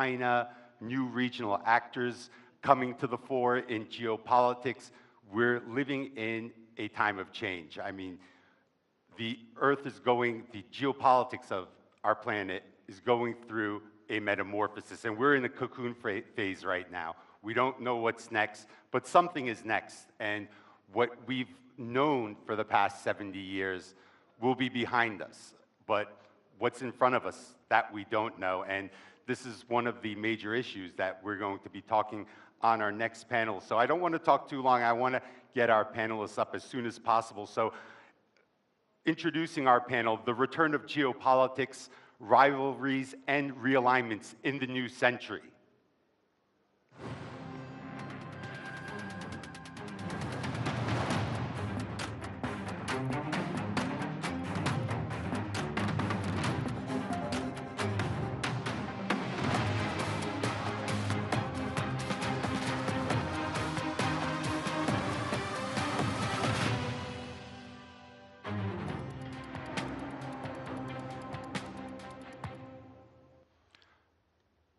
China, new regional actors coming to the fore in geopolitics. We're living in a time of change. I mean, the Earth is going, the geopolitics of our planet is going through a metamorphosis, and we're in a cocoon phase right now. We don't know what's next, but something is next, and what we've known for the past 70 years will be behind us, but what's in front of us, that we don't know, and this is one of the major issues that we're going to be talking on our next panel. So I don't want to talk too long. I want to get our panelists up as soon as possible. So introducing our panel, the return of geopolitics, rivalries, and realignments in the new century.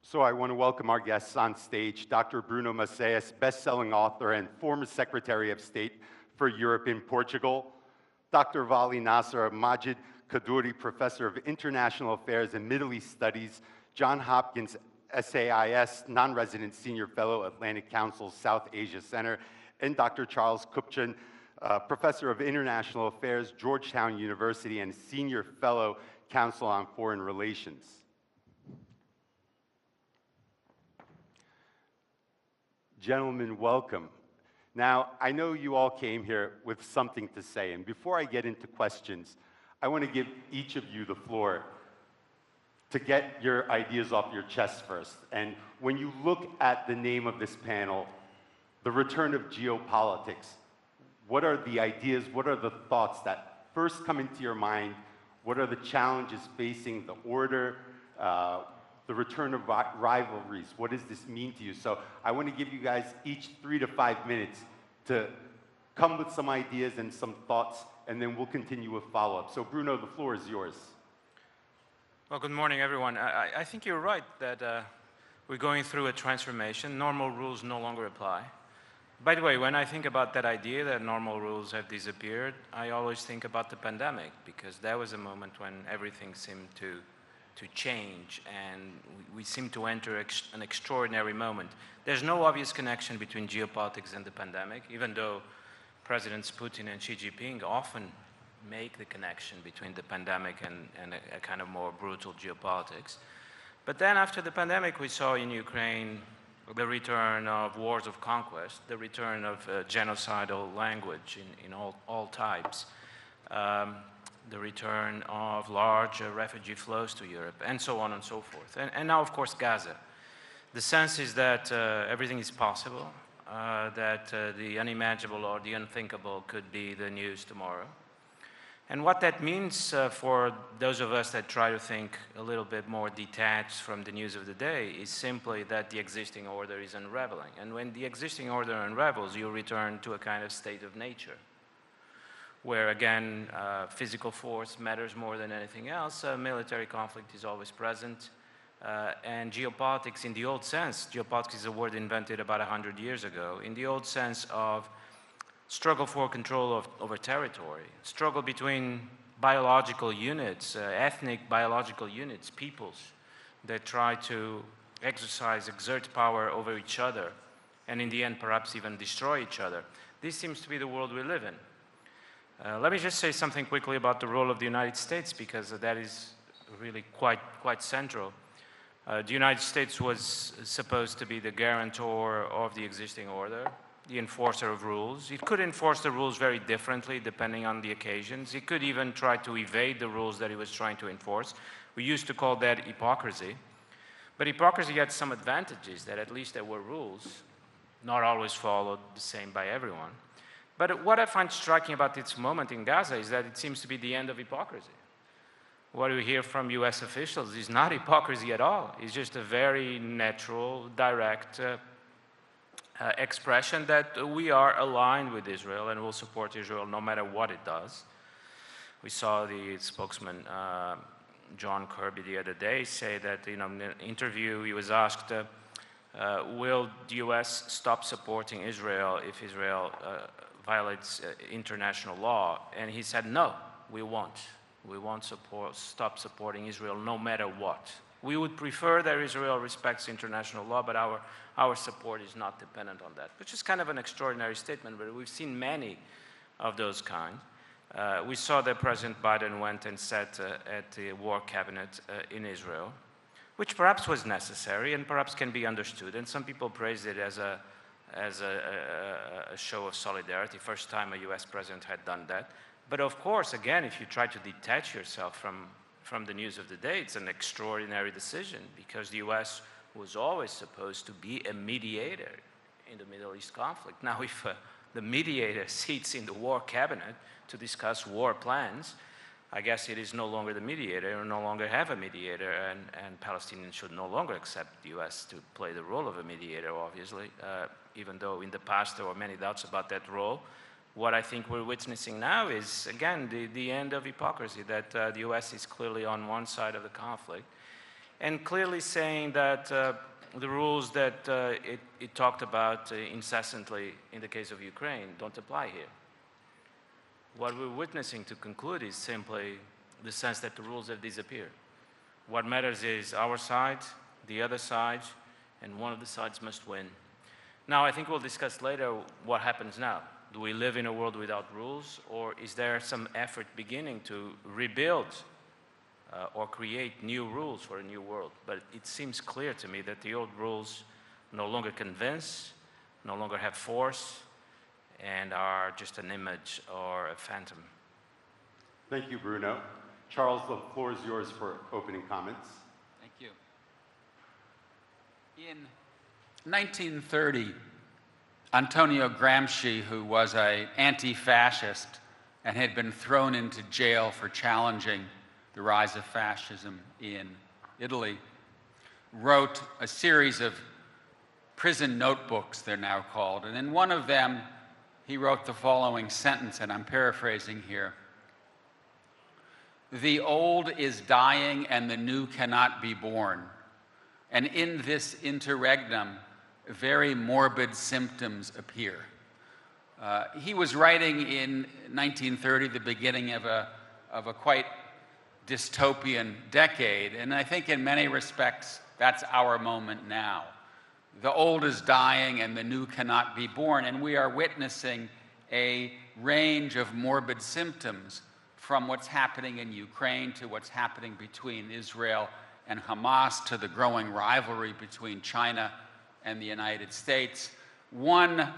So I want to welcome our guests on stage, Dr. Bruno Macias, best-selling author and former Secretary of State for Europe and Portugal, Dr. Vali Nasser Majid Kaduri, Professor of International Affairs and Middle East Studies, Johns Hopkins SAIS Non-Resident Senior Fellow, Atlantic Council South Asia Center, and Dr. Charles Kupchan, Professor of International Affairs, Georgetown University, and Senior Fellow, Council on Foreign Relations. Gentlemen, welcome. Now, I know you all came here with something to say, and before I get into questions, I want to give each of you the floor to get your ideas off your chest first. And when you look at the name of this panel, the return of geopolitics, what are the ideas, what are the thoughts that first come into your mind? What are the challenges facing the order, the return of rivalries? What does this mean to you? So I want to give you guys each 3 to 5 minutes to come with some ideas and some thoughts, and then we'll continue with follow-up. So Bruno, the floor is yours. Well, good morning, everyone. I think you're right that we're going through a transformation. Normal rules no longer apply. By the way, when I think about that idea that normal rules have disappeared, I always think about the pandemic, because that was a moment when everything seemed to change, and we seem to enter an extraordinary moment. There's no obvious connection between geopolitics and the pandemic, even though Presidents Putin and Xi Jinping often make the connection between the pandemic and a kind of more brutal geopolitics. But then after the pandemic, we saw in Ukraine the return of wars of conquest, the return of genocidal language in all types, the return of large refugee flows to Europe, and so on and so forth. And now, of course, Gaza. The sense is that everything is possible, that the unimaginable or the unthinkable could be the news tomorrow. And what that means for those of us that try to think a little bit more detached from the news of the day is simply that the existing order is unraveling. And when the existing order unravels, you return to a kind of state of nature, where again, physical force matters more than anything else. Military conflict is always present. And geopolitics in the old sense, geopolitics is a word invented about 100 years ago, in the old sense of struggle for control over territory, struggle between biological units, ethnic biological units, peoples that try to exert power over each other, and in the end perhaps even destroy each other. This seems to be the world we live in. Let me just say something quickly about the role of the United States, because that is really quite central. The United States was supposed to be the guarantor of the existing order, the enforcer of rules. It could enforce the rules very differently depending on the occasions. It could even try to evade the rules that it was trying to enforce. We used to call that hypocrisy. But hypocrisy had some advantages, that at least there were rules, not always followed the same by everyone. But what I find striking about this moment in Gaza is that it seems to be the end of hypocrisy. What we hear from US officials is not hypocrisy at all. It's just a very natural, direct expression that we are aligned with Israel and will support Israel no matter what it does. We saw the spokesman John Kirby the other day say that, in an interview he was asked, will the US stop supporting Israel if Israel violates international law? And he said, no, we won't. We won't stop supporting Israel no matter what. We would prefer that Israel respects international law, but our support is not dependent on that, which is kind of an extraordinary statement, but we've seen many of those kind. We saw that President Biden went and sat at the War Cabinet in Israel, which perhaps was necessary and perhaps can be understood. And some people praised it as a show of solidarity, first time a US president had done that. But of course, again, if you try to detach yourself from the news of the day, it's an extraordinary decision because the US was always supposed to be a mediator in the Middle East conflict. Now, if the mediator sits in the War Cabinet to discuss war plans, I guess it is no longer the mediator, or no longer have a mediator, and Palestinians should no longer accept the US to play the role of a mediator, obviously, even though in the past there were many doubts about that role. What I think we're witnessing now is, again, the end of hypocrisy, that the US is clearly on one side of the conflict, and clearly saying that the rules that it talked about incessantly in the case of Ukraine don't apply here. What we're witnessing to conclude is simply the sense that the rules have disappeared. What matters is our side, the other side, and one of the sides must win. Now, I think we'll discuss later what happens now. Do we live in a world without rules, or is there some effort beginning to rebuild or create new rules for a new world? But it seems clear to me that the old rules no longer convince, no longer have force, and are just an image or a phantom. Thank you, Bruno. Charles, the floor is yours for opening comments. Thank you. In 1930, Antonio Gramsci, who was an anti-fascist and had been thrown into jail for challenging the rise of fascism in Italy, wrote a series of prison notebooks, they're now called. And in one of them, he wrote the following sentence, and I'm paraphrasing here. "The old is dying and the new cannot be born. And in this interregnum, very morbid symptoms appear." He was writing in 1930, the beginning of a quite dystopian decade, and I think in many respects that's our moment now. The old is dying and the new cannot be born, and we are witnessing a range of morbid symptoms, from what's happening in Ukraine to what's happening between Israel and Hamas to the growing rivalry between China and the United States. One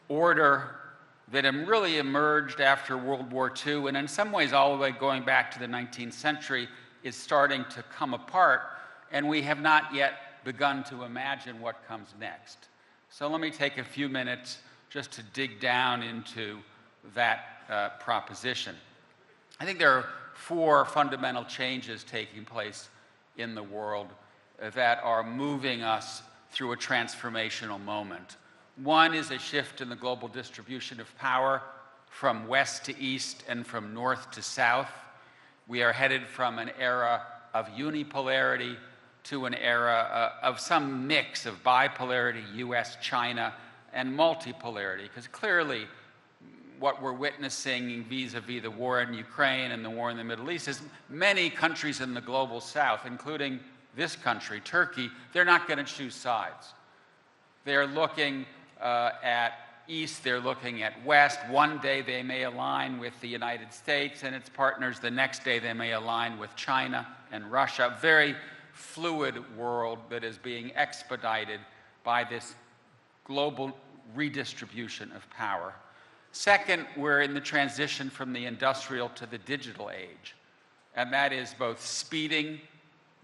order that really emerged after World War II, and in some ways all the way going back to the 19th century, is starting to come apart, and we have not yet begun to imagine what comes next. So let me take a few minutes just to dig down into that proposition. I think there are four fundamental changes taking place in the world that are moving us through a transformational moment. One is a shift in the global distribution of power from west to east and from north to south. We are headed from an era of unipolarity to an era of some mix of bipolarity, US, China, and multipolarity, because clearly what we're witnessing vis-a-vis the war in Ukraine and the war in the Middle East is many countries in the global south, including this country, Turkey, they're not going to choose sides. They're looking at east, they're looking at west. One day they may align with the United States and its partners. The next day they may align with China and Russia. Very fluid world that is being expedited by this global redistribution of power. Second, we're in the transition from the industrial to the digital age, and that is both speeding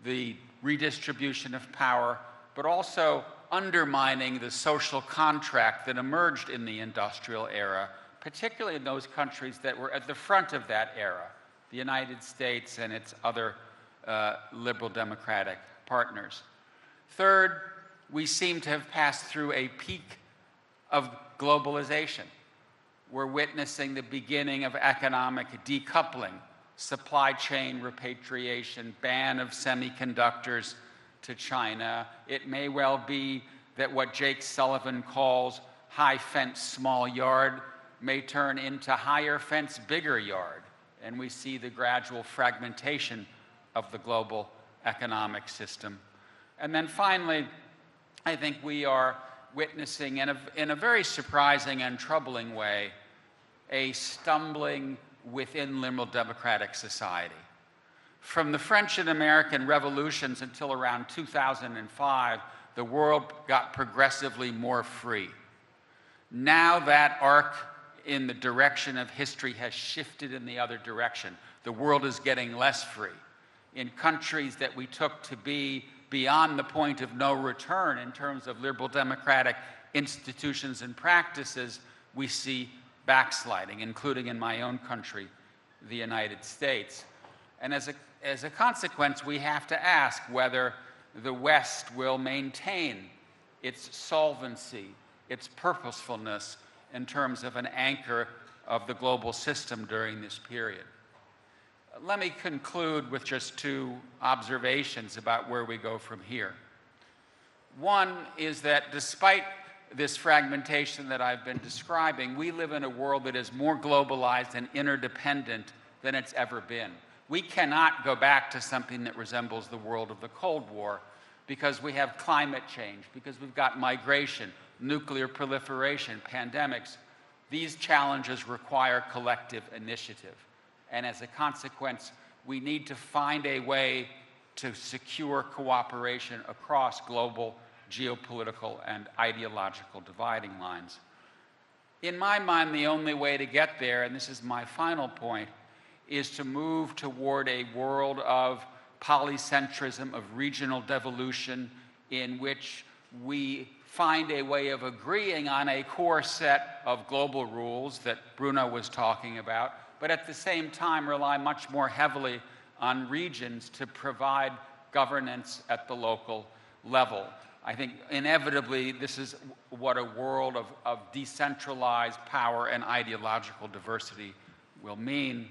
the redistribution of power, but also undermining the social contract that emerged in the industrial era, particularly in those countries that were at the front of that era, the United States and its other liberal democratic partners. Third, we seem to have passed through a peak of globalization. We're witnessing the beginning of economic decoupling supply chain repatriation, ban of semiconductors to China. It may well be that what Jake Sullivan calls high fence, small yard may turn into higher fence, bigger yard. And we see the gradual fragmentation of the global economic system. And then finally, I think we are witnessing in a very surprising and troubling way a stumbling within liberal democratic society. From the French and American revolutions until around 2005, the world got progressively more free. Now that arc in the direction of history has shifted in the other direction. The world is getting less free. In countries that we took to be beyond the point of no return in terms of liberal democratic institutions and practices, we see backsliding, including in my own country, the United States. And as a consequence, we have to ask whether the West will maintain its solvency, its purposefulness in terms of an anchor of the global system during this period. Let me conclude with just two observations about where we go from here. One is that despite this fragmentation that I've been describing, we live in a world that is more globalized and interdependent than it's ever been. We cannot go back to something that resembles the world of the Cold War because we have climate change, because we've got migration, nuclear proliferation, pandemics. These challenges require collective initiative. And as a consequence, we need to find a way to secure cooperation across global geopolitical and ideological dividing lines. In my mind, the only way to get there, and this is my final point, is to move toward a world of polycentrism, of regional devolution, in which we find a way of agreeing on a core set of global rules that Bruno was talking about, but at the same time rely much more heavily on regions to provide governance at the local level. I think inevitably this is what a world of decentralized power and ideological diversity will mean.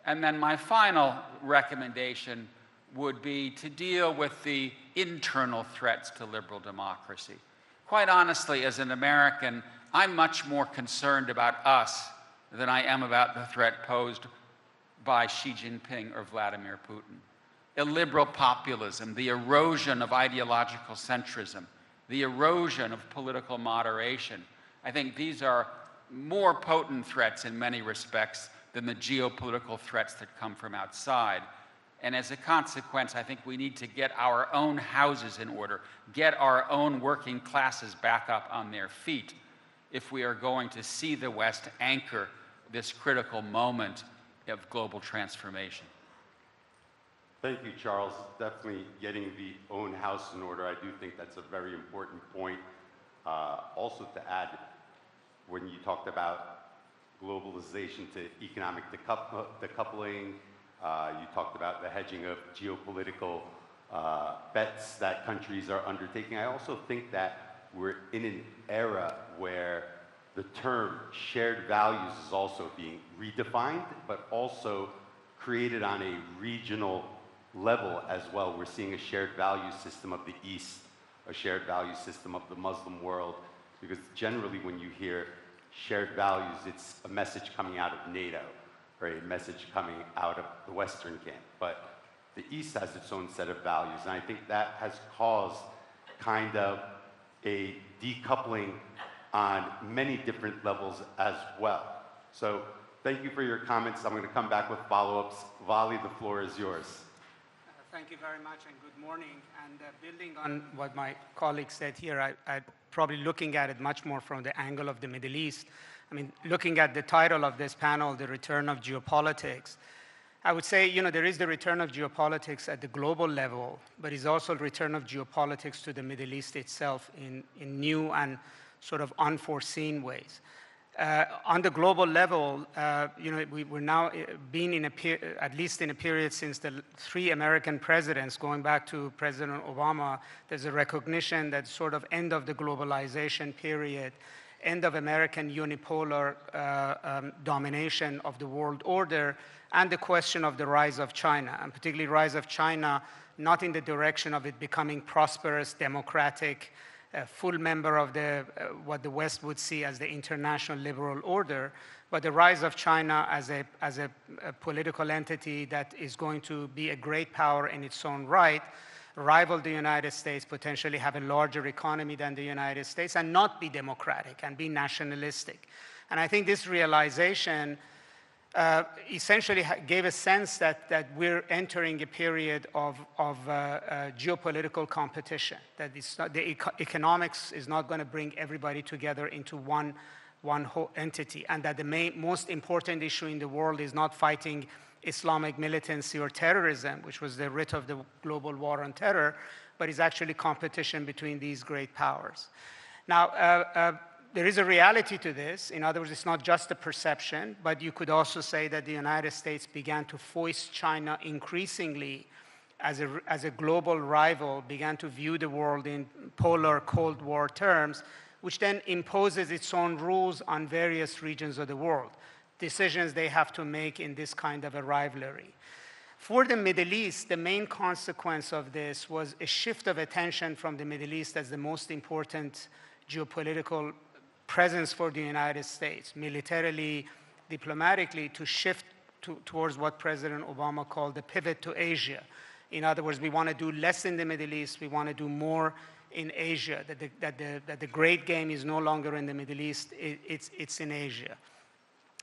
And then my final recommendation would be to deal with the internal threats to liberal democracy. Quite honestly, as an American, I'm much more concerned about us than I am about the threat posed by Xi Jinping or Vladimir Putin. Illiberal populism, the erosion of ideological centrism, the erosion of political moderation. I think these are more potent threats in many respects than the geopolitical threats that come from outside. And as a consequence, I think we need to get our own houses in order, get our own working classes back up on their feet if we are going to see the West anchor this critical moment of global transformation. Thank you, Charles. Definitely getting the own house in order. I do think that's a very important point. Also to add, when you talked about globalization to economic decoupling, you talked about the hedging of geopolitical bets that countries are undertaking. I also think that we're in an era where the term shared values is also being redefined, but also created on a regional level as well. We're seeing a shared value system of the East, a shared value system of the Muslim world, because generally when you hear shared values, it's a message coming out of NATO or a message coming out of the Western camp. But the East has its own set of values, and I think that has caused kind of a decoupling on many different levels as well. So thank you for your comments. I'm going to come back with follow-ups. Vali, the floor is yours. Thank you very much and good morning. And building on what my colleague said here, I'm probably looking at it much more from the angle of the Middle East. I mean, looking at the title of this panel, The Return of Geopolitics, I would say, you know, there is the return of geopolitics at the global level, but it's also the return of geopolitics to the Middle East itself in new and sort of unforeseen ways. On the global level, you know, we're now been in at least in a period since the 3 American presidents, going back to President Obama, there's a recognition that sort of end of the globalization period, end of American unipolar domination of the world order, and the question of the rise of China, and particularly rise of China, not in the direction of it becoming prosperous, democratic, full member of what the West would see as the international liberal order, but the rise of China as a political entity that is going to be a great power in its own right, rival the United States, potentially have a larger economy than the United States, and not be democratic and be nationalistic. And I think this realization essentially gave a sense that we're entering a period of geopolitical competition, that the economics is not going to bring everybody together into one whole entity, and that the most important issue in the world is not fighting Islamic militancy or terrorism, which was the root of the global war on terror, but is actually competition between these great powers. Now, there is a reality to this. In other words, it's not just a perception, but you could also say that the United States began to foist China increasingly as a global rival, began to view the world in polar Cold War terms, which then imposes its own rules on various regions of the world, decisions they have to make in this kind of a rivalry. For the Middle East, the main consequence of this was a shift of attention from the Middle East as the most important geopolitical presence for the United States, militarily, diplomatically, to shift towards what President Obama called the pivot to Asia. In other words, we want to do less in the Middle East, we want to do more in Asia, that the great game is no longer in the Middle East, it's in Asia.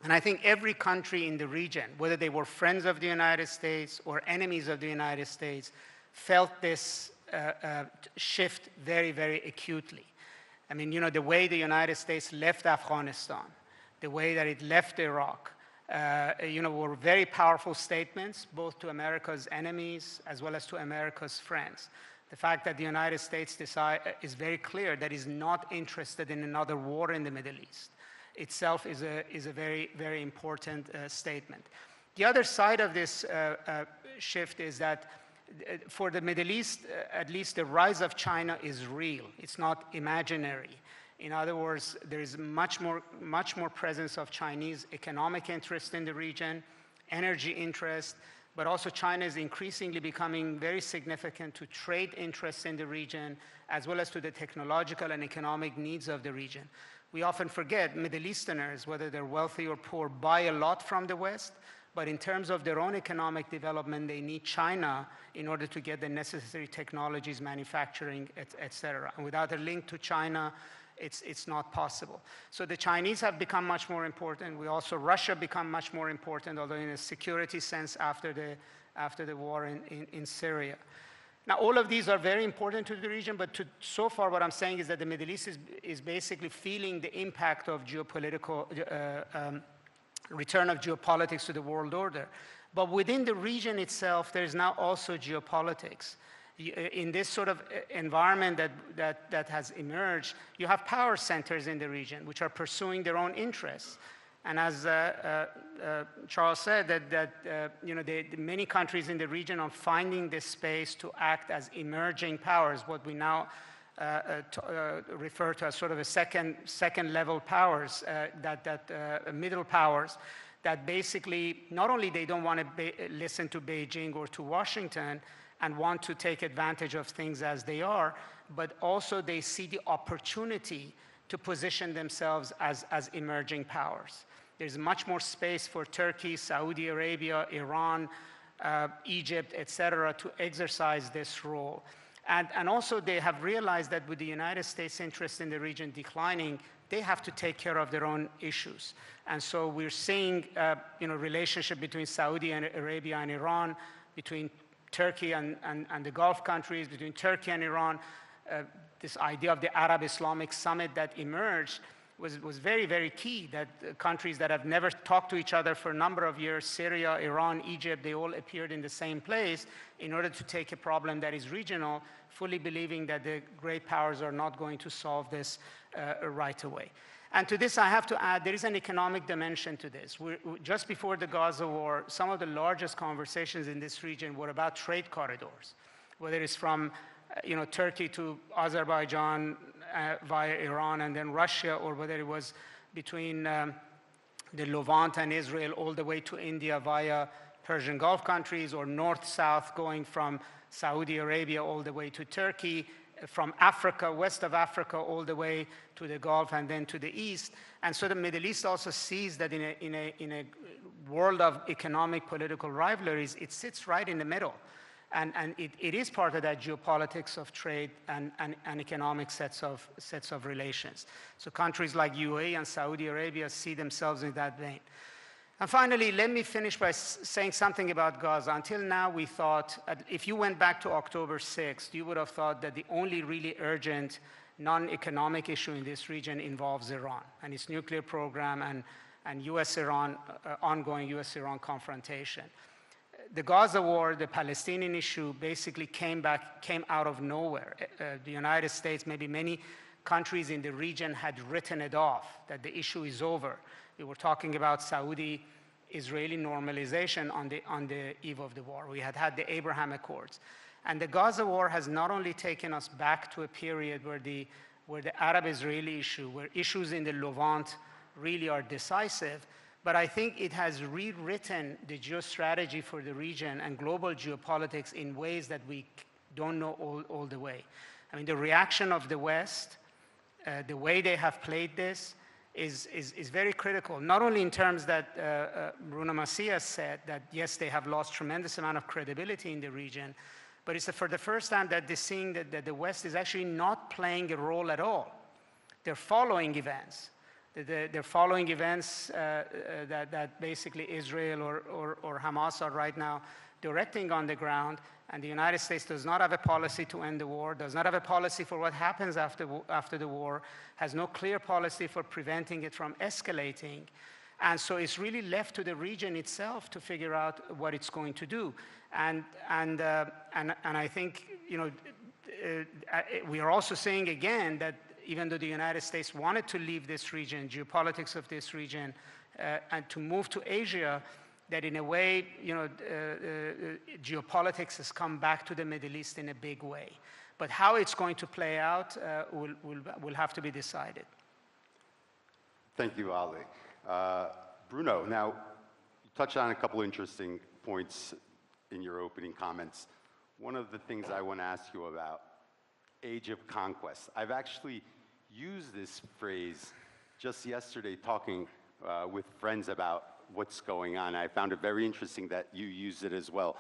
And I think every country in the region, whether they were friends of the United States or enemies of the United States, felt this shift very, very acutely. I mean, you know, the way the United States left Afghanistan, the way that it left Iraq, you know, were very powerful statements, both to America's enemies as well as to America's friends. The fact that the United States is very clear that it's not interested in another war in the Middle East itself is a very, very important statement. The other side of this shift is that for the Middle East, at least the rise of China is real. It's not imaginary. In other words, there is much more presence of Chinese economic interest in the region, energy interest, but also China is increasingly becoming very significant to trade interests in the region, as well as to the technological and economic needs of the region. We often forget Middle Easterners, whether they're wealthy or poor, buy a lot from the West, but in terms of their own economic development, they need China in order to get the necessary technologies, manufacturing, et cetera. And without a link to China, it's not possible. So the Chinese have become much more important. Russia become much more important, although in a security sense after the war in Syria. Now, all of these are very important to the region, but so far what I'm saying is that the Middle East is basically feeling the impact of geopolitical, return of geopolitics to the world order. But within the region itself, there's now also geopolitics. In this sort of environment that has emerged, you have power centers in the region which are pursuing their own interests. And as Charles said, you know, many countries in the region are finding this space to act as emerging powers, what we now refer to as sort of a second level powers, middle powers, that basically not only they don't want to listen to Beijing or to Washington and want to take advantage of things as they are, but also they see the opportunity to position themselves as emerging powers. There's much more space for Turkey, Saudi Arabia, Iran, Egypt, et cetera, to exercise this role. And also they have realized that with the United States' interest in the region declining, they have to take care of their own issues. And so we're seeing you know, relationship between Saudi Arabia and Iran, between Turkey and the Gulf countries, between Turkey and Iran. This idea of the Arab Islamic Summit that emerged was very, very key, that countries that have never talked to each other for a number of years, Syria, Iran, Egypt, they all appeared in the same place in order to take a problem that is regional, fully believing that the great powers are not going to solve this right away. And to this, I have to add, there is an economic dimension to this. Just before the Gaza war, some of the largest conversations in this region were about trade corridors, whether it's from you know, Turkey to Azerbaijan, via Iran and then Russia, or whether it was between the Levant and Israel all the way to India via Persian Gulf countries, or north-south going from Saudi Arabia all the way to Turkey, from Africa, west of Africa, all the way to the Gulf and then to the east. And so the Middle East also sees that in a world of economic political rivalries, it sits right in the middle. And it is part of that geopolitics of trade and economic sets of relations. So countries like UAE and Saudi Arabia see themselves in that vein. And finally, let me finish by saying something about Gaza. Until now, we thought, if you went back to October 6th, you would have thought that the only really urgent non-economic issue in this region involves Iran and its nuclear program and US-Iran, ongoing US-Iran confrontation. The Gaza war, the Palestinian issue, basically came out of nowhere. The United States, maybe many countries in the region had written it off, that the issue is over. We were talking about Saudi-Israeli normalization on the eve of the war. We had the Abraham Accords. And the Gaza war has not only taken us back to a period where the Arab-Israeli issue, where issues in the Levant really are decisive, but I think it has rewritten the geostrategy for the region and global geopolitics in ways that we don't know all the way. I mean, the reaction of the West, the way they have played this, is very critical, not only in terms that Bruno Macias said, that yes, they have lost tremendous amount of credibility in the region, but it's for the first time that they're seeing that the West is actually not playing a role at all. They're following events. They're following events that basically Israel or Hamas are right now directing on the ground, and the United States does not have a policy to end the war, does not have a policy for what happens after the war, has no clear policy for preventing it from escalating. And so it's really left to the region itself to figure out what it's going to do. And I think, you know, we are also saying again that even though the United States wanted to leave this region, geopolitics of this region, and to move to Asia, that in a way, you know, geopolitics has come back to the Middle East in a big way. But how it's going to play out will have to be decided. Thank you, Ali. Bruno, now, you touched on a couple interesting points in your opening comments. One of the things I want to ask you about, age of conquest. I've actually used this phrase just yesterday talking with friends about what's going on. I found it very interesting that you used it as well.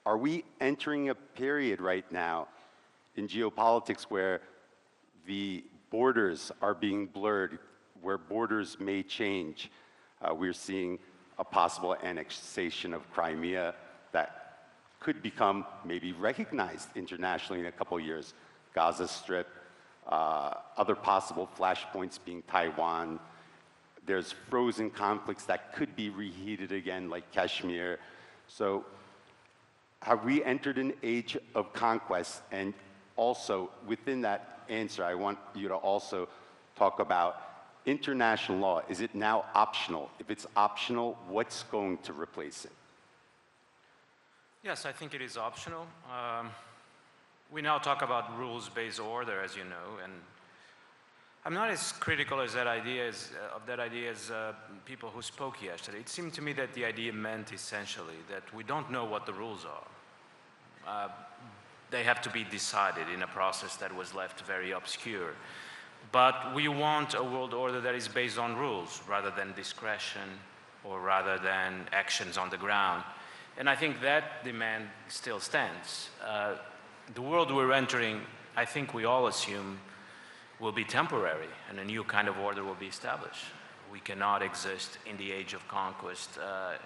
Are we entering a period right now in geopolitics where the borders are being blurred, where borders may change? We're seeing a possible annexation of Crimea that could become maybe recognized internationally in a couple of years. Gaza Strip, other possible flashpoints being Taiwan. There's frozen conflicts that could be reheated again, like Kashmir. So have we entered an age of conquest? And also, within that answer, I want you to also talk about international law. Is it now optional? If it's optional, what's going to replace it? Yes, I think it is optional. We now talk about rules-based order, as you know, and I'm not as critical as that idea as people who spoke yesterday. It seemed to me that the idea meant essentially that we don't know what the rules are. They have to be decided in a process that was left very obscure. But we want a world order that is based on rules rather than discretion or rather than actions on the ground. And I think that demand still stands. The world we're entering, I think we all assume, will be temporary and a new kind of order will be established. We cannot exist in the age of conquest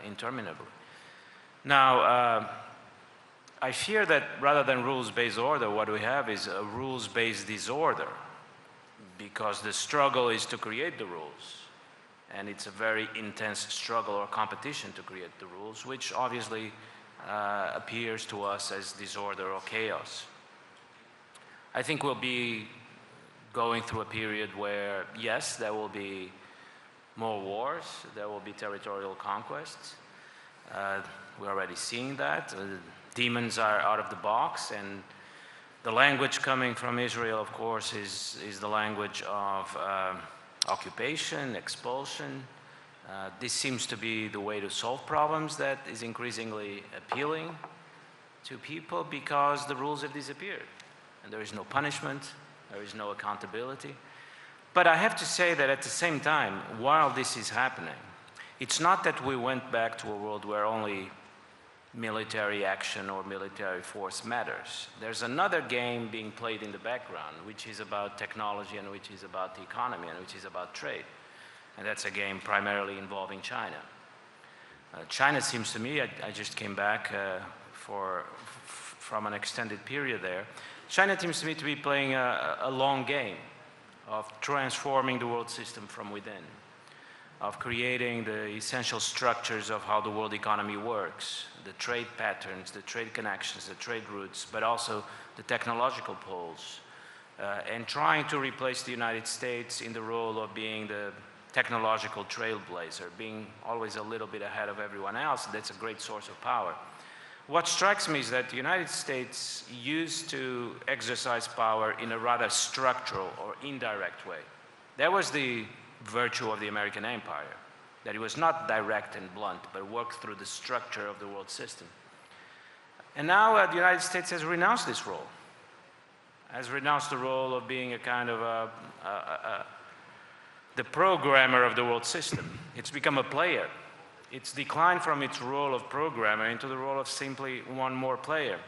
interminably. Now, I fear that rather than rules-based order, what we have is a rules-based disorder, because the struggle is to create the rules. And it's a very intense struggle or competition to create the rules, which obviously appears to us as disorder or chaos. I think we'll be going through a period where, yes, there will be more wars, there will be territorial conquests. We're already seeing that. Demons are out of the box, and The language coming from Israel, of course, is the language of occupation, expulsion. This seems to be the way to solve problems that is increasingly appealing to people because the rules have disappeared and there is no punishment, there is no accountability. But I have to say that at the same time, while this is happening, it's not that we went back to a world where only military action or military force matters. There's another game being played in the background, which is about technology and which is about the economy and which is about trade. And that's a game primarily involving China. China seems to me, I just came back from an extended period there. China seems to me to be playing a long game of transforming the world system from within, of creating the essential structures of how the world economy works, the trade patterns, the trade connections, the trade routes, but also the technological poles, and trying to replace the United States in the role of being the technological trailblazer, being always a little bit ahead of everyone else. That's a great source of power. What strikes me is that the United States used to exercise power in a rather structural or indirect way. That was the virtue of the American empire, that it was not direct and blunt, but worked through the structure of the world system. And now the United States has renounced this role, has renounced the role of being a kind of the programmer of the world system. It's become a player. It's declined from its role of programmer into the role of simply one more player.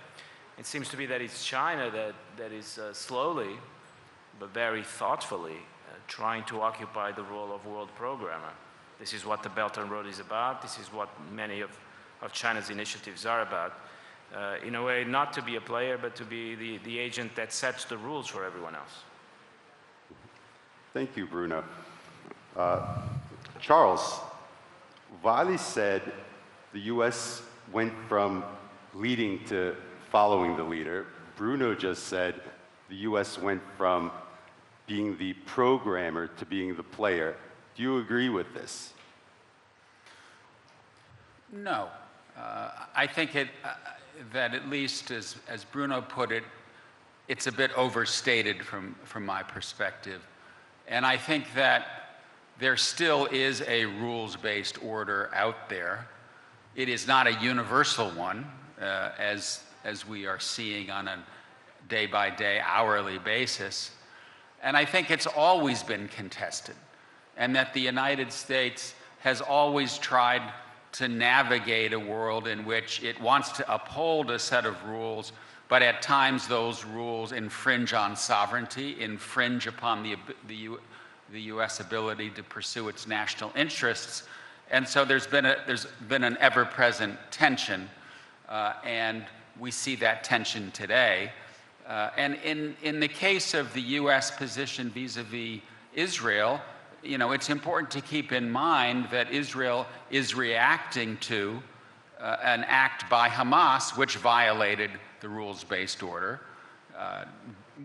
It seems to be that it's China that is slowly, but very thoughtfully, trying to occupy the role of world programmer. This is what the Belt and Road is about. This is what many of China's initiatives are about. In a way, not to be a player, but to be the agent that sets the rules for everyone else. Thank you, Bruno. Charles, Vali said the U.S. went from leading to following the leader. Bruno just said the U.S. went from being the programmer to being the player. Do you agree with this? No. I think that at least, as Bruno put it, it's a bit overstated from my perspective. And I think that there still is a rules-based order out there. It is not a universal one, as we are seeing on a day-by-day, hourly basis. And I think it's always been contested, and that the United States has always tried to navigate a world in which it wants to uphold a set of rules, but at times those rules infringe on sovereignty, infringe upon the U.S. ability to pursue its national interests. And so there's been an ever-present tension, and we see that tension today. And in the case of the U.S. position vis-a-vis Israel, it's important to keep in mind that Israel is reacting to an act by Hamas which violated the rules-based order.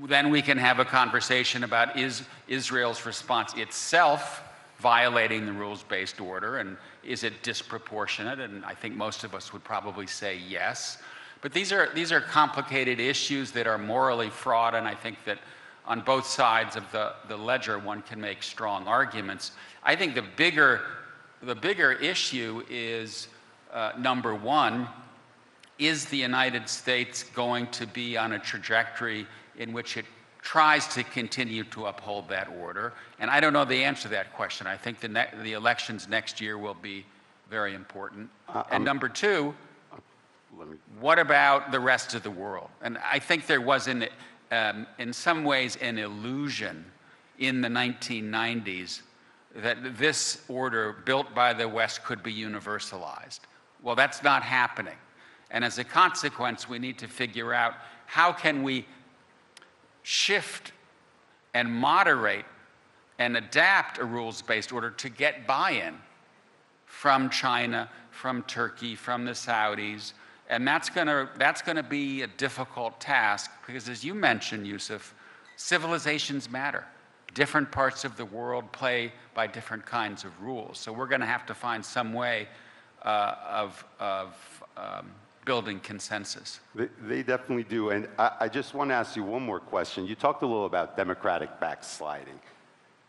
Then we can have a conversation about is Israel's response itself violating the rules-based order, and is it disproportionate? And I think most of us would probably say yes. But these are complicated issues that are morally fraught, and I think that on both sides of the ledger one can make strong arguments. I think the bigger issue is, number one, is the United States going to be on a trajectory in which it tries to continue to uphold that order? And I don't know the answer to that question. I think the elections next year will be very important. And number two, what about the rest of the world? And I think there was, in some ways, an illusion in the 1990s that this order built by the West could be universalized. Well, that's not happening. And as a consequence, we need to figure out how can we shift and moderate and adapt a rules-based order to get buy-in from China, from Turkey, from the Saudis. And that's gonna be a difficult task because, as you mentioned, Yusuf, civilizations matter. Different parts of the world play by different kinds of rules. So we're gonna have to find some way of building consensus. They definitely do. And I just want to ask you one more question. You talked a little about democratic backsliding.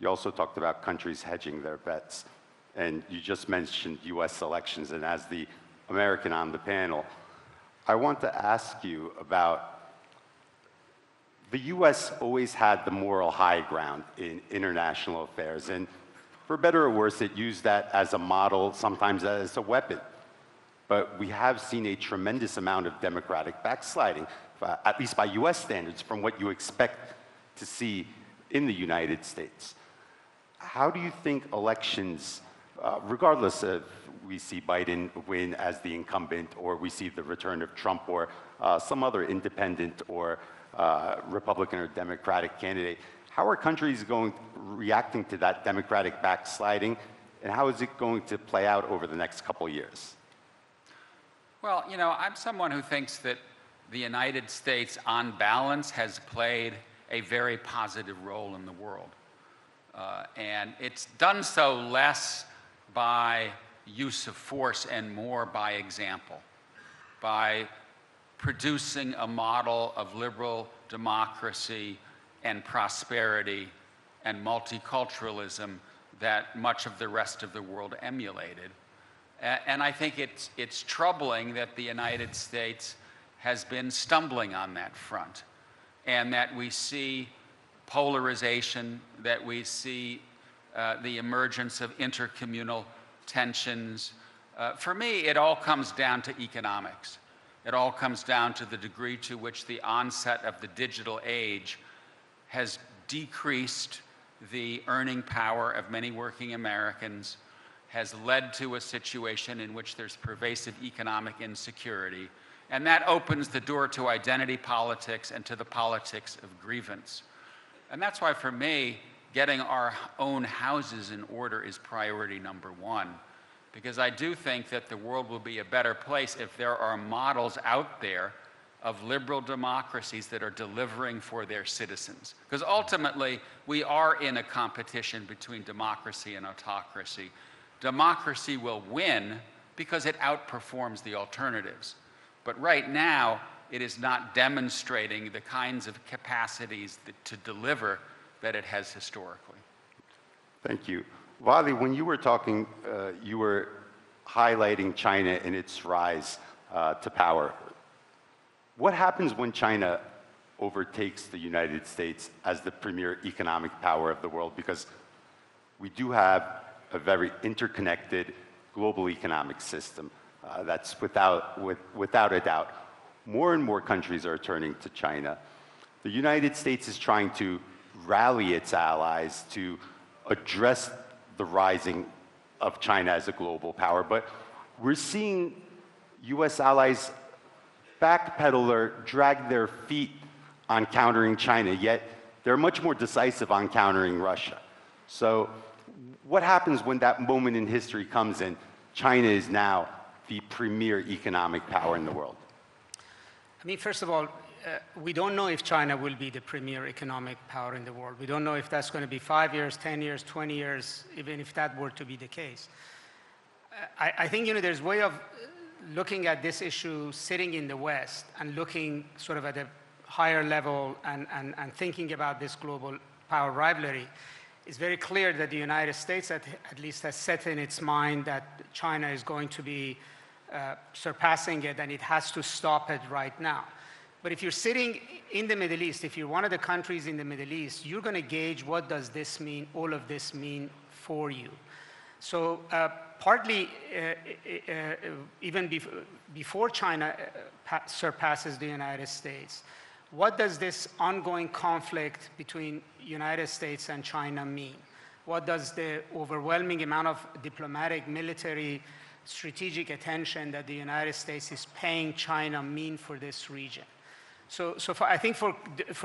You also talked about countries hedging their bets. And you just mentioned US elections. And as the American on the panel, I want to ask you about the US always had the moral high ground in international affairs. And for better or worse, it used that as a model, sometimes as a weapon. But we have seen a tremendous amount of democratic backsliding, at least by US standards, from what you expect to see in the United States. How do you think elections, regardless of we see Biden win as the incumbent, or we see the return of Trump, or some other independent or Republican or Democratic candidate, how are countries reacting to that democratic backsliding, and how is it going to play out over the next couple of years? Well, you know, I'm someone who thinks that the United States, on balance, has played a very positive role in the world. And it's done so less by use of force and more by example, by producing a model of liberal democracy and prosperity and multiculturalism that much of the rest of the world emulated. And I think it's troubling that the United States has been stumbling on that front, and that we see polarization, that we see the emergence of intercommunal tensions. For me, it all comes down to economics. It all comes down to the degree to which the onset of the digital age has decreased the earning power of many working Americans, has led to a situation in which there's pervasive economic insecurity, and that opens the door to identity politics and to the politics of grievance. And that's why, for me, getting our own houses in order is priority number one, because I do think that the world will be a better place if there are models out there of liberal democracies that are delivering for their citizens. Because ultimately, we are in a competition between democracy and autocracy. Democracy will win because it outperforms the alternatives. But right now, it is not demonstrating the kinds of capacities to deliver that it has historically. Thank you. Vali, when you were talking, you were highlighting China and its rise to power. What happens when China overtakes the United States as the premier economic power of the world? Because we do have a very interconnected global economic system that's without a doubt. More and more countries are turning to China. The United States is trying to rally its allies to address the rising of China as a global power, but we're seeing US allies backpedal or drag their feet on countering China, yet they're much more decisive on countering Russia. So what happens when that moment in history comes and China is now the premier economic power in the world? I mean, first of all, we don't know if China will be the premier economic power in the world. We don't know if that's going to be 5 years, 10 years, 20 years, even if that were to be the case. I think, you know, there's a way of looking at this issue sitting in the West and looking sort of at a higher level and thinking about this global power rivalry. It's very clear that the United States at least has set in its mind that China is going to be surpassing it, and it has to stop it right now. But if you're sitting in the Middle East, if you're one of the countries in the Middle East, you're going to gauge what does this mean, all of this mean for you. So partly, even before China surpasses the United States, what does this ongoing conflict between United States and China mean? What does the overwhelming amount of diplomatic, military, strategic attention that the United States is paying China mean for this region? So I think for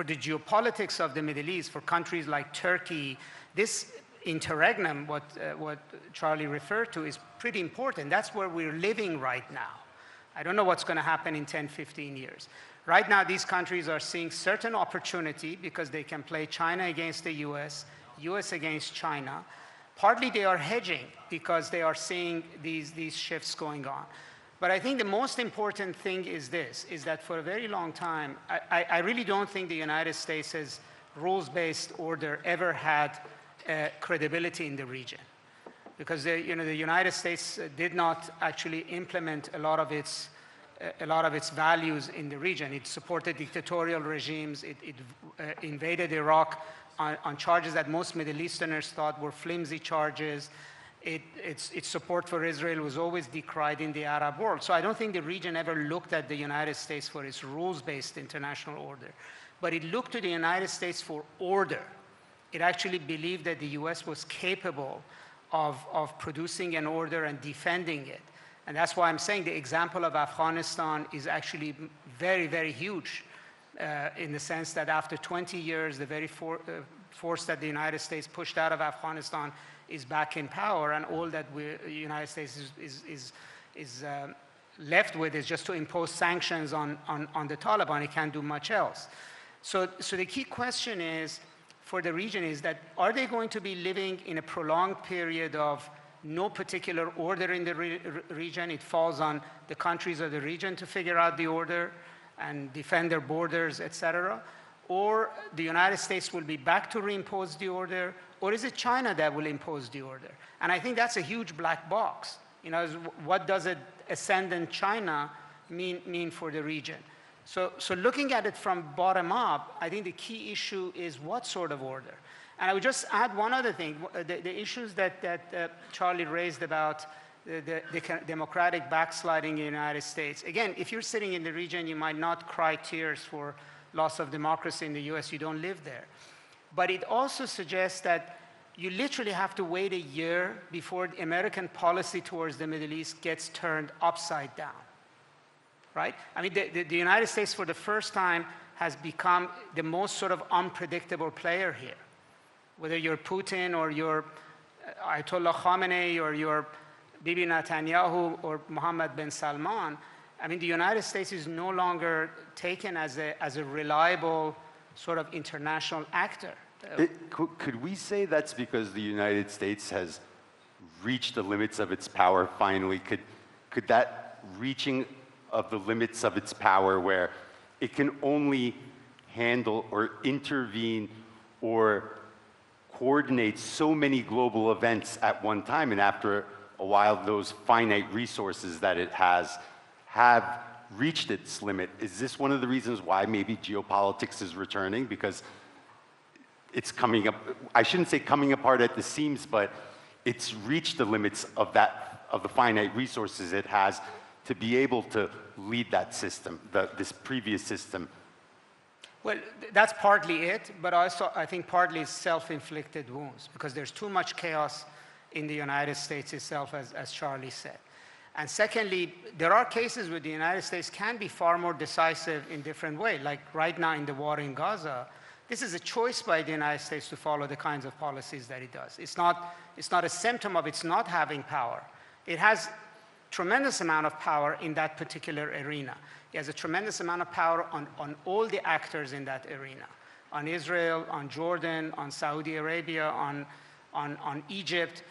the geopolitics of the Middle East, for countries like Turkey, this interregnum, what Charlie referred to, is pretty important. That's where we're living right now. I don't know what's going to happen in 10, 15 years. Right now, these countries are seeing certain opportunity because they can play China against the US, US against China. Partly they are hedging because they are seeing these shifts going on. But I think the most important thing is this, is that for a very long time, I really don't think the United States' rules-based order ever had credibility in the region. Because the United States did not actually implement a lot of its values in the region. It supported dictatorial regimes. It invaded Iraq on charges that most Middle Easterners thought were flimsy charges. Its support for Israel was always decried in the Arab world. So I don't think the region ever looked at the United States for its rules-based international order. But it looked to the United States for order. It actually believed that the US was capable of producing an order and defending it. And that's why I'm saying the example of Afghanistan is actually very, very huge in the sense that after 20 years, the very force that the United States pushed out of Afghanistan is back in power, and all that the United States is left with is just to impose sanctions on the Taliban. It can't do much else. So the key question is, for the region is that, are they going to be living in a prolonged period of no particular order in the region? It falls on the countries of the region to figure out the order and defend their borders, etc. Or the United States will be back to reimpose the order, or is it China that will impose the order? And I think that's a huge black box. What does an ascendant China mean for the region? So looking at it from bottom up, I think the key issue is what sort of order. And I would just add one other thing. The issues that Charlie raised about the democratic backsliding in the United States. Again, if you're sitting in the region, you might not cry tears for loss of democracy in the US. You don't live there. But it also suggests that you literally have to wait a year before the American policy towards the Middle East gets turned upside down. Right? I mean, the United States, for the first time, has become the most sort of unpredictable player here. Whether you're Putin or you're Ayatollah Khamenei or you're Bibi Netanyahu or Mohammed bin Salman, I mean, the United States is no longer taken as a reliable sort of international actor. Could we say that's because the United States has reached the limits of its power finally? Could that reaching of the limits of its power, where it can only handle or intervene or coordinate so many global events at one time, and after a while those finite resources that it has have reached its limit? Is this one of the reasons why maybe geopolitics is returning? Because it's coming up, I shouldn't say coming apart at the seams, but it's reached the limits of the finite resources it has to be able to lead that system, this previous system. Well, that's partly it, but also I think partly it's self-inflicted wounds, because there's too much chaos in the United States itself, as Charlie said. And secondly, there are cases where the United States can be far more decisive in different ways, like right now in the war in Gaza. This is a choice by the United States to follow the kinds of policies that it does. It's not a symptom of its not having power. It has tremendous amount of power in that particular arena. It has a tremendous amount of power on all the actors in that arena, on Israel, on Jordan, on Saudi Arabia, on Egypt.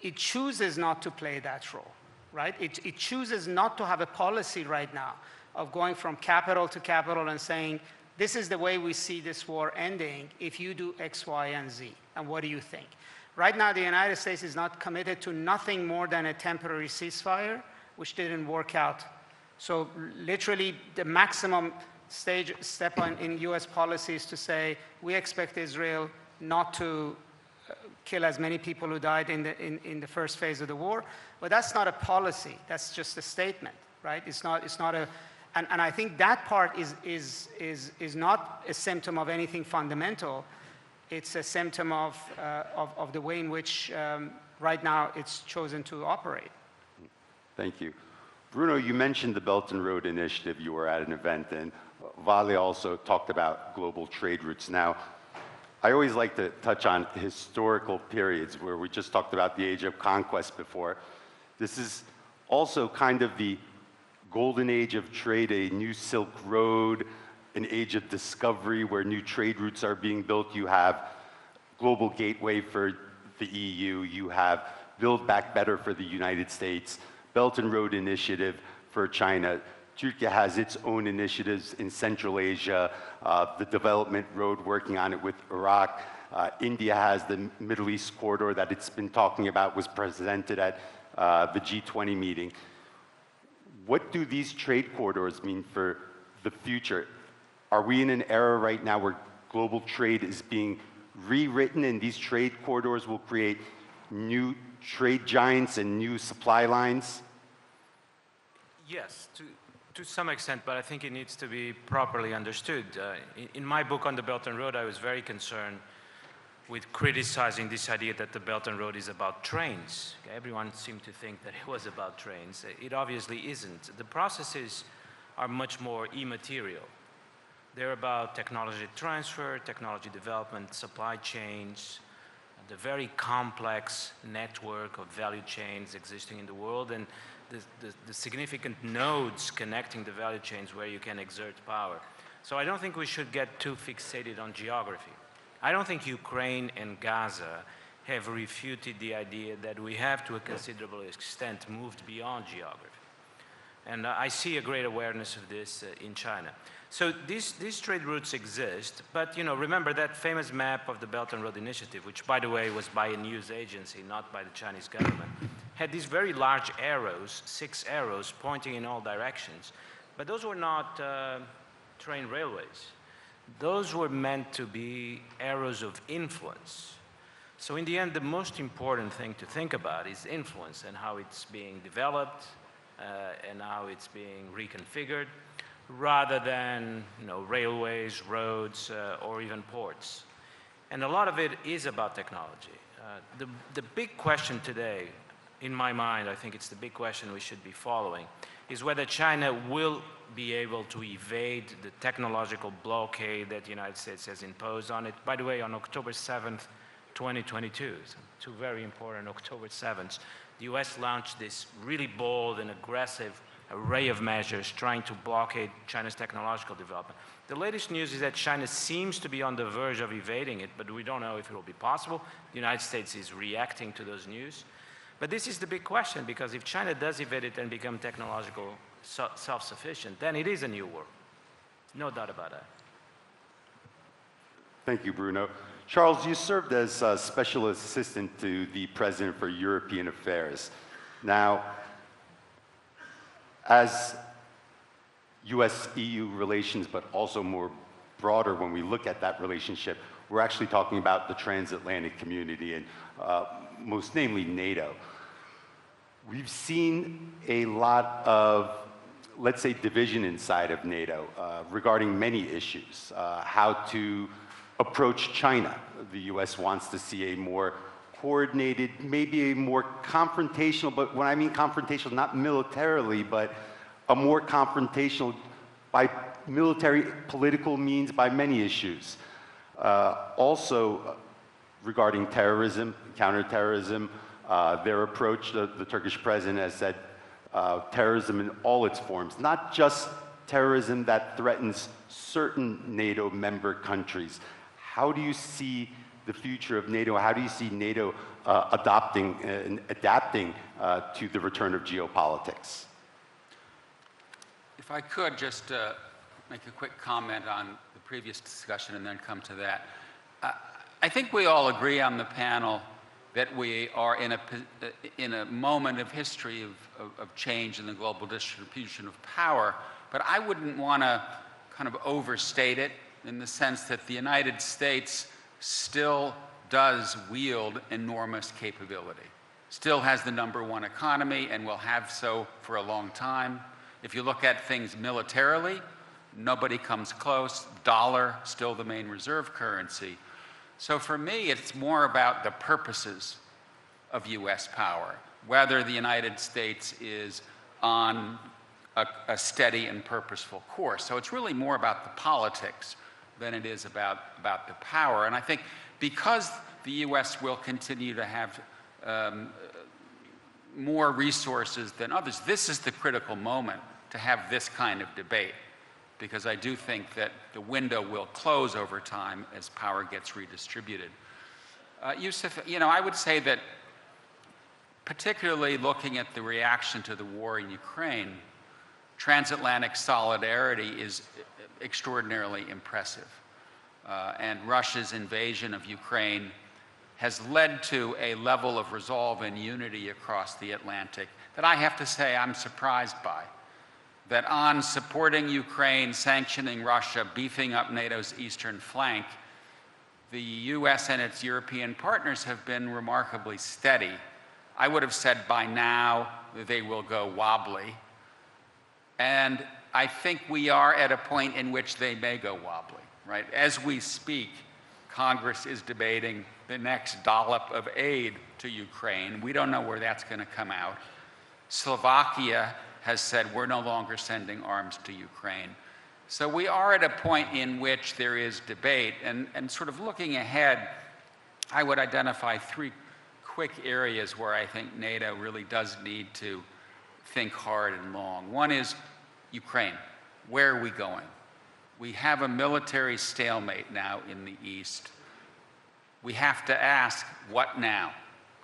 It chooses not to play that role, right? It chooses not to have a policy right now of going from capital to capital and saying, this is the way we see this war ending if you do X, Y, and Z. And what do you think? Right now, the United States is not committed to nothing more than a temporary ceasefire, which didn't work out. So literally, the maximum step in US policy is to say, we expect Israel not to kill as many people who died in the first phase of the war. But that's not a policy. That's just a statement, right? It's not a, and I think that part is not a symptom of anything fundamental. It's a symptom of the way in which right now it's chosen to operate. Thank you. Bruno, you mentioned the Belt and Road Initiative. You were at an event, and Vale also talked about global trade routes. Now, I always like to touch on historical periods where we just talked about the age of conquest before. This is also kind of the golden age of trade, a new Silk Road, an age of discovery where new trade routes are being built. You have Global Gateway for the EU. You have Build Back Better for the United States, Belt and Road Initiative for China. Turkey has its own initiatives in Central Asia, the development road, working on it with Iraq. India has the Middle East corridor that it's been talking about, was presented at the G20 meeting. What do these trade corridors mean for the future? Are we in an era right now where global trade is being rewritten and these trade corridors will create new trade giants and new supply lines? Yes, to some extent, but I think it needs to be properly understood. In my book on the Belt and Road, I was very concerned with criticizing this idea that the Belt and Road is about trains. Everyone seemed to think that it was about trains. It obviously isn't. The processes are much more immaterial. They're about technology transfer, technology development, supply chains, the very complex network of value chains existing in the world, and the significant nodes connecting the value chains where you can exert power. So I don't think we should get too fixated on geography. I don't think Ukraine and Gaza have refuted the idea that we have, to a considerable extent, moved beyond geography. And I see a great awareness of this in China. So these trade routes exist, but remember that famous map of the Belt and Road Initiative, which, by the way, was by a news agency, not by the Chinese government, had these very large arrows, 6 arrows pointing in all directions. But those were not train railways. Those were meant to be arrows of influence. So in the end, the most important thing to think about is influence and how it's being developed and how it's being reconfigured, rather than railways, roads, or even ports. And a lot of it is about technology. The big question today, in my mind, I think it's the big question we should be following, is whether China will be able to evade the technological blockade that the United States has imposed on it. By the way, on October 7th, 2022, so 2 very important October 7th, the US launched this really bold and aggressive array of measures trying to blockade China's technological development. The latest news is that China seems to be on the verge of evading it, but we don't know if it will be possible. The United States is reacting to those news. But this is the big question, because if China does evade it and become technological self-sufficient, then it is a new world. No doubt about that. Thank you, Bruno. Charles, you served as a special assistant to the President for European Affairs. Now, as US-EU relations, but also more broader when we look at that relationship, we're actually talking about the transatlantic community and most namely NATO. We've seen a lot of, let's say, division inside of NATO regarding many issues. How to approach China. The US wants to see a more coordinated, maybe a more confrontational, but when I mean confrontational, not militarily, but a more confrontational by military, political means, by many issues. Also, regarding terrorism, counterterrorism, their approach, the Turkish president has said terrorism in all its forms, not just terrorism that threatens certain NATO member countries. How do you see the future of NATO? How do you see NATO adopting and adapting to the return of geopolitics? If I could just make a quick comment on the previous discussion and then come to that. I think we all agree on the panel that we are in a moment of history of change in the global distribution of power, but I wouldn't want to kind of overstate it in the sense that the United States still does wield enormous capability, still has the #1 economy and will have so for a long time. If you look at things militarily, nobody comes close. Dollar, still the main reserve currency. So for me, it's more about the purposes of US power, whether the United States is on a steady and purposeful course. So it's really more about the politics than it is about the power. And I think because the US will continue to have more resources than others, this is the critical moment to have this kind of debate, because I do think that the window will close over time as power gets redistributed. Yusuf, I would say that particularly looking at the reaction to the war in Ukraine, transatlantic solidarity is extraordinarily impressive. And Russia's invasion of Ukraine has led to a level of resolve and unity across the Atlantic that I have to say I'm surprised by. That on supporting Ukraine, sanctioning Russia, beefing up NATO's eastern flank, the US and its European partners have been remarkably steady. I would have said by now they will go wobbly. And I think we are at a point in which they may go wobbly, right? As we speak, Congress is debating the next dollop of aid to Ukraine. We don't know where that's going to come out. Slovakia has said we're no longer sending arms to Ukraine. So we are at a point in which there is debate. And sort of looking ahead, I would identify three quick areas where I think NATO really does need to think hard and long. One is Ukraine. Where are we going? We have a military stalemate now in the East. We have to ask, what now?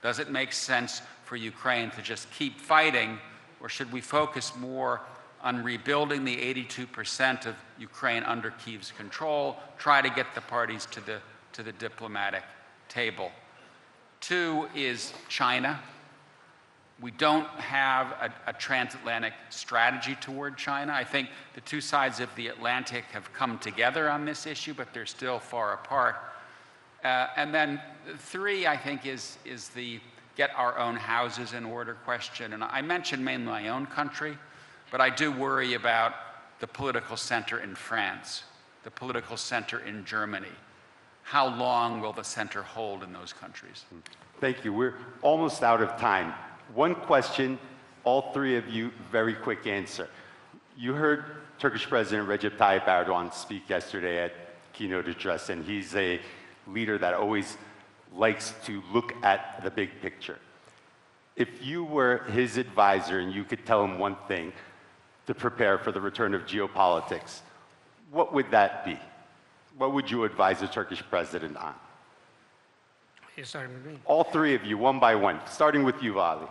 Does it make sense for Ukraine to just keep fighting, or should we focus more on rebuilding the 82% of Ukraine under Kyiv's control, try to get the parties to the diplomatic table? Two is China. We don't have a transatlantic strategy toward China. I think the two sides of the Atlantic have come together on this issue, but they're still far apart. And then three, I think, is the get our own houses in order question. And I mentioned mainly my own country, but I do worry about the political center in France, the political center in Germany. How long will the center hold in those countries? Thank you. We're almost out of time. One question, all three of you, very quick answer. You heard Turkish President Recep Tayyip Erdogan speak yesterday at keynote address, and he's a leader that always likes to look at the big picture. If you were his advisor and you could tell him one thing to prepare for the return of geopolitics, what would that be? What would you advise the Turkish president on? You starting with me? All three of you, one by one, starting with you, Ali.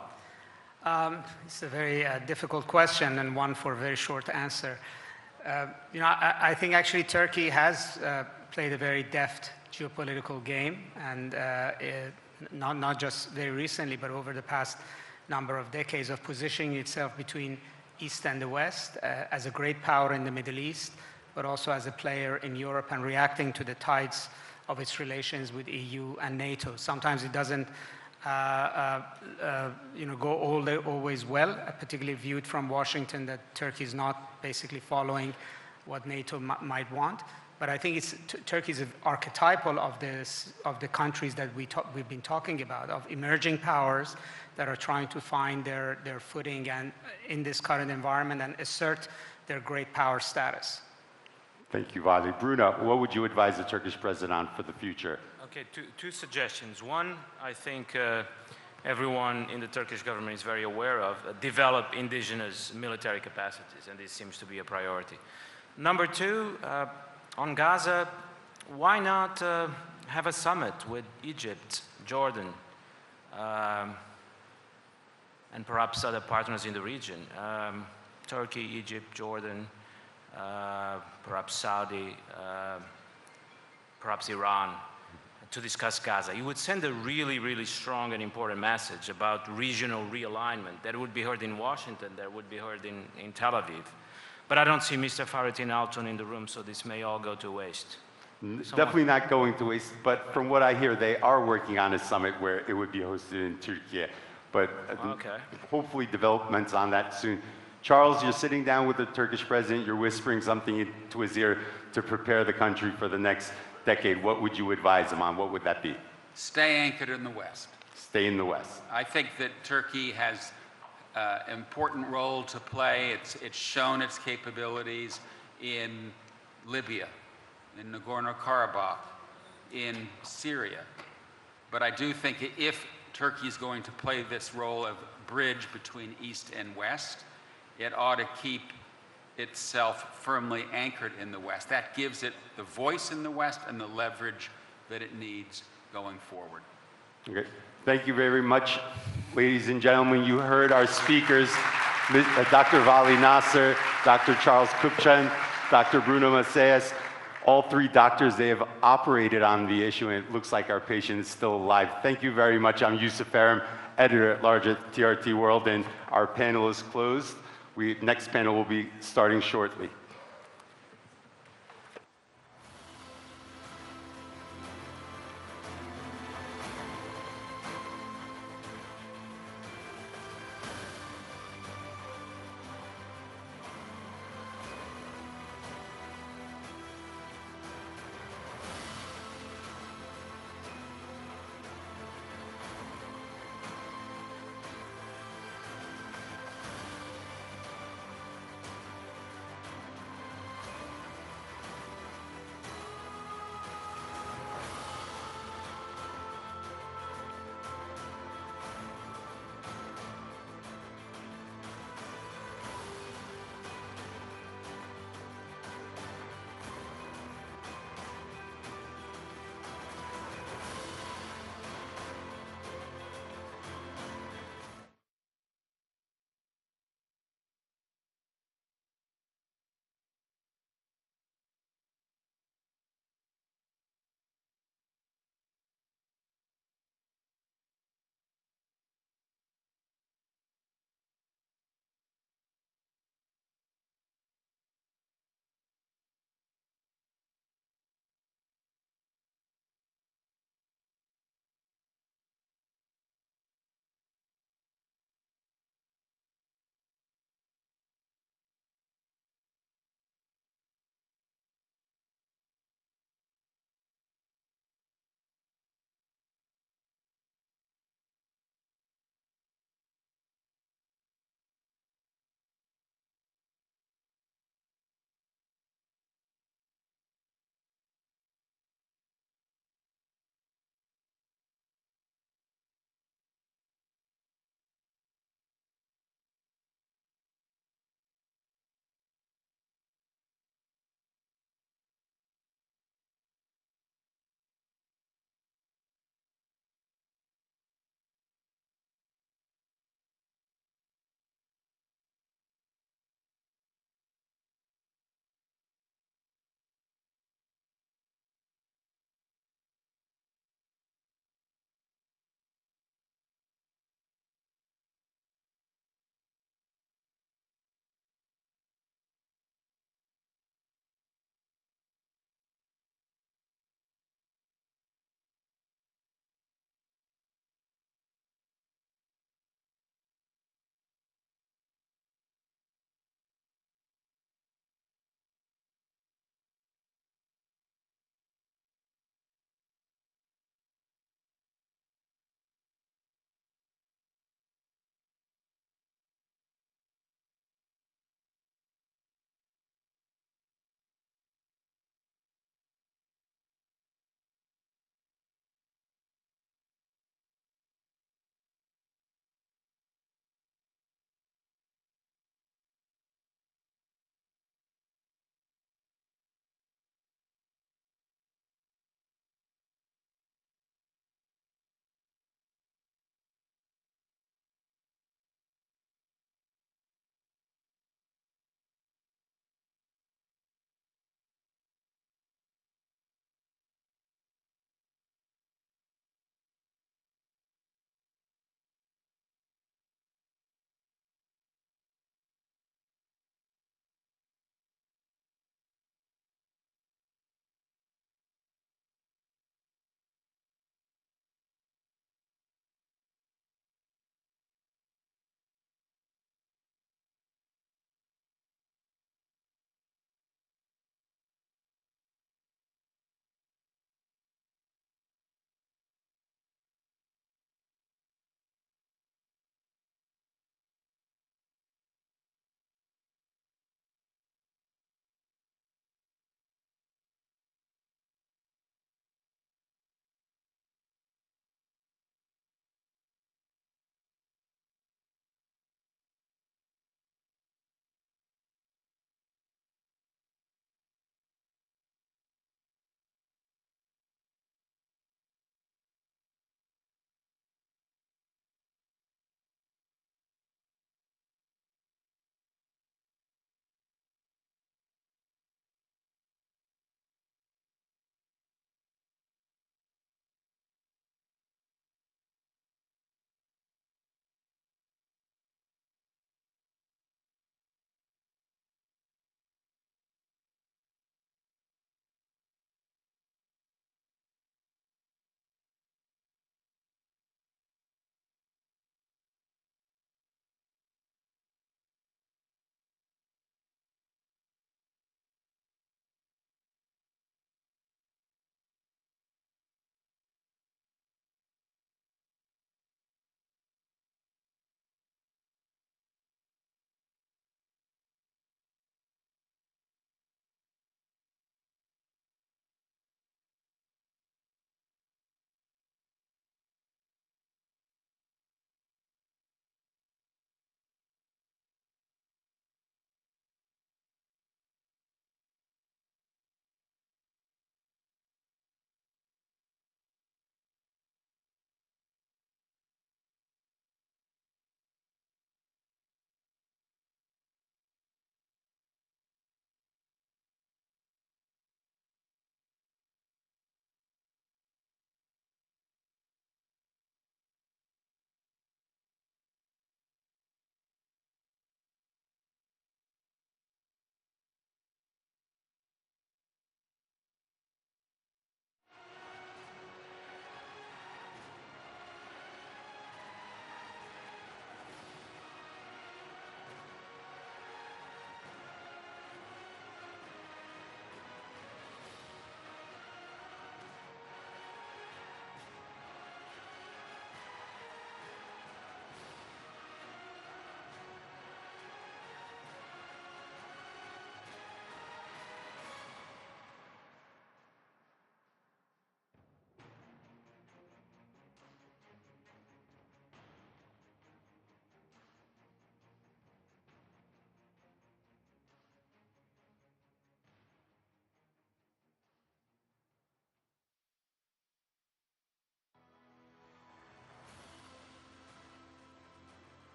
It's a very difficult question and one for a very short answer. I think actually Turkey has played a very deft geopolitical game, and not just very recently, but over the past number of decades of positioning itself between East and the West as a great power in the Middle East, but also as a player in Europe and reacting to the tides of its relations with EU and NATO. Sometimes it doesn't go always well, particularly viewed from Washington that Turkey is not basically following what NATO might want. But I think Turkey is archetypal of the countries that we've been talking about, of emerging powers that are trying to find their footing and in this current environment and assert their great power status. Thank you, Vali. Bruno, what would you advise the Turkish president on for the future? Okay, two suggestions. One, I think everyone in the Turkish government is very aware of, develop indigenous military capacities, and this seems to be a priority. Number two, on Gaza, why not have a summit with Egypt, Jordan, and perhaps other partners in the region? Turkey, Egypt, Jordan, perhaps Saudi, perhaps Iran, to discuss Gaza. You would send a really, really strong and important message about regional realignment that would be heard in Washington, that would be heard in Tel Aviv. But I don't see Mr. Fahrettin Altun in the room, so this may all go to waste. Definitely not going to waste, but from what I hear, they are working on a summit where it would be hosted in Türkiye. But hopefully developments on that soon. Charles, you're sitting down with the Turkish president, you're whispering something into his ear to prepare the country for the next decade. What would you advise him on? What would that be? Stay anchored in the West. Stay in the West. I think that Turkey has an important role to play. It's shown its capabilities in Libya, in Nagorno-Karabakh, in Syria. But I do think if Turkey is going to play this role of bridge between East and West, it ought to keep itself firmly anchored in the West. That gives it the voice in the West and the leverage that it needs going forward. Okay. Thank you very much, ladies and gentlemen. You heard our speakers. Dr. Vali Nasser, Dr. Charles Kupchan, Dr. Bruno Macias, all three doctors, they have operated on the issue, and it looks like our patient is still alive. Thank you very much. I'm Yusuf Aram, editor-at-large at TRT World, and our panel is closed. Next panel will be starting shortly.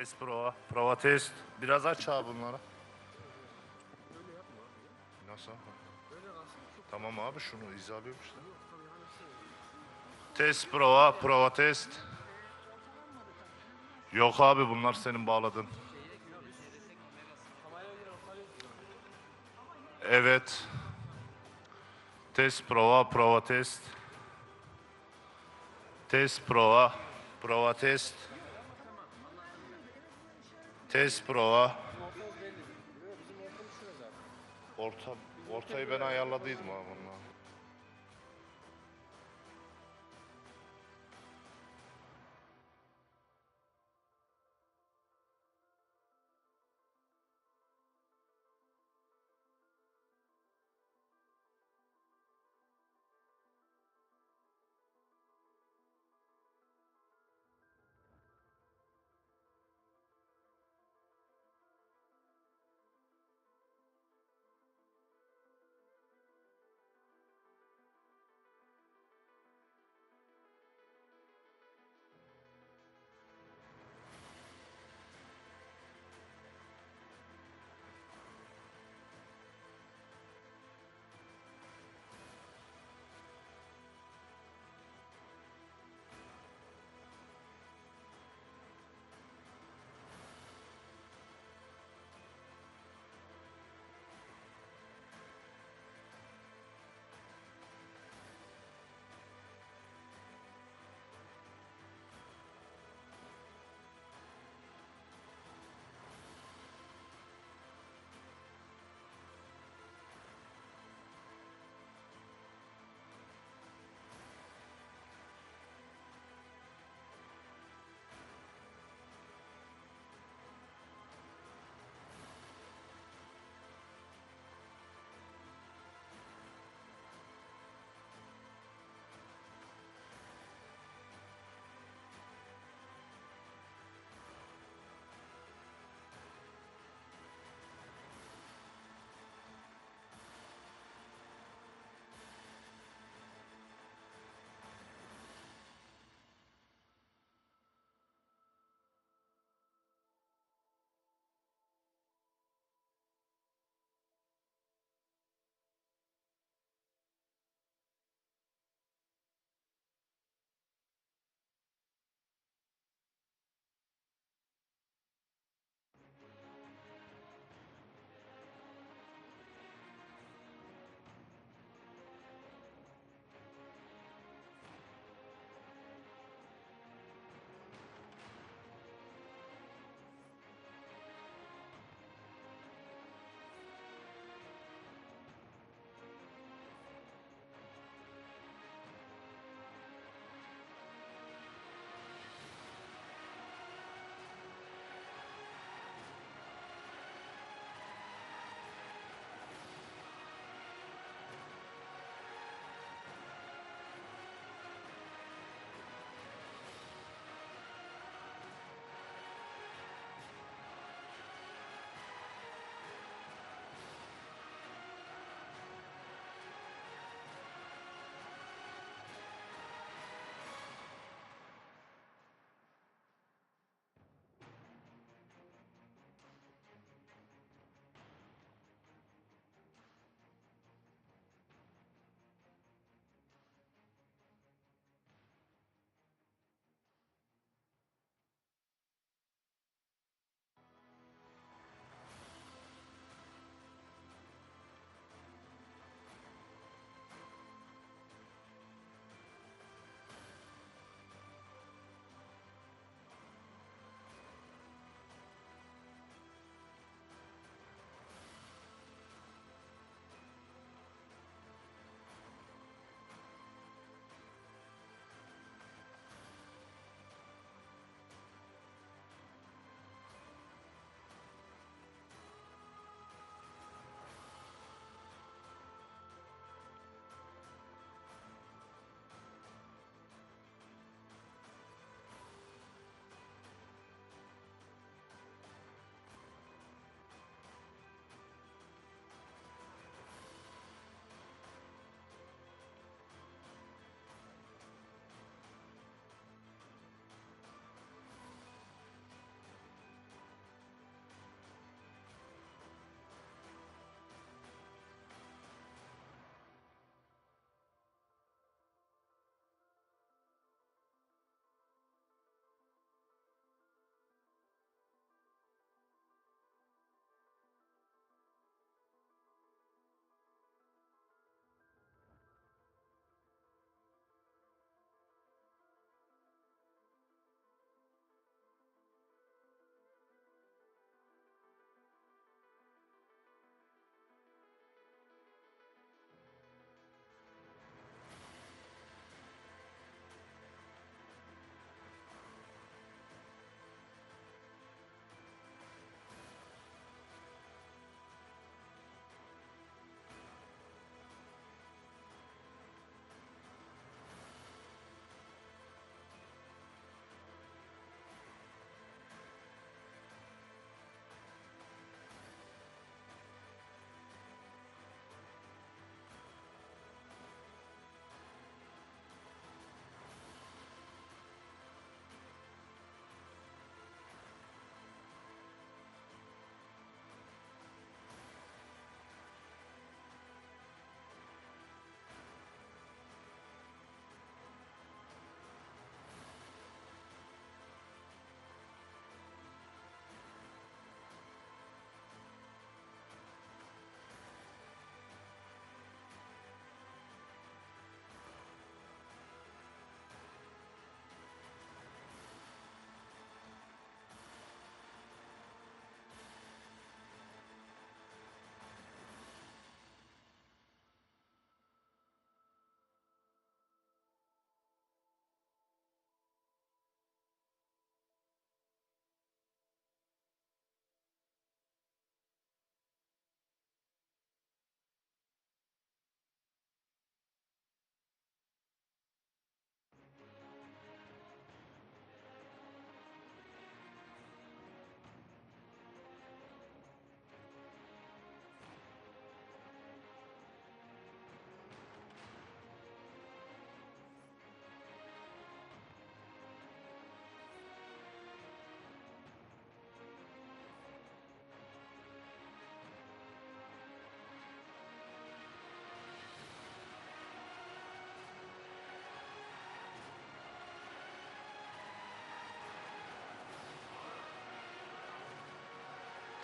Test prova. Prova test. Biraz aç abi bunları. Nasıl? Tamam abi şunu izalıyorum işte. Test prova. Prova test. Yok abi bunlar senin bağladın. Evet. Test prova. Prova test. Test prova. Prova test. Test prova. Ortayı ben ayarladıydım abi bununla.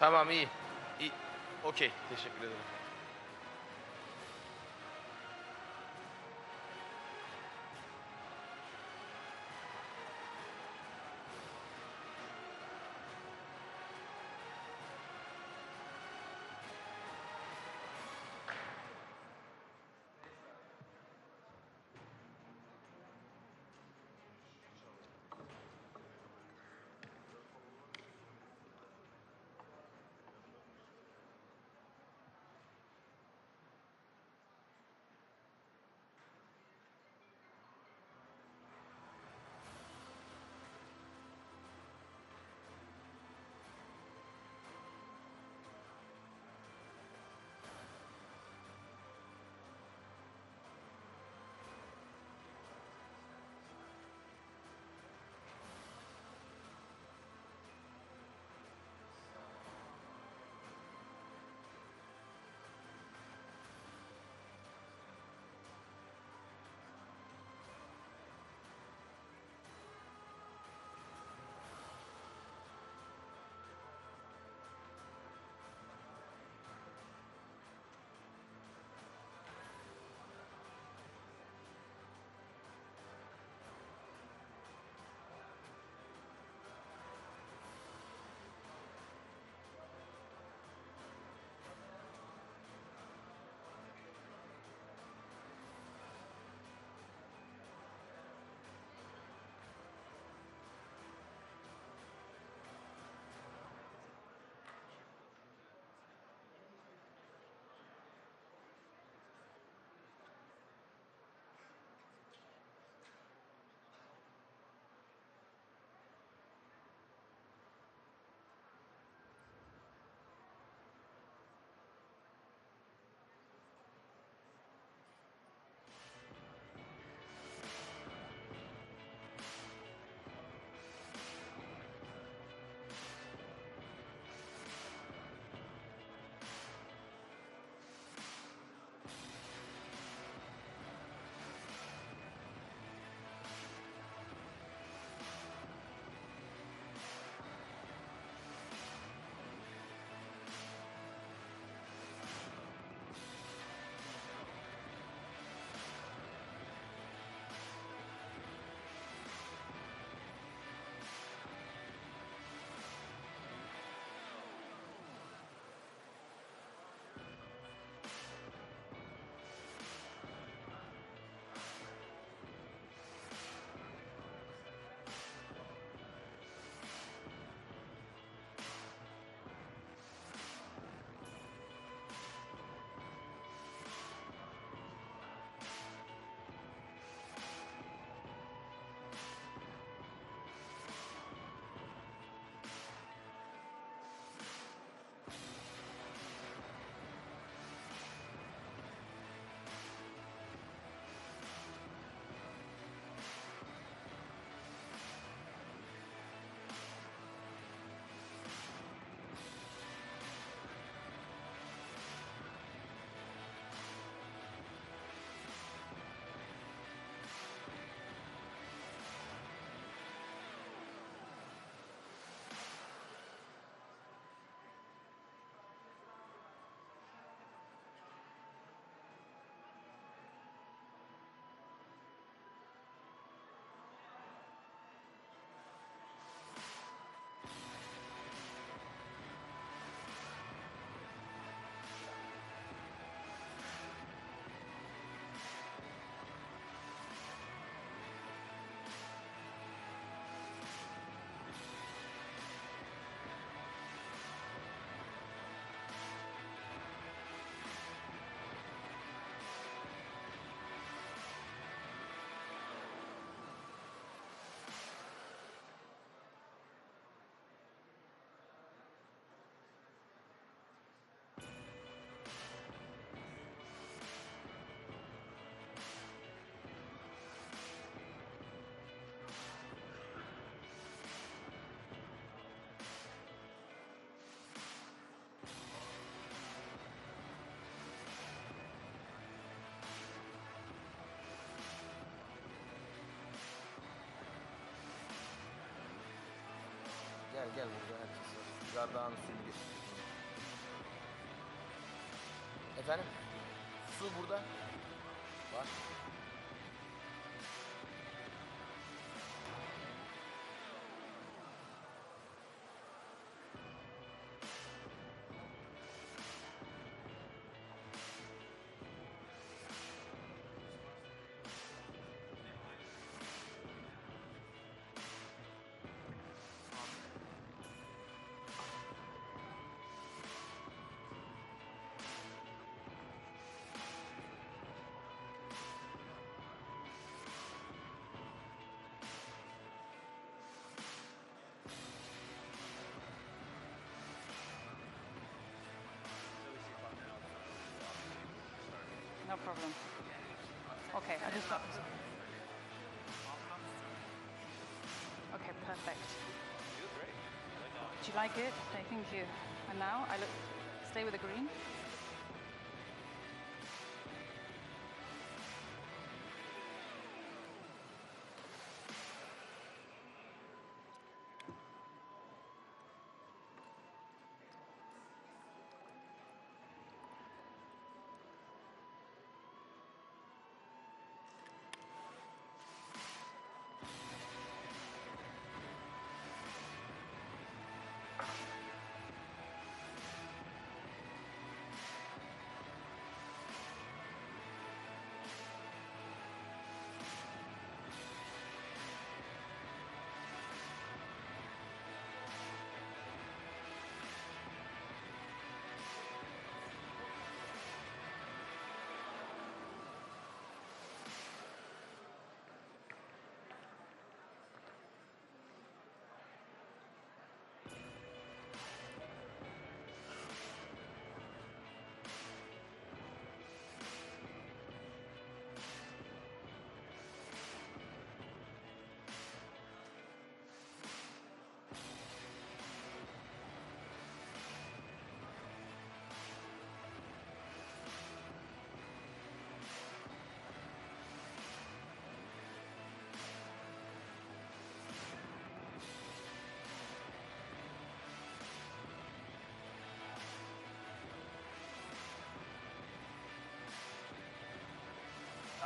Tamam iyi. İyi. Okey. Teşekkür ederim. Gel burada herkes var. Gardağın suyunu getir. Efendim? Su burada. Var. No problem. Okay, I just got. Okay, perfect. Do you like it? Thank you. And now I look. Stay with the green.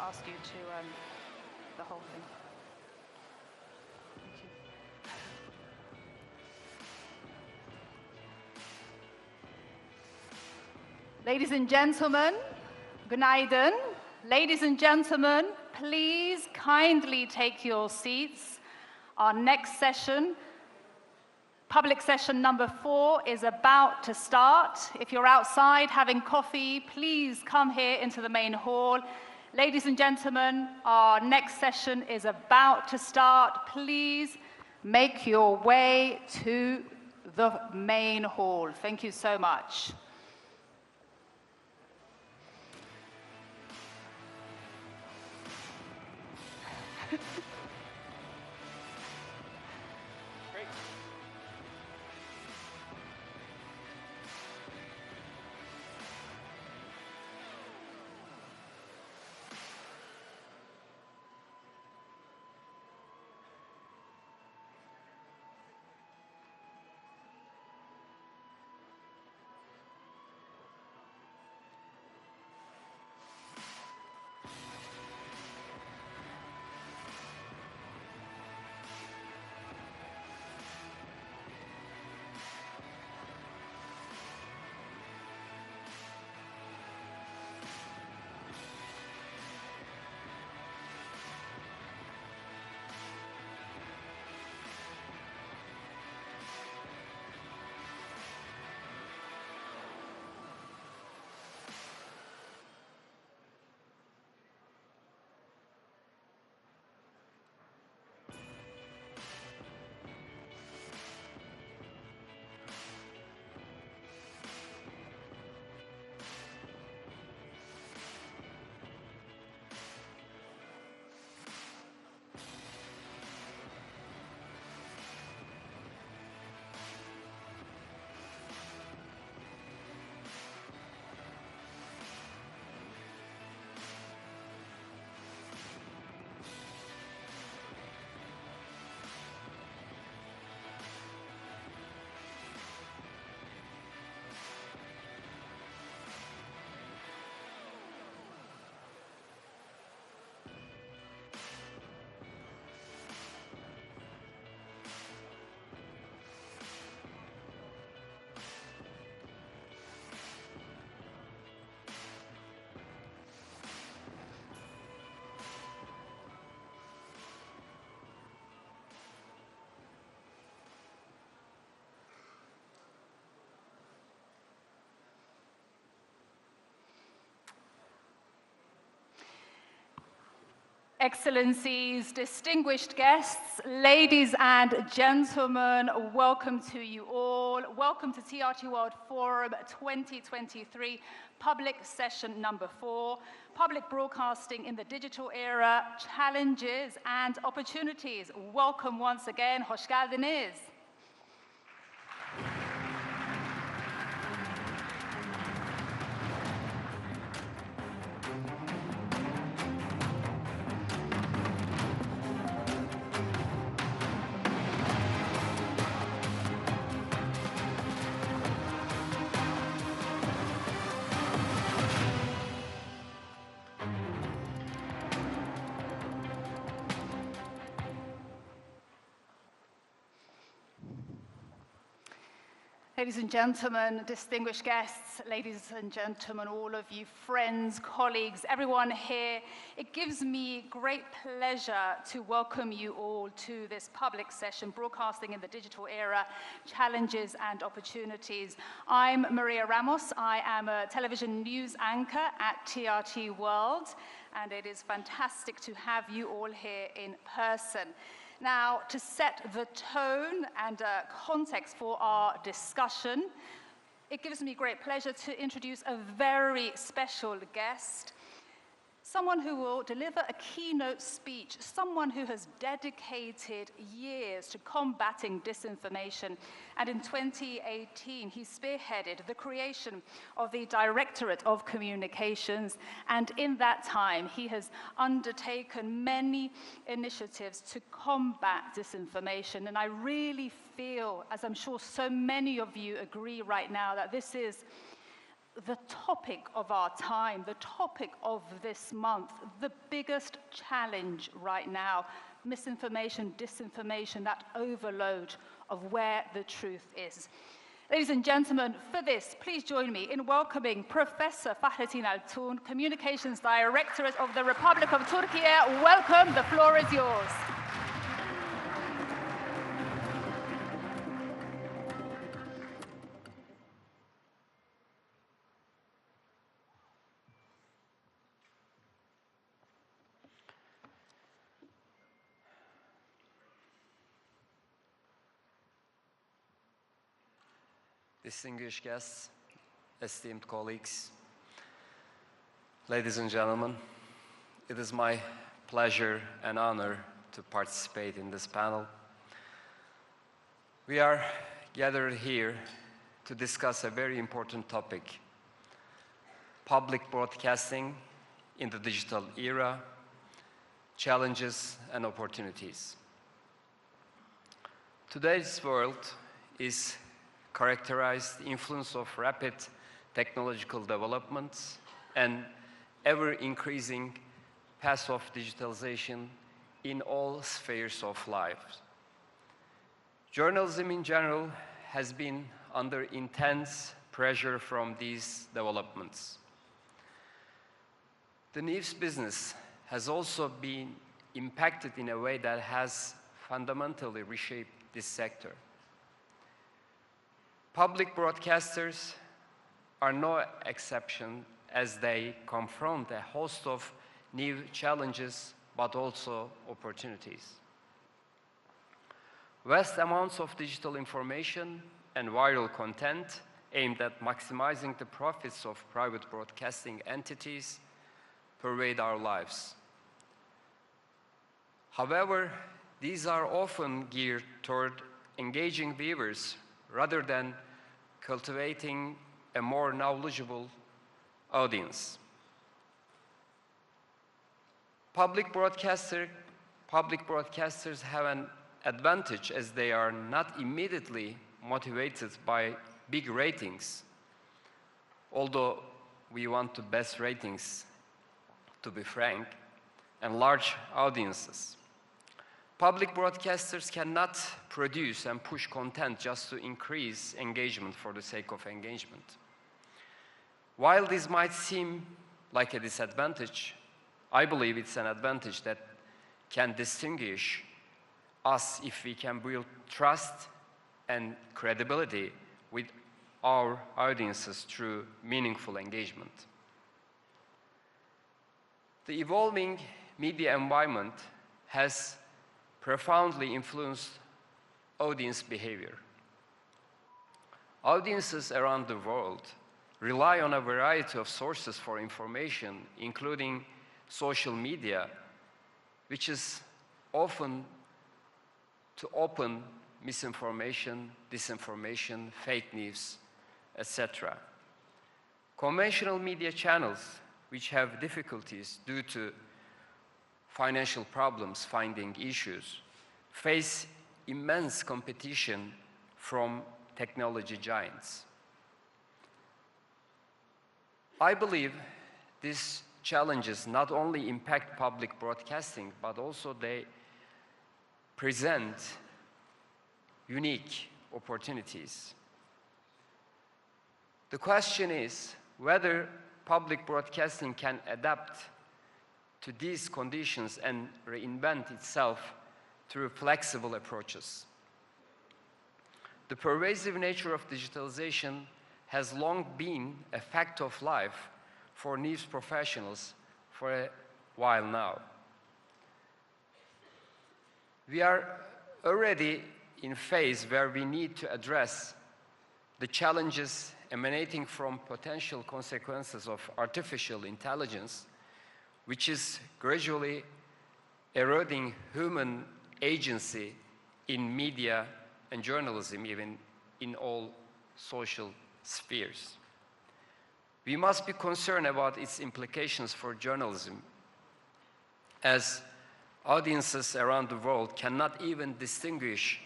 Ask you to the whole thing. Thank you. Ladies and gentlemen, günaydın. Ladies and gentlemen, please kindly take your seats. Our next session, public session number 4, is about to start. If you're outside having coffee, please come here into the main hall. Ladies and gentlemen, our next session is about to start. Please make your way to the main hall. Thank you so much. Excellencies, distinguished guests, ladies and gentlemen, welcome to you all. Welcome to TRT World Forum 2023, public session number 4, public broadcasting in the digital era, challenges and opportunities. Welcome once again, hoş geldiniz. Ladies and gentlemen, distinguished guests, ladies and gentlemen, all of you friends, colleagues, everyone here, it gives me great pleasure to welcome you all to this public session, Broadcasting in the Digital Era, Challenges and Opportunities. I'm Maria Ramos. I am a television news anchor at TRT World, and it is fantastic to have you all here in person. Now, to set the tone and context for our discussion, it gives me great pleasure to introduce a very special guest, someone who will deliver a keynote speech, someone who has dedicated years to combating disinformation. And in 2018, he spearheaded the creation of the Directorate of Communications. And in that time, he has undertaken many initiatives to combat disinformation. And I really feel, as I'm sure so many of you agree right now, that this is the topic of our time, the topic of this month, the biggest challenge right now, misinformation, disinformation, that overload of where the truth is. Ladies and gentlemen, for this, please join me in welcoming Professor Fahrettin Altun, Communications Directorate of the Republic of Türkiye. Welcome, the floor is yours. Distinguished guests, esteemed colleagues, ladies and gentlemen, it is my pleasure and honor to participate in this panel. We are gathered here to discuss a very important topic: public broadcasting in the digital era, challenges and opportunities. Today's world is characterized the influence of rapid technological developments and ever-increasing pace of digitalization in all spheres of life. Journalism in general has been under intense pressure from these developments. The news business has also been impacted in a way that has fundamentally reshaped this sector. Public broadcasters are no exception as they confront a host of new challenges, but also opportunities. Vast amounts of digital information and viral content aimed at maximizing the profits of private broadcasting entities pervade our lives. However, these are often geared toward engaging viewers rather than cultivating a more knowledgeable audience. Public broadcasters have an advantage as they are not immediately motivated by big ratings, although we want the best ratings, to be frank, and large audiences. Public broadcasters cannot produce and push content just to increase engagement for the sake of engagement. While this might seem like a disadvantage, I believe it's an advantage that can distinguish us if we can build trust and credibility with our audiences through meaningful engagement. The evolving media environment has profoundly influenced audience behavior. Audiences around the world rely on a variety of sources for information, including social media, which is often to open misinformation, disinformation, fake news, etc. Conventional media channels, which have difficulties due to financial problems finding issues, face immense competition from technology giants. I believe these challenges not only impact public broadcasting, but also they present unique opportunities. The question is whether public broadcasting can adapt to these conditions and reinvent itself through flexible approaches. The pervasive nature of digitalization has long been a fact of life for news professionals for a while now. We are already in a phase where we need to address the challenges emanating from potential consequences of artificial intelligence, which is gradually eroding human agency in media and journalism, even in all social spheres. We must be concerned about its implications for journalism, as audiences around the world cannot even distinguish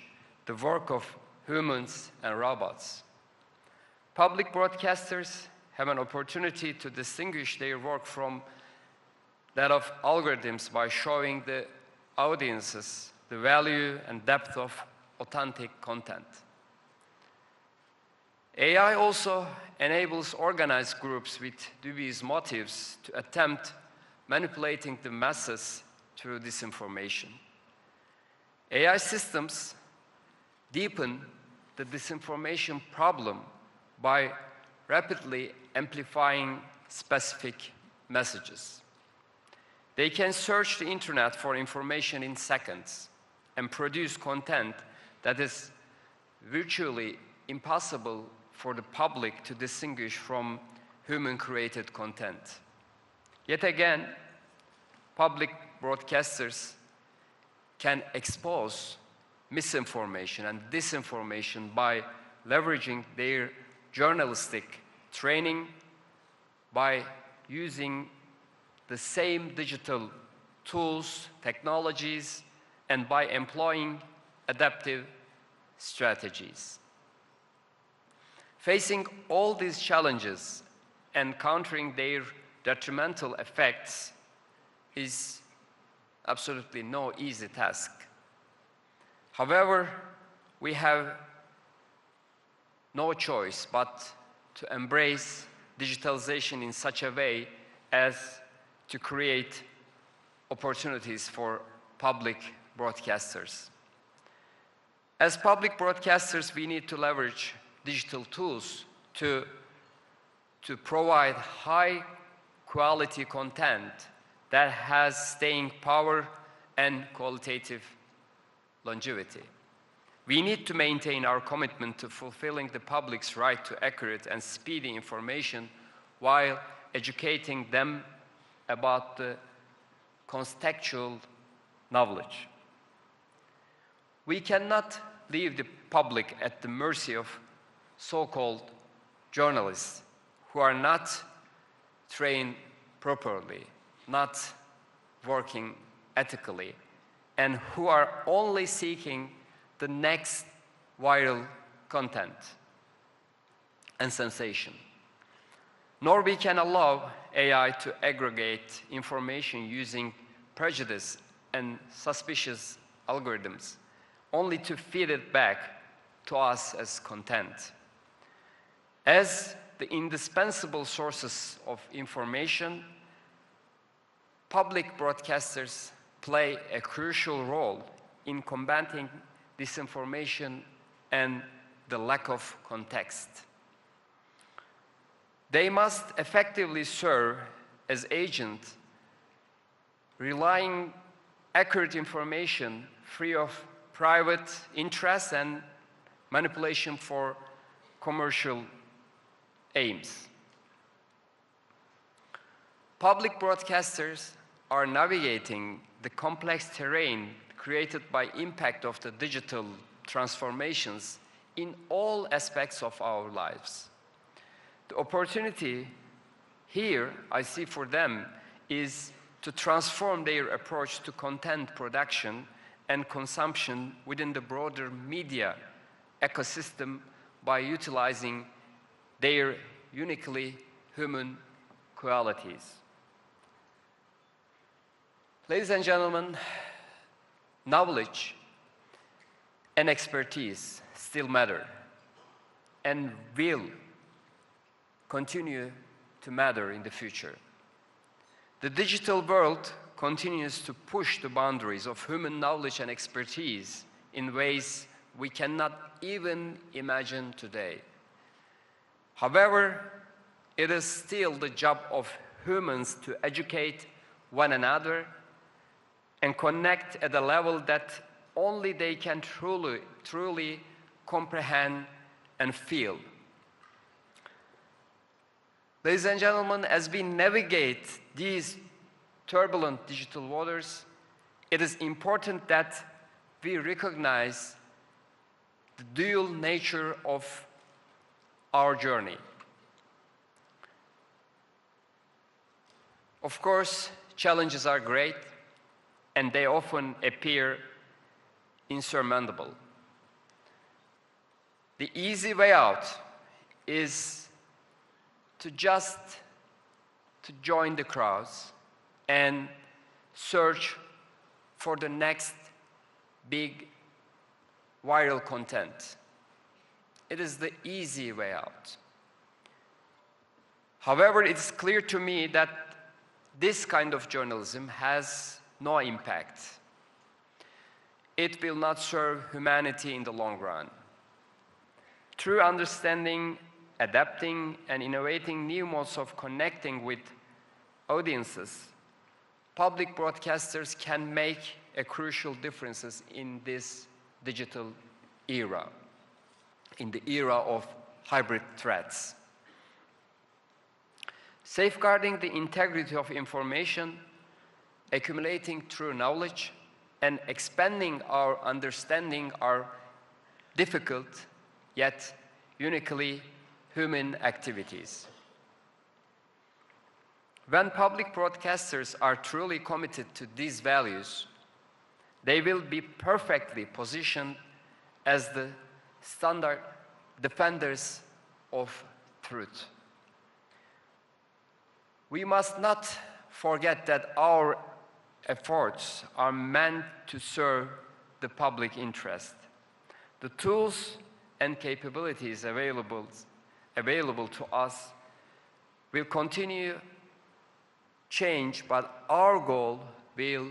the work of humans and robots. Public broadcasters have an opportunity to distinguish their work from that of algorithms by showing the audiences the value and depth of authentic content. AI also enables organized groups with dubious motives to attempt manipulating the masses through disinformation. AI systems deepen the disinformation problem by rapidly amplifying specific messages. They can search the internet for information in seconds and produce content that is virtually impossible for the public to distinguish from human-created content. Yet again, public broadcasters can expose misinformation and disinformation by leveraging their journalistic training, by using the same digital tools, technologies, and by employing adaptive strategies. Facing all these challenges and countering their detrimental effects is absolutely no easy task. However, we have no choice but to embrace digitalization in such a way as to create opportunities for public broadcasters. As public broadcasters, we need to leverage digital tools to provide high-quality content that has staying power and qualitative longevity. We need to maintain our commitment to fulfilling the public's right to accurate and speedy information while educating them about the contextual knowledge. We cannot leave the public at the mercy of so-called journalists who are not trained properly, not working ethically, and who are only seeking the next viral content and sensation. Nor we can allow AI to aggregate information using prejudice and suspicious algorithms, only to feed it back to us as content. As the indispensable sources of information, public broadcasters play a crucial role in combating disinformation and the lack of context. They must effectively serve as agents relying accurate information free of private interests and manipulation for commercial aims. Public broadcasters are navigating the complex terrain created by impact of the digital transformations in all aspects of our lives. The opportunity here I see for them is to transform their approach to content production and consumption within the broader media ecosystem by utilizing their uniquely human qualities. Ladies and gentlemen, knowledge and expertise still matter and will continue to matter in the future. The digital world continues to push the boundaries of human knowledge and expertise in ways we cannot even imagine today. However, it is still the job of humans to educate one another and connect at a level that only they can truly comprehend and feel. Ladies and gentlemen, as we navigate these turbulent digital waters, it is important that we recognize the dual nature of our journey. Of course, challenges are great, and they often appear insurmountable. The easy way out is to join the crowds and search for the next big viral content. It is the easy way out. However, it's clear to me that this kind of journalism has no impact. It will not serve humanity in the long run. Through understanding, adapting, and innovating new modes of connecting with audiences, public broadcasters can make a crucial difference in this digital era, in the era of hybrid threats. Safeguarding the integrity of information, accumulating true knowledge, and expanding our understanding are difficult yet uniquely human activities. When public broadcasters are truly committed to these values, they will be perfectly positioned as the standard defenders of truth. We must not forget that our efforts are meant to serve the public interest. The tools and capabilities available to us will continue change, but our goal will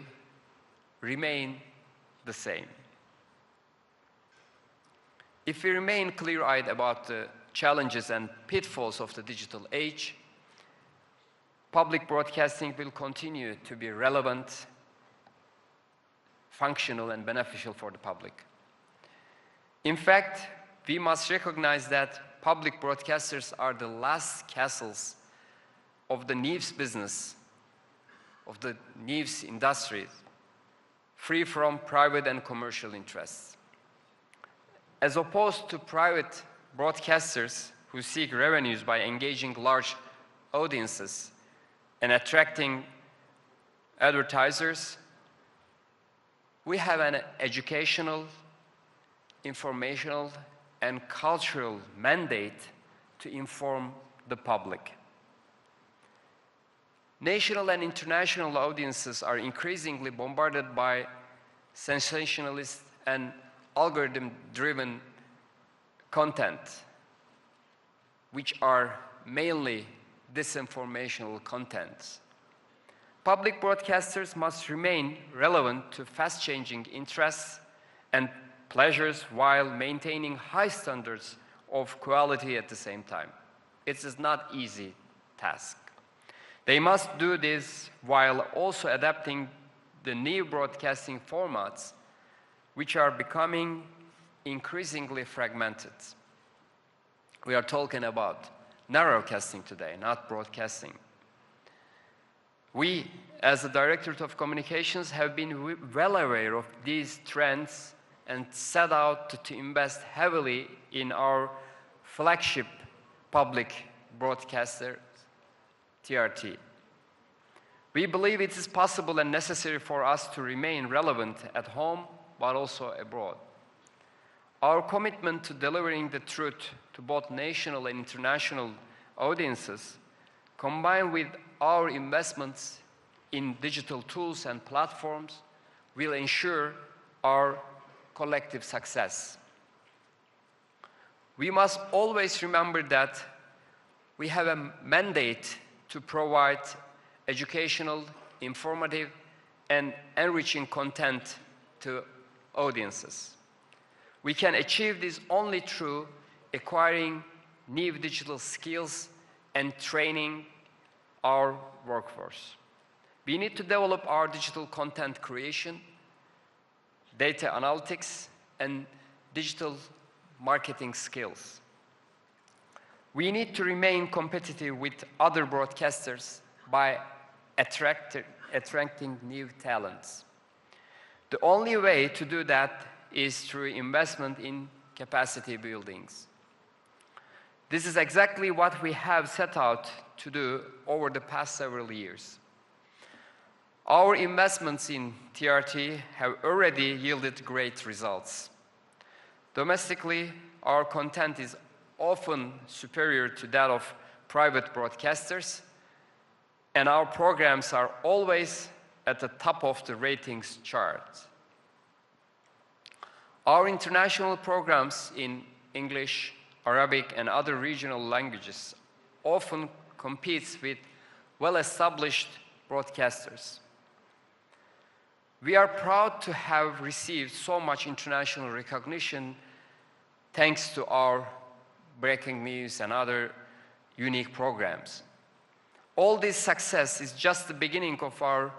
remain the same. If we remain clear-eyed about the challenges and pitfalls of the digital age, public broadcasting will continue to be relevant, functional, and beneficial for the public. In fact, we must recognize that public broadcasters are the last castles of the news business, of the news industry, free from private and commercial interests. As opposed to private broadcasters who seek revenues by engaging large audiences and attracting advertisers, we have an educational, informational, and cultural mandate to inform the public. National and international audiences are increasingly bombarded by sensationalist and algorithm-driven content, which are mainly disinformational contents. Public broadcasters must remain relevant to fast-changing interests and pleasures while maintaining high standards of quality at the same time. It is not an easy task. They must do this while also adapting the new broadcasting formats, which are becoming increasingly fragmented. We are talking about narrowcasting today, not broadcasting. We, as the Directorate of Communications, have been well aware of these trends and set out to invest heavily in our flagship public broadcaster, TRT. We believe it is possible and necessary for us to remain relevant at home, but also abroad. Our commitment to delivering the truth to both national and international audiences, combined with our investments in digital tools and platforms, will ensure our collective success. We must always remember that we have a mandate to provide educational, informative, and enriching content to audiences. We can achieve this only through acquiring new digital skills and training our workforce. We need to develop our digital content creation, data analytics, and digital marketing skills. We need to remain competitive with other broadcasters by attracting new talents. The only way to do that is through investment in capacity buildings. This is exactly what we have set out to do over the past several years. Our investments in TRT have already yielded great results. Domestically, our content is often superior to that of private broadcasters, and our programs are always at the top of the ratings chart. Our international programs in English, Arabic, and other regional languages often compete with well-established broadcasters. We are proud to have received so much international recognition thanks to our breaking news and other unique programs. All this success is just the beginning of our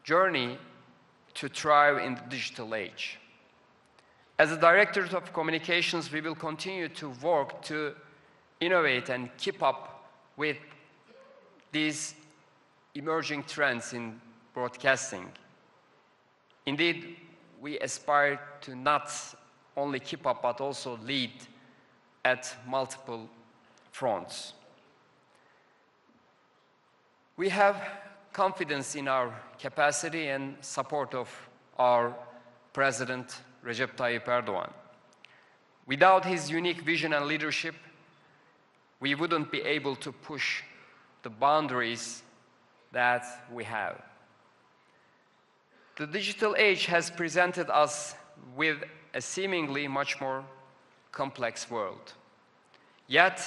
journey to thrive in the digital age. As a Directorate of Communications, we will continue to work to innovate and keep up with these emerging trends in broadcasting. Indeed, we aspire to not only keep up, but also lead at multiple fronts. We have confidence in our capacity and support of our President, Recep Tayyip Erdoğan. Without his unique vision and leadership, we wouldn't be able to push the boundaries that we have. The digital age has presented us with a seemingly much more complex world. Yet,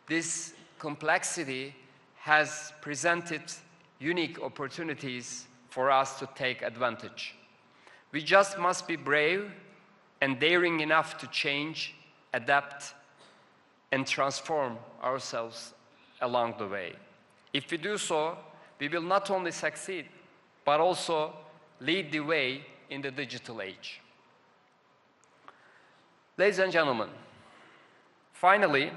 this complexity has presented unique opportunities for us to take advantage. We just must be brave and daring enough to change, adapt, and transform ourselves along the way. If we do so, we will not only succeed, but also lead the way in the digital age. Ladies and gentlemen, finally,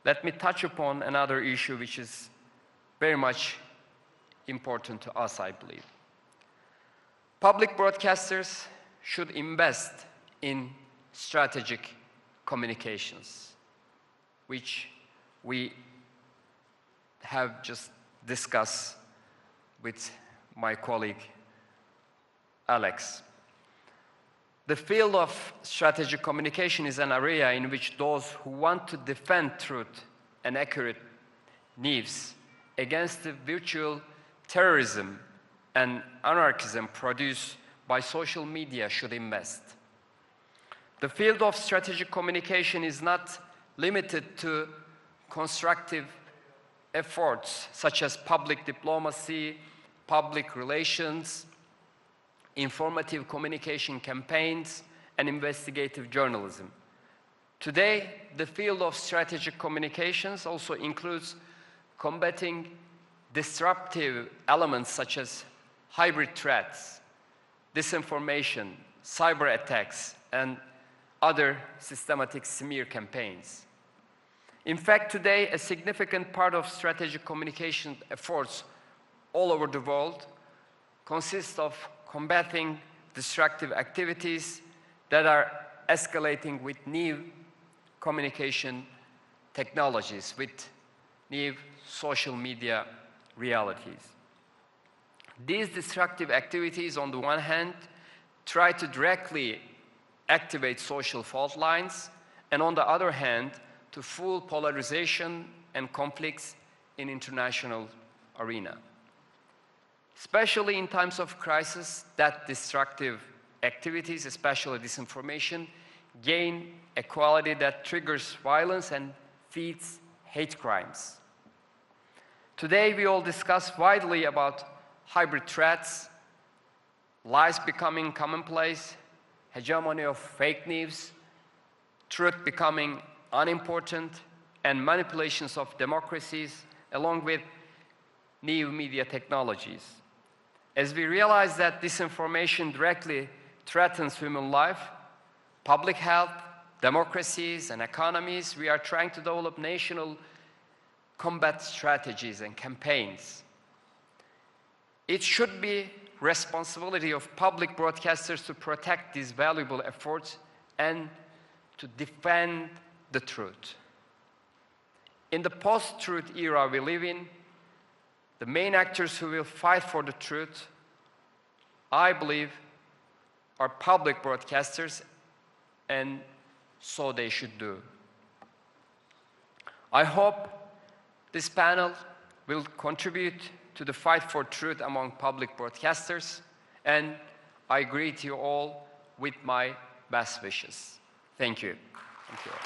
let me touch upon another issue which is very much important to us, I believe. Public broadcasters should invest in strategic communications, which we have just discussed with my colleague, Alex. The field of strategic communication is an area in which those who want to defend truth and accurate news against the virtual terrorism and anarchism produced by social media should invest. The field of strategic communication is not limited to constructive efforts such as public diplomacy, public relations, informative communication campaigns, and investigative journalism. Today, the field of strategic communications also includes combating disruptive elements such as hybrid threats, disinformation, cyber attacks, and other systematic smear campaigns. In fact, today, a significant part of strategic communication efforts all over the world consists of combating destructive activities that are escalating with new communication technologies, with new social media realities. These destructive activities, on the one hand, try to directly activate social fault lines, and on the other hand, to fuel polarization and conflicts in international arena. Especially in times of crisis, that destructive activities, especially disinformation, gain a quality that triggers violence and feeds hate crimes. Today, we all discuss widely about hybrid threats, lies becoming commonplace, hegemony of fake news, truth becoming unimportant, and manipulations of democracies, along with new media technologies. As we realize that disinformation directly threatens human life, public health, democracies, and economies, we are trying to develop national combat strategies and campaigns. It should be responsibility of public broadcasters to protect these valuable efforts and to defend the truth. In the post-truth era we live in, the main actors who will fight for the truth, I believe, are public broadcasters, and so they should do. I hope this panel will contribute to the fight for truth among public broadcasters, and I greet you all with my best wishes. Thank you. Thank you all.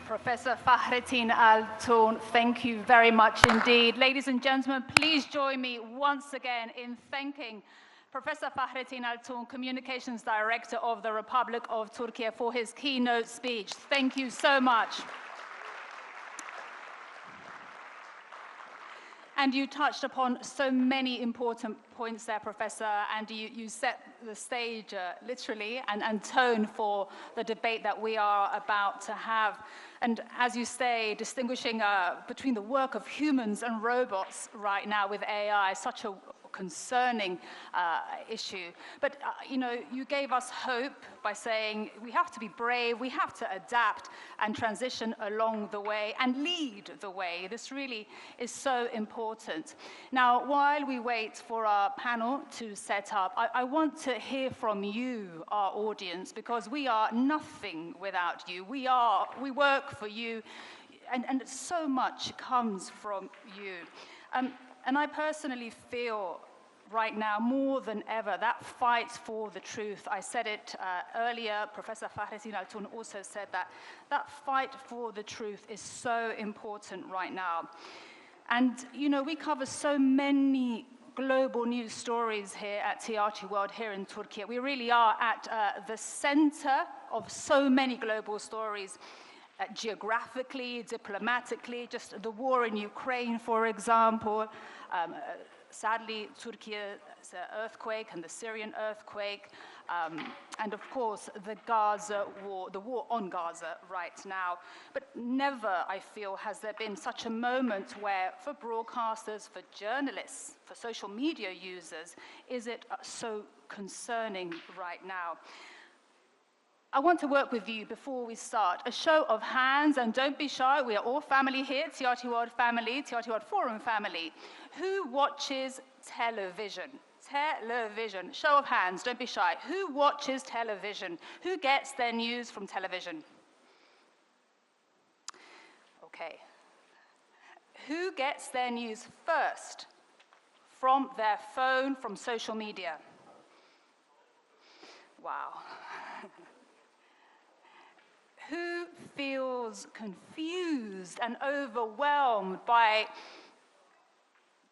Professor Fahrettin Altun, thank you very much indeed. Ladies and gentlemen, please join me once again in thanking Professor Fahrettin Altun, Communications Director of the Republic of Turkey, for his keynote speech. Thank you so much. And you touched upon so many important points there, Professor, and you set the stage literally and tone for the debate that we are about to have. And as you say, distinguishing between the work of humans and robots right now with AI, such a concerning issue. But, you know, you gave us hope by saying we have to be brave, we have to adapt and transition along the way and lead the way. This really is so important. Now, while we wait for our panel to set up, I want to hear from you, our audience, because we are nothing without you. We work for you, and so much comes from you. And I personally feel right now, more than ever, that fight for the truth. I said it earlier, Professor Fahrettin Altun also said that fight for the truth is so important right now. And, you know, we cover so many global news stories here at TRT World, here in Turkey. We really are at the center of so many global stories. Geographically, diplomatically, just the war in Ukraine, for example. Sadly, Türkiye's earthquake and the Syrian earthquake, and of course the Gaza war, the war on Gaza right now. But never, I feel, has there been such a moment where, for broadcasters, for journalists, for social media users, is it so concerning right now. I want to work with you before we start. A show of hands, and don't be shy, we are all family here, TRT World family, TRT World Forum family. Who watches television? Television. Show of hands, don't be shy. Who watches television? Who gets their news from television? Okay. Who gets their news first? From their phone, from social media? Wow. Who feels confused and overwhelmed by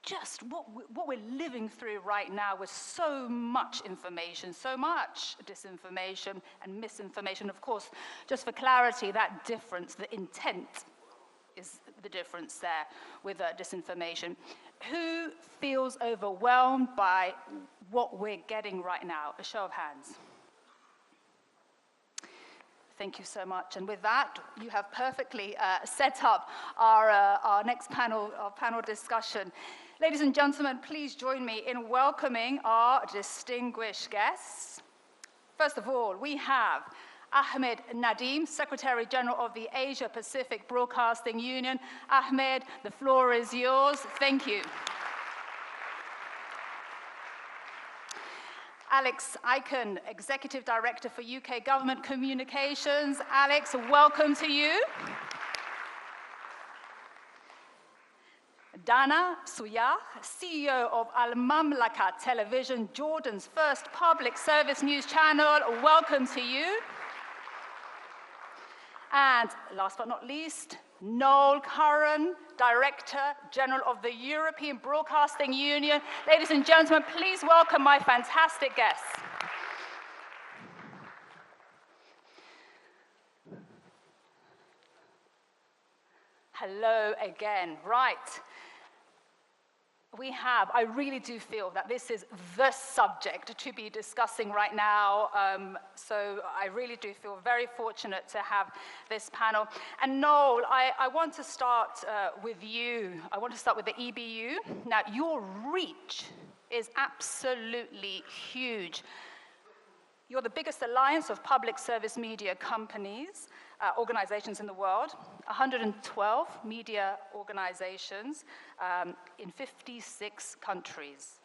just what we're living through right now with so much information, so much disinformation and misinformation? Of course, just for clarity, that difference, the intent is the difference there with disinformation. Who feels overwhelmed by what we're getting right now? A show of hands. Thank you so much. And with that, you have perfectly set up our next panel discussion. Ladies and gentlemen, please join me in welcoming our distinguished guests. First of all, we have Ahmed Nadim, Secretary General of the Asia Pacific Broadcasting Union. Ahmed, the floor is yours. Thank you. Alex Icon, Executive Director for UK Government Communications. Alex, welcome to you. Dana Suyah, CEO of Al Mamlaka Television, Jordan's first public service news channel. Welcome to you. And last but not least, Noel Curran, Director General of the European Broadcasting Union. Ladies and gentlemen, please welcome my fantastic guests. Hello again. Right. I really do feel that this is the subject to be discussing right now. So I really do feel very fortunate to have this panel. And Noel, I want to start with you. I want to start with the EBU. Now, your reach is absolutely huge. You're the biggest alliance of public service media companies, organizations in the world, 112 media organizations in 56 countries.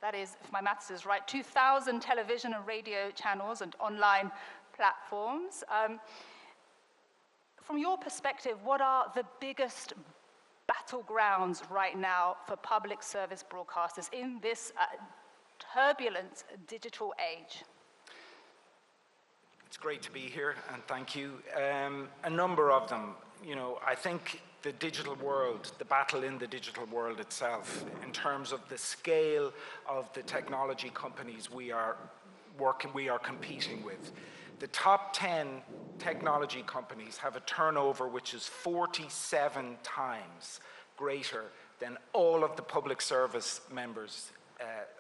That is, if my maths is right, 2,000 television and radio channels and online platforms. From your perspective, what are the biggest battlegrounds right now for public service broadcasters in this turbulent digital age? It's great to be here, and thank you. A number of them. You know, I think the digital world, the battle in the digital world itself, in terms of the scale of the technology companies we are competing with. The top 10 technology companies have a turnover which is 47 times greater than all of the public service members,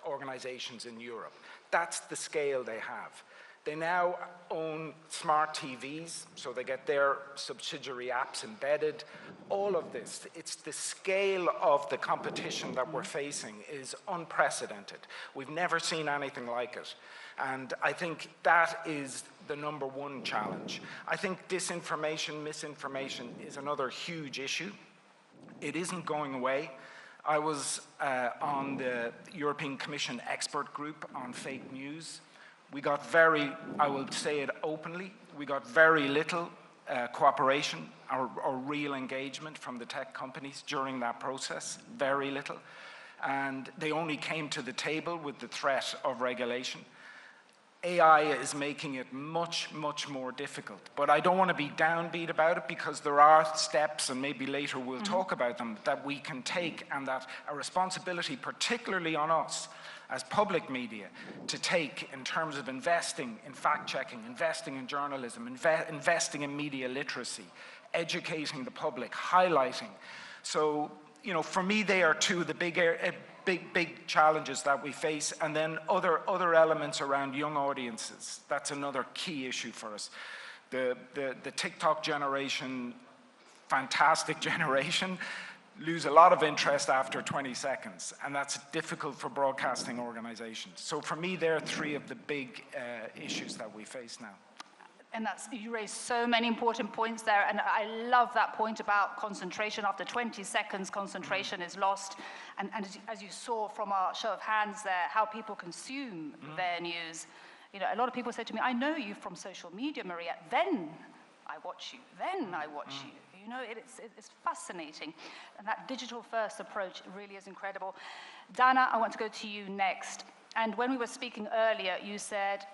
organizations in Europe. That's the scale they have. They now own smart TVs, so they get their subsidiary apps embedded. All of this, it's the scale of the competition that we're facing is unprecedented. We've never seen anything like it. And I think that is the number one challenge. I think disinformation, misinformation is another huge issue. It isn't going away. I was on the European Commission expert group on fake news. We got I will say it openly, we got very little cooperation or real engagement from the tech companies during that process, very little. And they only came to the table with the threat of regulation. AI is making it much, much more difficult. But I don't want to be downbeat about it because there are steps, and maybe later we'll talk about them, that we can take, and that a responsibility, particularly on us, as public media, to take in terms of investing in fact-checking, investing in journalism, investing in media literacy, educating the public, highlighting. So, you know, for me, they are two of the big challenges that we face, and then other elements around young audiences. That's another key issue for us. The TikTok generation, fantastic generation, lose a lot of interest after 20 seconds, and that's difficult for broadcasting organizations. So for me, there are three of the big issues that we face now. And you raised so many important points there, and I love that point about concentration. After 20 seconds, concentration is lost. And as you saw from our show of hands there, how people consume their news. You know, a lot of people say to me, I know you from social media, Maria, then I watch you, then I watch you. You know, it's fascinating. And that digital-first approach really is incredible. Dana, I want to go to you next. And when we were speaking earlier, you said,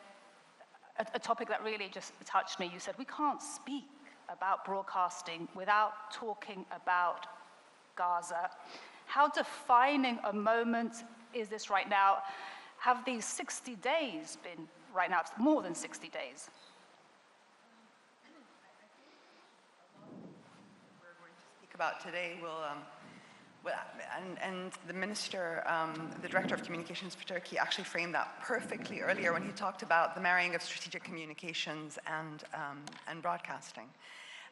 a topic that really just touched me. You said we can't speak about broadcasting without talking about Gaza. How defining a moment is this right now? Have these 60 days been right now? It's more than 60 days. We're going to speak about today and the minister, the director of communications for Turkey, actually framed that perfectly earlier when he talked about the marrying of strategic communications and broadcasting.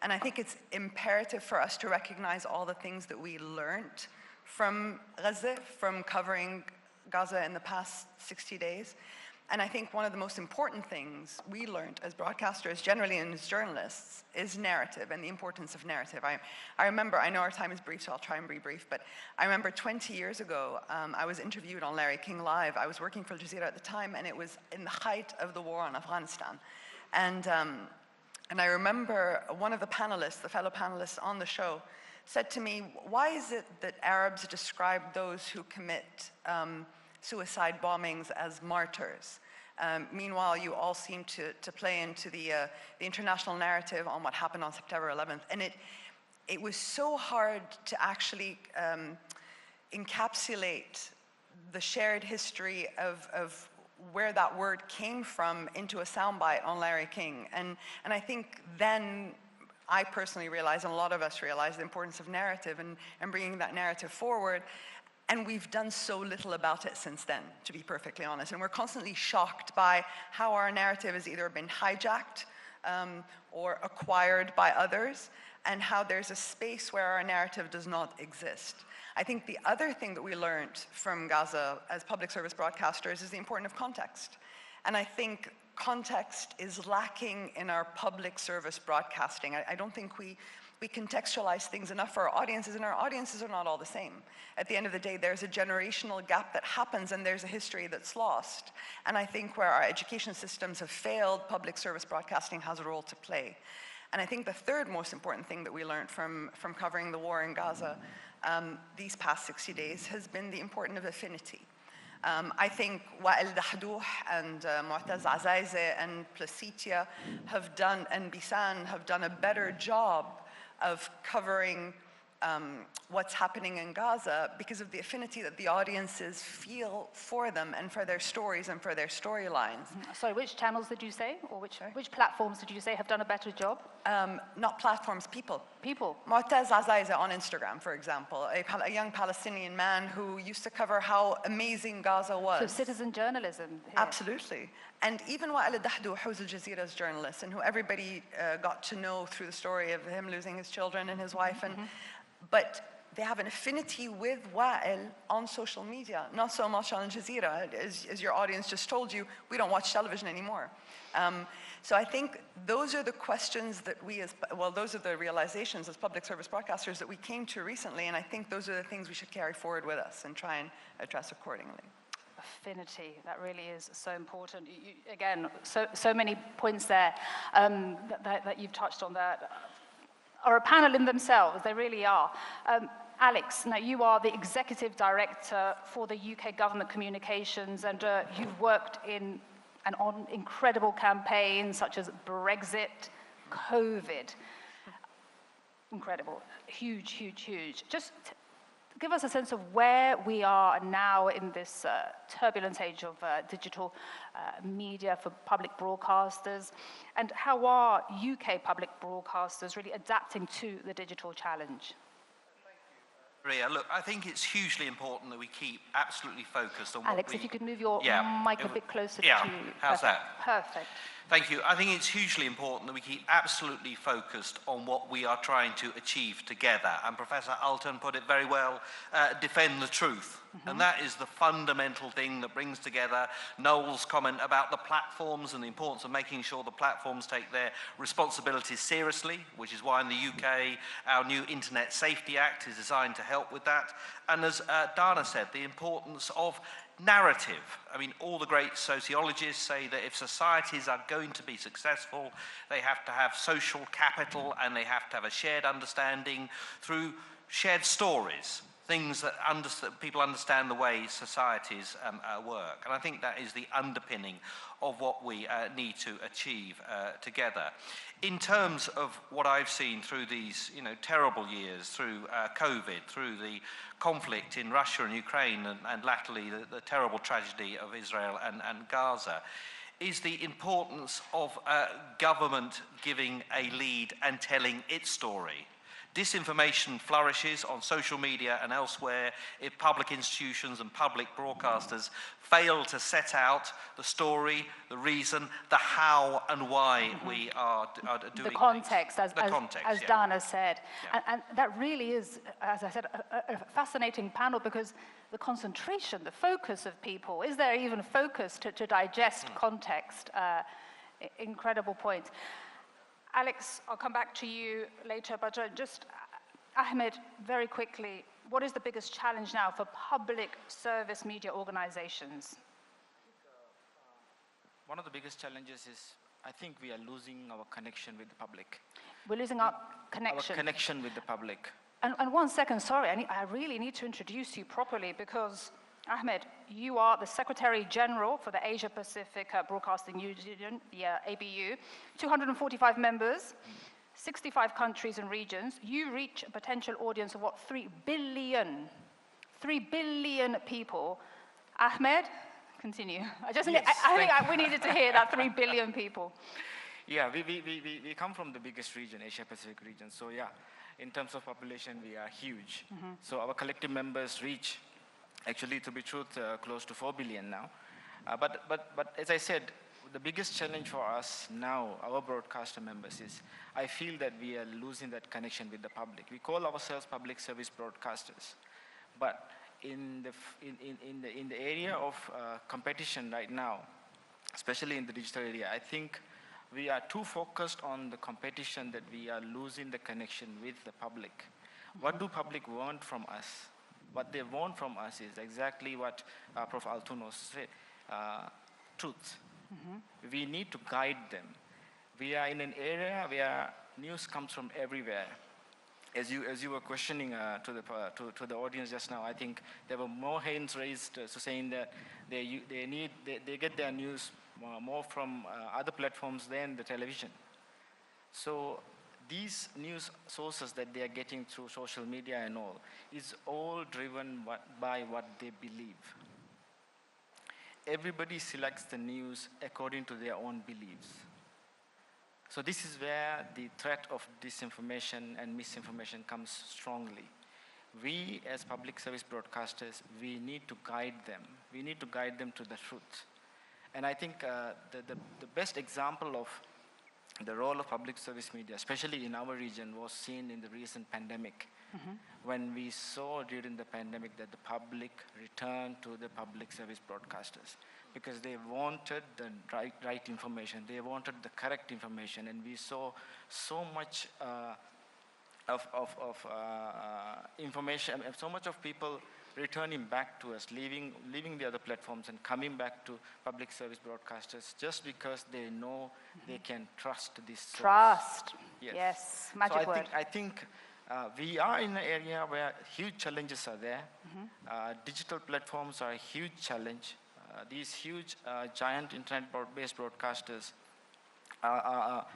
And I think it's imperative for us to recognize all the things that we learned from Gaza, from covering Gaza in the past 60 days. And I think one of the most important things we learned as broadcasters, generally and as journalists, is narrative and the importance of narrative. I remember, I know our time is brief, so I'll try and be brief, but I remember 20 years ago, I was interviewed on Larry King Live. I was working for Al Jazeera at the time, and it was in the height of the war in Afghanistan. And I remember one of the panelists, the fellow panelists on the show, said to me, why is it that Arabs describe those who commit suicide bombings as martyrs? Meanwhile, you all seem to play into the international narrative on what happened on September 11th. And it was so hard to actually encapsulate the shared history of where that word came from into a soundbite on Larry King. And I think then I personally realized, and a lot of us realized, the importance of narrative and bringing that narrative forward. And we've done so little about it since then, to be perfectly honest. And we're constantly shocked by how our narrative has either been hijacked or acquired by others, and how there's a space where our narrative does not exist. I think the other thing that we learned from Gaza as public service broadcasters is the importance of context. And I think context is lacking in our public service broadcasting. I don't think we contextualize things enough for our audiences, and our audiences are not all the same. At the end of the day, there's a generational gap that happens, and there's a history that's lost. And I think where our education systems have failed, public service broadcasting has a role to play. And I think the third most important thing that we learned from covering the war in Gaza these past 60 days has been the importance of affinity. I think Wael Dahdouh and Mu'taz Azaize and Placitia have done, and Bisan have done a better job of covering what's happening in Gaza because of the affinity that the audiences feel for them and for their stories and for their storylines. Sorry, which channels did you say, or which platforms did you say have done a better job? Not platforms, people. People. Mu'taz Azaiza on Instagram, for example, a young Palestinian man who used to cover how amazing Gaza was. So citizen journalism. Here. Absolutely. And even Wael Dahdouh, who's Al Jazeera's journalist, and who everybody got to know through the story of him losing his children and his wife. But they have an affinity with Wael on social media, not so much on Al Jazeera. As your audience just told you, we don't watch television anymore. So I think those are the questions that those are the realizations as public service broadcasters that we came to recently, and I think those are the things we should carry forward with us and try and address accordingly. Affinity, that really is so important. Again, so many points there that you've touched on that are a panel in themselves, they really are. Alex, now you are the Executive Director for the UK Government Communications, and you've worked in and on incredible campaigns such as Brexit, COVID. Incredible, huge, huge, huge. Just give us a sense of where we are now in this turbulent age of digital media for public broadcasters, and how are UK public broadcasters really adapting to the digital challenge? Ria, look, I think it's hugely important that we keep absolutely focused on Alex, if you could move your mic a bit closer to... How's that? Perfect. Thank you. I think it's hugely important that we keep absolutely focused on what we are trying to achieve together. And Professor Alton put it very well, defend the truth. And that is the fundamental thing that brings together Noel's comment about the platforms and the importance of making sure the platforms take their responsibilities seriously, which is why in the UK our new Internet Safety Act is designed to help with that. And as Dana said, the importance of narrative. I mean, all the great sociologists say that if societies are going to be successful, they have to have social capital and they have to have a shared understanding through shared stories. things that people understand the way societies work. And I think that is the underpinning of what we need to achieve together. In terms of what I've seen through these terrible years, through COVID, through the conflict in Russia and Ukraine, and latterly the terrible tragedy of Israel and Gaza, is the importance of government giving a lead and telling its story. Disinformation flourishes on social media and elsewhere if public institutions and public broadcasters fail to set out the story, the reason, the how and why we are doing the context, things. as Dana said. Yeah. And that really is, as I said, a fascinating panel, because the concentration, the focus of people, is there even focus to digest context? Incredible point. Alex, I'll come back to you later, but just, Ahmed, very quickly, what is the biggest challenge now for public service media organizations? One of the biggest challenges is, I think we are losing our connection with the public. We're losing our connection. Our connection with the public. And 1 second, sorry, I really need to introduce you properly, because Ahmed, you are the Secretary General for the Asia Pacific Broadcasting Union, the ABU, 245 members, 65 countries and regions. You reach a potential audience of what, 3 billion? 3 billion people. Ahmed, continue. I think we needed to hear that, 3 billion people. Yeah, we come from the biggest region, Asia Pacific region. So yeah, in terms of population, we are huge. So our collective members reach, actually, to be truth, close to 4 billion now. But as I said, the biggest challenge for us now, our broadcaster members, is I feel that we are losing that connection with the public. We call ourselves public service broadcasters, but in the area of competition right now, especially in the digital area, I think we are too focused on the competition that we are losing the connection with the public. What do public want from us? What they want from us is exactly what Prof. Altunos said, truth. We need to guide them. We are in an area where news comes from everywhere. As you were questioning to the audience just now, I think there were more hands raised to saying that they get their news more from other platforms than the television. So these news sources that they are getting through social media and all is all driven by what they believe. Everybody selects the news according to their own beliefs. So this is where the threat of disinformation and misinformation comes strongly. We, as public service broadcasters, we need to guide them. We need to guide them to the truth. And I think the best example of the role of public service media, especially in our region, was seen in the recent pandemic, when we saw during the pandemic that the public returned to the public service broadcasters because they wanted the right information, they wanted the correct information, and we saw so much of information, so much of people returning back to us, leaving the other platforms and coming back to public service broadcasters just because they know they can trust this source. Trust. Yes, magic word. I think we are in an area where huge challenges are there. Digital platforms are a huge challenge. These huge, giant internet-based broadcasters are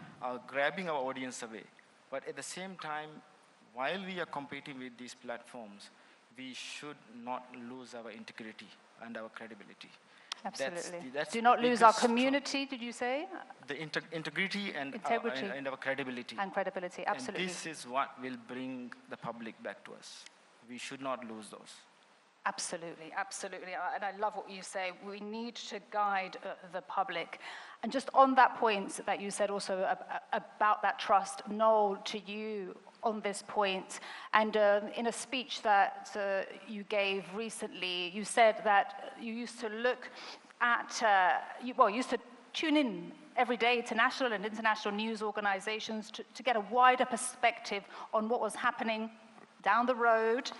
grabbing our audience away. But at the same time, while we are competing with these platforms, we should not lose our integrity and our credibility. Absolutely. Do not lose our community, did you say? The integrity and our credibility. And credibility, absolutely. And this is what will bring the public back to us. We should not lose those. Absolutely, absolutely. And I love what you say. We need to guide the public. And just on that point that you said also about that trust, Noel, to you on this point, and in a speech that you gave recently, you said that you used to look at, you used to tune in every day to national and international news organizations to get a wider perspective on what was happening down the road.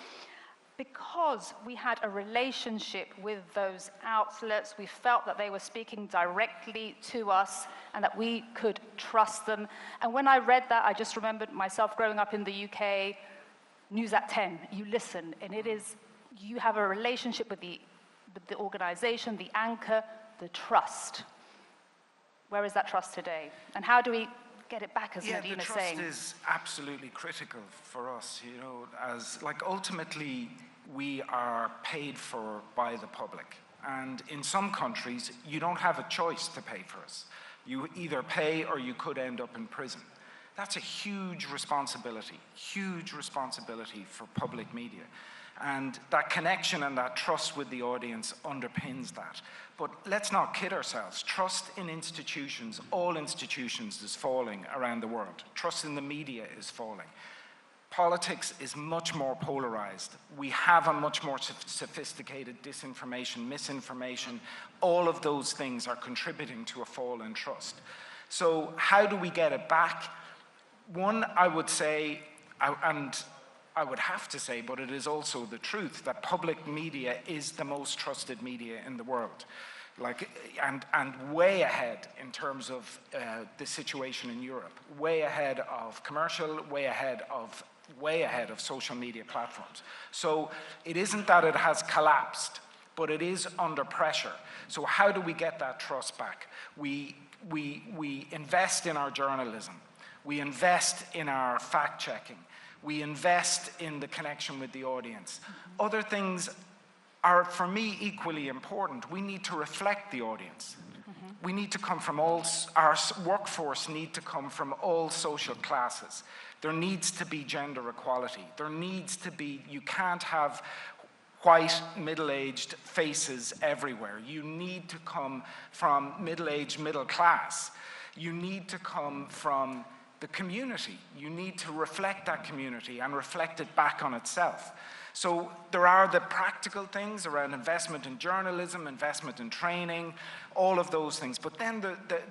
Because we had a relationship with those outlets, we felt that they were speaking directly to us and that we could trust them. And when I read that, I just remembered myself growing up in the UK, News at 10, you listen, and it is, you have a relationship with the organization, the anchor, the trust. Where is that trust today? And how do we get it back, as Nadine is saying? The trust is absolutely critical for us, you know, as, like, ultimately, we are paid for by the public. And in some countries, you don't have a choice to pay for us. You either pay or you could end up in prison. That's a huge responsibility for public media. And that connection and that trust with the audience underpins that. But let's not kid ourselves. Trust in institutions, all institutions, is falling around the world. Trust in the media is falling. Politics is much more polarized. We have a much more sophisticated disinformation, misinformation. All of those things are contributing to a fall in trust. So how do we get it back? One, I would say, and I would have to say, but it is also the truth, that public media is the most trusted media in the world. Like, and way ahead in terms of the situation in Europe, way ahead of commercial, way ahead of social media platforms. So it isn't that it has collapsed, but it is under pressure. So how do we get that trust back? We invest in our journalism. We invest in our fact-checking. We invest in the connection with the audience. Other things are, for me, equally important. We need to reflect the audience. We need to come from all, our workforce need to come from all social classes. There needs to be gender equality. There needs to be, you can't have white, middle-aged faces everywhere. You need to come from middle-aged, middle class. You need to come from the community. You need to reflect that community and reflect it back on itself. So there are the practical things around investment in journalism, investment in training, all of those things. But then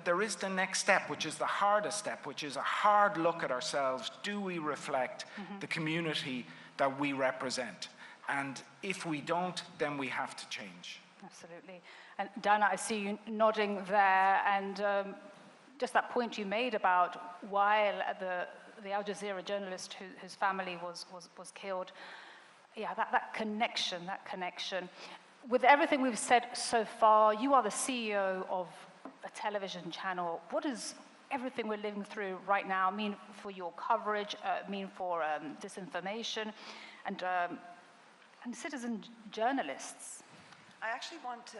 there is the next step, which is the hardest step, which is a hard look at ourselves. Do we reflect the community that we represent? And if we don't, then we have to change. Absolutely. And Dana, I see you nodding there, and just that point you made about while the Al Jazeera journalist whose family was killed, yeah, that connection. With everything we've said so far, you are the CEO of a television channel. What does everything we're living through right now mean for your coverage, mean for disinformation, and citizen journalists? I actually want to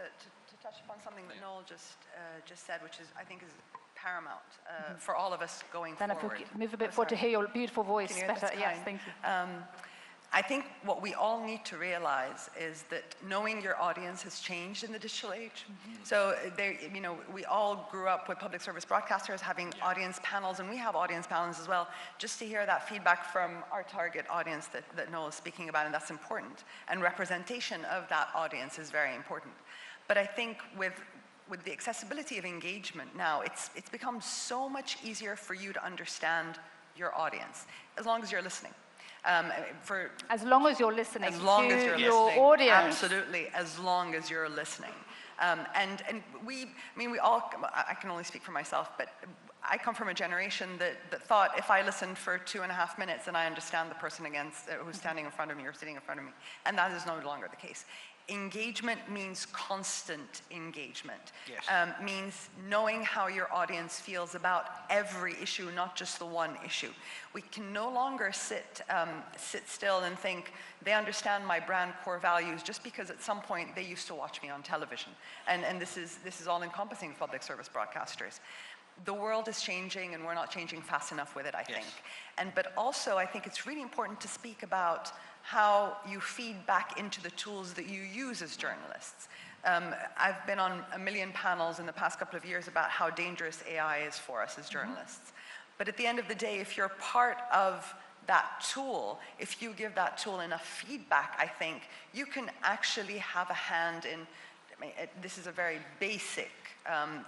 touch upon something that Noel just said, which I think is paramount for all of us going forward. Move a bit forward to hear your beautiful voice better. Yes, thank you. I think what we all need to realize is that knowing your audience has changed in the digital age. So we all grew up with public service broadcasters having audience panels, and we have audience panels as well, just to hear that feedback from our target audience that Noel is speaking about, and that's important. And representation of that audience is very important. But I think with the accessibility of engagement now, it's become so much easier for you to understand your audience, as long as you're listening. As long as you're listening to your listening. audience. Absolutely, as long as you're listening. And we all, I can only speak for myself, but I come from a generation that thought if I listened for 2.5 minutes, then I understand the person who's standing in front of me or sitting in front of me. And that is no longer the case. Engagement means constant engagement. Yes. Means knowing how your audience feels about every issue, not just the one issue. We can no longer sit still and think they understand my brand core values just because at some point they used to watch me on television. And this is all encompassing public service broadcasters. The world is changing, and we're not changing fast enough with it, I think. But also, I think it's really important to speak about how you feed back into the tools that you use as journalists. I've been on a million panels in the past couple of years about how dangerous AI is for us as journalists. But at the end of the day, if you're part of that tool, if you give that tool enough feedback, I think you can actually have a hand in, this is a very basic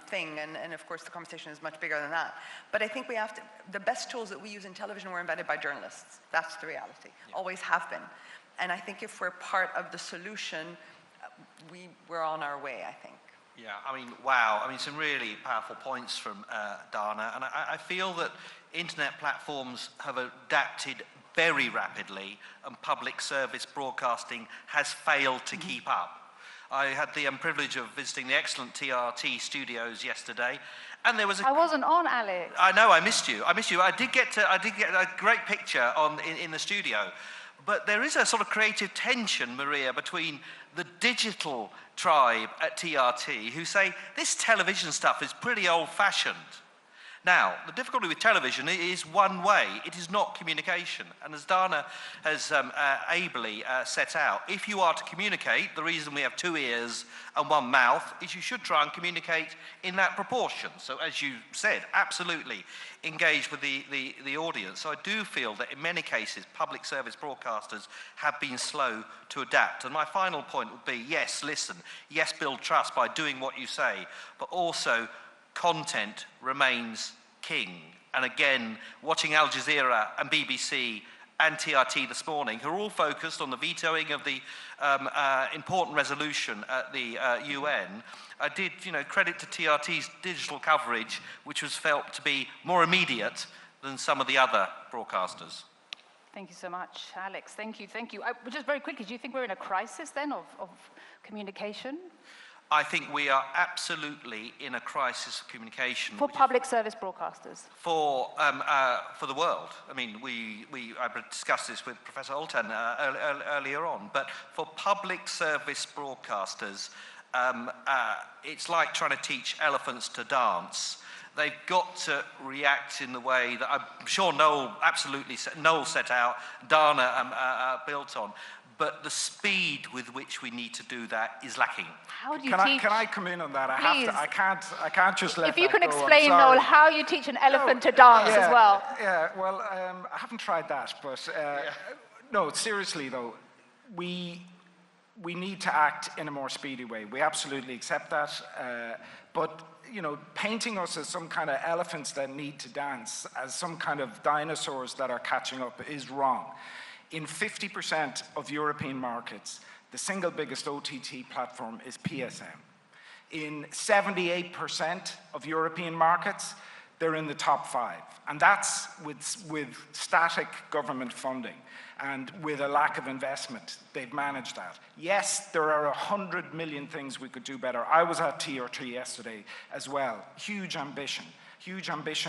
thing, and of course the conversation is much bigger than that. But I think we have to, the best tools that we use in television were invented by journalists. That's the reality, always have been. And I think if we're part of the solution, we're on our way, I think. Yeah, I mean, wow. I mean, some really powerful points from Dana. And I feel that internet platforms have adapted very rapidly, and public service broadcasting has failed to keep up. I had the privilege of visiting the excellent TRT studios yesterday, and there was I wasn't on, Alex. I know, I missed you. I did get a great picture in the studio, but there is a sort of creative tension, Maria, between the digital tribe at TRT who say this television stuff is pretty old-fashioned. Now, the difficulty with television is one way. It is not communication. And as Dana has ably set out, if you are to communicate, the reason we have 2 ears and 1 mouth is you should try and communicate in that proportion. So as you said, absolutely engage with the audience. So I do feel that in many cases, public service broadcasters have been slow to adapt. And my final point would be, yes, listen, yes, build trust by doing what you say, but also content remains king. And again, watching Al Jazeera and BBC and TRT this morning, who are all focused on the vetoing of the important resolution at the UN, I did, credit to TRT's digital coverage, which was felt to be more immediate than some of the other broadcasters. Thank you so much, Alex. Thank you. Just very quickly, do you think we're in a crisis then of communication? I think we are absolutely in a crisis of communication. For public service broadcasters? For the world. I mean, I discussed this with Professor Oltan earlier on, but for public service broadcasters, it's like trying to teach elephants to dance. They've got to react in the way that I'm sure Noel set out, Dana built on. But the speed with which we need to do that is lacking. How do you teach? Can I come in on that? Please. I can't just let If you that can go. explain, Noel, how you teach an elephant to dance as well. Yeah, well, I haven't tried that, but no, seriously though, we need to act in a more speedy way. We absolutely accept that, but painting us as some kind of elephants that need to dance, as some kind of dinosaurs that are catching up is wrong. In 50% of European markets, the single biggest OTT platform is PSM. In 78% of European markets, they're in the top 5. And that's with static government funding and with a lack of investment. They've managed that. Yes, there are 100 million things we could do better. I was at TRT yesterday as well. Huge ambition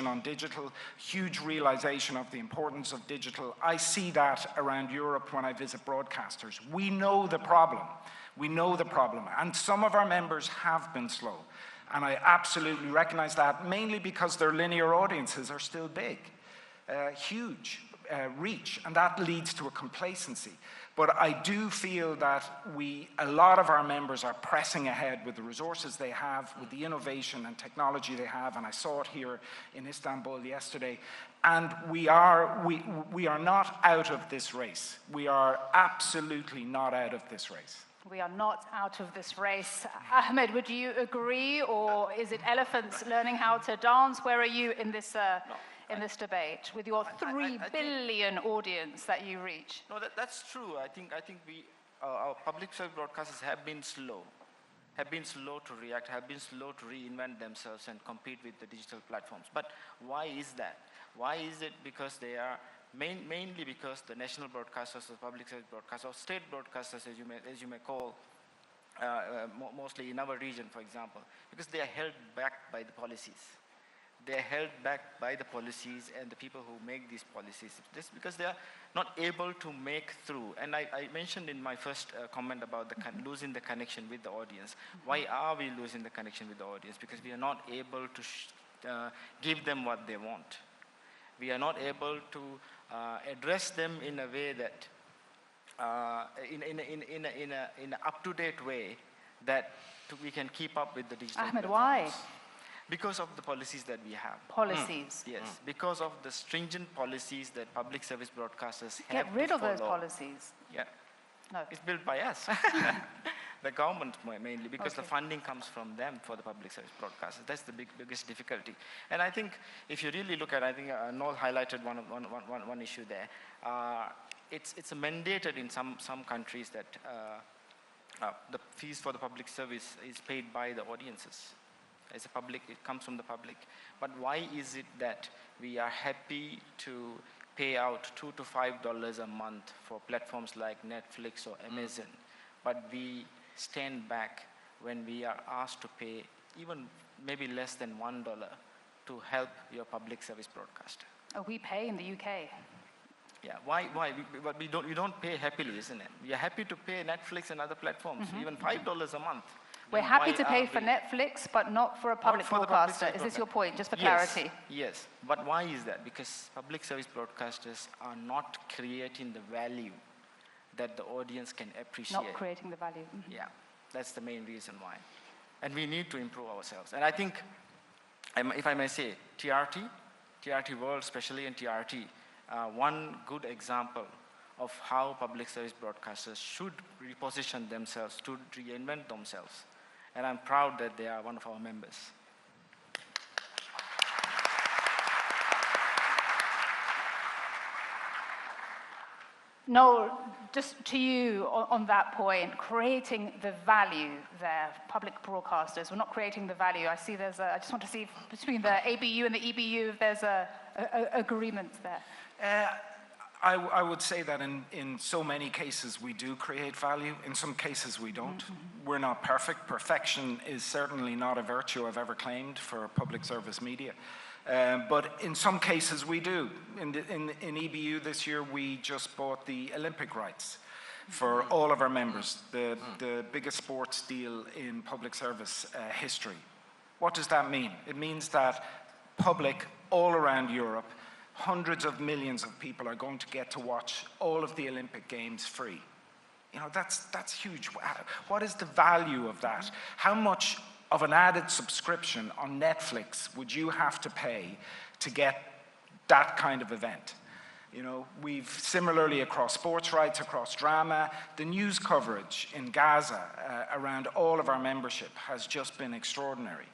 on digital, huge realization of the importance of digital. I see that around Europe when I visit broadcasters. We know the problem. And some of our members have been slow. And I absolutely recognize that, mainly because their linear audiences are still big, huge reach, and that leads to a complacency. But I do feel that a lot of our members are pressing ahead with the resources they have, with the innovation and technology they have, and I saw it here in Istanbul yesterday. And we are not out of this race. We are absolutely not out of this race. We are not out of this race. Ahmed, would you agree, or is it elephants learning how to dance? Where are you in this debate with your 3 billion audience that you reach? No, that's true. I think our public service broadcasters have been slow to react, have been slow to reinvent themselves and compete with the digital platforms. But why is that? Why is it? Because they are mainly because the national broadcasters, the public service broadcasters, or state broadcasters, as you may call, mostly in our region, for example, because they are held back by the policies. They are held back by the policies and the people who make these policies. This because they are not able to make through. And I mentioned in my first comment about losing the connection with the audience. Why are we losing the connection with the audience? Because we are not able to give them what they want. We are not able to address them in a way that, in an up-to-date way, that we can keep up with the digital Ahmed, platforms. why? Because of the policies that we have. Policies? Yes, because of the stringent policies that public service broadcasters have Get rid to of follow. those policies. Yeah. No. It's built by us. The government mainly, because the funding comes from them for the public service broadcasters. That's the biggest difficulty. And I think if you really look at, I think Noel highlighted one issue there. It's mandated in some countries that the fees for the public service is paid by the audiences. As a public, it comes from the public. But why is it that we are happy to pay out $2 to $5 a month for platforms like Netflix or Amazon, but we stand back when we are asked to pay even maybe less than $1 to help your public service broadcaster. Oh, we pay in the UK. Yeah, why? But we don't pay happily, isn't it? We are happy to pay Netflix and other platforms, even $5 a month. We're happy to pay for Netflix, but not for a public broadcaster. Is this your point, just for clarity? Yes, but why is that? Because public service broadcasters are not creating the value that the audience can appreciate. Not creating the value. Yeah, that's the main reason why. And we need to improve ourselves. And I think, if I may say, TRT World especially, and TRT, one good example of how public service broadcasters should reposition themselves, to reinvent themselves. And I'm proud that they are one of our members. Noel, just to you on that point, creating the value there, public broadcasters, we're not creating the value. I just want to see between the ABU and the EBU if there's a agreement there. I would say that in so many cases we do create value. In some cases we don't. We're not perfect. Perfection is certainly not a virtue I've ever claimed for public service media. But in some cases we do. In EBU this year we just bought the Olympic rights for all of our members, the biggest sports deal in public service history. What does that mean? It means that public all around Europe, hundreds of millions of people are going to get to watch all of the Olympic Games free. You know, that's huge. What is the value of that? How much of an added subscription on Netflix would you have to pay to get that kind of event? You know, we've similarly across sports rights, across drama, the news coverage in Gaza around all of our membership has just been extraordinary.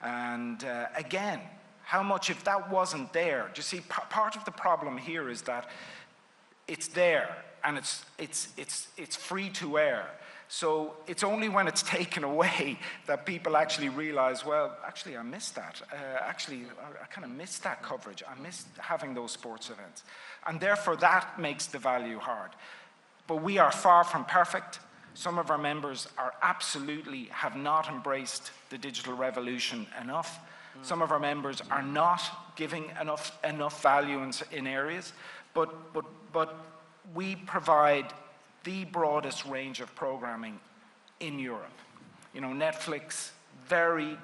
And again, how much, if that wasn't there, do you see, part of the problem here is that it's there and it's free to air. So it's only when it's taken away that people actually realize, well, actually I missed that. I kind of missed that coverage. I missed having those sports events. And therefore that makes the value hard. But we are far from perfect. Some of our members absolutely have not embraced the digital revolution enough. Some of our members are not giving enough value in areas, but we provide the broadest range of programming in Europe. You know, Netflix, very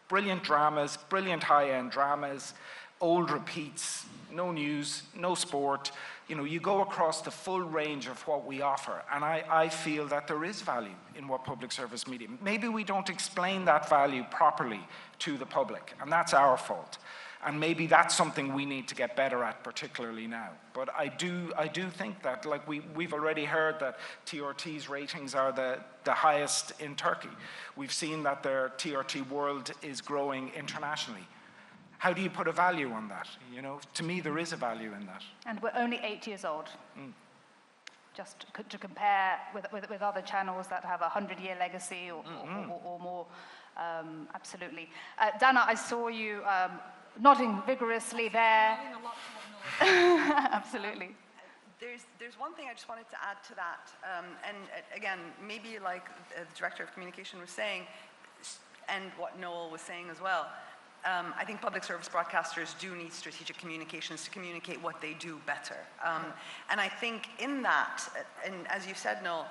brilliant dramas, brilliant high-end dramas, old repeats, no news, no sport. You know, you go across the full range of what we offer, and I feel that there is value in what public service media. Maybe we don't explain that value properly to the public, and that's our fault. And maybe that's something we need to get better at, particularly now. But I do think that, like we've already heard that TRT's ratings are the highest in Turkey. We've seen that their TRT World is growing internationally. How do you put a value on that? You know, to me, there is a value in that. And we're only 8 years old. Just to compare with other channels that have a 100-year legacy or more. Absolutely. Dana, I saw you nodding vigorously there. Absolutely. There's one thing I just wanted to add to that. And again, maybe like the Director of Communication was saying, and what Noel was saying as well, I think public service broadcasters do need strategic communications to communicate what they do better. And I think in that, and as you said, Noel,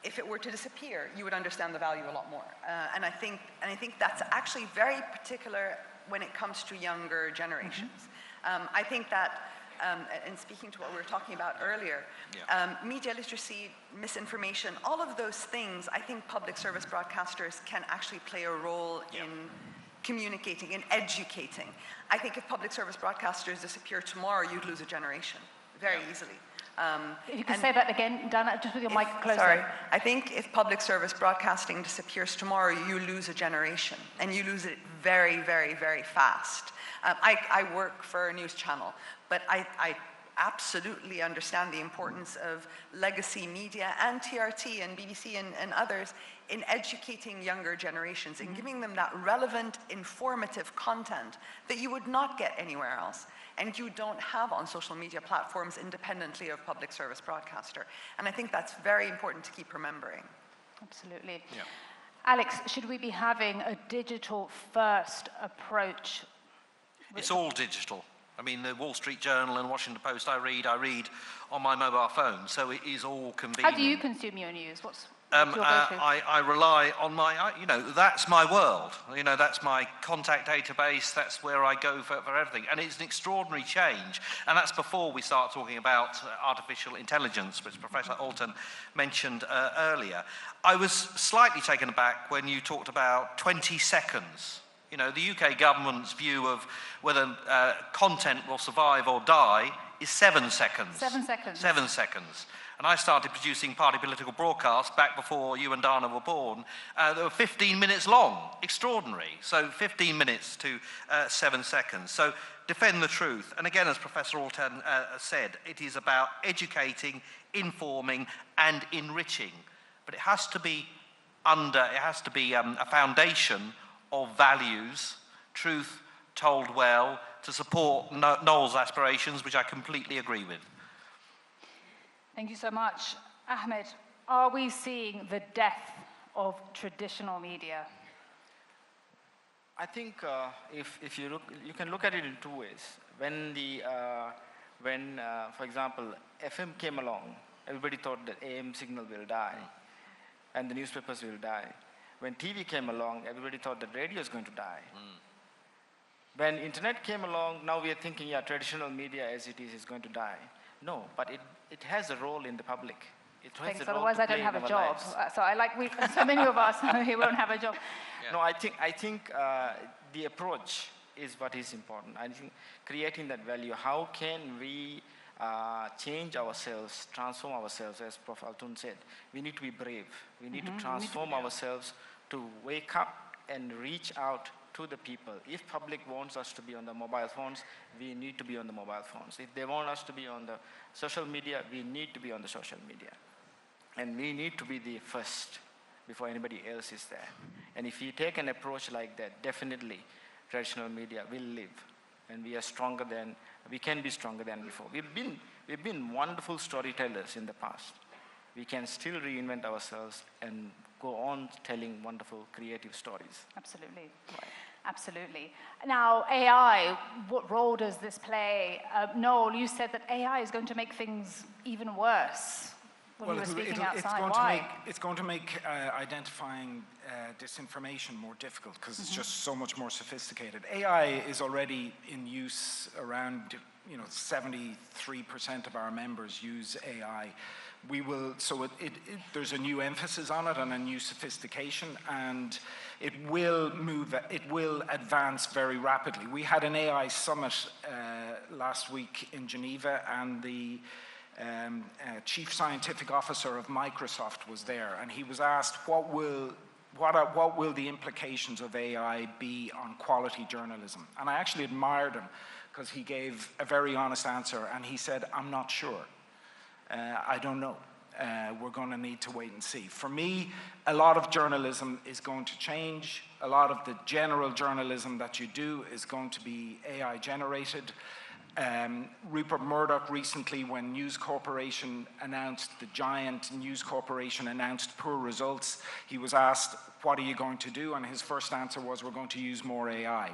if it were to disappear, you would understand the value a lot more. And I think that's actually very particular when it comes to younger generations. I think that, and speaking to what we were talking about earlier, media literacy, misinformation, all of those things, I think public service broadcasters can actually play a role in communicating, in educating. I think if public service broadcasters disappear tomorrow, you'd lose a generation very easily. If you can say that again, Dana, just with your mic closer. Sorry. I think if public service broadcasting disappears tomorrow, you lose a generation, and you lose it very, very, very fast. I work for a news channel, but I absolutely understand the importance of legacy media and TRT and BBC and others in educating younger generations and giving them that relevant, informative content that you would not get anywhere else and you don't have on social media platforms independently of public service broadcaster. And I think that's very important to keep remembering. Absolutely. Yeah. Alex, should we be having a digital-first approach? It's all digital. I mean, the Wall Street Journal and Washington Post I read on my mobile phone, so it is all convenient. How do you consume your news? What's your go-to? I rely on my, that's my world. That's my contact database. That's where I go for everything. And it's an extraordinary change. And that's before we start talking about artificial intelligence, which Professor Alton mentioned earlier. I was slightly taken aback when you talked about 20 seconds. The UK government's view of whether content will survive or die is 7 seconds. 7 seconds. 7 seconds. And I started producing party political broadcasts back before you and Dana were born. They were 15 minutes long. Extraordinary. So 15 minutes to 7 seconds. So defend the truth. And again, as Professor Alton said, it is about educating, informing, and enriching. But it has to be a foundation of values, truth told well, to support Noel's aspirations, which I completely agree with. Thank you so much. Ahmed, are we seeing the death of traditional media? I think if you look, you can look at it in two ways. When for example, FM came along, everybody thought that AM signal will die, and the newspapers will die. When TV came along, everybody thought that radio is going to die. When internet came along, now we are thinking, yeah, traditional media as it is going to die. No, but it has a role in the public. Thanks, otherwise I don't have a job. So so many of us who won't have a job. Yeah. No, I think the approach is what is important. I think creating that value, how can we change ourselves, transform ourselves, as Prof. Altun said. We need to be brave. We need to transform ourselves to wake up and reach out to the people. If public wants us to be on the mobile phones, we need to be on the mobile phones. If they want us to be on the social media, we need to be on the social media. And we need to be the first before anybody else is there. And if we take an approach like that, definitely traditional media will live. And we can be stronger than before. We've been wonderful storytellers in the past. We can still reinvent ourselves and go on telling wonderful creative stories. Absolutely. Right. Absolutely. Now, AI, what role does this play? Noel, you said that AI is going to make things even worse. When you were speaking outside. It's going to make identifying disinformation more difficult because it's just so much more sophisticated. AI is already in use around, 73% of our members use AI. There's a new emphasis on it and a new sophistication, and it will advance very rapidly. We had an AI summit last week in Geneva, and the chief scientific officer of Microsoft was there, and he was asked what will the implications of AI be on quality journalism. And I actually admired him because he gave a very honest answer, and he said, I'm not sure. I don't know. We're going to need to wait and see. For me, a lot of journalism is going to change. A lot of the general journalism that you do is going to be AI generated. Rupert Murdoch recently, when News Corporation announced, the giant News Corporation announced poor results, he was asked, what are you going to do? And his first answer was, we're going to use more AI.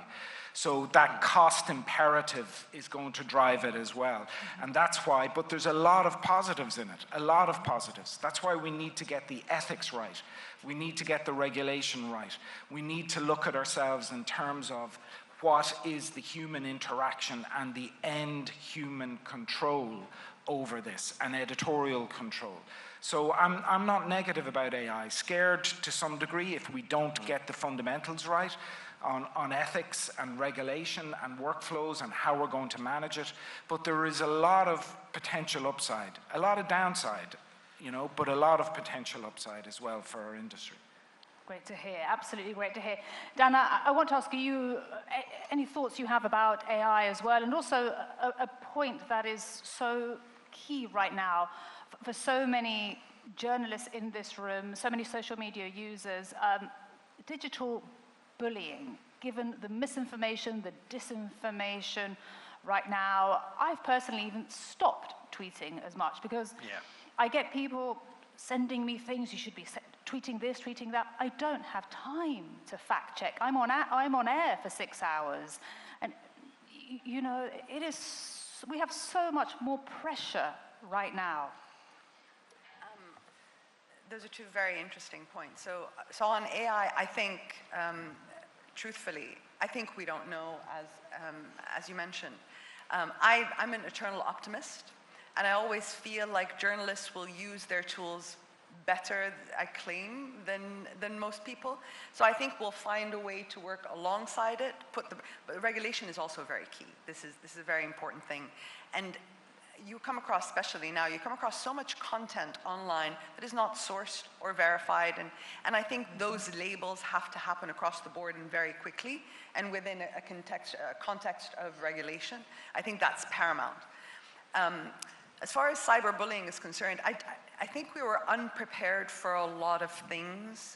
So that cost imperative is going to drive it as well. And that's why, but there's a lot of positives in it, a lot of positives. That's why we need to get the ethics right. We need to get the regulation right. We need to look at ourselves in terms of what is the human interaction and the end human control over this, and editorial control. So I'm not negative about AI. Scared to some degree if we don't get the fundamentals right on ethics and regulation and workflows and how we're going to manage it. But there is a lot of potential upside, a lot of downside, but a lot of potential upside as well for our industry. Great to hear, absolutely great to hear. Dana, I want to ask you any thoughts you have about AI as well, and also a point that is so key right now for so many journalists in this room, so many social media users, digital bullying, given the misinformation, the disinformation right now. I've personally even stopped tweeting as much because I get people sending me things, you should be tweeting this, tweeting that. I don't have time to fact check. I'm on air for 6 hours. And, you know, we have so much more pressure right now. Those are two very interesting points. So on AI, I think, truthfully, I think we don't know, as you mentioned. I'm an eternal optimist, and I always feel like journalists will use their tools better, I claim, than most people. So I think we'll find a way to work alongside it. But regulation is also very key. This is a very important thing. And you come across, especially now, you come across so much content online that is not sourced or verified. And I think those labels have to happen across the board and very quickly and within a context of regulation. I think that's paramount. As far as cyberbullying is concerned, I think we were unprepared for a lot of things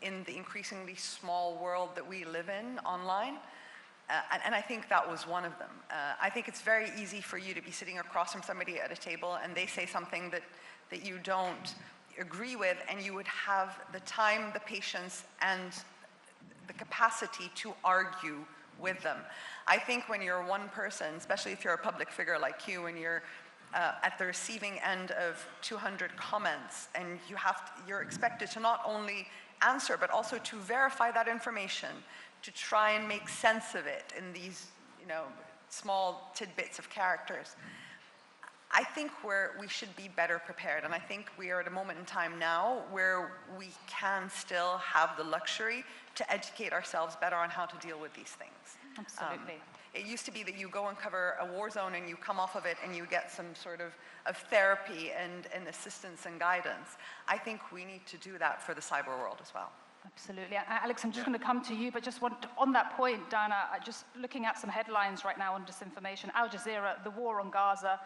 in the increasingly small world that we live in online. And I think that was one of them. I think it's very easy for you to be sitting across from somebody at a table and they say something that you don't agree with, and you would have the time, the patience, and the capacity to argue with them. I think when you're one person, especially if you're a public figure like you, and you're at the receiving end of 200 comments, and you're expected to not only answer, but also to verify that information, to try and make sense of it in these, small tidbits of characters. I think we should be better prepared, and I think we are at a moment in time now where we can still have the luxury to educate ourselves better on how to deal with these things. Absolutely. It used to be that you go and cover a war zone and you come off of it and you get some sort of therapy and assistance and guidance. I think we need to do that for the cyber world as well. Absolutely. Alex, I'm just going to come to you, but just on that point, Dana, just looking at some headlines right now on disinformation. Al Jazeera, the war on Gaza,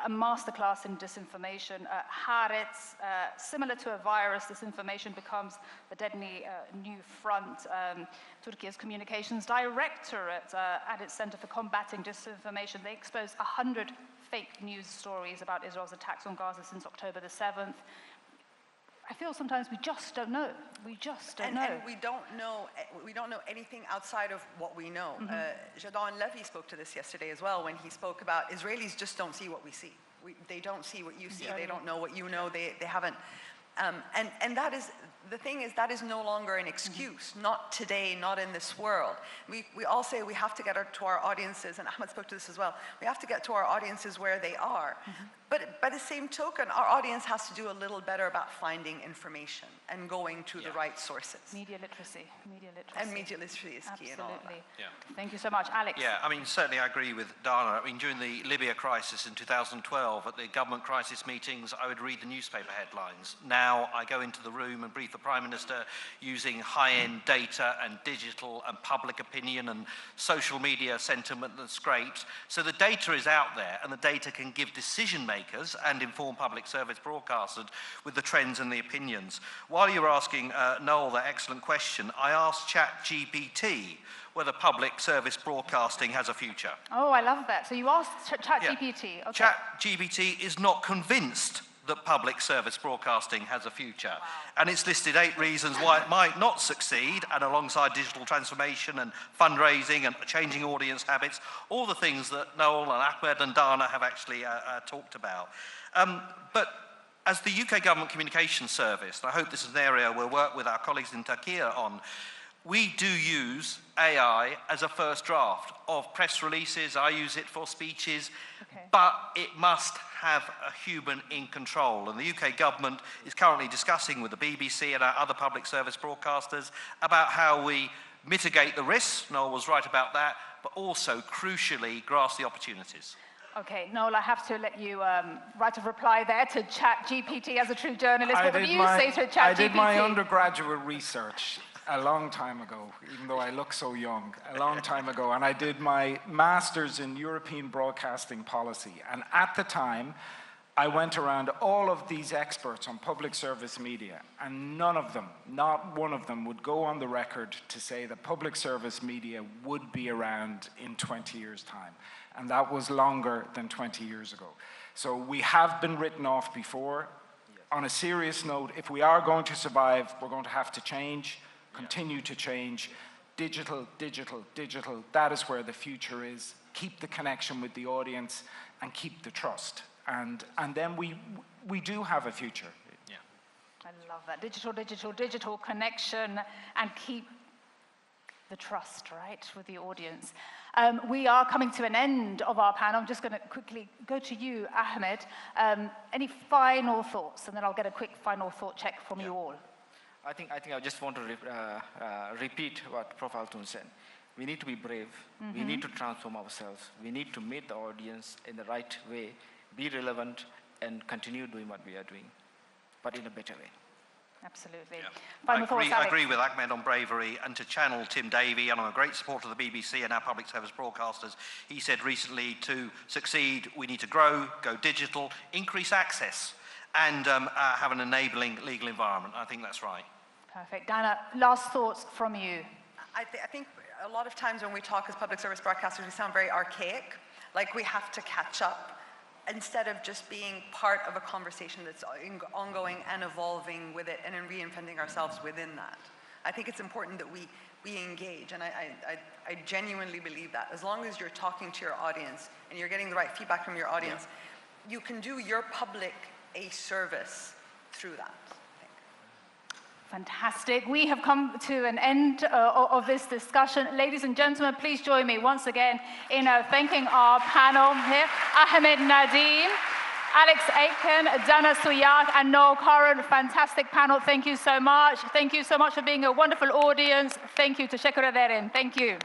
a masterclass in disinformation. Haaretz, similar to a virus, disinformation becomes the deadly new front. Türkiye's communications directorate at its Center for Combating Disinformation, they exposed 100 fake news stories about Israel's attacks on Gaza since October the 7th. I feel sometimes we just don't know. We just don't know. And we don't know anything outside of what we know. Jadon Levy spoke to this yesterday as well when he spoke about Israelis just don't see what we see. They don't see what you see. They don't know what you know. They haven't. And that is, the thing is, that is no longer an excuse. Not today, not in this world. We all say we have to get to our audiences, and Ahmed spoke to this as well, we have to get to our audiences where they are. But by the same token, our audience has to do a little better about finding information and going to the right sources. Media literacy. And media literacy is key in all of that. Yeah. Thank you so much. Alex? Yeah, I mean, certainly I agree with Dana. I mean, during the Libya crisis in 2012, at the government crisis meetings, I would read the newspaper headlines. Now I go into the room and brief the Prime Minister using high-end data and digital and public opinion and social media sentiment and scrapes. So the data is out there, and the data can give decision makers and inform public service broadcasters with the trends and the opinions. While you were asking Noel that excellent question, I asked ChatGPT whether public service broadcasting has a future. Oh, I love that. So you asked ChatGPT. Yeah. Okay. ChatGPT is not convinced that public service broadcasting has a future. Wow. And it's listed 8 reasons why it might not succeed, and alongside digital transformation and fundraising and changing audience habits, all the things that Noel and Ahmed and Dana have actually talked about. But as the UK Government Communications Service, and I hope this is an area we'll work with our colleagues in Türkiye on, we do use AI as a first draft of press releases. I use it for speeches, but it must have a human in control. And the UK government is currently discussing with the BBC and our other public service broadcasters about how we mitigate the risks. Noel was right about that, but also crucially grasp the opportunities. Okay, Noel, I have to let you write a reply there to ChatGPT as a true journalist. What would you say to ChatGPT? I did my undergraduate research a long time ago, even though I look so young, a long time ago, and I did my master's in European broadcasting policy. And at the time, I went around all of these experts on public service media, and none of them, not one of them, would go on the record to say that public service media would be around in 20 years' time. And that was longer than 20 years ago. So we have been written off before. On a serious note, if we are going to survive, we're going to have to change, continue to change. Digital, digital, digital, that is where the future is. Keep the connection with the audience and keep the trust. And then we do have a future. Yeah. I love that. Digital, digital, digital connection and keep the trust, right, with the audience. We are coming to an end of our panel. I'm just going to quickly go to you, Ahmed. Any final thoughts? And then I'll get a quick final thought check from you all. I think I just want to repeat what Prof. Altun said. We need to be brave. We need to transform ourselves. We need to meet the audience in the right way, be relevant, and continue doing what we are doing, but in a better way. Absolutely. Yeah. Final thoughts, I Alex? agree with Ahmed on bravery, and to channel Tim Davie, and I'm a great supporter of the BBC and our public service broadcasters. He said recently, to succeed, we need to grow, go digital, increase access, and have an enabling legal environment. I think that's right. Perfect. Dana, last thoughts from you. I think a lot of times when we talk as public service broadcasters, we sound very archaic, like we have to catch up, instead of just being part of a conversation that's ongoing and evolving with it and then reinventing ourselves within that. I think it's important that we engage, and I genuinely believe that. As long as you're talking to your audience and you're getting the right feedback from your audience, you can do your public a service through that. Fantastic. We have come to an end of this discussion. Ladies and gentlemen, please join me once again in thanking our panel here. Ahmed Nadeem, Alex Aitken, Dana Suyak, and Noel Curran. Fantastic panel. Thank you so much. Thank you so much for being a wonderful audience. Thank you. Teşekkür ederim. Thank you.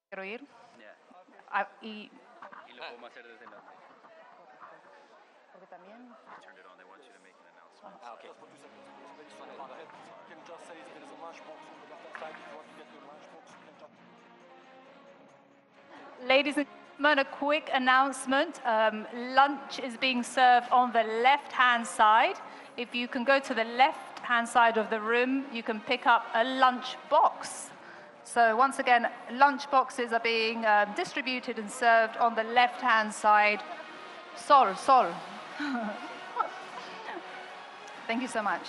Quiero ir. Y lo podemos hacer desde la... porque también... Turn it on, they want you to make an announcement. Okay. Can you just say there is a lunch box on the left side if you want to get your lunch box? You can just... Ladies and gentlemen, a quick announcement. Lunch is being served on the left-hand side. If you can go to the left-hand side of the room, you can pick up a lunch box. So once again, lunch boxes are being distributed and served on the left-hand side. Sol. Thank you so much.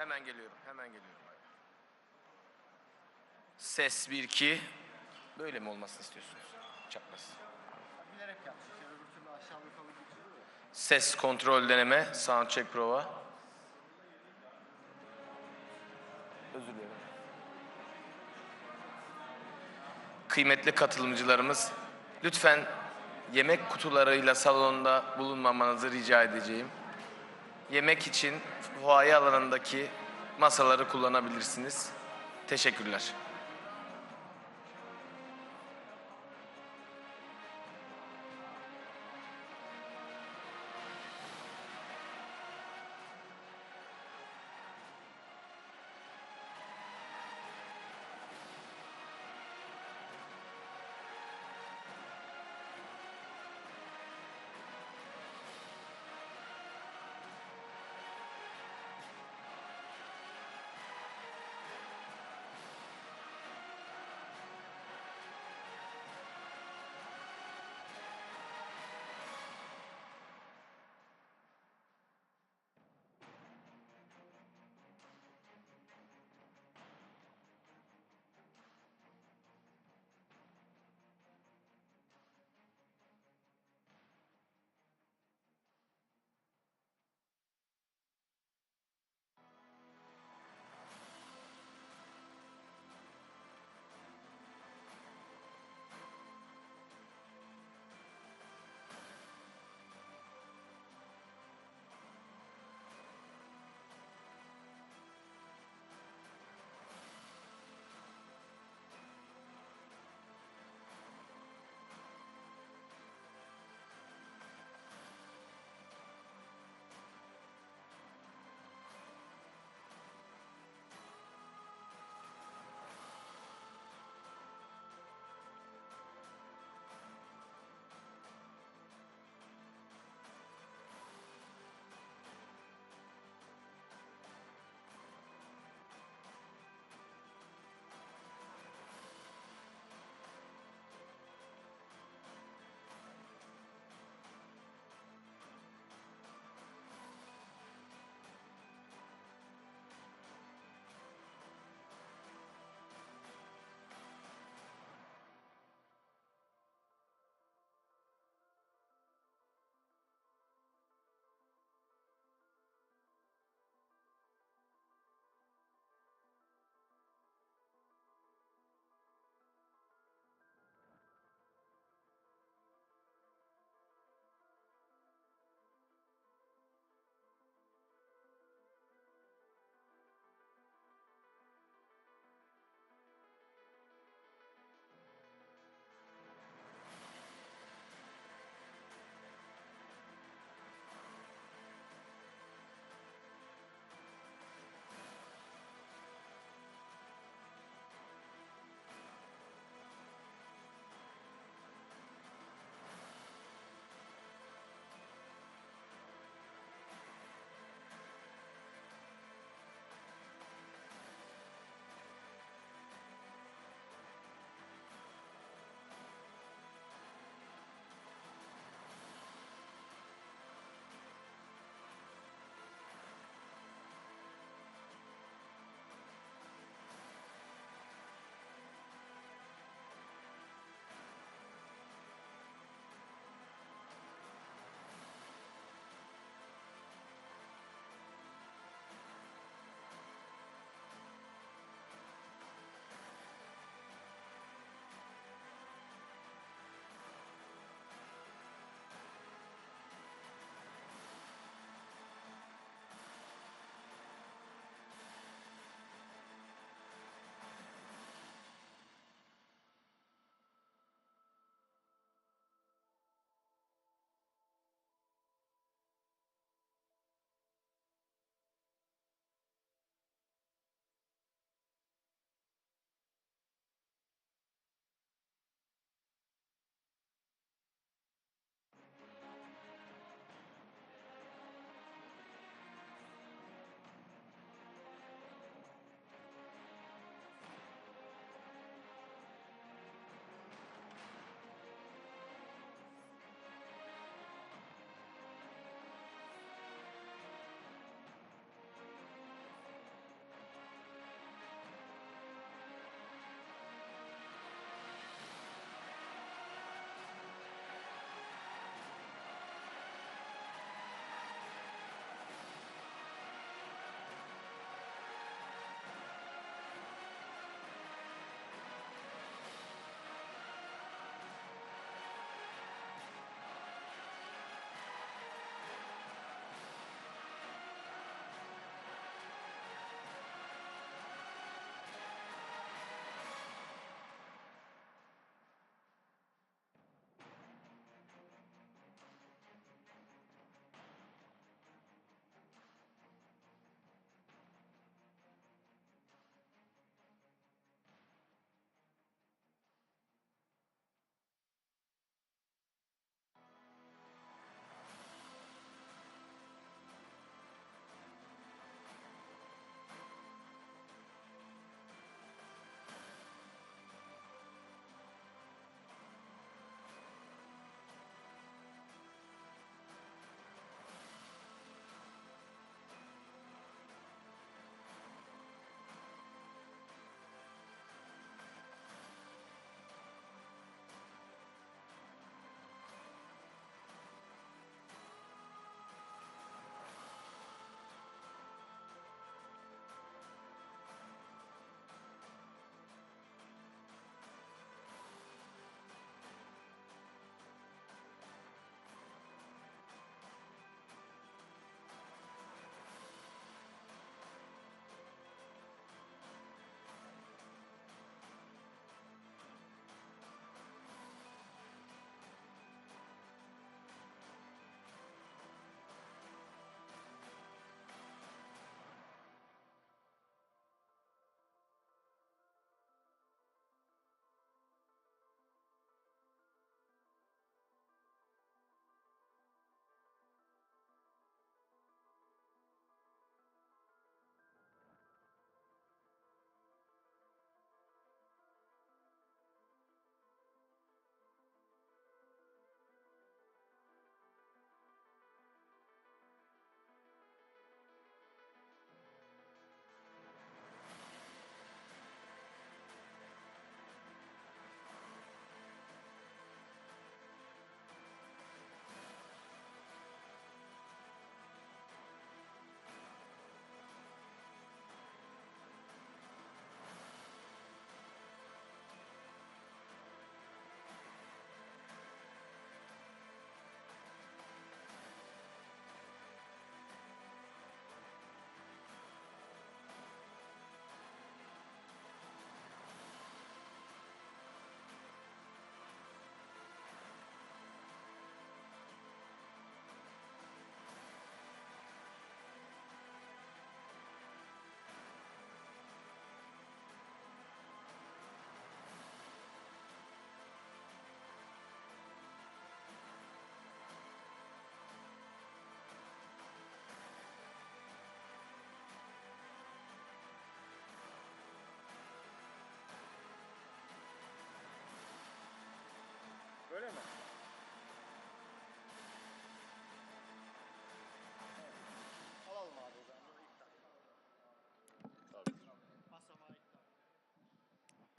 Hemen geliyorum, hemen geliyorum. Ses 1 2. Böyle mi olmasını istiyorsunuz? Çapraz. Bilerek yaptık. Yani öbür türlü aşağıda kalıp geçiriyor ya. Ses kontrol deneme, sound check prova. Özür dilerim. Kıymetli katılımcılarımız, lütfen yemek kutularıyla salonda bulunmamanızı rica edeceğim. Yemek için fuaye alanındaki masaları kullanabilirsiniz. Teşekkürler.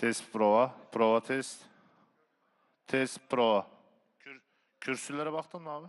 Test prova. Prova test. Test prova. Kürsülere baktın mı abi?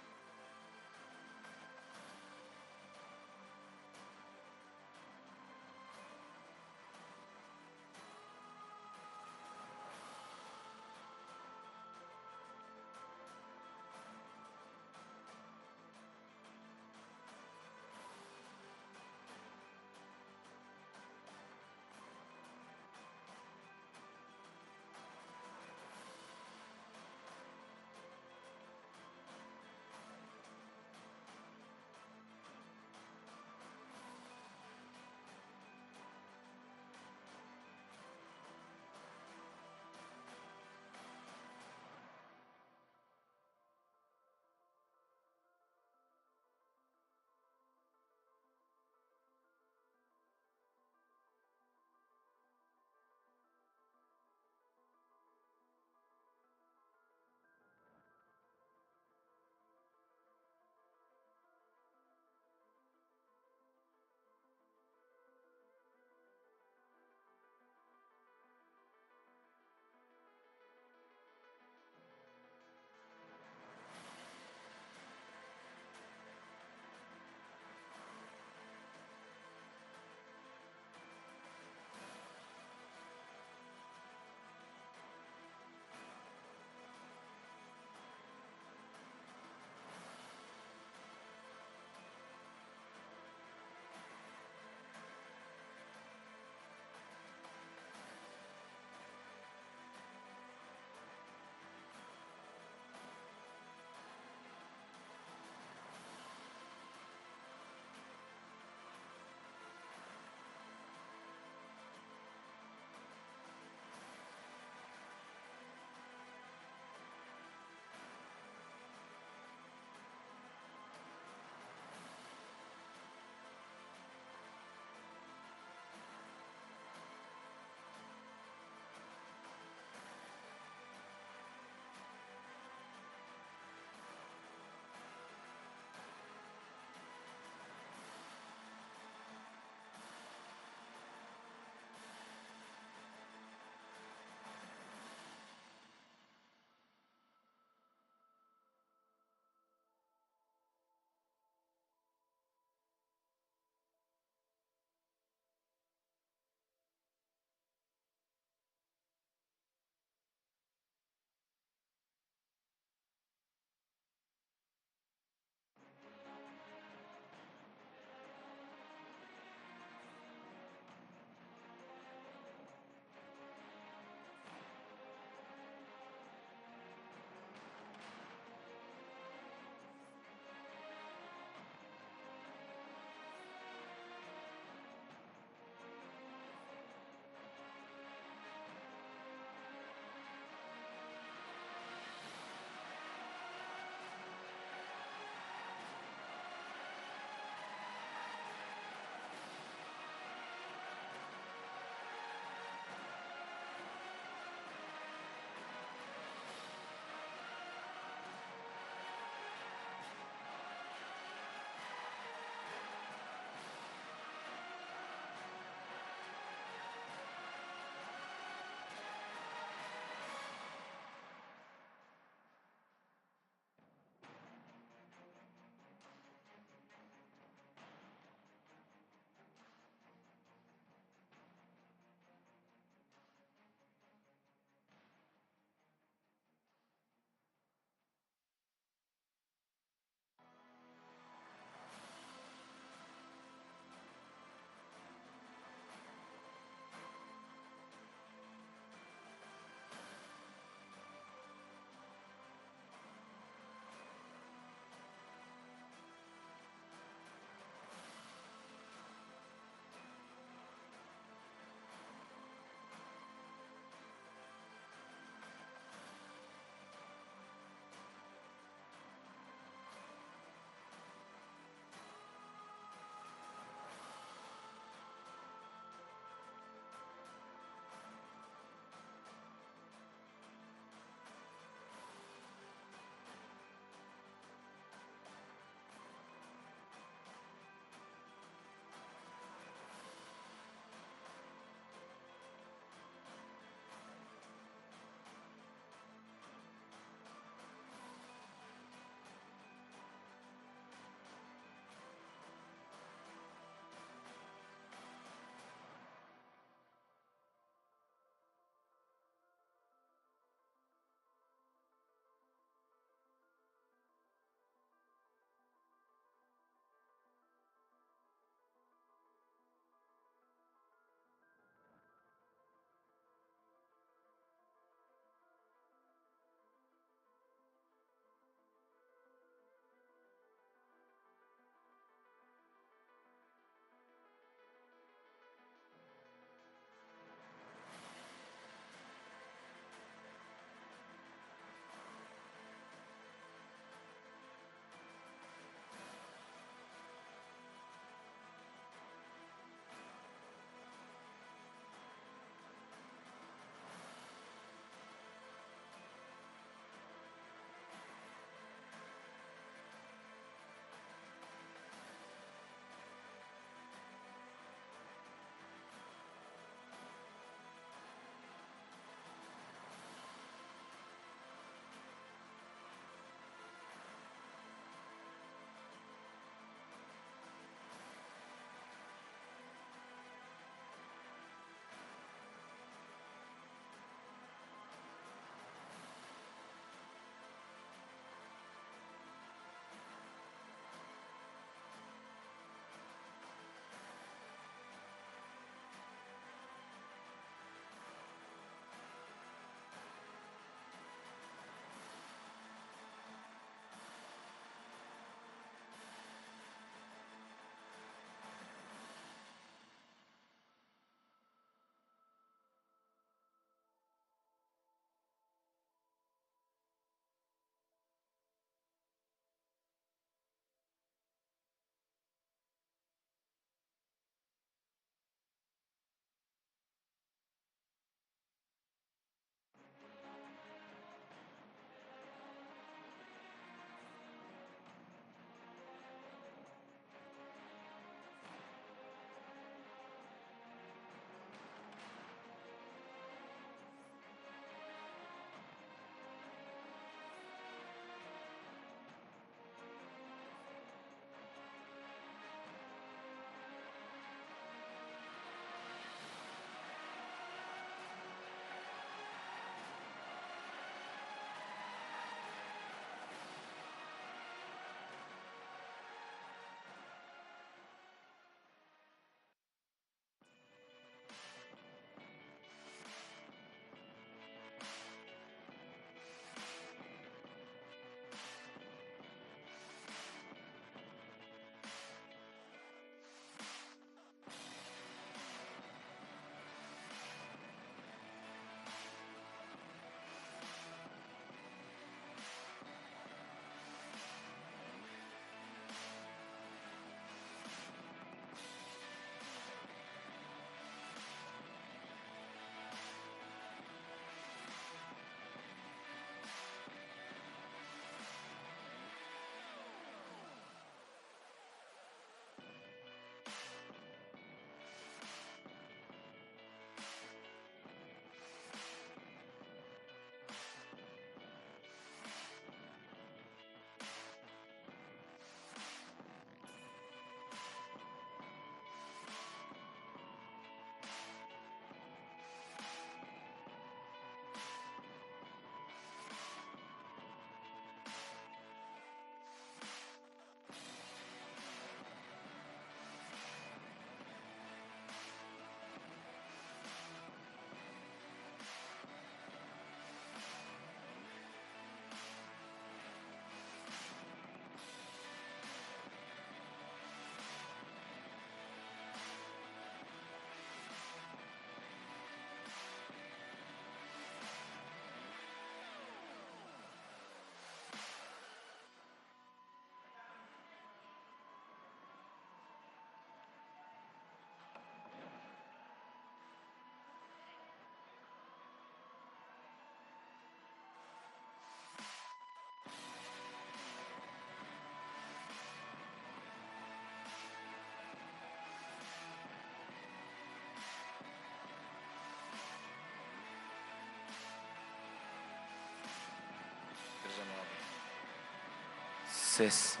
Ses.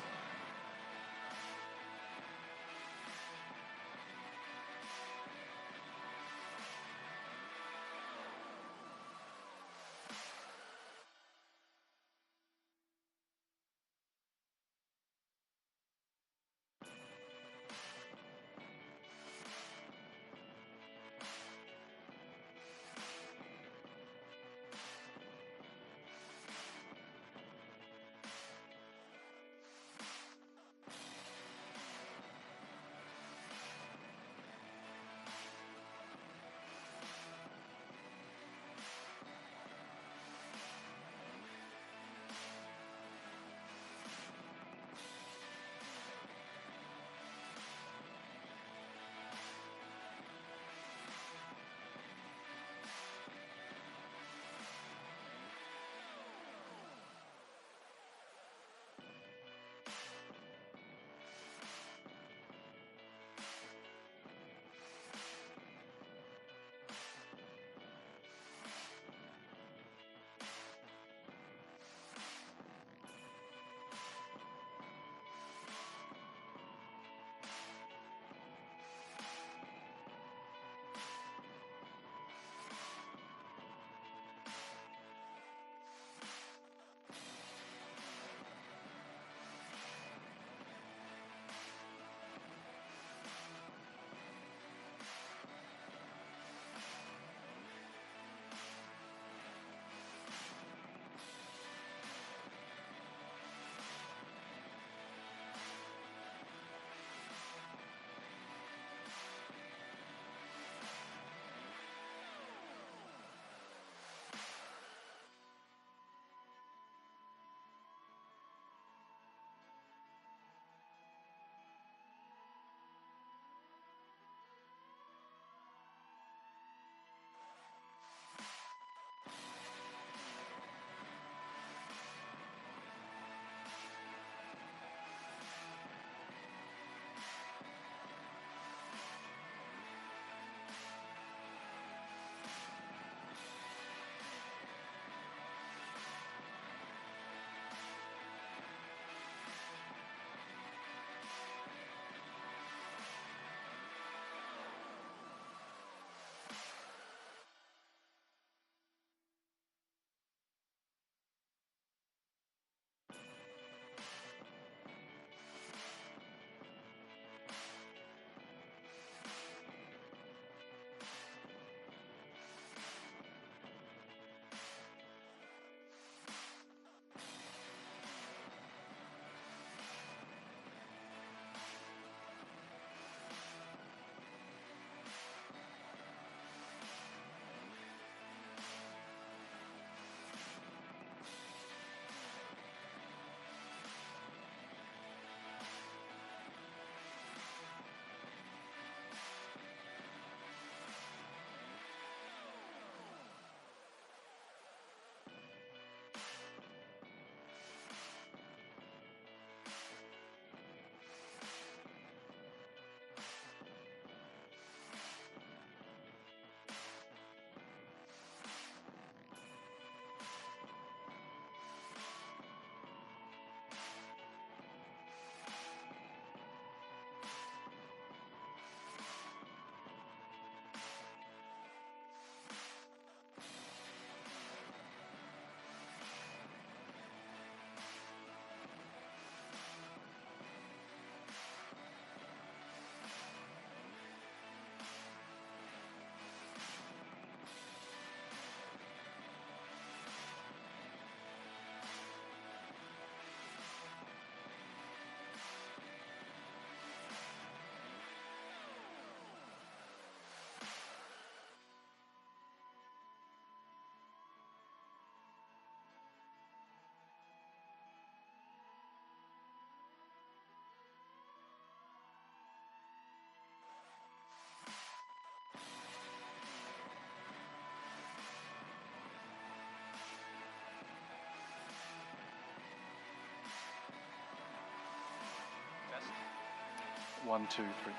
One, two, three.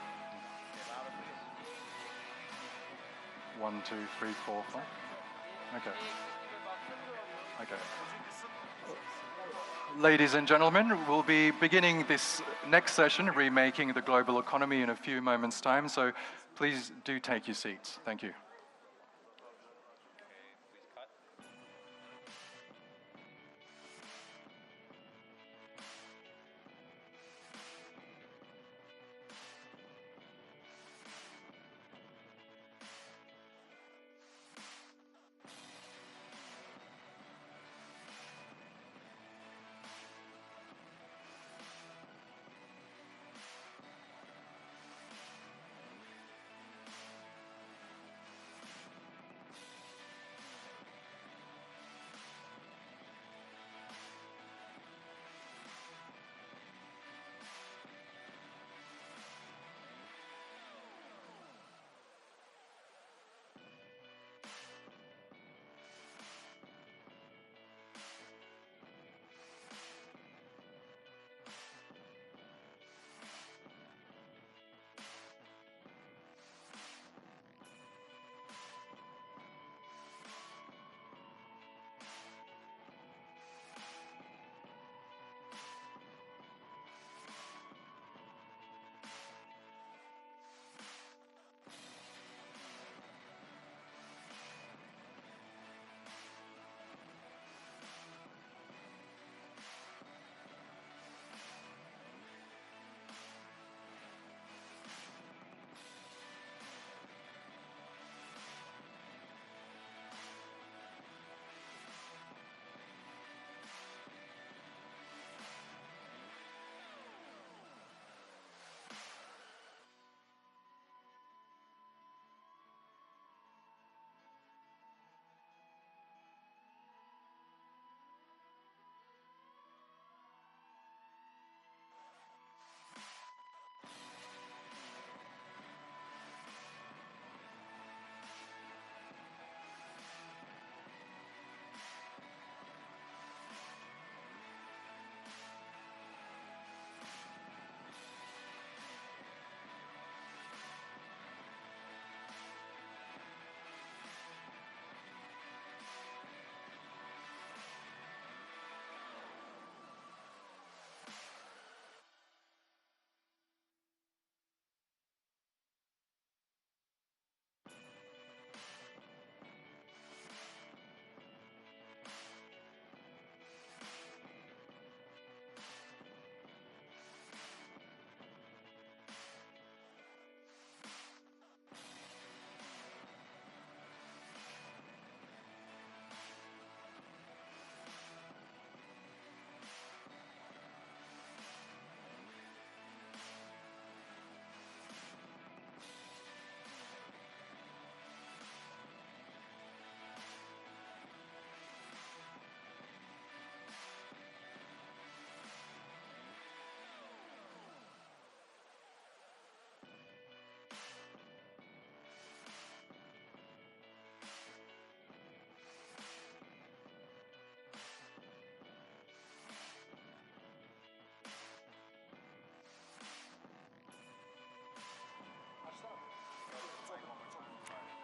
1, 2, 3, 4, 5. Okay. Okay. Ladies and gentlemen, we'll be beginning this next session, Remaking the Global Economy, in a few moments' time, so please do take your seats. Thank you.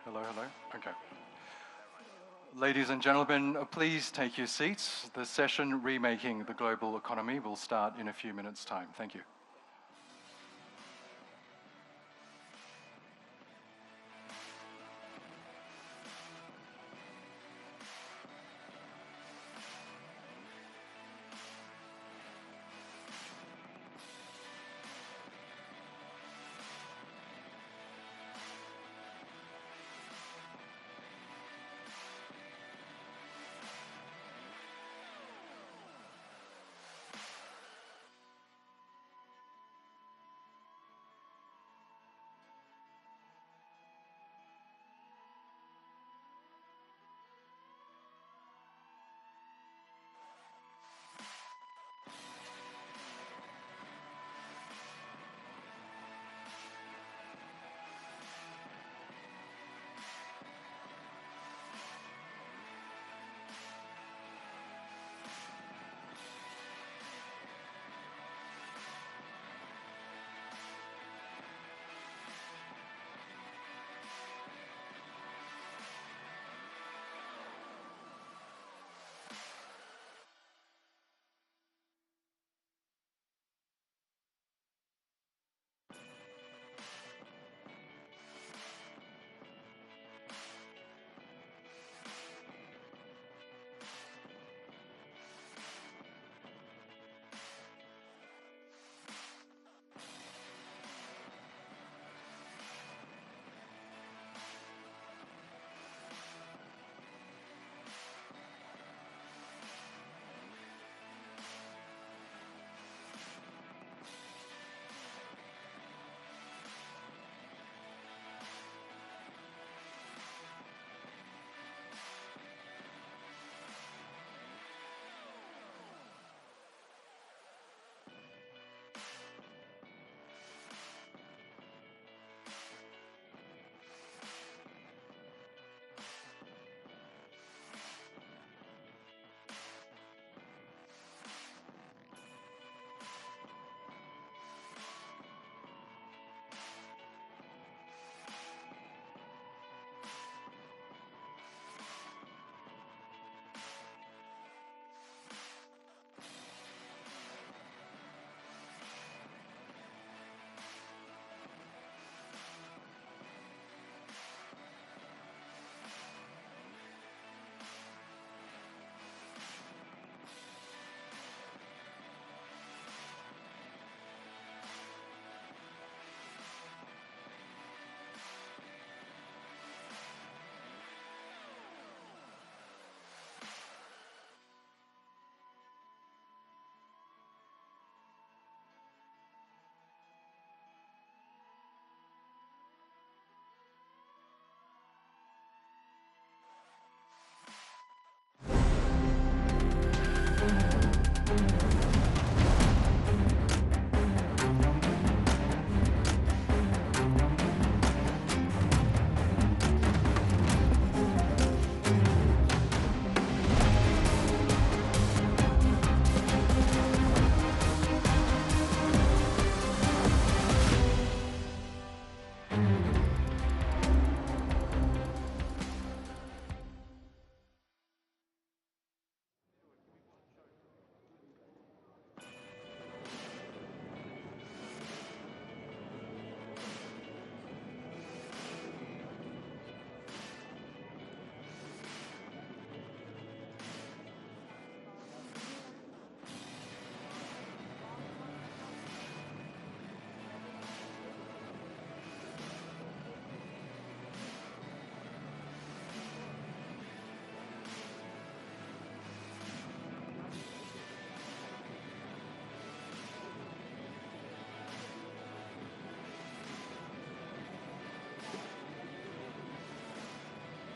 Hello, hello. Okay. Ladies and gentlemen, please take your seats. The session Remaking the Global Economy will start in a few minutes' time. Thank you.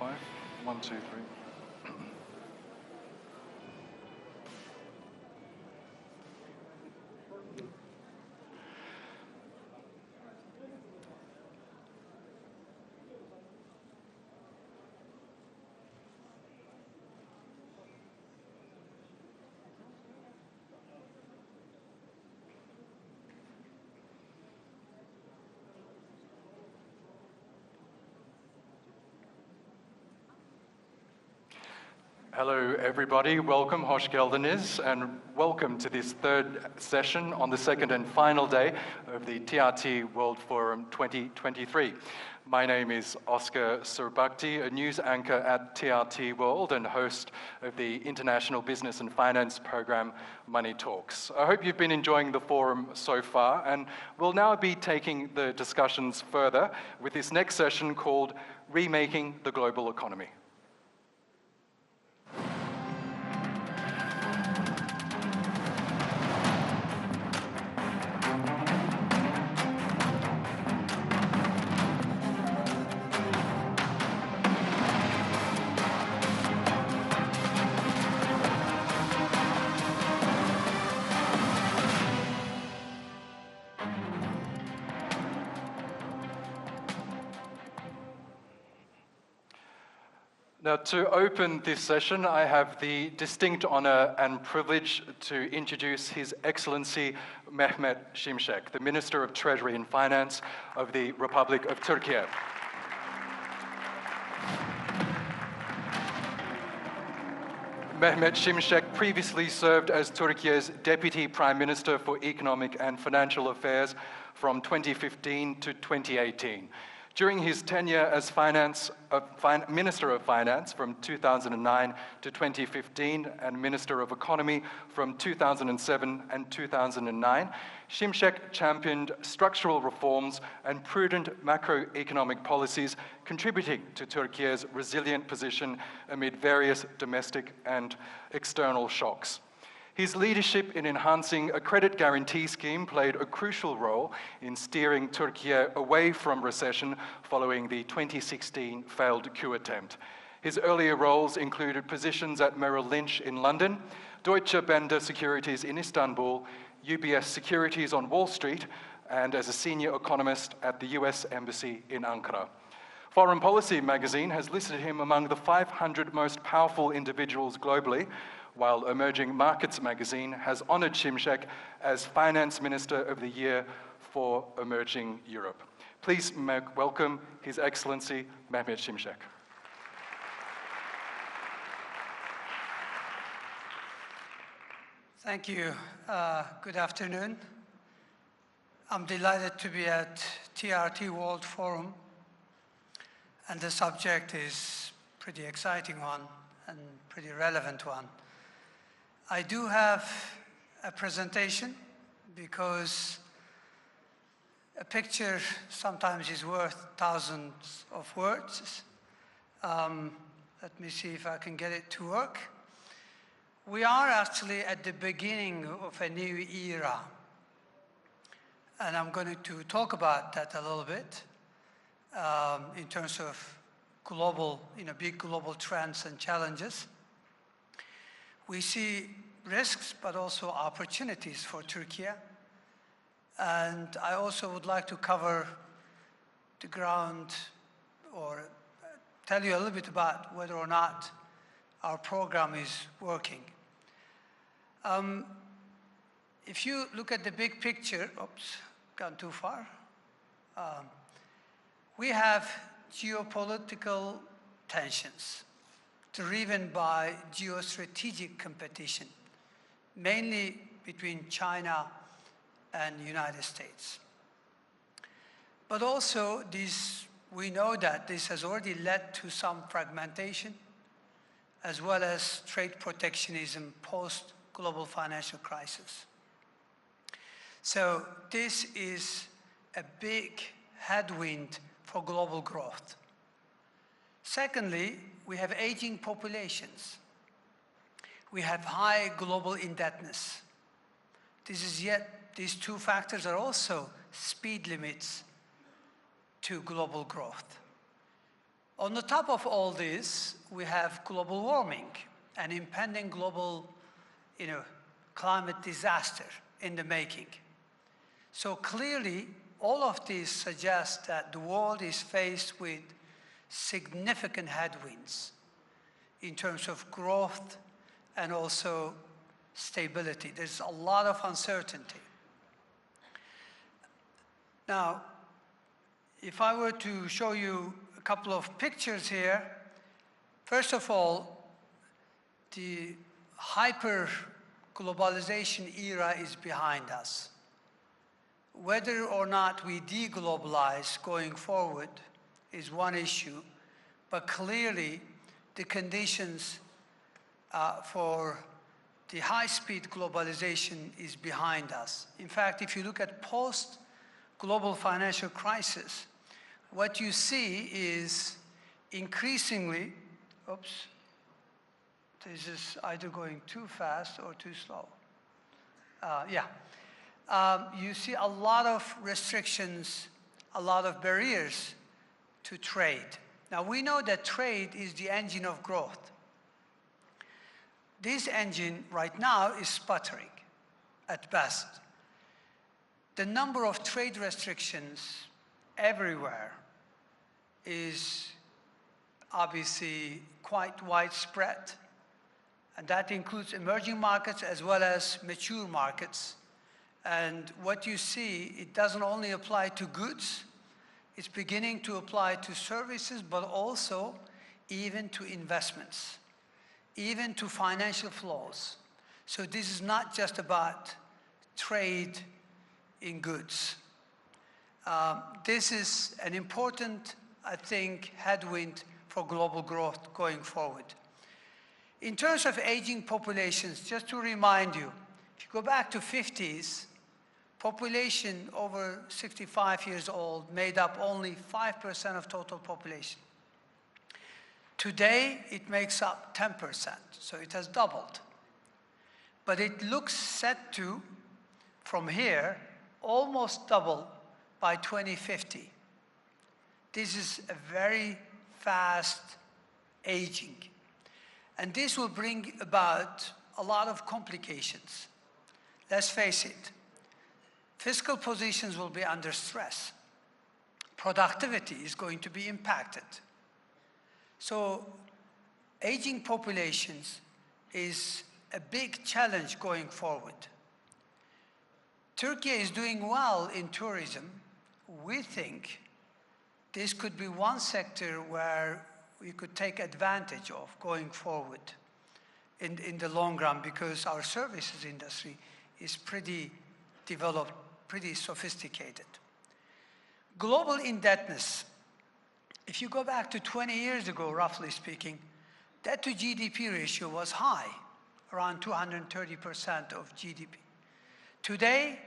5. 1, 2, 3. Hello everybody, welcome, hoş geldiniz, and welcome to this third session on the second and final day of the TRT World Forum 2023. My name is Oscar Surbakti, a news anchor at TRT World and host of the international business and finance program Money Talks. I hope you've been enjoying the forum so far, and we'll now be taking the discussions further with this next session called Remaking the Global Economy. Now, to open this session, I have the distinct honor and privilege to introduce His Excellency Mehmet Şimşek, the Minister of Treasury and Finance of the Republic of Türkiye. Mehmet Şimşek previously served as Turkiye's Deputy Prime Minister for Economic and Financial Affairs from 2015 to 2018. During his tenure as Minister of Finance from 2009 to 2015 and Minister of Economy from 2007 and 2009, Şimşek championed structural reforms and prudent macroeconomic policies, contributing to Turkiye's resilient position amid various domestic and external shocks. His leadership in enhancing a credit guarantee scheme played a crucial role in steering Türkiye away from recession following the 2016 failed coup attempt. His earlier roles included positions at Merrill Lynch in London, Deutsche Bender Securities in Istanbul, UBS Securities on Wall Street, and as a senior economist at the US Embassy in Ankara. Foreign Policy magazine has listed him among the 500 most powerful individuals globally, while Emerging Markets magazine has honored Şimşek as Finance Minister of the Year for Emerging Europe. Please welcome His Excellency Mehmet Şimşek. Thank you. Good afternoon. I'm delighted to be at TRT World Forum, and the subject is a pretty exciting one and pretty relevant one. I do have a presentation because a picture sometimes is worth thousands of words. Let me see if I can get it to work. We are actually at the beginning of a new era, and I'm going to talk about that a little bit in terms of global, big global trends and challenges. We see risks, but also opportunities for Türkiye. And I also would like to cover the ground or tell you a little bit about whether or not our program is working. If you look at the big picture, oops, gone too far. We have geopolitical tensions driven by geostrategic competition, mainly between China and the United States. But also, we know that this has already led to some fragmentation, as well as trade protectionism post-global financial crisis. So this is a big headwind for global growth. Secondly, we have aging populations. We have high global indebtedness. These two factors are also speed limits to global growth. On the top of all this, we have global warming, an impending global, climate disaster in the making. So clearly, all of these suggest that the world is faced with significant headwinds in terms of growth and also stability. There's a lot of uncertainty. Now, if I were to show you a couple of pictures here, first of all, the hyper-globalization era is behind us. Whether or not we deglobalize going forward is one issue, but clearly the conditions for the high-speed globalization is behind us. In fact, if you look at post-global financial crisis, what you see is increasingly, this is either going too fast or too slow. You see a lot of restrictions, a lot of barriers to trade. Now, we know that trade is the engine of growth. This engine right now is sputtering at best. The number of trade restrictions everywhere is obviously quite widespread, and that includes emerging markets as well as mature markets. And what you see, it doesn't only apply to goods, it's beginning to apply to services, but also even to investments, even to financial flows. So this is not just about trade in goods. This is an important, I think, headwind for global growth going forward. In terms of aging populations, just to remind you, if you go back to 50s, population over 65 years old made up only 5% of total population. Today, it makes up 10%, so it has doubled. But it looks set to, from here, almost double by 2050. This is a very fast aging. And this will bring about a lot of complications. Let's face it, fiscal positions will be under stress. Productivity is going to be impacted. So aging populations is a big challenge going forward. Turkey is doing well in tourism. We think this could be one sector where we could take advantage of going forward in the long run, because our services industry is pretty developed, pretty sophisticated. Global indebtedness. If you go back to 20 years ago, roughly speaking, debt to GDP ratio was high, around 230% of GDP. Today,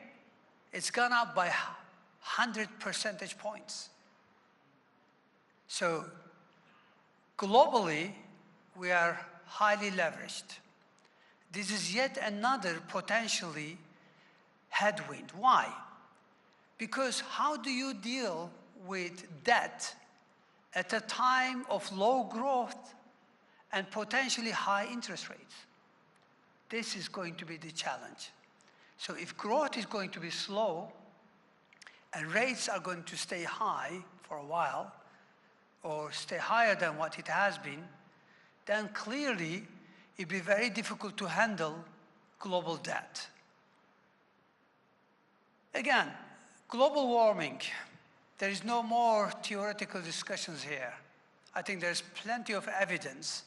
it's gone up by 100 percentage points. So globally, we are highly leveraged. This is yet another potentially headwind. Why? Because how do you deal with debt at a time of low growth and potentially high interest rates? This is going to be the challenge. So if growth is going to be slow and rates are going to stay high for a while, or stay higher than what it has been, then clearly it'd be very difficult to handle global debt. Again, global warming, there is no more theoretical discussions here. I think there's plenty of evidence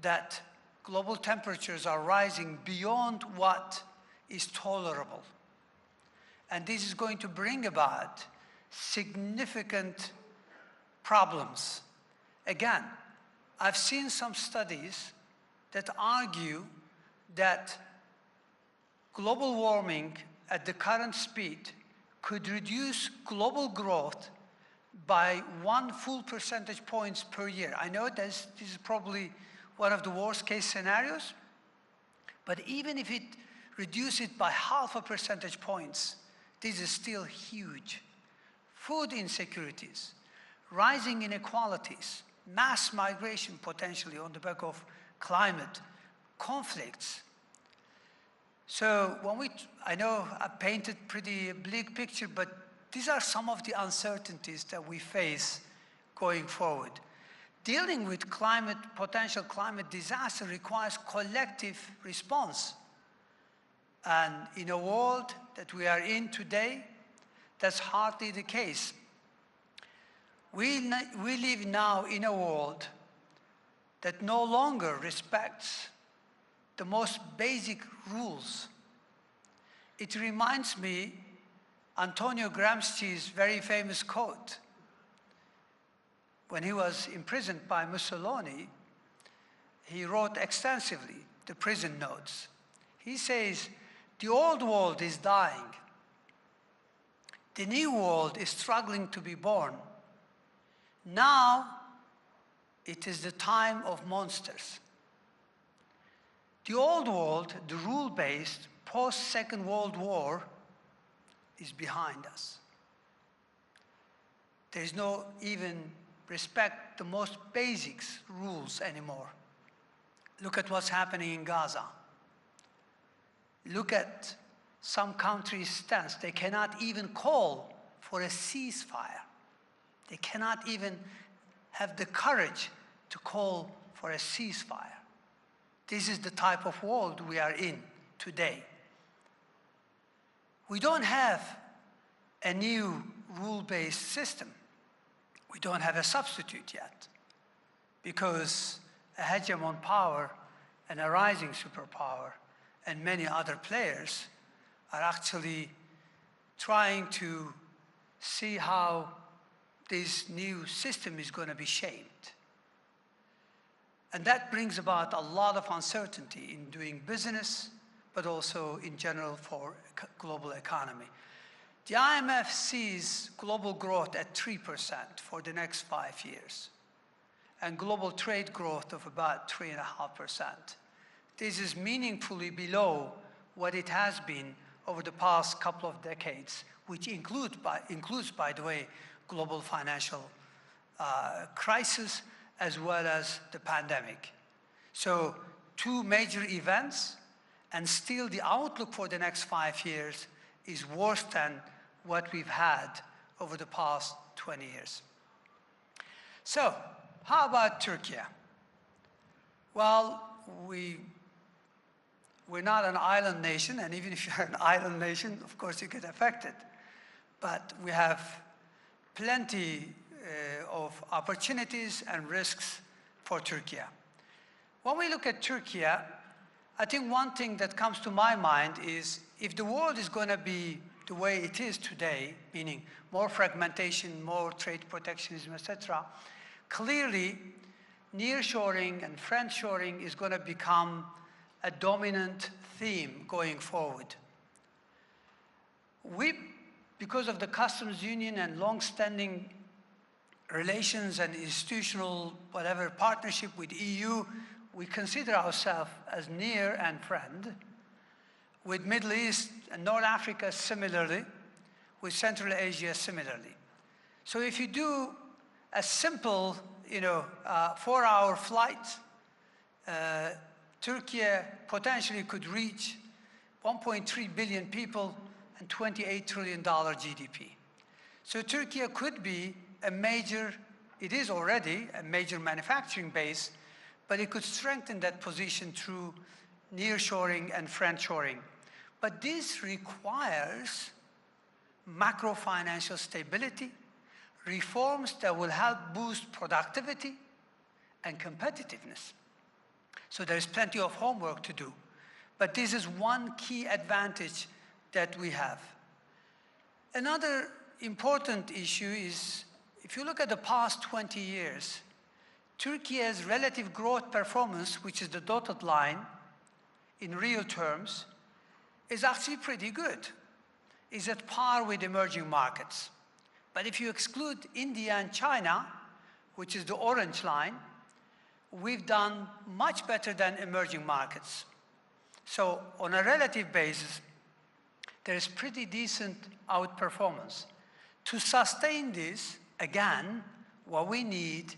that global temperatures are rising beyond what is tolerable. And this is going to bring about significant problems. Again, I've seen some studies that argue that global warming at the current speed could reduce global growth by 1 full percentage points per year. I know this is probably one of the worst case scenarios, but even if it reduces it by 0.5 percentage points, this is still huge. Food insecurities, rising inequalities, mass migration potentially on the back of climate conflicts. So I know I painted pretty bleak picture, but these are some of the uncertainties that we face going forward. Dealing with potential climate disaster requires collective response. And in a world that we are in today, that's hardly the case. We live now in a world that no longer respects the most basic rules. It reminds me Antonio Gramsci's very famous quote. When he was imprisoned by Mussolini, he wrote extensively the prison notes. He says, "The old world is dying. The new world is struggling to be born. Now, it is the time of monsters." The old world, the rule-based, post-Second World War, is behind us. There is no even respect the most basics rules anymore. Look at what's happening in Gaza. Look at some countries' stance. They cannot even call for a ceasefire. They cannot even have the courage to call for a ceasefire. This is the type of world we are in today. We don't have a new rule-based system. We don't have a substitute yet, because a hegemon power and a rising superpower and many other players are actually trying to see how this new system is going to be shaped. And that brings about a lot of uncertainty in doing business, but also in general for global economy. The IMF sees global growth at 3% for the next 5 years, and global trade growth of about 3.5%. This is meaningfully below what it has been over the past couple of decades, which includes, by the way, global financial crisis as well as the pandemic. So 2 major events, and still the outlook for the next 5 years is worse than what we've had over the past 20 years. So, how about Türkiye? Well, we're not an island nation, and even if you're an island nation, of course you get affected. But we have plenty of opportunities and risks for Türkiye. When we look at Türkiye, I think one thing that comes to my mind is, if the world is going to be the way it is today, meaning more fragmentation, more trade protectionism, etc., clearly nearshoring and friendshoring is going to become a dominant theme going forward. Because of the customs union and long-standing relations and institutional whatever partnership with EU, we consider ourselves as near and friend. With Middle East and North Africa similarly, with Central Asia similarly. So if you do a simple, 4-hour flight, Türkiye potentially could reach 1.3 billion people and $28 trillion GDP. So Türkiye could be it is already a major manufacturing base, but it could strengthen that position through nearshoring and friendshoring. But this requires macro-financial stability, reforms that will help boost productivity and competitiveness. So there is plenty of homework to do. But this is one key advantage that we have. Another important issue is, if you look at the past 20 years, Türkiye's relative growth performance, which is the dotted line, in real terms, is actually pretty good. Is at par with emerging markets. But if you exclude India and China, which is the orange line, we've done much better than emerging markets. So on a relative basis, there is pretty decent outperformance. To sustain this, again, what we need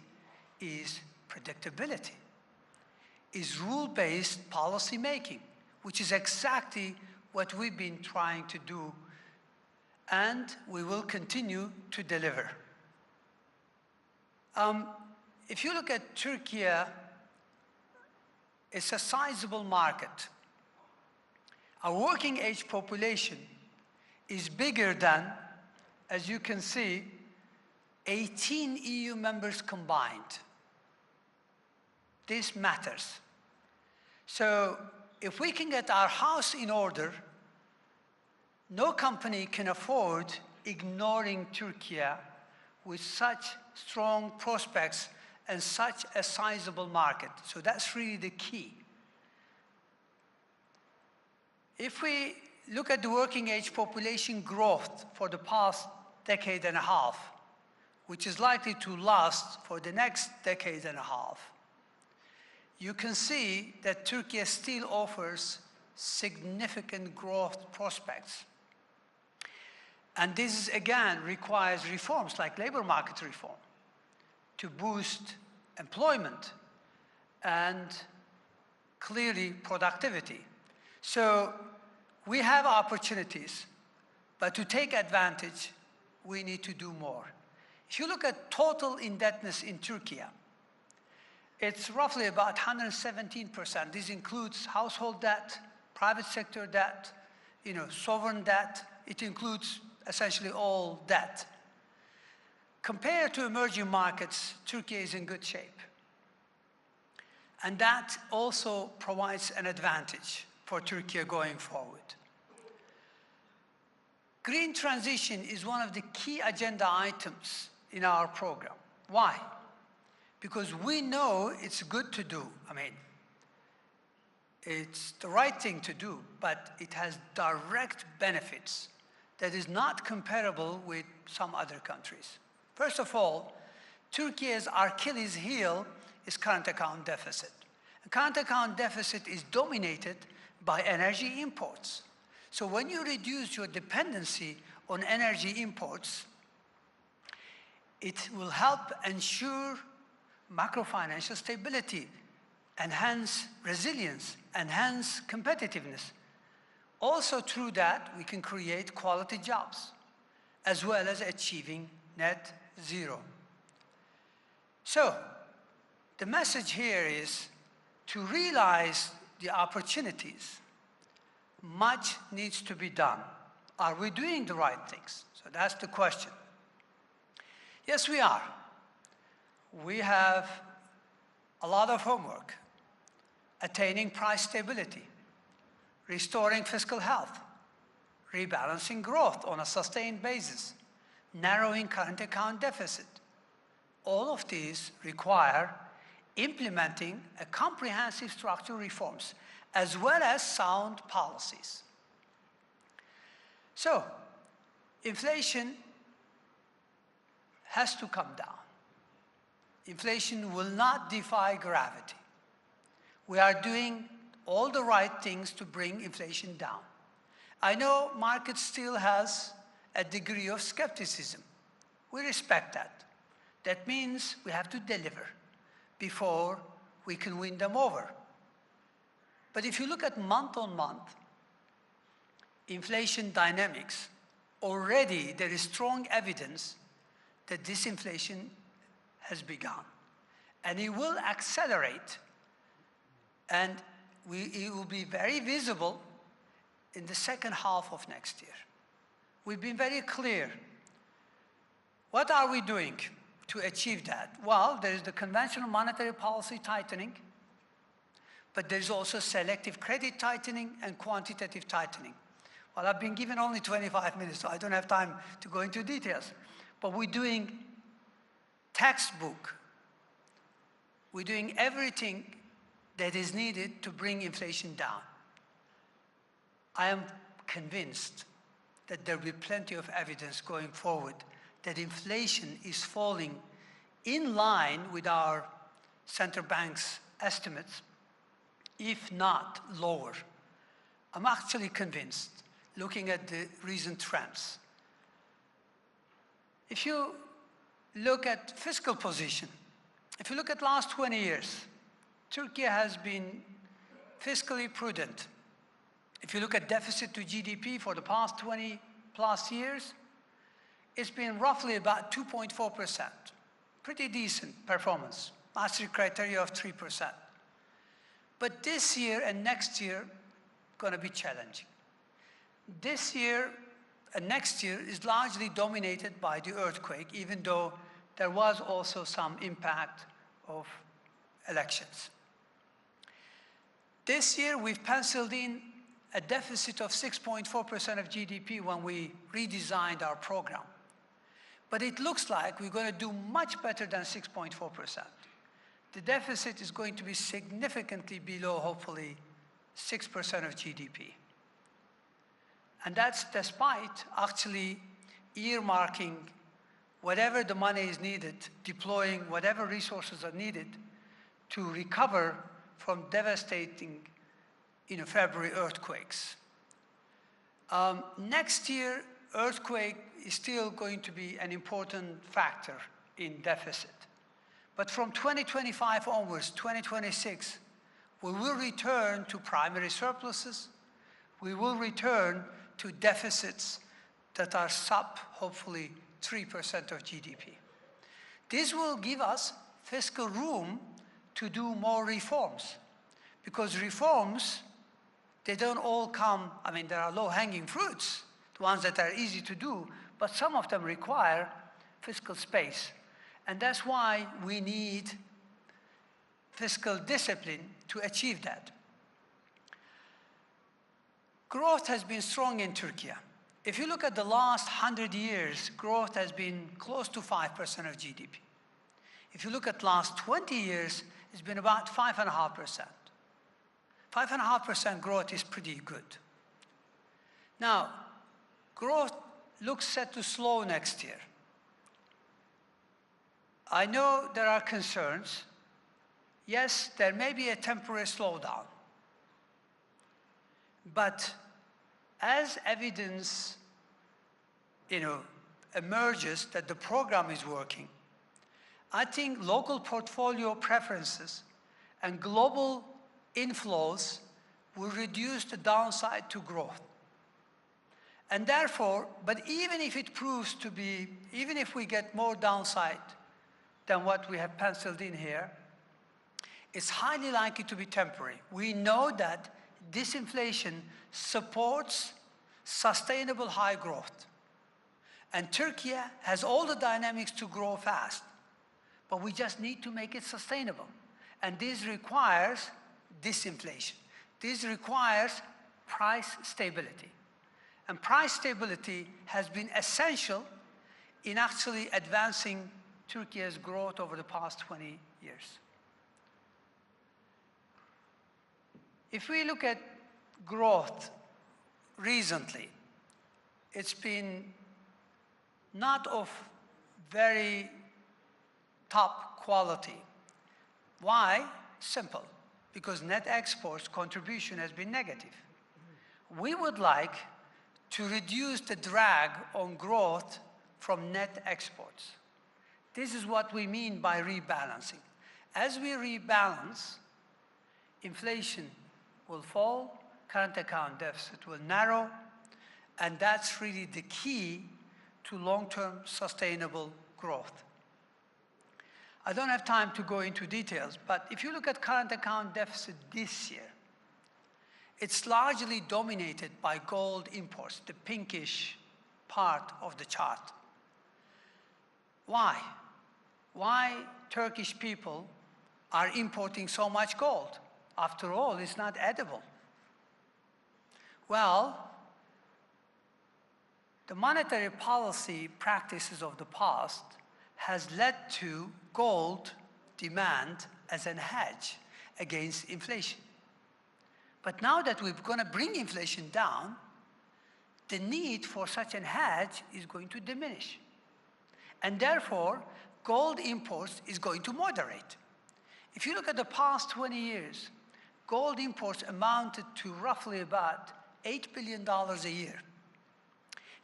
is predictability, is rule-based policy making, which is exactly what we've been trying to do, and we will continue to deliver. If you look at Türkiye, it's a sizable market. Our working age population is bigger than, as you can see, 18 EU members combined. This matters. So if we can get our house in order, no company can afford ignoring Türkiye with such strong prospects and such a sizable market. So that's really the key. If we look at the working age population growth for the past decade and a half, which is likely to last for the next decade and a half, you can see that Türkiye still offers significant growth prospects. And this, again, requires reforms like labor market reform to boost employment and clearly productivity. So we have opportunities, but to take advantage, we need to do more. If you look at total indebtedness in Türkiye, it's roughly about 117%. This includes household debt, private sector debt, sovereign debt. It includes essentially all debt. Compared to emerging markets, Türkiye is in good shape. And that also provides an advantage for Türkiye going forward. Green transition is one of the key agenda items in our program. Why? Because we know it's good to do. I mean, it's the right thing to do, but it has direct benefits that is not comparable with some other countries. First of all, Türkiye's Achilles heel is current account deficit. And current account deficit is dominated by energy imports. So when you reduce your dependency on energy imports, it will help ensure macro-financial stability, enhance resilience, enhance competitiveness. Also through that, we can create quality jobs, as well as achieving net zero. So, the message here is to realize the opportunities, much needs to be done. Are we doing the right things? So that's the question. Yes, we are. We have a lot of homework. Attaining price stability, restoring fiscal health, rebalancing growth on a sustained basis, narrowing current account deficit. All of these require implementing a comprehensive structural reforms as well as sound policies. So, inflation has to come down. Inflation will not defy gravity. We are doing all the right things to bring inflation down. I know market still has a degree of skepticism. We respect that. That means we have to deliver before we can win them over. But if you look at month-on-month inflation dynamics, already there is strong evidence that disinflation has begun. And it will accelerate, and it will be very visible in the second half of next year. We've been very clear. What are we doing to achieve that? Well, there is the conventional monetary policy tightening, but there's also selective credit tightening and quantitative tightening. Well, I've been given only 25 minutes, so I don't have time to go into details. But we're doing textbook. We're doing everything that is needed to bring inflation down. I am convinced that there will be plenty of evidence going forward that inflation is falling in line with our central bank's estimates, if not lower. I'm actually convinced, looking at the recent trends. If you look at fiscal position, If you look at last 20 years, Turkey has been fiscally prudent. If you look at deficit to GDP for the past 20 plus years, it's been roughly about 2.4%. Pretty decent performance. Maastricht criteria of 3%. But this year and next year, going to be challenging. This year and next year is largely dominated by the earthquake, even though there was also some impact of elections. This year, we've penciled in a deficit of 6.4% of GDP when we redesigned our program. But it looks like we're going to do much better than 6.4%. The deficit is going to be significantly below, hopefully, 6% of GDP. And that's despite actually earmarking whatever the money is needed, deploying whatever resources are needed to recover from devastating February earthquakes. Next year, earthquake is still going to be an important factor in deficit. But from 2025 onwards, 2026, we will return to primary surpluses. We will return to deficits that are sub, hopefully, 3% of GDP. This will give us fiscal room to do more reforms, because reforms, they don't all come, I mean, there are low-hanging fruits, the ones that are easy to do, but some of them require fiscal space. And that's why we need fiscal discipline to achieve that. Growth has been strong in Turkey. If you look at the last 100 years, growth has been close to 5% of GDP. If you look at last 20 years, it's been about 5.5%. 5.5% growth is pretty good. Now, growth looks set to slow next year. I know there are concerns. Yes, there may be a temporary slowdown. But as evidence, emerges that the program is working, I think local portfolio preferences and global inflows will reduce the downside to growth. And therefore, but even if it proves to be, even if we get more downside than what we have penciled in here, it's highly likely to be temporary. We know that disinflation supports sustainable high growth. And Turkey has all the dynamics to grow fast, but we just need to make it sustainable. And this requires disinflation. This requires price stability. And price stability has been essential in actually advancing Turkey's growth over the past 20 years. If we look at growth recently, it's been not of very top quality. Why? Simple. Because net exports contribution has been negative. We would like to reduce the drag on growth from net exports. This is what we mean by rebalancing. As we rebalance, inflation will fall, current account deficit will narrow, and that's really the key to long-term sustainable growth. I don't have time to go into details, but if you look at current account deficit this year, it's largely dominated by gold imports, the pinkish part of the chart. Why? Why Turkish people are importing so much gold? After all, it's not edible. Well, the monetary policy practices of the past has led to gold demand as a hedge against inflation. But now that we're going to bring inflation down, the need for such a hedge is going to diminish. And therefore, gold imports is going to moderate. If you look at the past 20 years, gold imports amounted to roughly about $8 billion a year.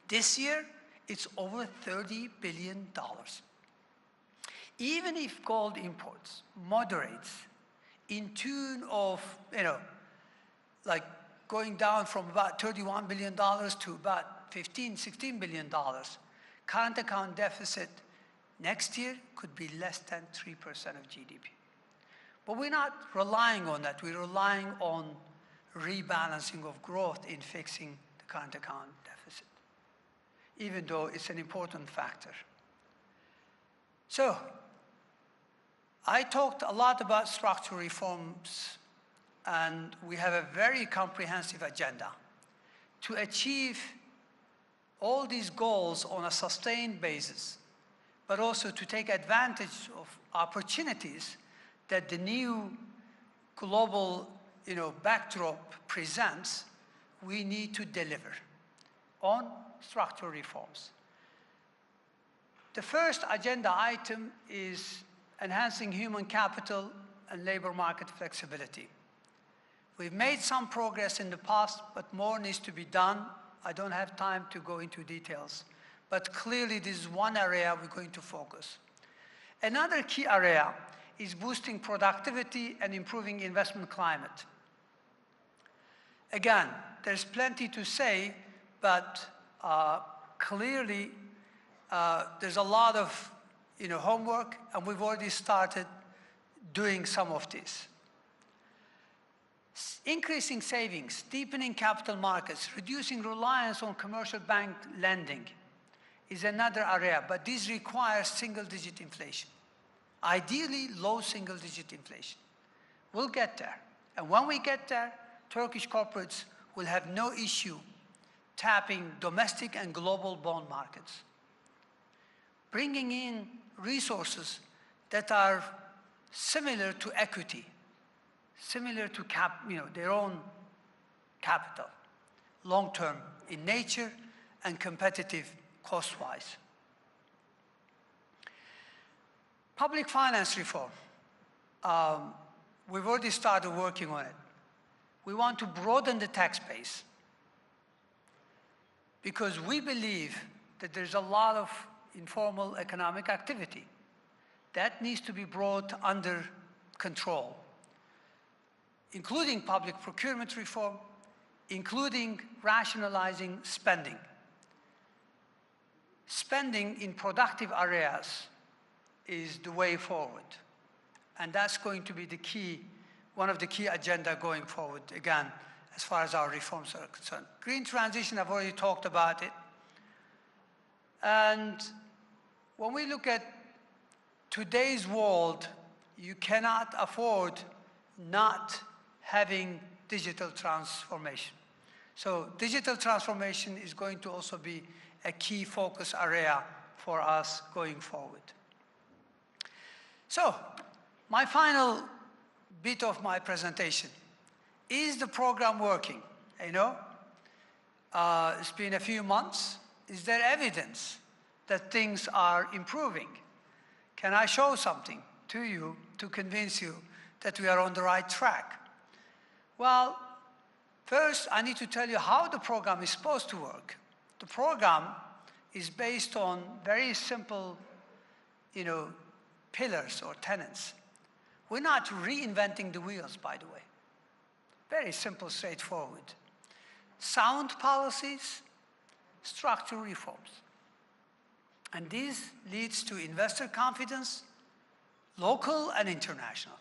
This year, it's over $30 billion. even if gold imports moderates in tune of, like going down from about $31 billion to about $16 billion, current account deficit next year could be less than 3% of GDP. But we're not relying on that. We're relying on rebalancing of growth in fixing the current account deficit, even though it's an important factor. So, I talked a lot about structural reforms, and we have a very comprehensive agenda to achieve all these goals on a sustained basis, but also to take advantage of opportunities that the new global backdrop presents. We need to deliver on structural reforms. The first agenda item is enhancing human capital and labor market flexibility. We've made some progress in the past, but more needs to be done. I don't have time to go into details, but clearly this is one area we're going to focus. Another key area is boosting productivity and improving investment climate. Again, there's plenty to say, but clearly there's a lot of homework, and we've already started doing some of this. Increasing savings, deepening capital markets, reducing reliance on commercial bank lending is another area, but this requires single-digit inflation. Ideally, low single-digit inflation. We'll get there. And when we get there, Turkish corporates will have no issue tapping domestic and global bond markets. Bringing in resources that are similar to equity, similar to their own capital, long-term in nature and competitive cost-wise. Public finance reform. We've already started working on it. We want to broaden the tax base because we believe that there's a lot of informal economic activity that needs to be brought under control, including public procurement reform, including rationalizing spending. Spending in productive areas is the way forward. And that's going to be the key, one of the key agenda going forward, again, as far as our reforms are concerned. Green transition, I've already talked about it. And when we look at today's world, you cannot afford not having digital transformation. So digital transformation is going to also be a key focus area for us going forward. So, my final bit of my presentation. Is the program working? It's been a few months. Is there evidence that things are improving? Can I show something to you to convince you that we are on the right track? Well, first I need to tell you how the program is supposed to work. The program is based on very simple, pillars or tenets. We're not reinventing the wheels, by the way. Very simple, straightforward. Sound policies, structural reforms. And this leads to investor confidence, local and international.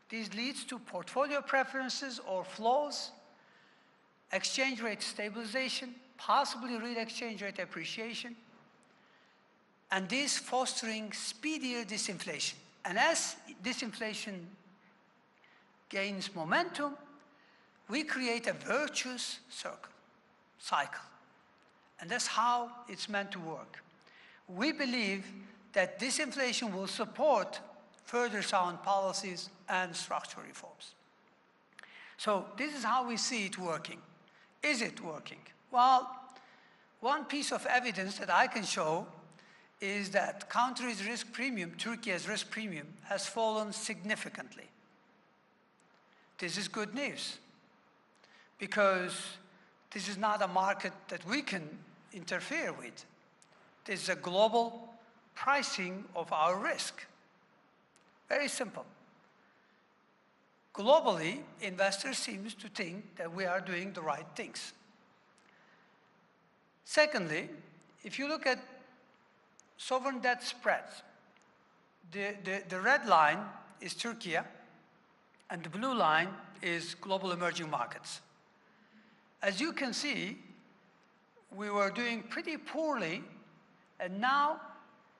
This leads to portfolio preferences or flows, exchange rate stabilization, possibly real exchange rate appreciation, and this fostering speedier disinflation. And as disinflation gains momentum, we create a virtuous cycle. And that's how it's meant to work. We believe that disinflation will support further sound policies and structural reforms. So this is how we see it working. Is it working? Well, one piece of evidence that I can show is that country's risk premium, Türkiye's risk premium, has fallen significantly. This is good news because this is not a market that we can interfere with. This is a global pricing of our risk. Very simple. Globally, investors seem to think that we are doing the right things. Secondly, if you look at sovereign debt spreads, the red line is Türkiye, and the blue line is global emerging markets. As you can see, we were doing pretty poorly, and now,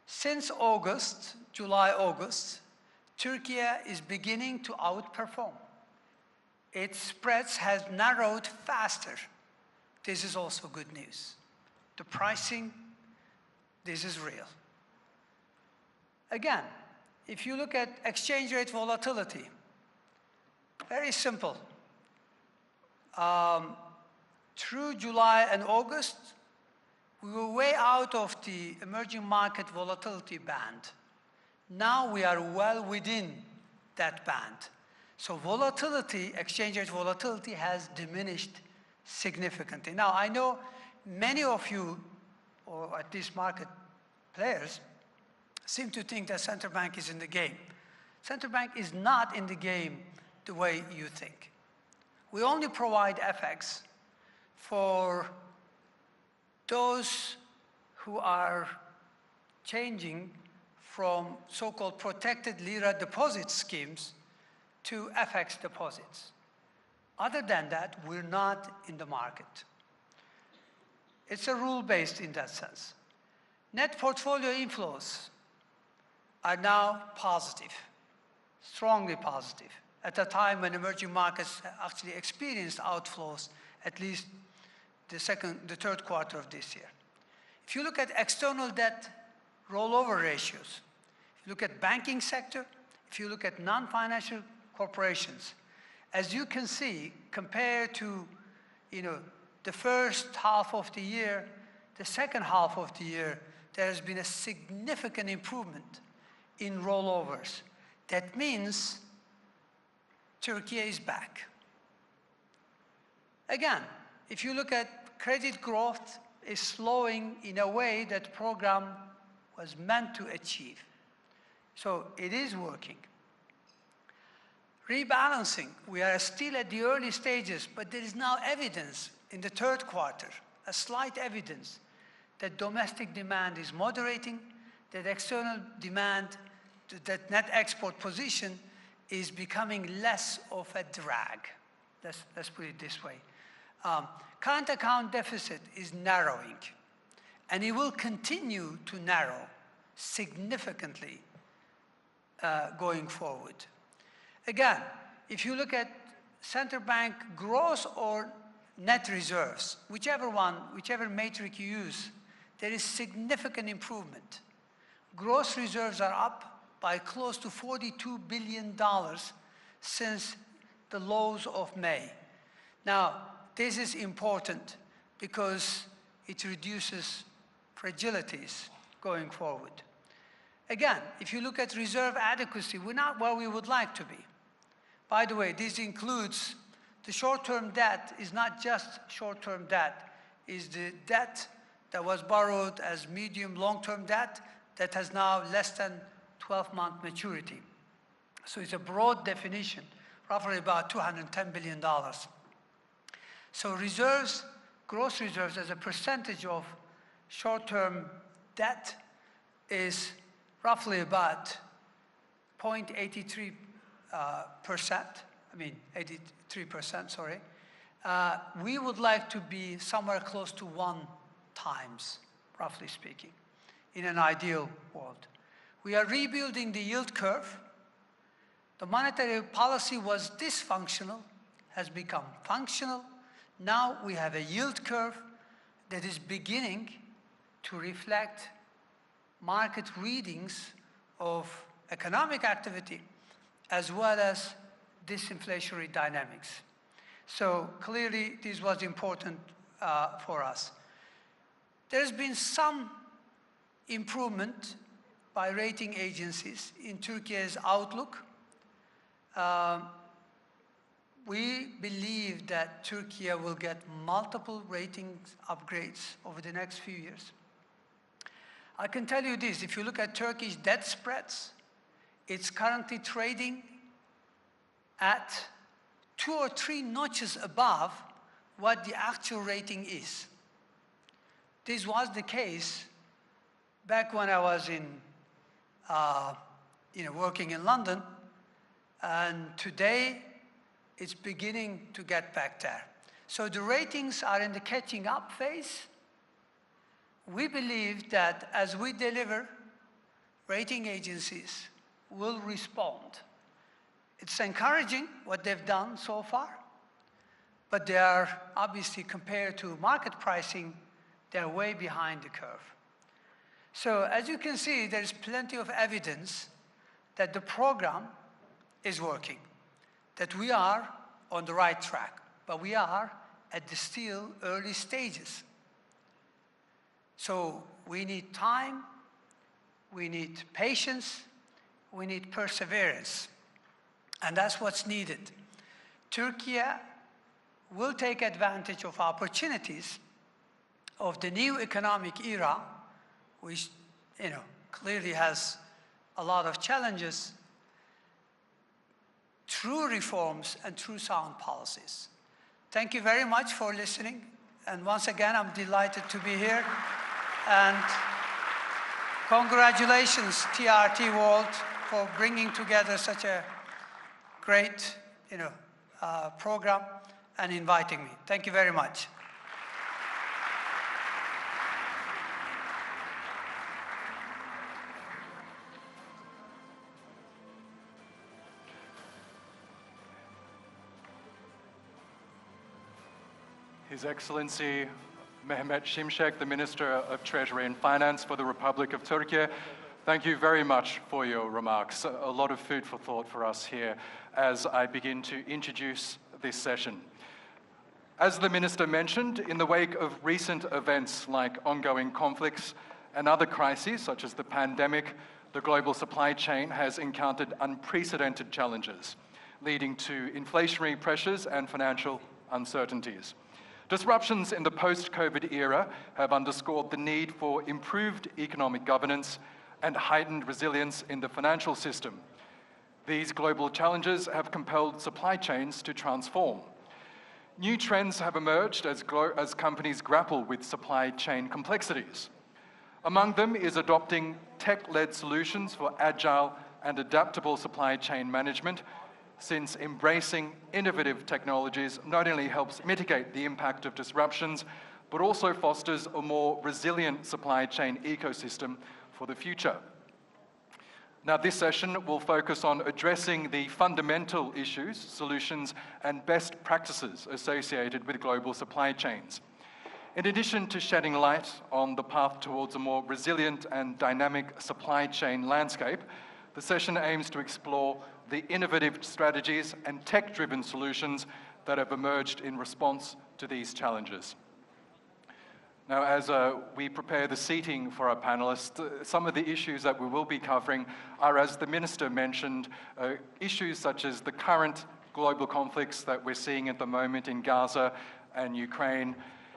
since August, July, August, Türkiye is beginning to outperform. Its spreads has narrowed faster. This is also good news. The pricing, this is real. Again, if you look at exchange rate volatility, very simple. Through July and August, we were way out of the emerging market volatility band. Now we are well within that band. So volatility, exchange rate volatility has diminished significantly. Now I know many of you, or at least market players, seem to think that central bank is in the game. Central bank is not in the game the way you think. We only provide FX for those who are changing from so-called protected lira deposit schemes to FX deposits. Other than that, we're not in the market. It's a rule-based in that sense. Net portfolio inflows are now positive, strongly positive, at a time when emerging markets actually experienced outflows, at least the third quarter of this year. If you look at external debt rollover ratios, if you look at banking sector, if you look at non-financial corporations, as you can see, compared to the first half of the year, the second half of the year, there has been a significant improvement in rollovers. That means Türkiye is back. Again, if you look at credit growth is slowing in a way that program was meant to achieve. So it is working. Rebalancing, we are still at the early stages, but there is now evidence in the third quarter, a slight evidence that domestic demand is moderating, that external demand, that net export position is becoming less of a drag. Let's put it this way. Current account deficit is narrowing, and it will continue to narrow significantly going forward. Again, if you look at central bank gross or net reserves, whichever metric you use, there is significant improvement. Gross reserves are up by close to $42 billion since the lows of May. Now, this is important because it reduces fragilities going forward. Again, if you look at reserve adequacy, we're not where we would like to be. By the way, this includes the short-term debt is not just short-term debt, is the debt that was borrowed as medium long-term debt that has now less than 12-month maturity. So it's a broad definition, roughly about $210 billion. So reserves, gross reserves as a percentage of short-term debt is roughly about 0.83%. 83%, sorry. We would like to be somewhere close to 1 times, roughly speaking, in an ideal world. We are rebuilding the yield curve. The monetary policy was dysfunctional, has become functional. Now we have a yield curve that is beginning to reflect market readings of economic activity as well as disinflationary dynamics. So clearly this was important for us. There's been some improvement by rating agencies in Türkiye's outlook. We believe that Türkiye will get multiple ratings upgrades over the next few years. I can tell you this, if you look at Turkish debt spreads, It's currently trading at 2 or 3 notches above what the actual rating is. This was the case back when I was working in London, and today it's beginning to get back there. So the ratings are in the catching up phase. We believe that as we deliver, rating agencies will respond. It's encouraging what they've done so far, but they are obviously, compared to market pricing, they're way behind the curve. So as you can see, there's plenty of evidence that the program is working, that we are on the right track, but we are at the still early stages. So we need time, we need patience, we need perseverance, and that's what's needed. Türkiye will take advantage of opportunities of the new economic era, which clearly has a lot of challenges, through reforms and through sound policies. Thank you very much for listening. And once again, I'm delighted to be here. And congratulations, TRT World, for bringing together such a great program and inviting me. Thank you very much. His Excellency Mehmet Şimşek, the Minister of Treasury and Finance for the Republic of Turkey. Thank you very much for your remarks. A lot of food for thought for us here as I begin to introduce this session. As the Minister mentioned, in the wake of recent events like ongoing conflicts and other crises such as the pandemic, the global supply chain has encountered unprecedented challenges, leading to inflationary pressures and financial uncertainties. Disruptions in the post-COVID era have underscored the need for improved economic governance and heightened resilience in the financial system. These global challenges have compelled supply chains to transform. New trends have emerged as companies grapple with supply chain complexities. Among them is adopting tech-led solutions for agile and adaptable supply chain management, since embracing innovative technologies not only helps mitigate the impact of disruptions, but also fosters a more resilient supply chain ecosystem for the future. Now, this session will focus on addressing the fundamental issues, solutions, and best practices associated with global supply chains. In addition to shedding light on the path towards a more resilient and dynamic supply chain landscape, the session aims to explore the innovative strategies and tech-driven solutions that have emerged in response to these challenges. Now, as we prepare the seating for our panelists, some of the issues that we will be covering are, as the Minister mentioned, issues such as the current global conflicts that we're seeing at the moment in Gaza and Ukraine,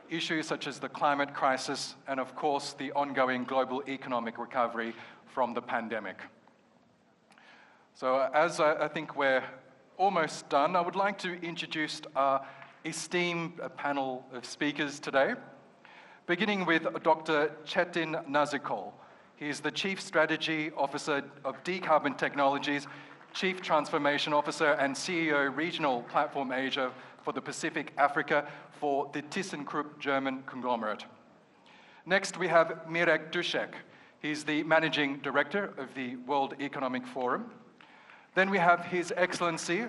issues such as the climate crisis, and of course, the ongoing global economic recovery from the pandemic. So as I think we're almost done, I would like to introduce our esteemed panel of speakers today, beginning with Dr. Çetin Nazikol. He is the Chief Strategy Officer of Decarbon Technologies, Chief Transformation Officer and CEO Regional Platform Asia for the Pacific Africa for the ThyssenKrupp German conglomerate. Next, we have Mirek Dušek. He's the Managing Director of the World Economic Forum. Then we have His Excellency,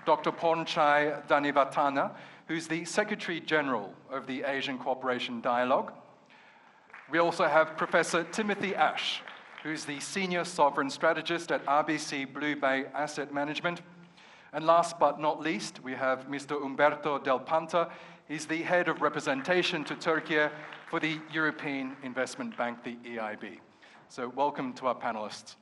Dr. Ponchai Danivatana, who's the Secretary General of the Asian Cooperation Dialogue. We also have Professor Timothy Ash, who's the Senior Sovereign Strategist at RBC Blue Bay Asset Management. And last but not least, we have Mr. Umberto Del Panta. He's the Head of Representation to Türkiye for the European Investment Bank, the EIB. So welcome to our panelists.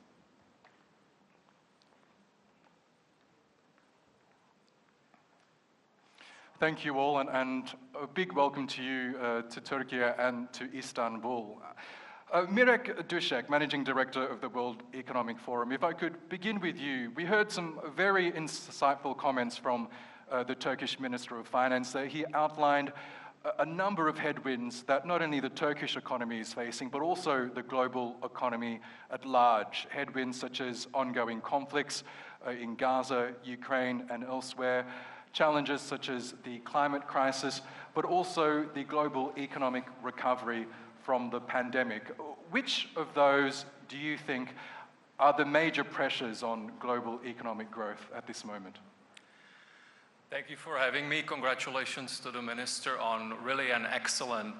Thank you all, and a big welcome to you to Türkiye and to Istanbul. Mirek Dušek, Managing Director of the World Economic Forum, if I could begin with you. We heard some very insightful comments from the Turkish Minister of Finance there. He outlined a number of headwinds that not only the Turkish economy is facing, but also the global economy at large. Headwinds such as ongoing conflicts in Gaza, Ukraine, and elsewhere. Challenges such as the climate crisis, but also the global economic recovery from the pandemic. Which of those do you think are the major pressures on global economic growth at this moment? Thank you for having me. Congratulations to the Minister on really an excellent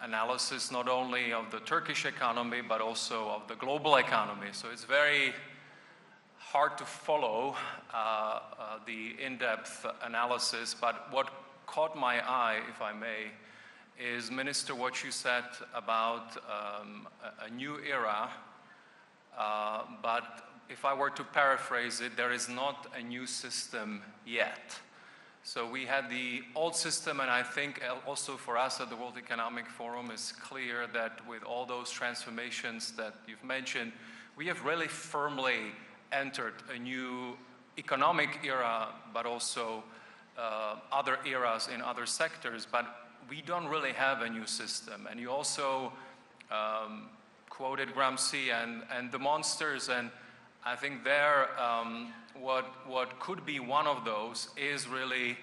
analysis, not only of the Turkish economy, but also of the global economy. So it's very hard to follow the in-depth analysis, but what caught my eye, if I may, is, Minister, what you said about a new era, but if I were to paraphrase it, there is not a new system yet. So we had the old system, and I think also for us at the World Economic Forum is clear that with all those transformations that you've mentioned, we have really firmly entered a new economic era, but also other eras in other sectors, but we don't really have a new system. And you also quoted Gramsci and the monsters, and I think there what could be one of those is really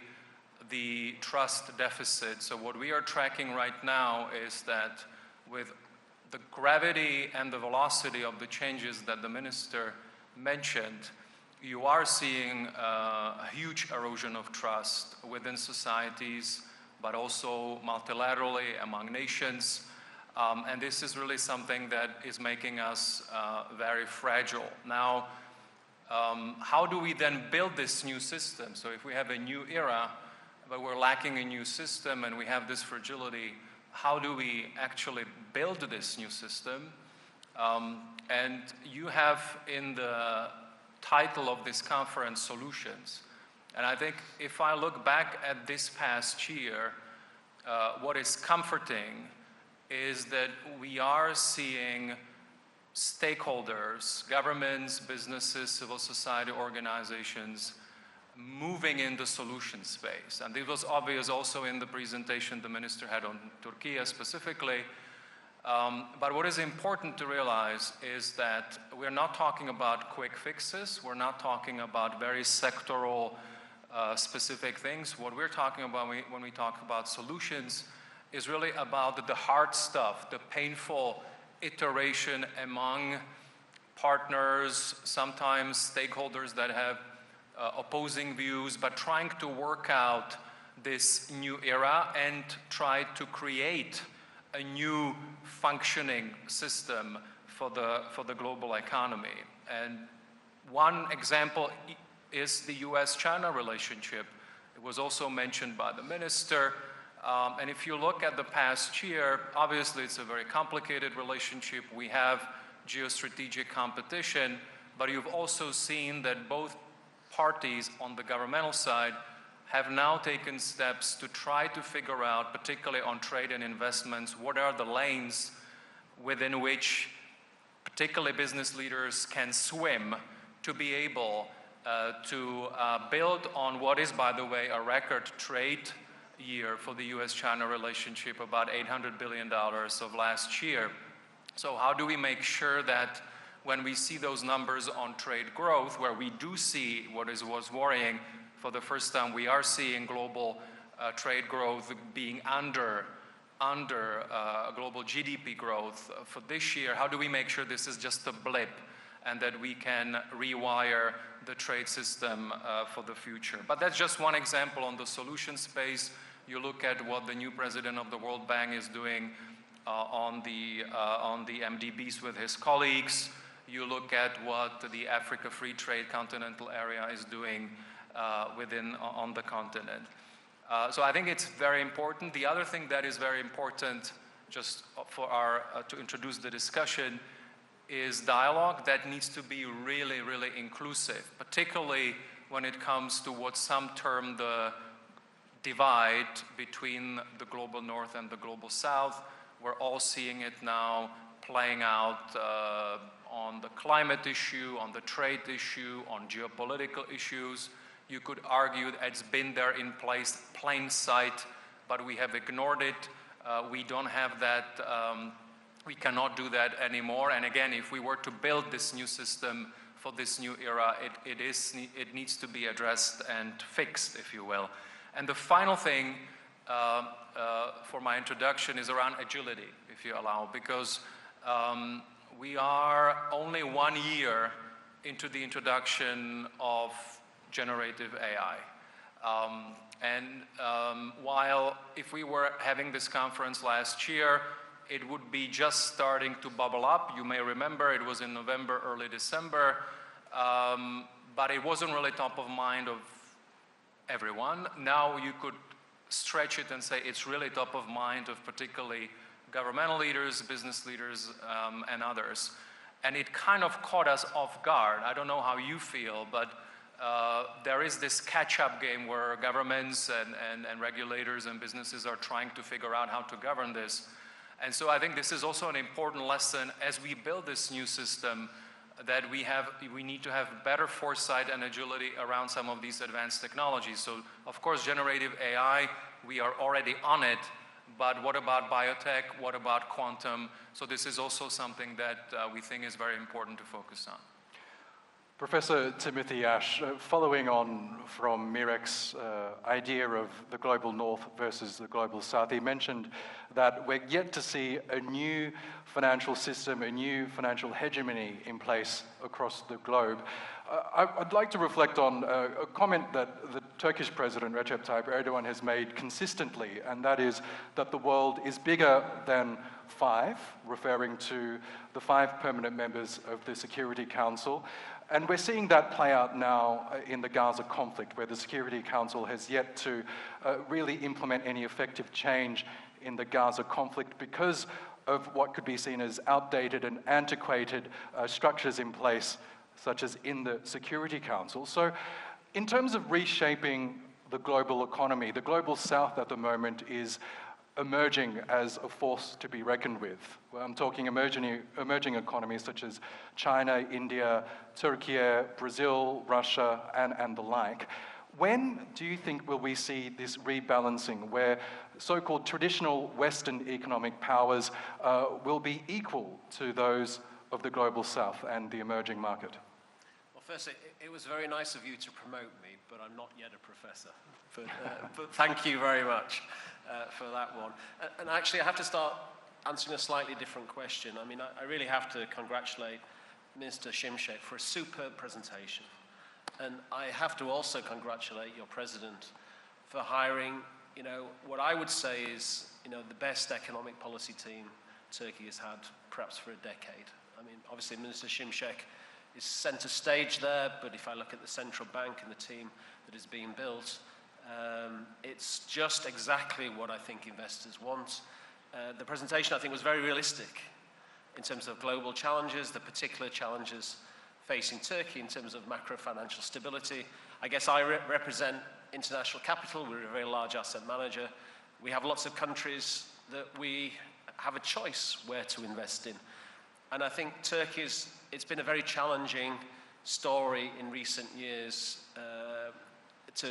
the trust deficit. So what we are tracking right now is that with the gravity and the velocity of the changes that the Minister mentioned, you are seeing a huge erosion of trust within societies, but also multilaterally among nations. And this is really something that is making us very fragile. Now, how do we then build this new system? So if we have a new era, but we're lacking a new system and we have this fragility, how do we actually build this new system? And you have in the title of this conference, Solutions. And I think if I look back at this past year, what is comforting is that we are seeing stakeholders, governments, businesses, civil society organizations, moving in the solution space. And it was obvious also in the presentation the Minister had on Türkiye specifically. But what is important to realize is that we're not talking about quick fixes. We're not talking about very sectoral specific things. What we're talking about when we talk about solutions is really about the hard stuff, the painful iteration among partners, sometimes stakeholders that have opposing views, but trying to work out this new era and try to create a new functioning system for the global economy. And one example is the US-China relationship. It was also mentioned by the Minister. And if you look at the past year, obviously it's a very complicated relationship. We have geostrategic competition, but you've also seen that both parties on the governmental side have now taken steps to try to figure out, particularly on trade and investments, what are the lanes within which particularly business leaders can swim to be able to build on what is, by the way, a record trade year for the US-China relationship, about $800 billion of last year. So how do we make sure that when we see those numbers on trade growth, where we do see what was worrying, for the first time we are seeing global trade growth being under global GDP growth for this year, how do we make sure this is just a blip and that we can rewire the trade system for the future? But that's just one example on the solution space. You look at what the new president of the World Bank is doing on the MDBs with his colleagues. You look at what the Africa Free Trade Continental Area is doing on the continent. So I think it's very important. The other thing that is very important, just for to introduce the discussion, is dialogue that needs to be really, really inclusive, particularly when it comes to what some term the divide between the global north and the global south. We're all seeing it now. playing out on the climate issue, on the trade issue, on geopolitical issues. You could argue that it's been there in place, plain sight, but we have ignored it. We don't have that, we cannot do that anymore. And again, if we were to build this new system for this new era, it needs to be addressed and fixed, if you will. And the final thing for my introduction is around agility, if you allow, because we are only 1 year into the introduction of generative AI. While if we were having this conference last year, it would be just starting to bubble up. You may remember it was in November, early December, but it wasn't really top of mind of everyone. Now you could stretch it and say it's really top of mind of particularly governmental leaders, business leaders, and others. And it kind of caught us off guard. I don't know how you feel, but there is this catch-up game where governments and regulators and businesses are trying to figure out how to govern this. And so I think this is also an important lesson as we build this new system, that we need to have better foresight and agility around some of these advanced technologies. So of course generative AI, we are already on it, but what about biotech? What about quantum? So this is also something that we think is very important to focus on. Professor Timothy Ash, following on from Mirek's idea of the global north versus the global south, he mentioned that we're yet to see a new financial system, a new financial hegemony in place across the globe. I'd like to reflect on a comment that the Turkish President Recep Tayyip Erdogan has made consistently, and that is that the world is bigger than five, referring to the 5 permanent members of the Security Council. And we're seeing that play out now in the Gaza conflict, where the Security Council has yet to really implement any effective change in the Gaza conflict because of what could be seen as outdated and antiquated structures in place, such as in the Security Council. So in terms of reshaping the global economy, the global south at the moment is emerging as a force to be reckoned with. Well, I'm talking emerging economies such as China, India, Türkiye, Brazil, Russia, and the like. When do you think will we see this rebalancing where so-called traditional Western economic powers will be equal to those of the global south and the emerging market? Well, firstly, it was very nice of you to promote me, but I'm not yet a professor. But thank you very much for that one. And actually, I have to start answering a slightly different question. I mean, I really have to congratulate Minister Şimşek for a superb presentation. And I have to also congratulate your president for hiring, what I would say is, the best economic policy team Turkey has had perhaps for a decade. I mean, obviously Minister Şimşek is center stage there, but if I look at the central bank and the team that is being built, it's just exactly what I think investors want. The presentation, I think, was very realistic in terms of global challenges, the particular challenges facing Turkey in terms of macro-financial stability. I guess I represent international capital. We're a very large asset manager. We have lots of countries that we have a choice where to invest in. And I think it's been a very challenging story in recent years to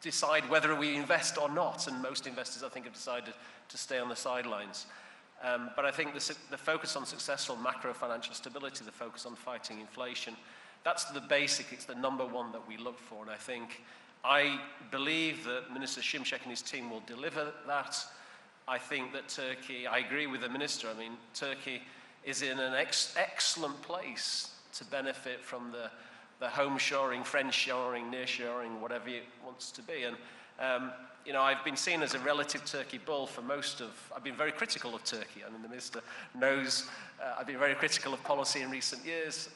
decide whether we invest or not. And most investors, I think, have decided to stay on the sidelines. But I think the focus on successful macro-financial stability, the focus on fighting inflation, that's the basic, it's the number one that we look for. And I believe that Minister Şimşek and his team will deliver that. I think that Turkey, I agree with the minister, I mean, Turkey is in an excellent place to benefit from the home-shoring, friend-shoring, near-shoring, whatever it wants to be. And I've been seen as a relative Turkey bull for I've been very critical of Turkey. I mean, the minister knows I've been very critical of policy in recent years,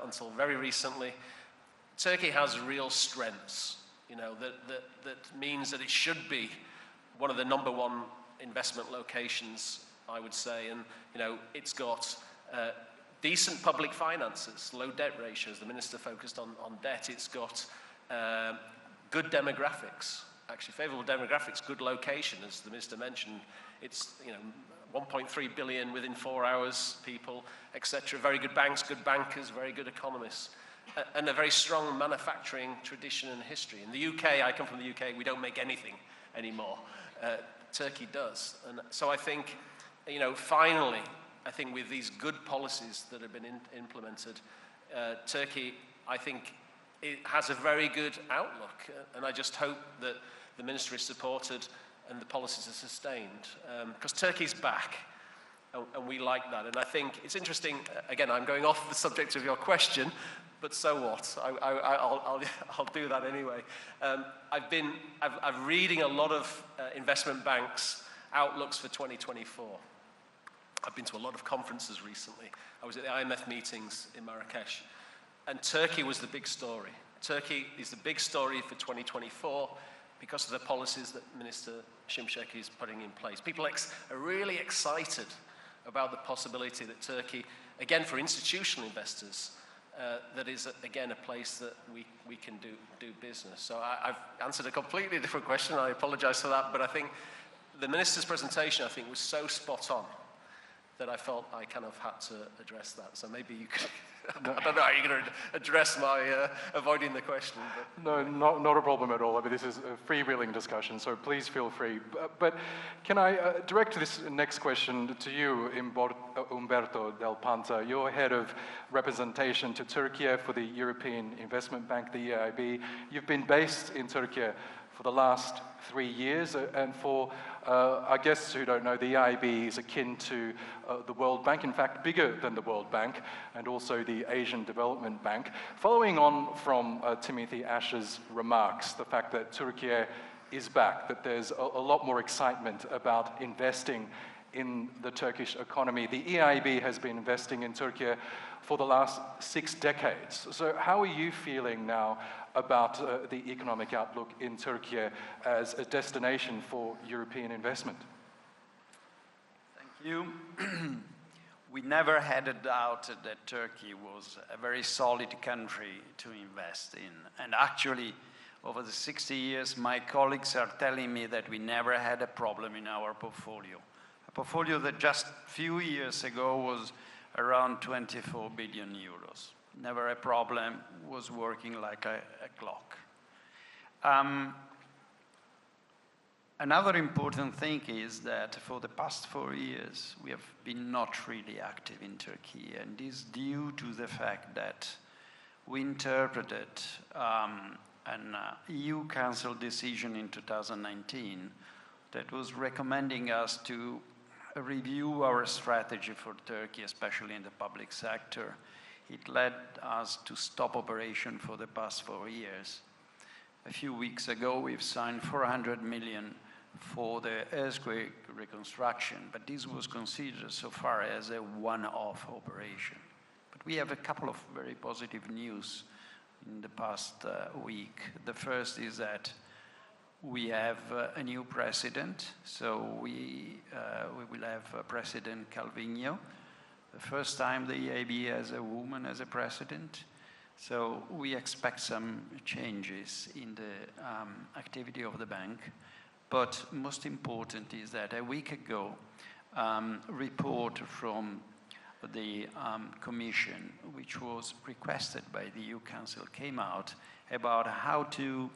until very recently. Turkey has real strengths, that means that it should be one of the number one investment locations, I would say. And, it's got decent public finances, low debt ratios. The minister focused on debt. It's got good demographics, actually favorable demographics, good location, as the minister mentioned. It's, 1.3 billion within 4 hours, people, etc. Very good banks, good bankers, very good economists, and a very strong manufacturing tradition and history. In the UK, I come from the UK, we don't make anything anymore. Turkey does. And so I think, you know, finally, I think with these good policies that have been implemented, Turkey, I think, it has a very good outlook. And I just hope that the ministry is supported and the policies are sustained. Because Turkey's back, and we like that. And I think it's interesting, again, I'm going off the subject of your question, but so what? I'll do that anyway. I'm reading a lot of investment banks' outlooks for 2024. I've been to a lot of conferences recently. I was at the IMF meetings in Marrakesh, and Turkey was the big story. Turkey is the big story for 2024 because of the policies that Minister Şimşek is putting in place. People are really excited about the possibility that Turkey, again for institutional investors, that is, again, a place that we can do business. So I've answered a completely different question. I apologize for that, but I think the minister's presentation, I think, was so spot on that I felt I kind of had to address that. So maybe you could, I don't know how you're going to address my avoiding the question. But. No, not a problem at all. I mean, this is a freewheeling discussion, so please feel free. But can I direct this next question to you, Umberto Del Panta? You're head of representation to Türkiye for the European Investment Bank, the EIB. You've been based in Türkiye for the last 3 years, and for our guests who don't know, the EIB is akin to the World Bank, in fact bigger than the World Bank, and also the Asian Development Bank. Following on from Timothy Ash's remarks, the fact that Türkiye is back, that there's a lot more excitement about investing in the Turkish economy. The EIB has been investing in Türkiye for the last 6 decades. So how are you feeling now about the economic outlook in Türkiye as a destination for European investment? Thank you. We never had a doubt that Turkey was a very solid country to invest in. And actually, over the 60 years, my colleagues are telling me that we never had a problem in our portfolio. A portfolio that just a few years ago was around 24 billion euros. Never a problem, was working like a clock. Another important thing is that for the past 4 years, we have been not really active in Turkey, and this is due to the fact that we interpreted an EU Council decision in 2019 that was recommending us to review our strategy for Turkey, especially in the public sector. It led us to stop operation for the past 4 years. A few weeks ago, we've signed 400 million for the earthquake reconstruction, but this was considered so far as a one-off operation. But we have a couple of very positive news in the past week. The first is that we have a new president, so we will have President Calvino. The first time the EIB has a woman as a president, so we expect some changes in the activity of the bank. But most important is that a week ago, report from the Commission, which was requested by the EU Council, came out about how to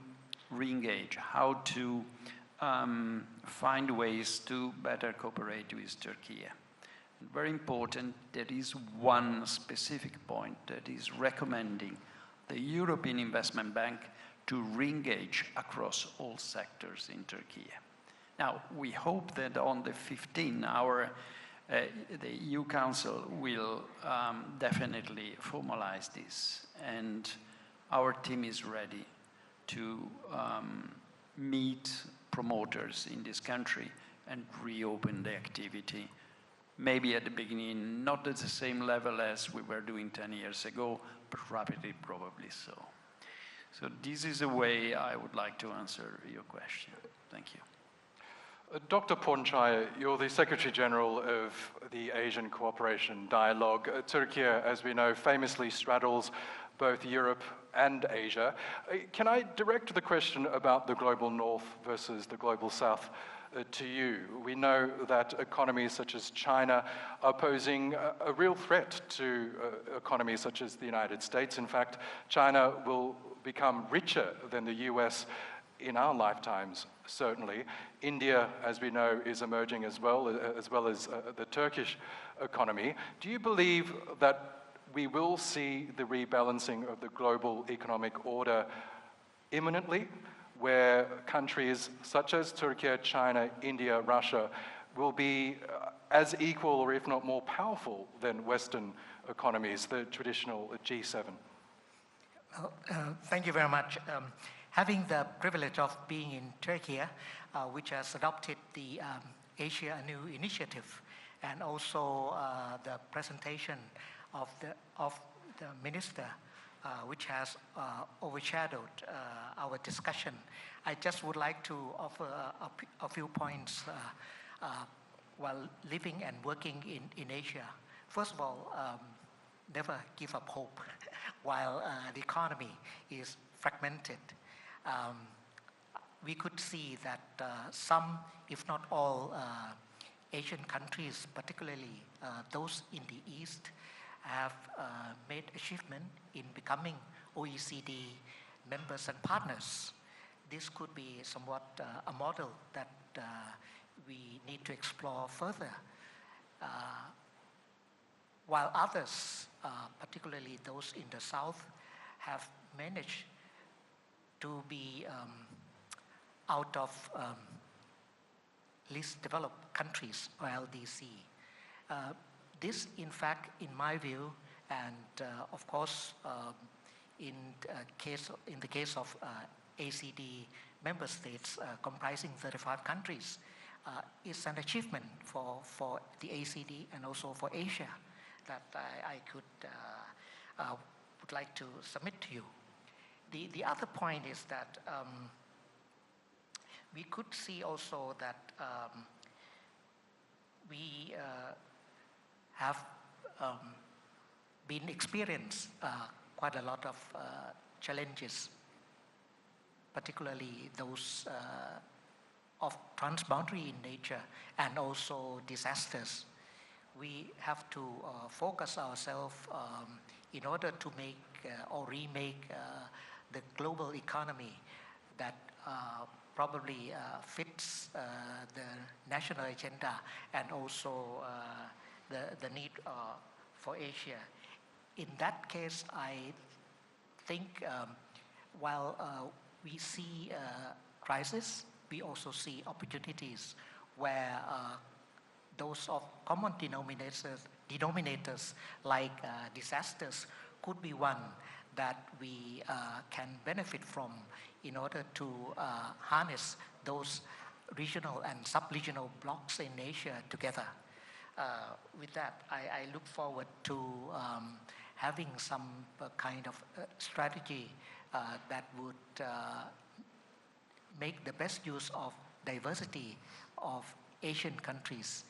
re-engage, how to find ways to better cooperate with Turkey. Very important, there is one specific point that is recommending the European Investment Bank to re-engage across all sectors in Turkey. Now, we hope that on the 15th, the EU Council will definitely formalize this, and our team is ready to meet promoters in this country and reopen the activity. Maybe at the beginning, not at the same level as we were doing 10 years ago, but rapidly, probably so. So this is a way I would like to answer your question. Thank you. Dr. Ponçay, you're the Secretary General of the Asian Cooperation Dialogue. Türkiye, as we know, famously straddles both Europe and Asia. Can I direct the question about the global north versus the global south to you? We know that economies such as China are posing a real threat to economies such as the United States. In fact, China will become richer than the US in our lifetimes, certainly. India, as we know, is emerging as well as the Turkish economy. Do you believe that we will see the rebalancing of the global economic order imminently, where countries such as Türkiye, China, India, Russia will be as equal or if not more powerful than Western economies, the traditional G7? Thank you very much. Having the privilege of being in Turkey, which has adopted the Asia Anew initiative, and also the presentation of the minister, which has overshadowed our discussion, I just would like to offer a few points while living and working in Asia. First of all, never give up hope. While the economy is fragmented, we could see that some, if not all, Asian countries, particularly those in the East, have made achievement in becoming OECD members and partners. This could be somewhat a model that we need to explore further. While others, particularly those in the South, have managed to be out of least developed countries, or LDC. This, in fact, in my view, and of course, in the case of ACD member states comprising 35 countries, is an achievement for the ACD and also for Asia that I would like to submit to you. The other point is that we could see also that we have been experienced quite a lot of challenges, particularly those of transboundary in nature and also disasters. We have to focus ourselves in order to make or remake the global economy that probably fits the national agenda and also the need for Asia. In that case, I think while we see crisis, we also see opportunities where those of common denominators like disasters could be one that we can benefit from in order to harness those regional and sub-regional blocks in Asia together. With that, I look forward to having some kind of strategy that would make the best use of diversity of Asian countries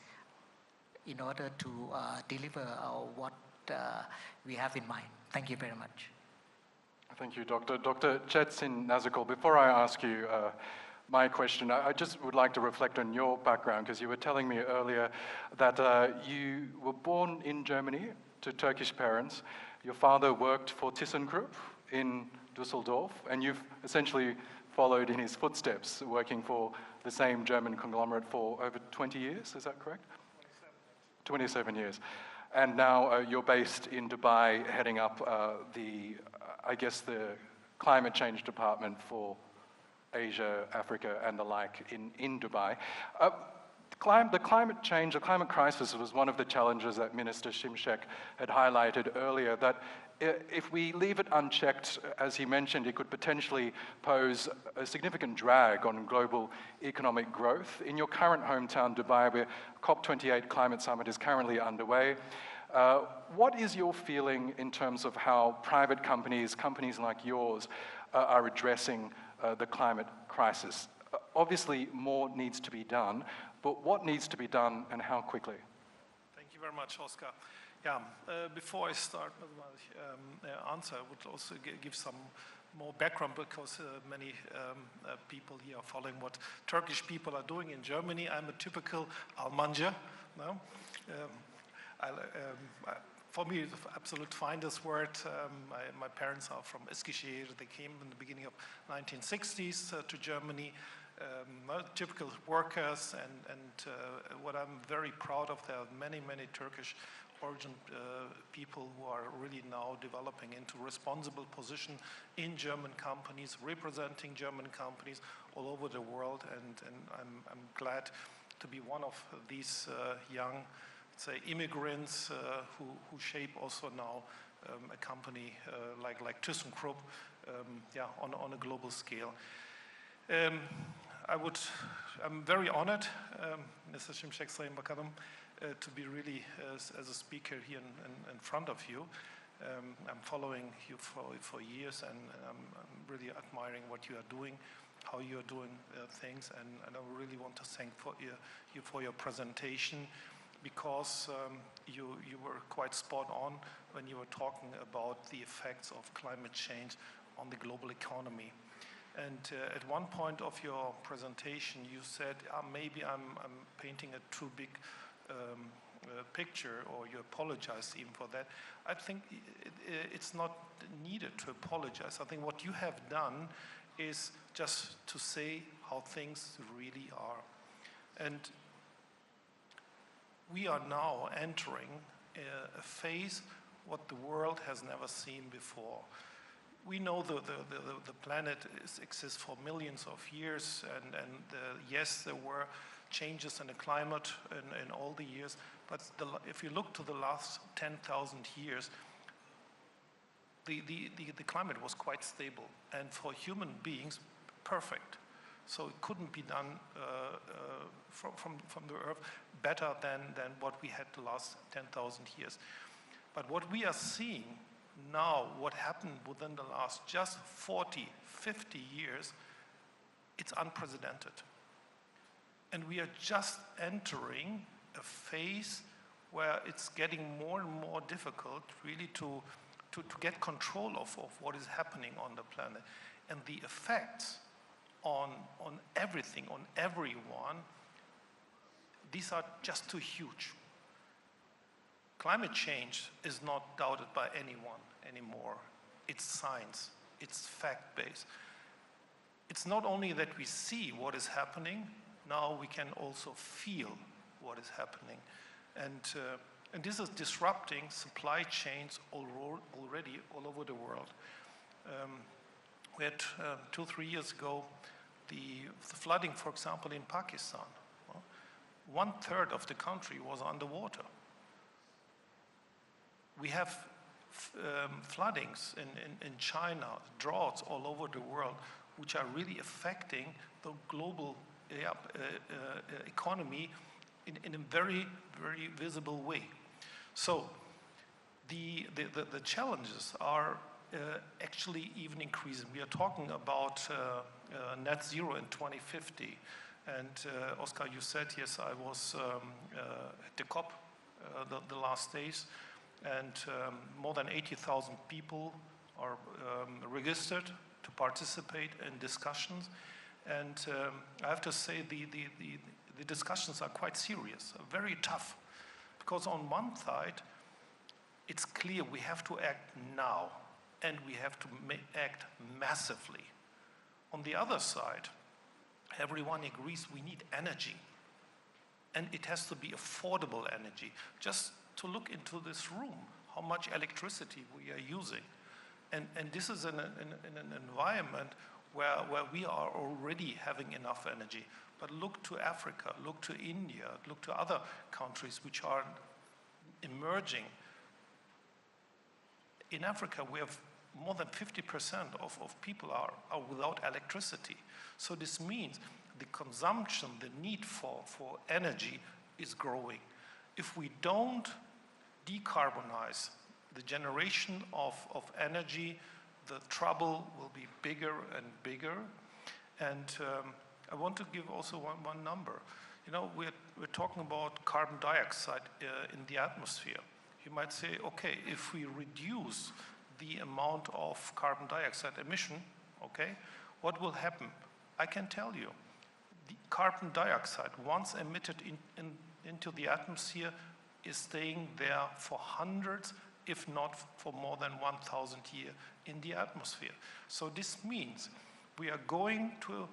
in order to deliver what we have in mind. Thank you very much. Thank you, Doctor. Dr. Chetsin Nazikul, before I ask you my question, I just would like to reflect on your background, because you were telling me earlier that you were born in Germany to Turkish parents. Your father worked for ThyssenKrupp in Düsseldorf, and you've essentially followed in his footsteps, working for the same German conglomerate for over 20 years, is that correct? 27 years. And now you're based in Dubai, heading up the climate change department for Asia, Africa, and the like in Dubai. The climate crisis was one of the challenges that Minister Şimşek had highlighted earlier, that if we leave it unchecked, as he mentioned, it could potentially pose a significant drag on global economic growth. In your current hometown, Dubai, where COP28 Climate Summit is currently underway, what is your feeling in terms of how private companies like yours, are addressing the climate crisis? Obviously, more needs to be done, but what needs to be done and how quickly? Thank you very much, Oscar. Yeah, before I start with my answer, I would also give some more background because many people here are following what Turkish people are doing in Germany. I'm a typical Almanca. No? For me, it's the absolute finest word. My parents are from Eskişehir. They came in the beginning of 1960s to Germany. Typical workers, and what I'm very proud of, there are many, many Turkish origin people who are really now developing into responsible position in German companies, representing German companies all over the world, and I'm glad to be one of these young, say, immigrants who shape also now a company like ThyssenKrupp, on a global scale. I'm very honored, Mr. Şimşek, Sayın Bakanım, to be really as a speaker here in front of you. I'm following you for years, and I'm really admiring what you are doing, how you are doing things, and I really want to thank you for your presentation, because you were quite spot on when you were talking about the effects of climate change on the global economy. And at one point of your presentation, you said, maybe I'm painting a too big picture, or you apologize even for that. I think it's not needed to apologize. I think what you have done is just to say how things really are. And we are now entering a phase what the world has never seen before. We know the planet exists for millions of years, and yes, there were changes in the climate in all the years, but if you look to the last 10,000 years, the climate was quite stable, and for human beings, perfect. So it couldn't be done from the Earth better than what we had the last 10,000 years. But what we are seeing now, what happened within the last just 40, 50 years, it's unprecedented. And we are just entering a phase where it's getting more and more difficult really to get control of what is happening on the planet. And the effects on everything, on everyone, these are just too huge. Climate change is not doubted by anyone anymore. It's science, it's fact-based. It's not only that we see what is happening, now we can also feel what is happening. And this is disrupting supply chains already all over the world. We had 2-3 years ago the flooding, for example, in Pakistan. 1/3 of the country was underwater. We have floodings in China, droughts all over the world, which are really affecting the global economy in a very, very visible way. So the challenges are actually even increasing. We are talking about net zero in 2050. And Oscar, you said, yes, I was at the COP the last days. And more than 80,000 people are registered to participate in discussions. And I have to say the discussions are quite serious, very tough. Because on one side, it's clear we have to act now, and we have to act massively. On the other side, everyone agrees we need energy. And it has to be affordable energy. Just to look into this room, how much electricity we are using. And this is in an environment where we are already having enough energy. But look to Africa, look to India, look to other countries which are emerging. In Africa, we have more than 50% of people are without electricity. So this means the consumption, the need for energy is growing. If we don't decarbonize the generation of energy, the trouble will be bigger and bigger. And I want to give also one number. You know, we're talking about carbon dioxide in the atmosphere. You might say, okay, if we reduce the amount of carbon dioxide emission, okay, what will happen? I can tell you, the carbon dioxide, once emitted into the atmosphere, is staying there for hundreds, if not for more than 1,000 years in the atmosphere. So this means we are going to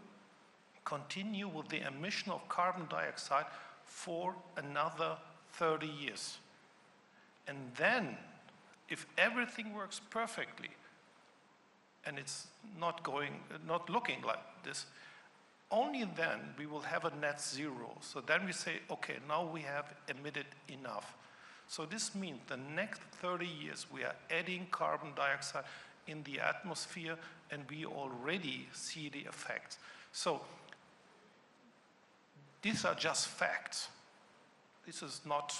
continue with the emission of carbon dioxide for another 30 years. And then, if everything works perfectly, and it's not looking like this, only then we will have a net zero. So then we say, okay, now we have emitted enough. So this means the next 30 years we are adding carbon dioxide in the atmosphere, and we already see the effects. So these are just facts. This is not,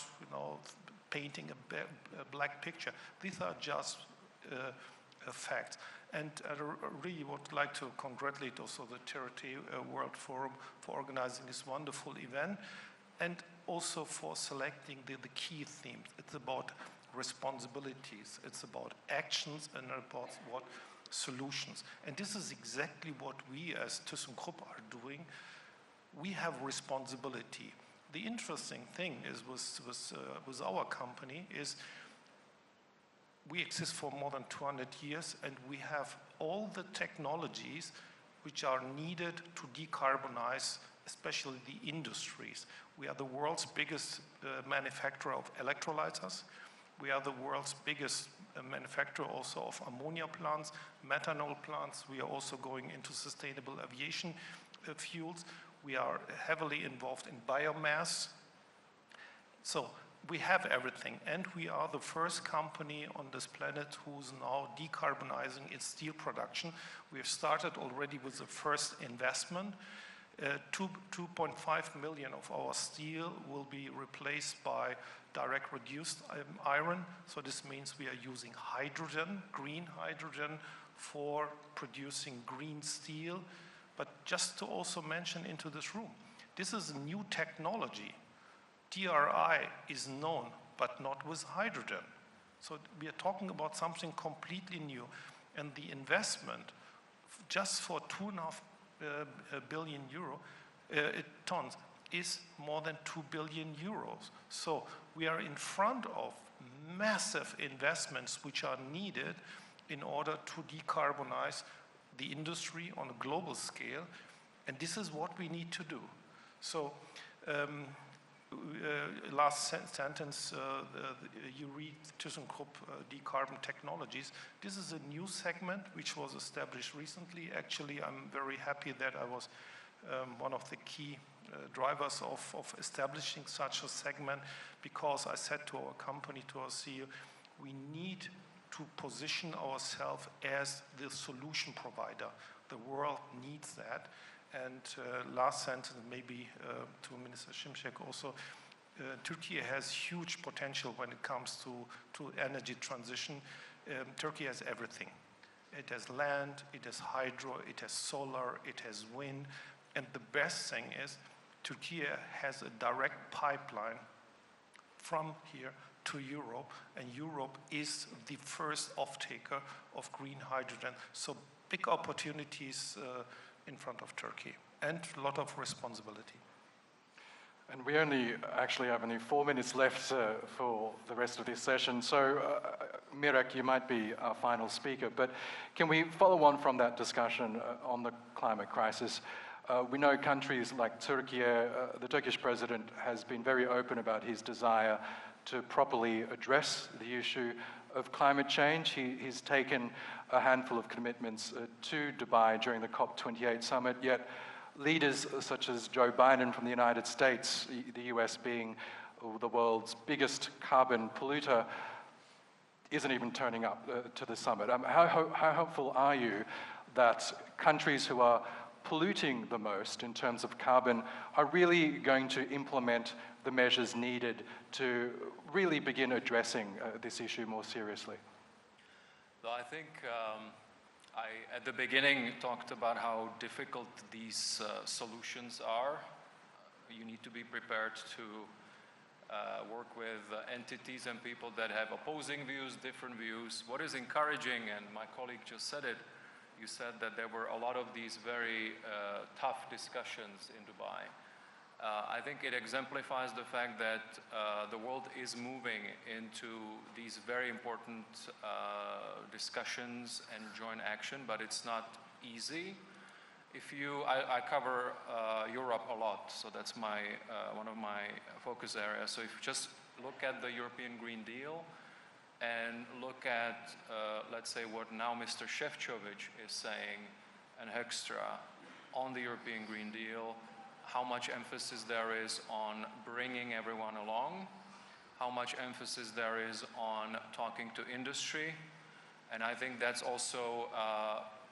painting a black picture. These are just facts. And I really would like to congratulate also the TRT World Forum for organizing this wonderful event, and also for selecting the key themes. It's about responsibilities, it's about actions, and about what solutions. And this is exactly what we as ThyssenKrupp are doing. We have responsibility. The interesting thing is with our company is we exist for more than 200 years, and we have all the technologies which are needed to decarbonize, especially the industries. We are the world's biggest manufacturer of electrolyzers. We are the world's biggest manufacturer also of ammonia plants, methanol plants. We are also going into sustainable aviation fuels. We are heavily involved in biomass. So we have everything, and we are the first company on this planet who's now decarbonizing its steel production. We have started already with the first investment. 2.5 million of our steel will be replaced by direct reduced iron. So this means we are using hydrogen, green hydrogen, for producing green steel. But just to also mention into this room, this is a new technology. DRI is known, but not with hydrogen. So we are talking about something completely new. And the investment, just for 2.5 billion euro tons, is more than 2 billion euros. So we are in front of massive investments which are needed in order to decarbonize the industry on a global scale. And this is what we need to do. So last sentence, you read ThyssenKrupp Decarbon Technologies. This is a new segment which was established recently. Actually, I'm very happy that I was one of the key drivers of establishing such a segment, because I said to our company, to our CEO, we need to position ourselves as the solution provider. The world needs that. And last sentence, maybe to Minister Şimşek also, Türkiye has huge potential when it comes to energy transition. Turkey has everything. It has land, it has hydro, it has solar, it has wind. And the best thing is, Türkiye has a direct pipeline from here to Europe, and Europe is the first off-taker of green hydrogen. So big opportunities in front of Turkey, and a lot of responsibility. And we actually have only 4 minutes left for the rest of this session. So, Mirek, you might be our final speaker, but can we follow on from that discussion on the climate crisis? We know countries like Türkiye, the Turkish president has been very open about his desire to properly address the issue of climate change. He's taken a handful of commitments to Dubai during the COP28 summit, yet leaders such as Joe Biden from the United States, the US being the world's biggest carbon polluter, isn't even turning up to the summit. How hopeful are you that countries who are polluting the most in terms of carbon are really going to implement the measures needed to really begin addressing this issue more seriously? So I think I, at the beginning, talked about how difficult these solutions are. You need to be prepared to work with entities and people that have opposing views, different views. What is encouraging, and my colleague just said it, you said that there were a lot of these very tough discussions in Dubai. I think it exemplifies the fact that the world is moving into these very important discussions and joint action, but it's not easy. I cover Europe a lot, so that's one of my focus areas. So if you just look at the European Green Deal and look at, let's say, what now Mr. Šefčovič is saying and Högstra on the European Green Deal, how much emphasis there is on bringing everyone along, how much emphasis there is on talking to industry, and I think that's also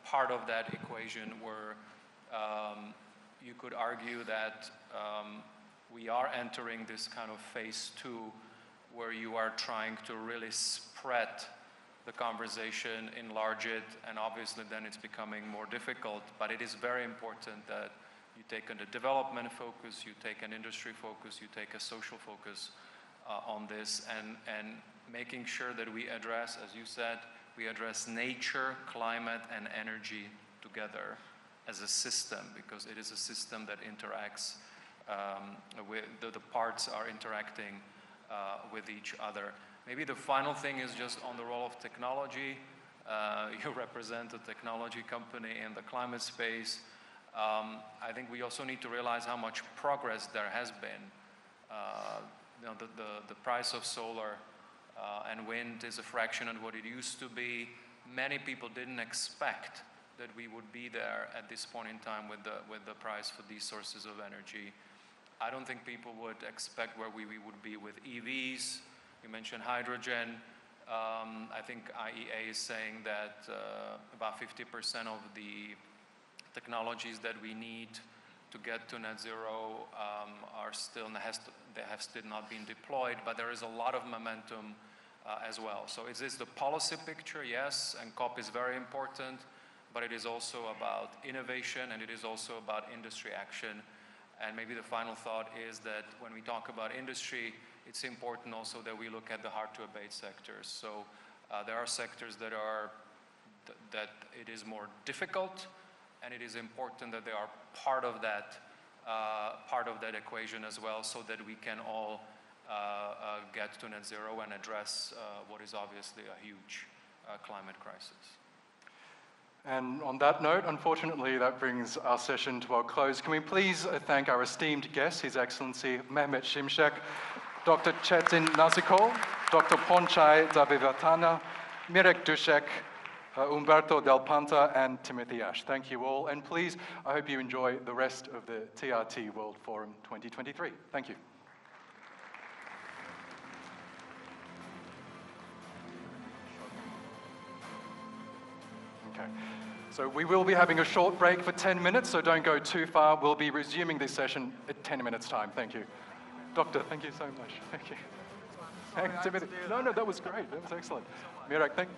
part of that equation where you could argue that we are entering this kind of phase 2 where you are trying to really spread the conversation, enlarge it, and obviously then it's becoming more difficult, but it is very important that you take a development focus, you take an industry focus, you take a social focus on this, and making sure that we address, as you said, we address nature, climate, and energy together as a system, because it is a system that interacts with the parts are interacting with each other. Maybe the final thing is just on the role of technology. You represent a technology company in the climate space. I think we also need to realize how much progress there has been. The price of solar and wind is a fraction of what it used to be. Many people didn't expect that we would be there at this point in time with the price for these sources of energy. I don't think people would expect where we would be with EVs. You mentioned hydrogen. I think IEA is saying that about 50% of the technologies that we need to get to net zero have still not been deployed, but there is a lot of momentum as well. So is this the policy picture? Yes, and COP is very important, but it is also about innovation, and it is also about industry action. And maybe the final thought is that when we talk about industry, it's important also that we look at the hard-to-abate sectors. So there are sectors that it is more difficult, and it is important that they are part of that equation as well, so that we can all get to net zero and address what is obviously a huge climate crisis. And on that note, unfortunately, that brings our session to a close. Can we please thank our esteemed guests, His Excellency Mehmet Şimşek, Dr. Çetin Nazikol, Dr. Ponçay Zavivatana, Mirek Dušek, Umberto Del Panta, and Timothy Ash. Thank you all, and please, I hope you enjoy the rest of the TRT World Forum 2023. Thank you. Okay, so we will be having a short break for 10 minutes, so don't go too far. We'll be resuming this session at 10 minutes' time. Thank you. Doctor, thank you so much. Thank you. Thanks, Timothy. No, that was great. That was excellent. Mirek, thank you.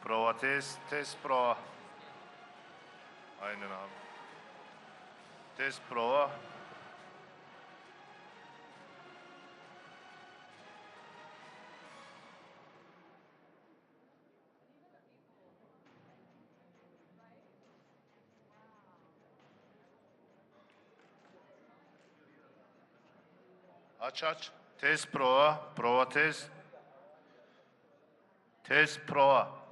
Prova test, test prova. Aynen abi. Test prova. Aç aç. Test prova. Prova test. Test prova.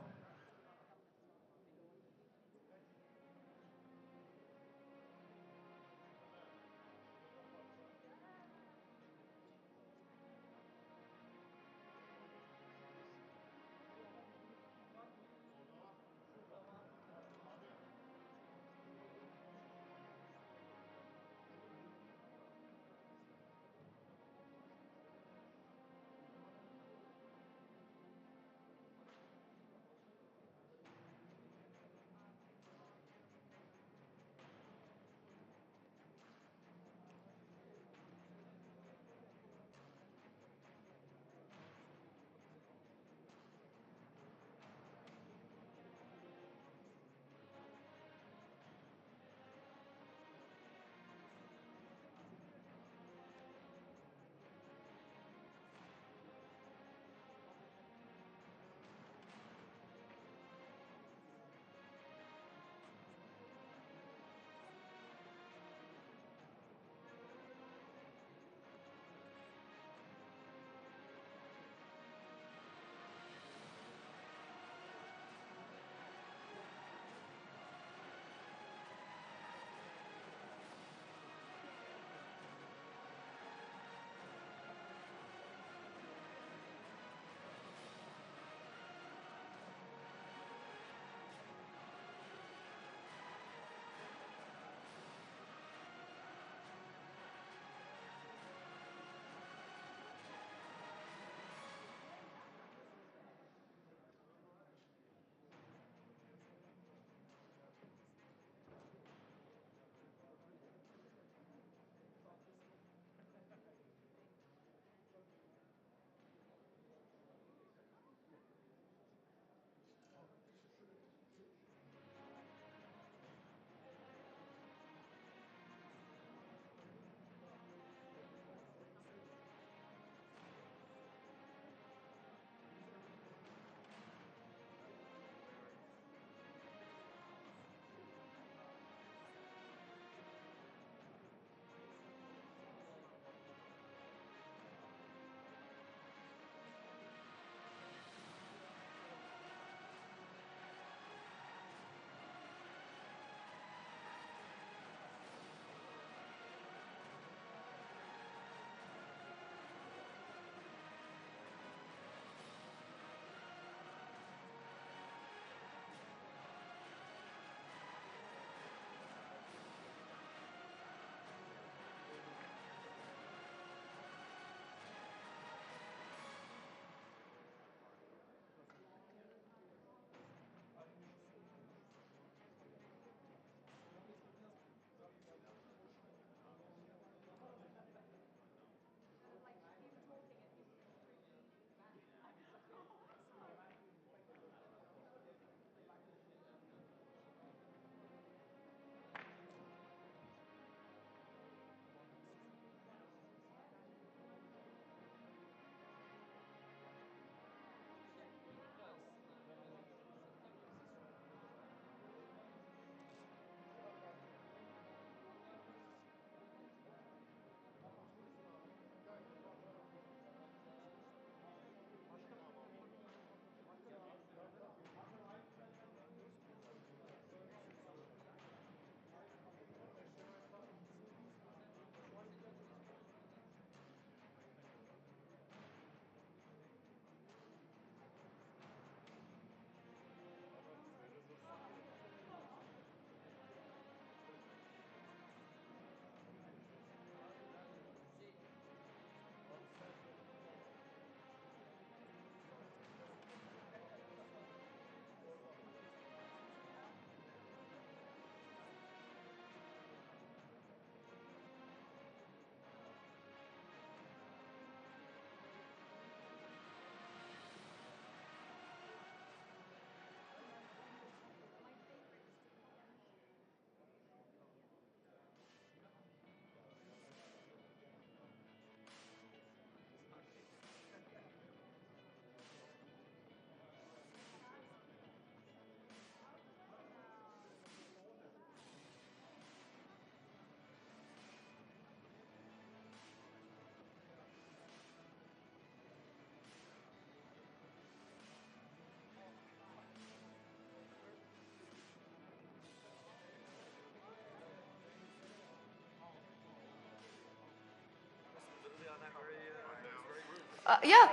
Yeah.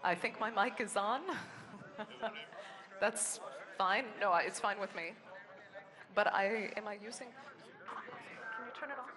I think my mic is on. That's fine. No, it's fine with me. But am I using? Can you turn it off?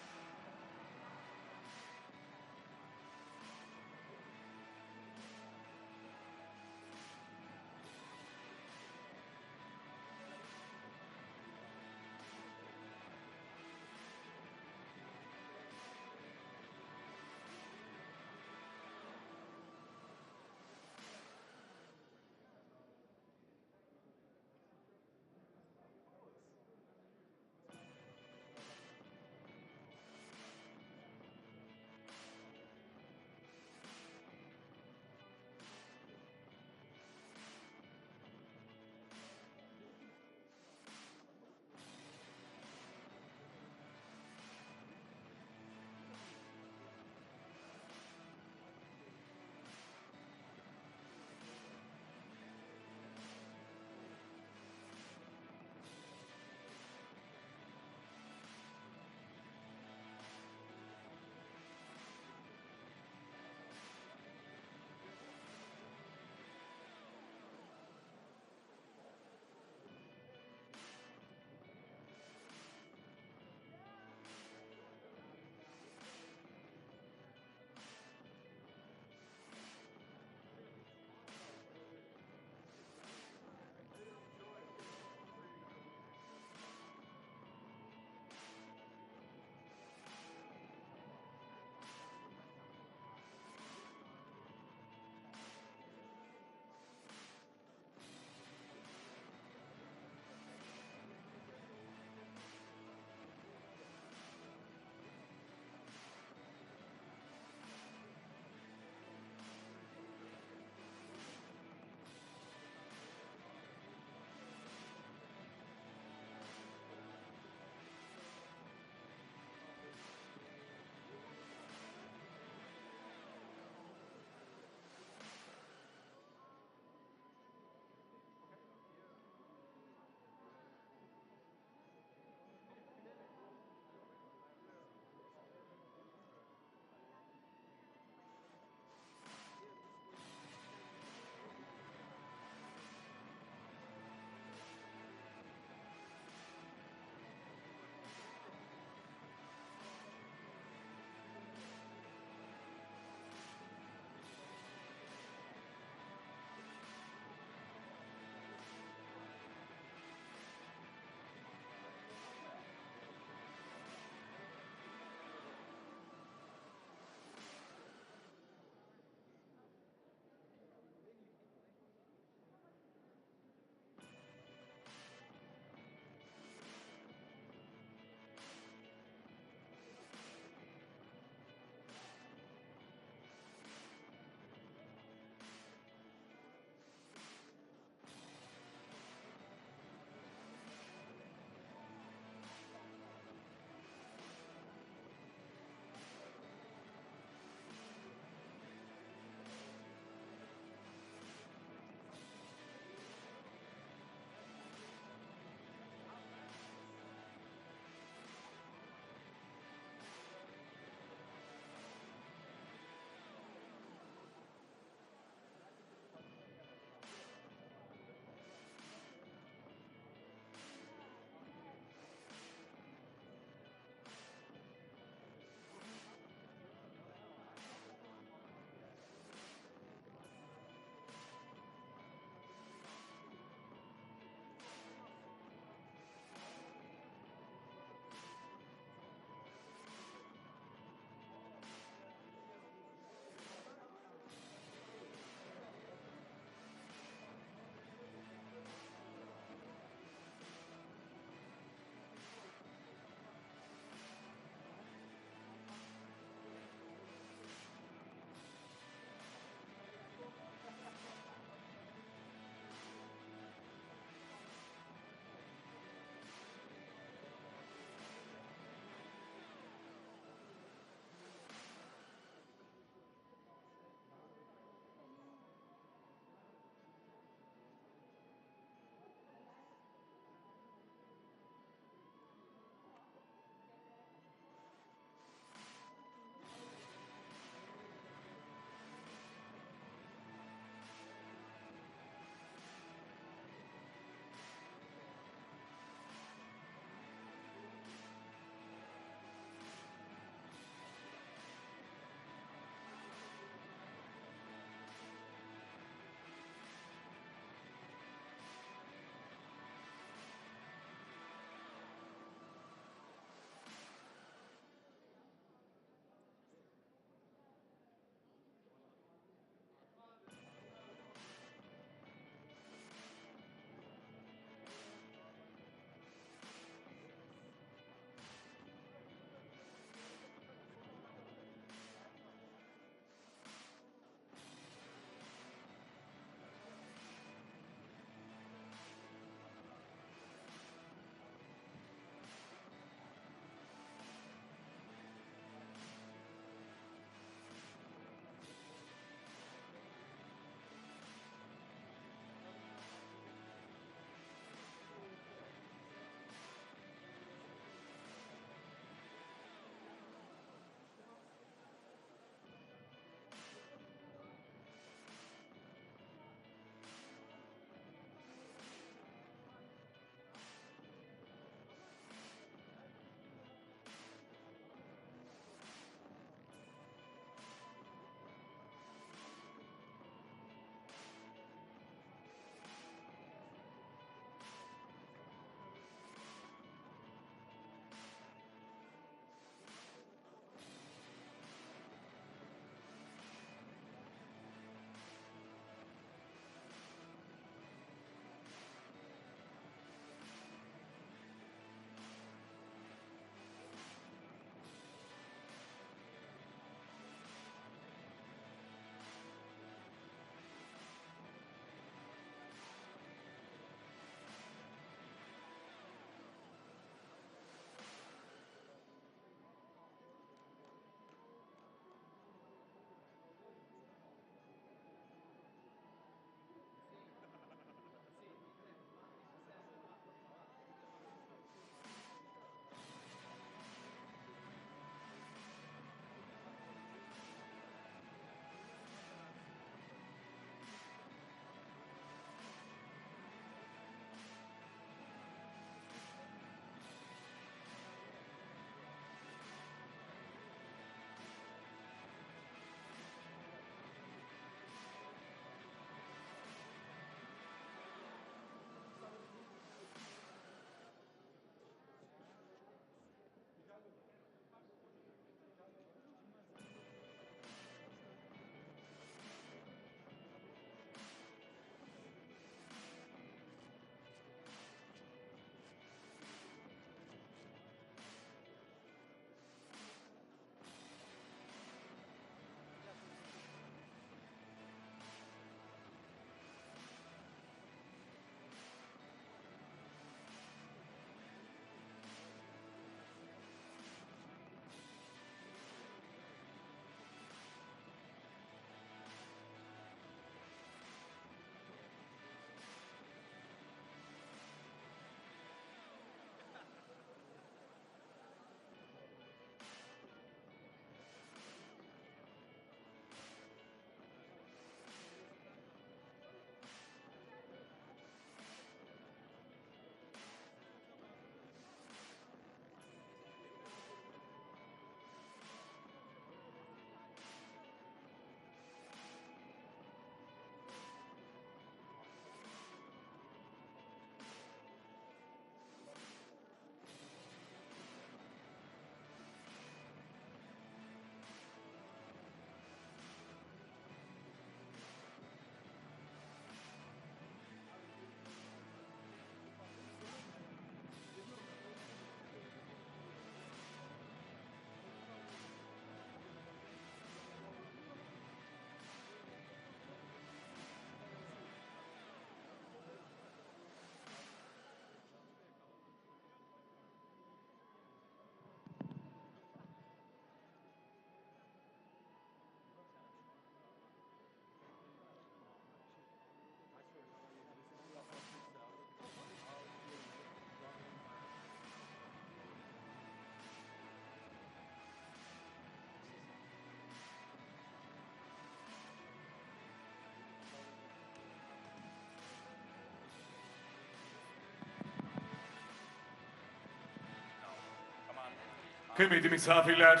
Kıymetli misafirler,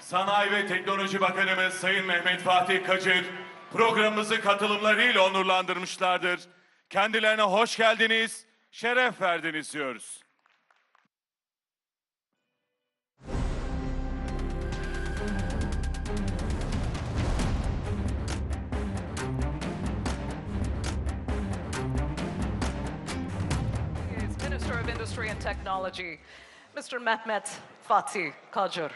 Sanayi ve Teknoloji Bakanımız Sayın Mehmet Fatih Kacır programımızı katılımlarıyla onurlandırmışlardır. Kendilerine hoş geldiniz, şeref verdiniz diyoruz. Minister of Industry and Technology, Mr. Mehmet Fatih Kacır.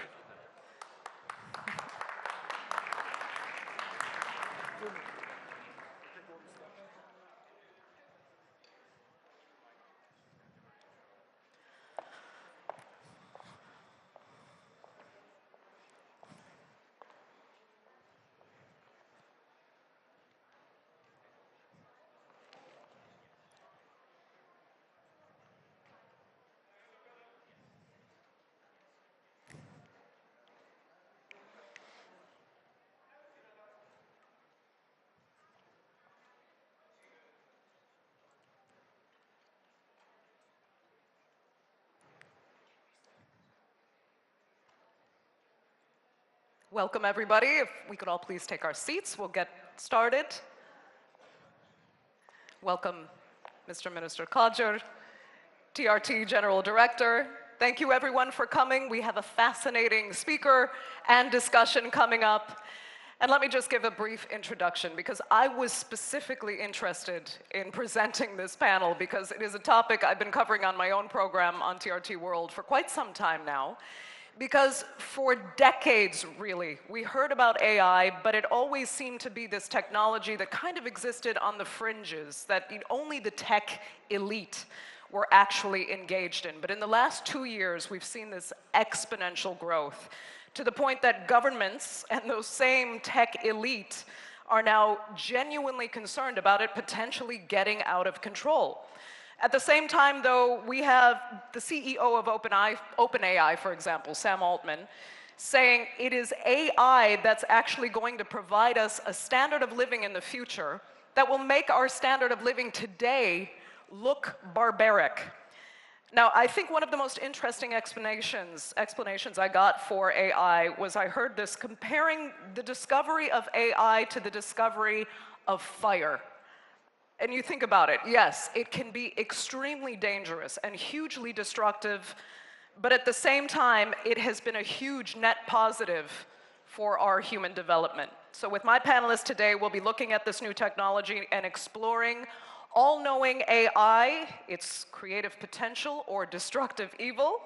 Welcome, everybody. If we could all please take our seats, we'll get started. Welcome, Mr. Minister Kacır, TRT General Director. Thank you, everyone, for coming. We have a fascinating speaker and discussion coming up. And let me just give a brief introduction, because I was specifically interested in presenting this panel because it is a topic I've been covering on my own program on TRT World for quite some time now. Because for decades, really, we heard about AI, but it always seemed to be this technology that kind of existed on the fringes, that only the tech elite were actually engaged in. But in the last 2 years, we've seen this exponential growth to the point that governments and those same tech elite are now genuinely concerned about it potentially getting out of control. At the same time, though, we have the CEO of OpenAI, for example, Sam Altman, saying it is AI that's actually going to provide us a standard of living in the future that will make our standard of living today look barbaric. Now, I think one of the most interesting explanations I got for AI was I heard this comparing the discovery of AI to the discovery of fire. And you think about it, yes, it can be extremely dangerous and hugely destructive, but at the same time, it has been a huge net positive for our human development. So with my panelists today, we'll be looking at this new technology and exploring all-knowing AI, its creative potential or destructive evil.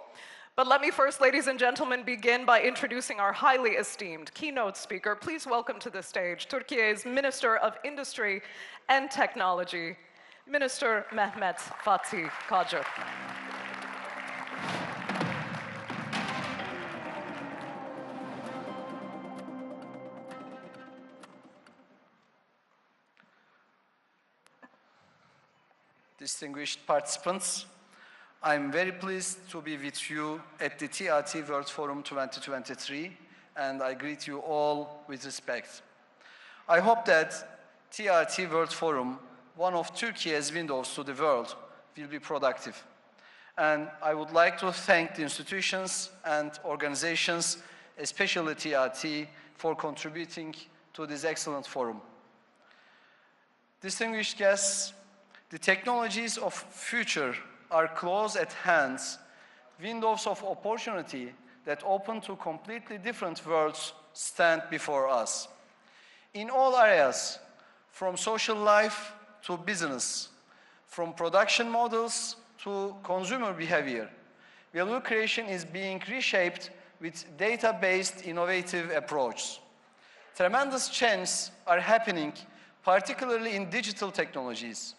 But let me first, ladies and gentlemen, begin by introducing our highly esteemed keynote speaker. Please welcome to the stage Türkiye's Minister of Industry and Technology, Minister Mehmet Fatih Kacır. Distinguished participants, I'm very pleased to be with you at the TRT World Forum 2023, and I greet you all with respect. I hope that TRT World Forum, one of Turkey's windows to the world, will be productive. And I would like to thank the institutions and organizations, especially TRT, for contributing to this excellent forum. Distinguished guests, the technologies of future are close at hand, windows of opportunity that open to completely different worlds stand before us. In all areas, from social life to business, from production models to consumer behavior, value creation is being reshaped with data-based innovative approaches. Tremendous changes are happening, particularly in digital technologies.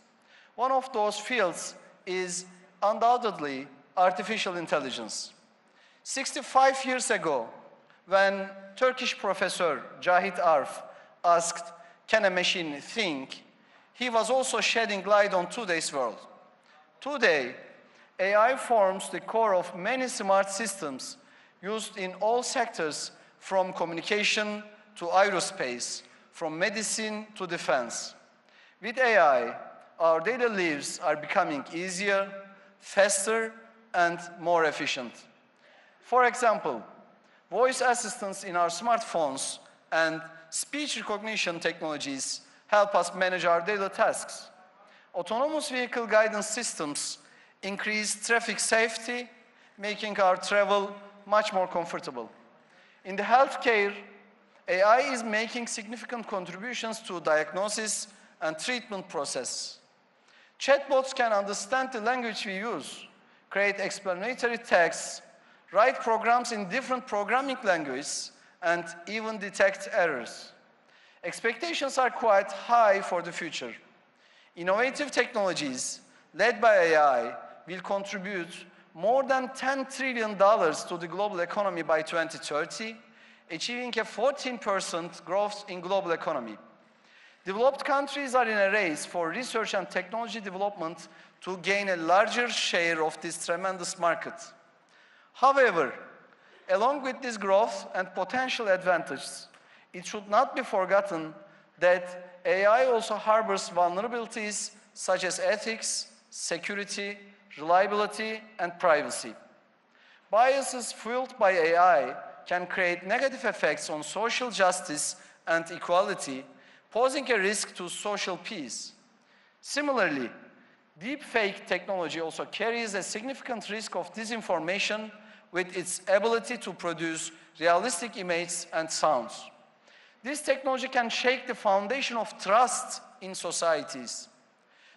One of those fields is undoubtedly artificial intelligence. 65 years ago, when Turkish professor Cahit Arf asked, "Can a machine think?" he was also shedding light on today's world. Today, AI forms the core of many smart systems used in all sectors, from communication to aerospace, from medicine to defense. With AI, our daily lives are becoming easier, faster, and more efficient. For example, voice assistants in our smartphones, and speech recognition technologies help us manage our daily tasks. Autonomous vehicle guidance systems increase traffic safety, making our travel much more comfortable. In the healthcare, AI is making significant contributions to diagnosis and treatment process. Chatbots can understand the language we use, create explanatory texts, write programs in different programming languages, and even detect errors. Expectations are quite high for the future. Innovative technologies led by AI will contribute more than $10 trillion to the global economy by 2030, achieving a 14% growth in global economy. Developed countries are in a race for research and technology development to gain a larger share of this tremendous market. However, along with this growth and potential advantages, it should not be forgotten that AI also harbors vulnerabilities such as ethics, security, reliability, and privacy. Biases fueled by AI can create negative effects on social justice and equality, posing a risk to social peace. Similarly, deepfake technology also carries a significant risk of disinformation with its ability to produce realistic images and sounds. This technology can shake the foundation of trust in societies.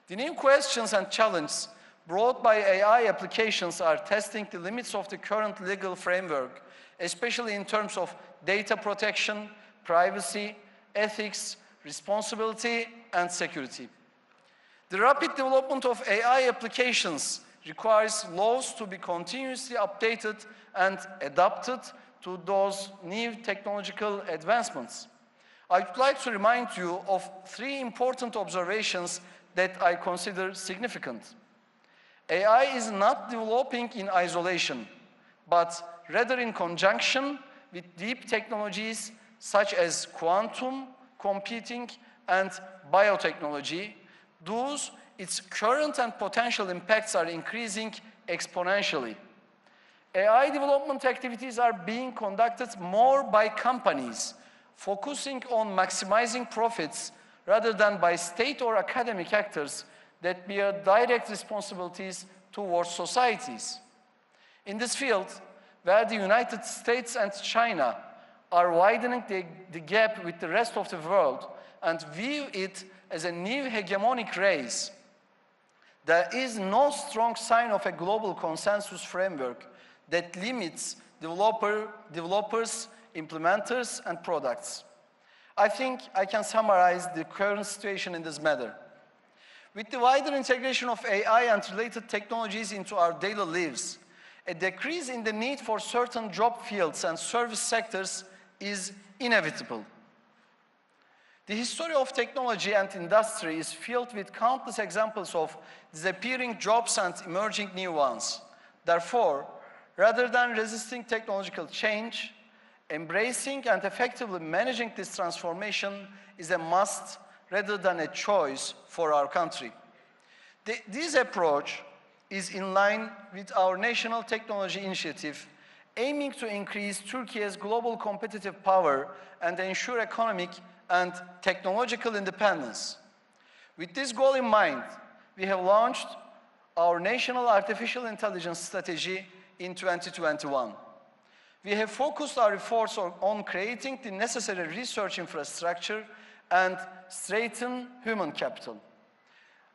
The new questions and challenges brought by AI applications are testing the limits of the current legal framework, especially in terms of data protection, privacy, ethics, responsibility, and security. The rapid development of AI applications requires laws to be continuously updated and adapted to those new technological advancements. I would like to remind you of 3 important observations that I consider significant. AI is not developing in isolation, but rather in conjunction with deep technologies such as quantum computing and biotechnology. Thus, its current and potential impacts are increasing exponentially. AI development activities are being conducted more by companies, focusing on maximizing profits rather than by state or academic actors that bear direct responsibilities towards societies. In this field, where the United States and China are widening the gap with the rest of the world and view it as a new hegemonic race, there is no strong sign of a global consensus framework that limits developers, implementers, and products. I think I can summarize the current situation in this matter. With the wider integration of AI and related technologies into our daily lives, a decrease in the need for certain job fields and service sectors is inevitable. The history of technology and industry is filled with countless examples of disappearing jobs and emerging new ones. Therefore, rather than resisting technological change, embracing and effectively managing this transformation is a must rather than a choice for our country. This approach is in line with our national technology initiative, aiming to increase Turkey's global competitive power and ensure economic and technological independence. With this goal in mind, we have launched our National Artificial Intelligence Strategy in 2021. We have focused our efforts on creating the necessary research infrastructure and strengthen human capital.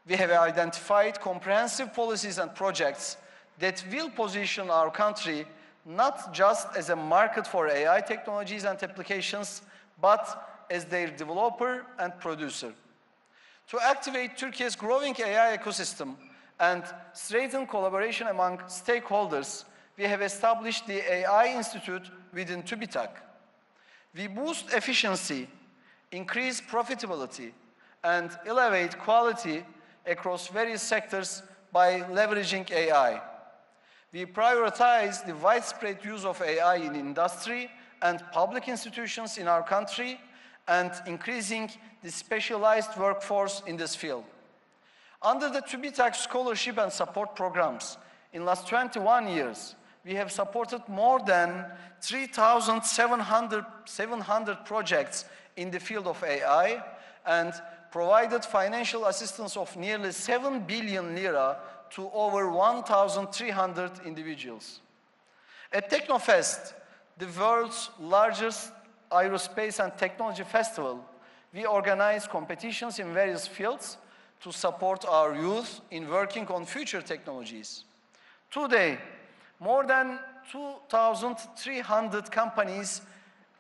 We have identified comprehensive policies and projects that will position our country not just as a market for AI technologies and applications, but as their developer and producer. To activate Turkey's growing AI ecosystem and strengthen collaboration among stakeholders, we have established the AI Institute within TÜBİTAK. We boost efficiency, increase profitability, and elevate quality across various sectors by leveraging AI. We prioritize the widespread use of AI in industry and public institutions in our country and increasing the specialized workforce in this field. Under the TÜBİTAK scholarship and support programs, in the last 21 years, we have supported more than 3,700 projects in the field of AI and provided financial assistance of nearly 7 billion lira to over 1,300 individuals. At Technofest, the world's largest aerospace and technology festival, we organize competitions in various fields to support our youth in working on future technologies. Today, more than 2,300 companies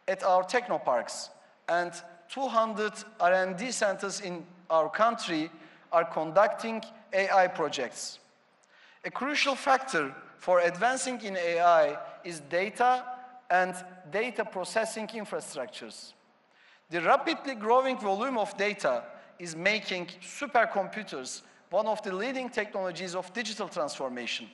at our technoparks and 200 R&D centers in our country are conducting AI projects. A crucial factor for advancing in AI is data and data processing infrastructures. The rapidly growing volume of data is making supercomputers one of the leading technologies of digital transformation.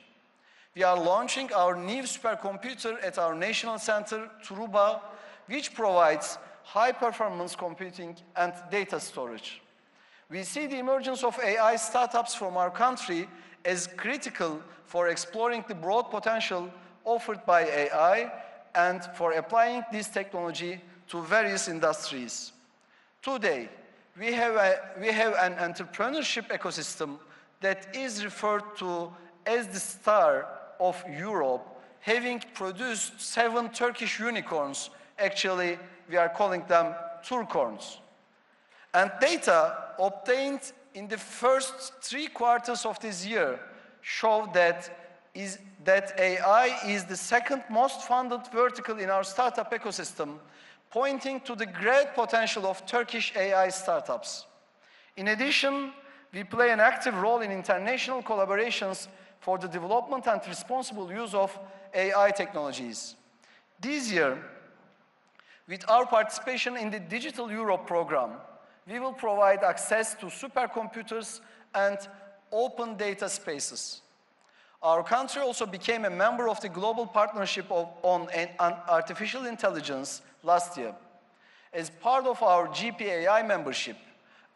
We are launching our new supercomputer at our national center, Truba, which provides high-performance computing and data storage. We see the emergence of AI startups from our country as critical for exploring the broad potential offered by AI and for applying this technology to various industries. Today, we have an entrepreneurship ecosystem that is referred to as the star of Europe, having produced 7 Turkish unicorns. Actually, we are calling them Turkorns. And data obtained in the first 3 quarters of this year show that AI is the second most funded vertical in our startup ecosystem, pointing to the great potential of Turkish AI startups. In addition, we play an active role in international collaborations for the development and responsible use of AI technologies. This year, with our participation in the Digital Europe program, we will provide access to supercomputers and open data spaces. Our country also became a member of the Global Partnership on Artificial Intelligence last year. As part of our GPAI membership,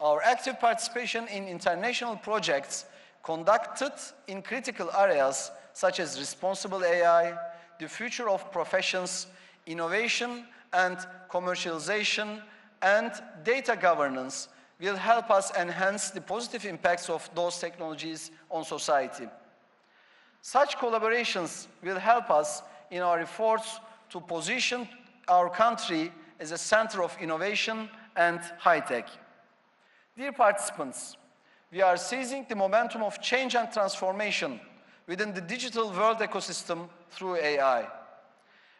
our active participation in international projects conducted in critical areas such as responsible AI, the future of professions, innovation and commercialization, and data governance will help us enhance the positive impacts of those technologies on society. Such collaborations will help us in our efforts to position our country as a center of innovation and high-tech. Dear participants, we are seizing the momentum of change and transformation within the digital world ecosystem through AI.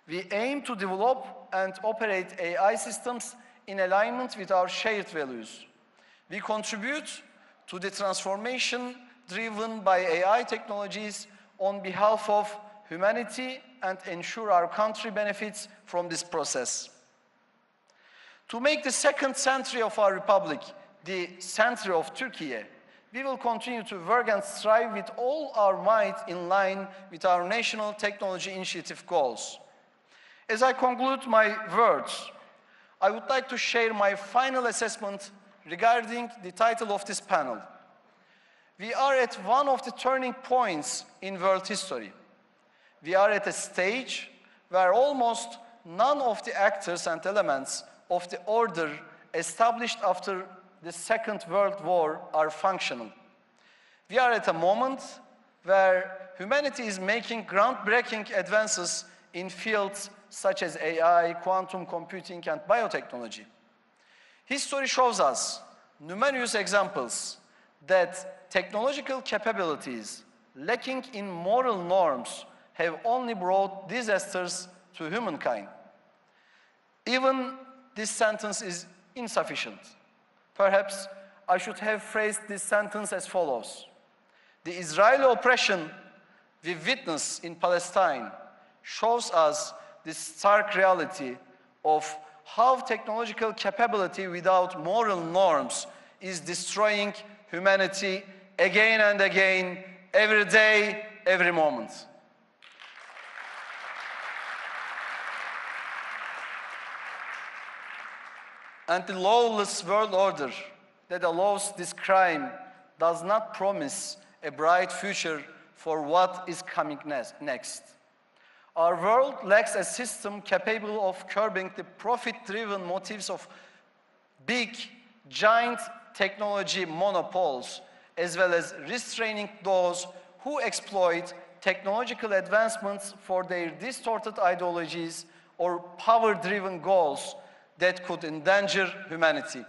We aim to develop and operate AI systems in alignment with our shared values. We contribute to the transformation driven by AI technologies on behalf of humanity and ensure our country benefits from this process. To make the second century of our republic the century of Türkiye, we will continue to work and strive with all our might in line with our National Technology Initiative goals. As I conclude my words, I would like to share my final assessment regarding the title of this panel. We are at one of the turning points in world history. We are at a stage where almost none of the actors and elements of the order established after the Second World War are functional. We are at a moment where humanity is making groundbreaking advances in fields such as AI, quantum computing, and biotechnology. History shows us numerous examples that technological capabilities lacking in moral norms have only brought disasters to humankind. Even this sentence is insufficient. Perhaps I should have phrased this sentence as follows. The Israeli oppression we witness in Palestine shows us the stark reality of how technological capability without moral norms is destroying humanity again and again, every day, every moment. And the lawless world order that allows this crime does not promise a bright future for what is coming next. Our world lacks a system capable of curbing the profit-driven motives of big, giant technology monopoles, as well as restraining those who exploit technological advancements for their distorted ideologies or power-driven goals that could endanger humanity.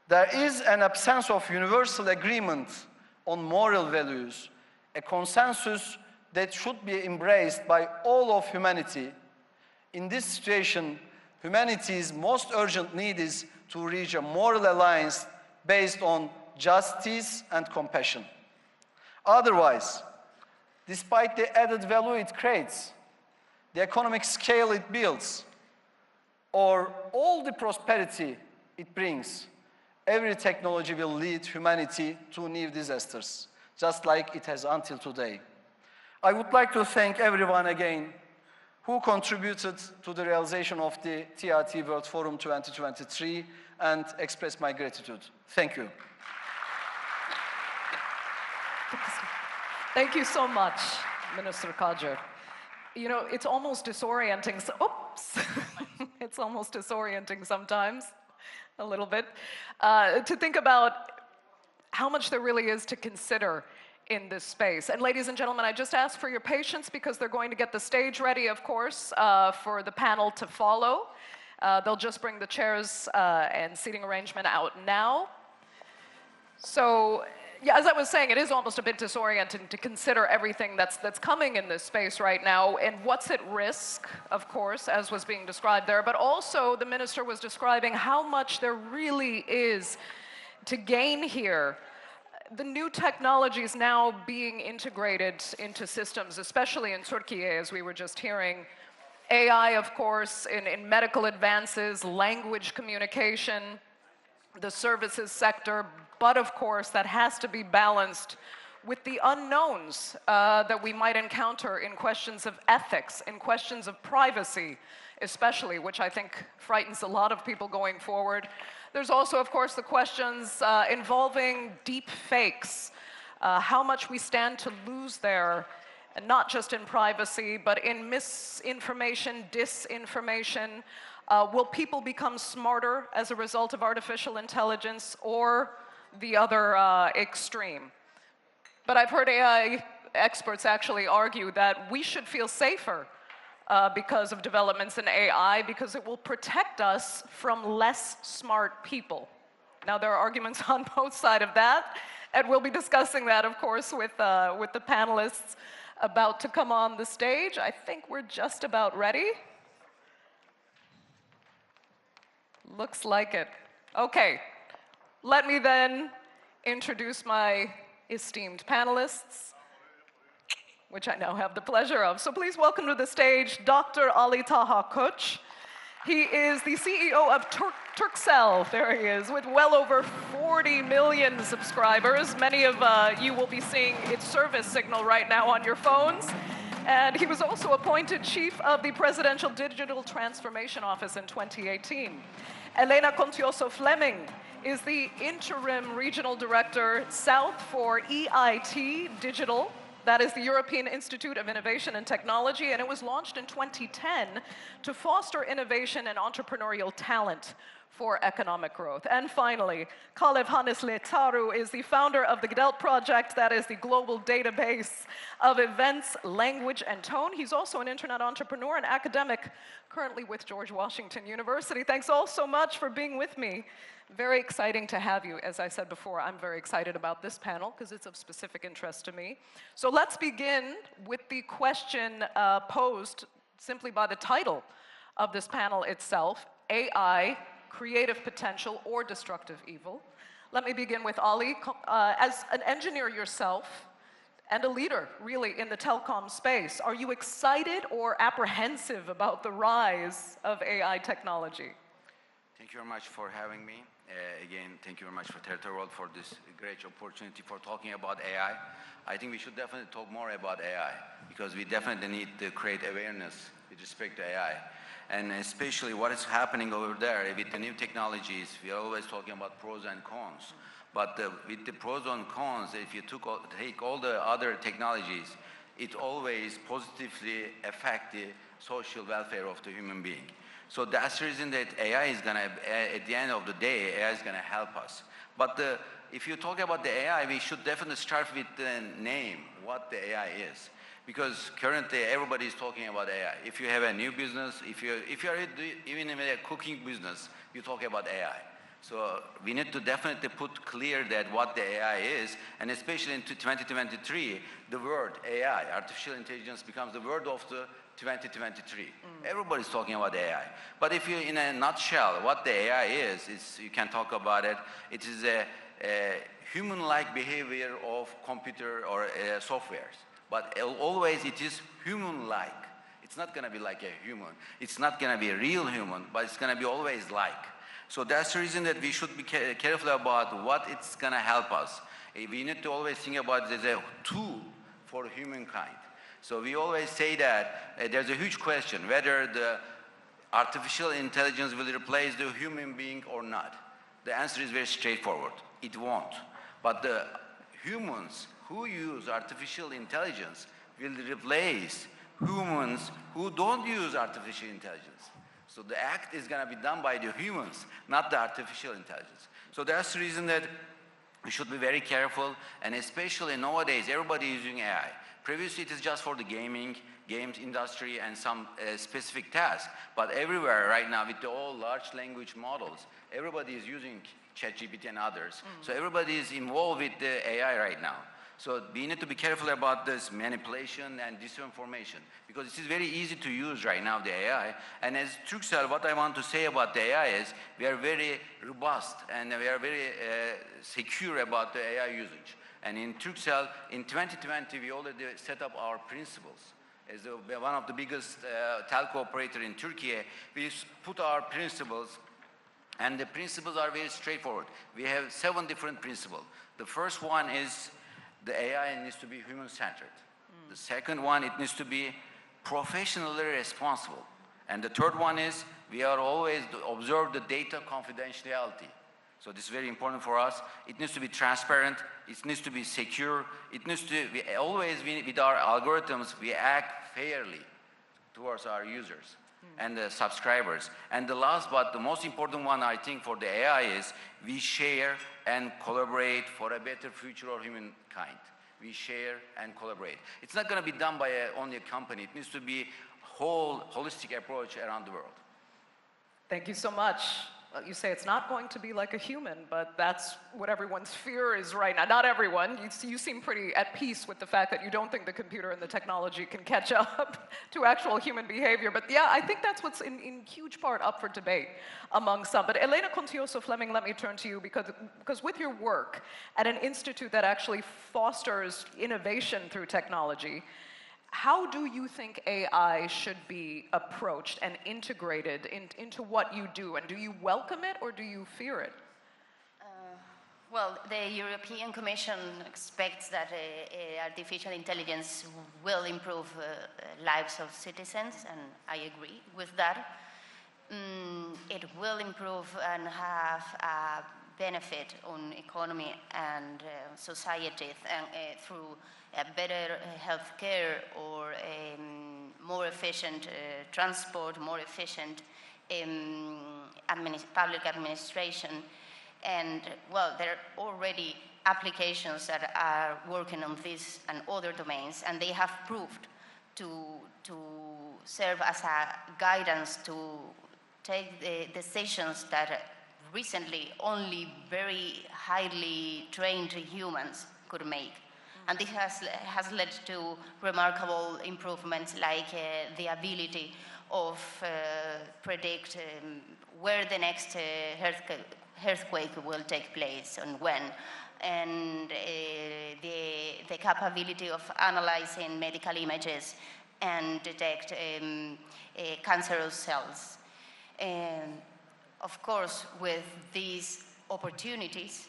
There is an absence of universal agreement on moral values, a consensus that should be embraced by all of humanity. In this situation, humanity's most urgent need is to reach a moral alliance based on justice and compassion. Otherwise, despite the added value it creates, the economic scale it builds, or all the prosperity it brings, every technology will lead humanity to new disasters, just like it has until today. I would like to thank everyone again who contributed to the realization of the TRT World Forum 2023 and express my gratitude. Thank you. Thank you so much, Minister Kacır. You know, it's almost disorienting. Oops. It's almost disorienting sometimes, a little bit, to think about how much there really is to consider in this space. And ladies and gentlemen, I just ask for your patience because they're going to get the stage ready, of course, for the panel to follow. They'll just bring the chairs and seating arrangement out now. So, yeah, as I was saying, it is almost a bit disorienting to consider everything that's coming in this space right now and what's at risk, of course, as was being described there, but also the minister was describing how much there really is to gain here. The new technologies now being integrated into systems, especially in Türkiye, as we were just hearing. AI, of course, in medical advances, language communication, the services sector, but of course that has to be balanced with the unknowns that we might encounter in questions of ethics, in questions of privacy, especially, which I think frightens a lot of people going forward. There's also, of course, the questions involving deep fakes, how much we stand to lose there, and not just in privacy, but in misinformation, disinformation. Will people become smarter as a result of artificial intelligence, or the other extreme? But I've heard AI experts actually argue that we should feel safer because of developments in AI, because it will protect us from less smart people. Now, there are arguments on both sides of that, and we'll be discussing that, of course, with the panelists about to come on the stage. I think we're just about ready. Looks like it. Okay, let me then introduce my esteemed panelists, which I now have the pleasure of. So please welcome to the stage Dr. Ali Taha Koç. He is the CEO of Turkcell, there he is, with well over 40 million subscribers. Many of you will be seeing its service signal right now on your phones. And he was also appointed Chief of the Presidential Digital Transformation Office in 2018. Elena Contioso Fleming is the Interim Regional Director South for EIT Digital. That is the European Institute of Innovation and Technology, and it was launched in 2010 to foster innovation and entrepreneurial talent for economic growth. And finally, Kalev Hannes-Letaru is the founder of the GDELT project, that is the global database of events, language, and tone. He's also an internet entrepreneur and academic, currently with George Washington University. Thanks all so much for being with me. Very exciting to have you. As I said before, I'm very excited about this panel because it's of specific interest to me. So let's begin with the question posed simply by the title of this panel itself, AI, creative potential or destructive evil. Let me begin with Ali. As an engineer yourself and a leader, really, in the telecom space, are you excited or apprehensive about the rise of AI technology? Thank you very much for having me. Again, thank you very much for TRT World for this great opportunity for talking about AI. I think we should definitely talk more about AI because we definitely need to create awareness with respect to AI. And especially what is happening over there with the new technologies, we are always talking about pros and cons. But with the pros and cons, if you take all the other technologies, it always positively affect the social welfare of the human being. So that's the reason that AI is gonna, at the end of the day, AI is gonna help us. But if you talk about the AI, we should definitely start with the name, what the AI is. Because currently everybody is talking about AI. If you have a new business, if you're even in a cooking business, you talk about AI. So we need to definitely put clear that what the AI is, and especially in 2023, the word AI, artificial intelligence, becomes the word of the 2023. Everybody's talking about AI. But if you, in a nutshell, what the AI is you can talk about it. It is a human-like behavior of computer or softwares. But always it is human-like. It's not going to be like a human. It's not going to be a real human, but it's going to be always like. So that's the reason that we should be careful about what it's going to help us. We need to always think about it as a tool for humankind. So we always say that there's a huge question whether the artificial intelligence will replace the human being or not. The answer is very straightforward. It won't. But the humans who use artificial intelligence will replace humans who don't use artificial intelligence. So the act is going to be done by the humans, not the artificial intelligence. So that's the reason that we should be very careful, and especially nowadays, everybody is using AI. Previously, it is just for the games industry and some specific tasks. But everywhere right now, with all large language models, everybody is using ChatGPT and others. So everybody is involved with the AI right now. So we need to be careful about this manipulation and disinformation, because it is very easy to use right now, the AI. And as Turkcell, what I want to say about the AI is we are very robust and we are very secure about the AI usage. And in Turkcell, in 2020, we already set up our principles. As one of the biggest telco operator in Türkiye, we put our principles, and the principles are very straightforward. We have 7 different principles. The first one is the AI needs to be human-centered. The second one, it needs to be professionally responsible. And the third one is we are always to observe the data confidentiality. So this is very important for us. It needs to be transparent. It needs to be secure. It needs to be always, with our algorithms, we act fairly towards our users and the subscribers. And the last but the most important one, I think, for the AI is we share and collaborate for a better future of humankind. We share and collaborate. It's not going to be done by only a company. It needs to be a holistic approach around the world. Thank you so much. You say it's not going to be like a human, but that's what everyone's fear is right now. Not everyone. You seem pretty at peace with the fact that you don't think the computer and the technology can catch up to actual human behavior. But yeah, I think that's what's in huge part up for debate among some. But Elena Contioso-Fleming, let me turn to you, because with your work at an institute that actually fosters innovation through technology, how do you think AI should be approached and integrated into what you do? And do you welcome it or do you fear it? Well, the European Commission expects that artificial intelligence will improve lives of citizens, and I agree with that. It will improve and have a benefit on economy and society through a better health care or more efficient transport, more efficient public administration. And, well, there are already applications that are working on this and other domains, and they have proved to serve as a guidance to take the decisions that recently only very highly trained humans could make. And this has led to remarkable improvements like the ability of predict where the next earthquake will take place and when, and the capability of analyzing medical images and detect cancerous cells. Of course, with these opportunities,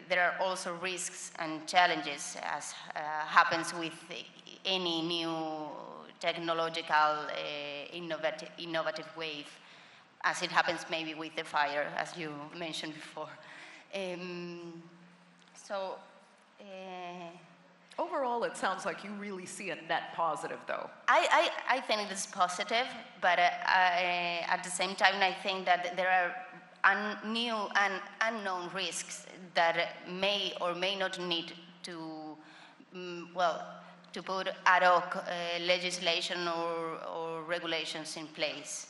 there are also risks and challenges, as happens with any new technological innovative wave, as it happens maybe with the fire, as you mentioned before. Overall, it sounds like you really see a net positive, though. I think it is positive, but at the same time, I think that there are new and unknown risks that may or may not need to, to put ad hoc legislation or regulations in place.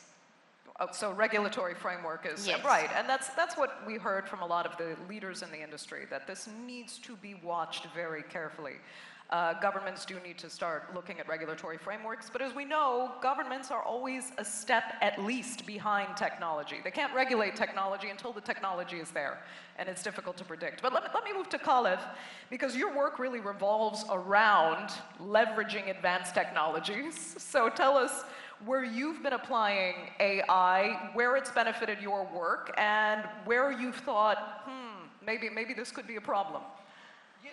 So regulatory framework is yes. Right, and that's what we heard from a lot of the leaders in the industry, that this needs to be watched very carefully. Governments do need to start looking at regulatory frameworks, but as we know, governments are always a step at least behind technology. They can't regulate technology until the technology is there, and it's difficult to predict. But let me move to Kalev, because your work really revolves around leveraging advanced technologies. So tell us where you've been applying AI, where it's benefited your work, and where you've thought, maybe this could be a problem. Yeah,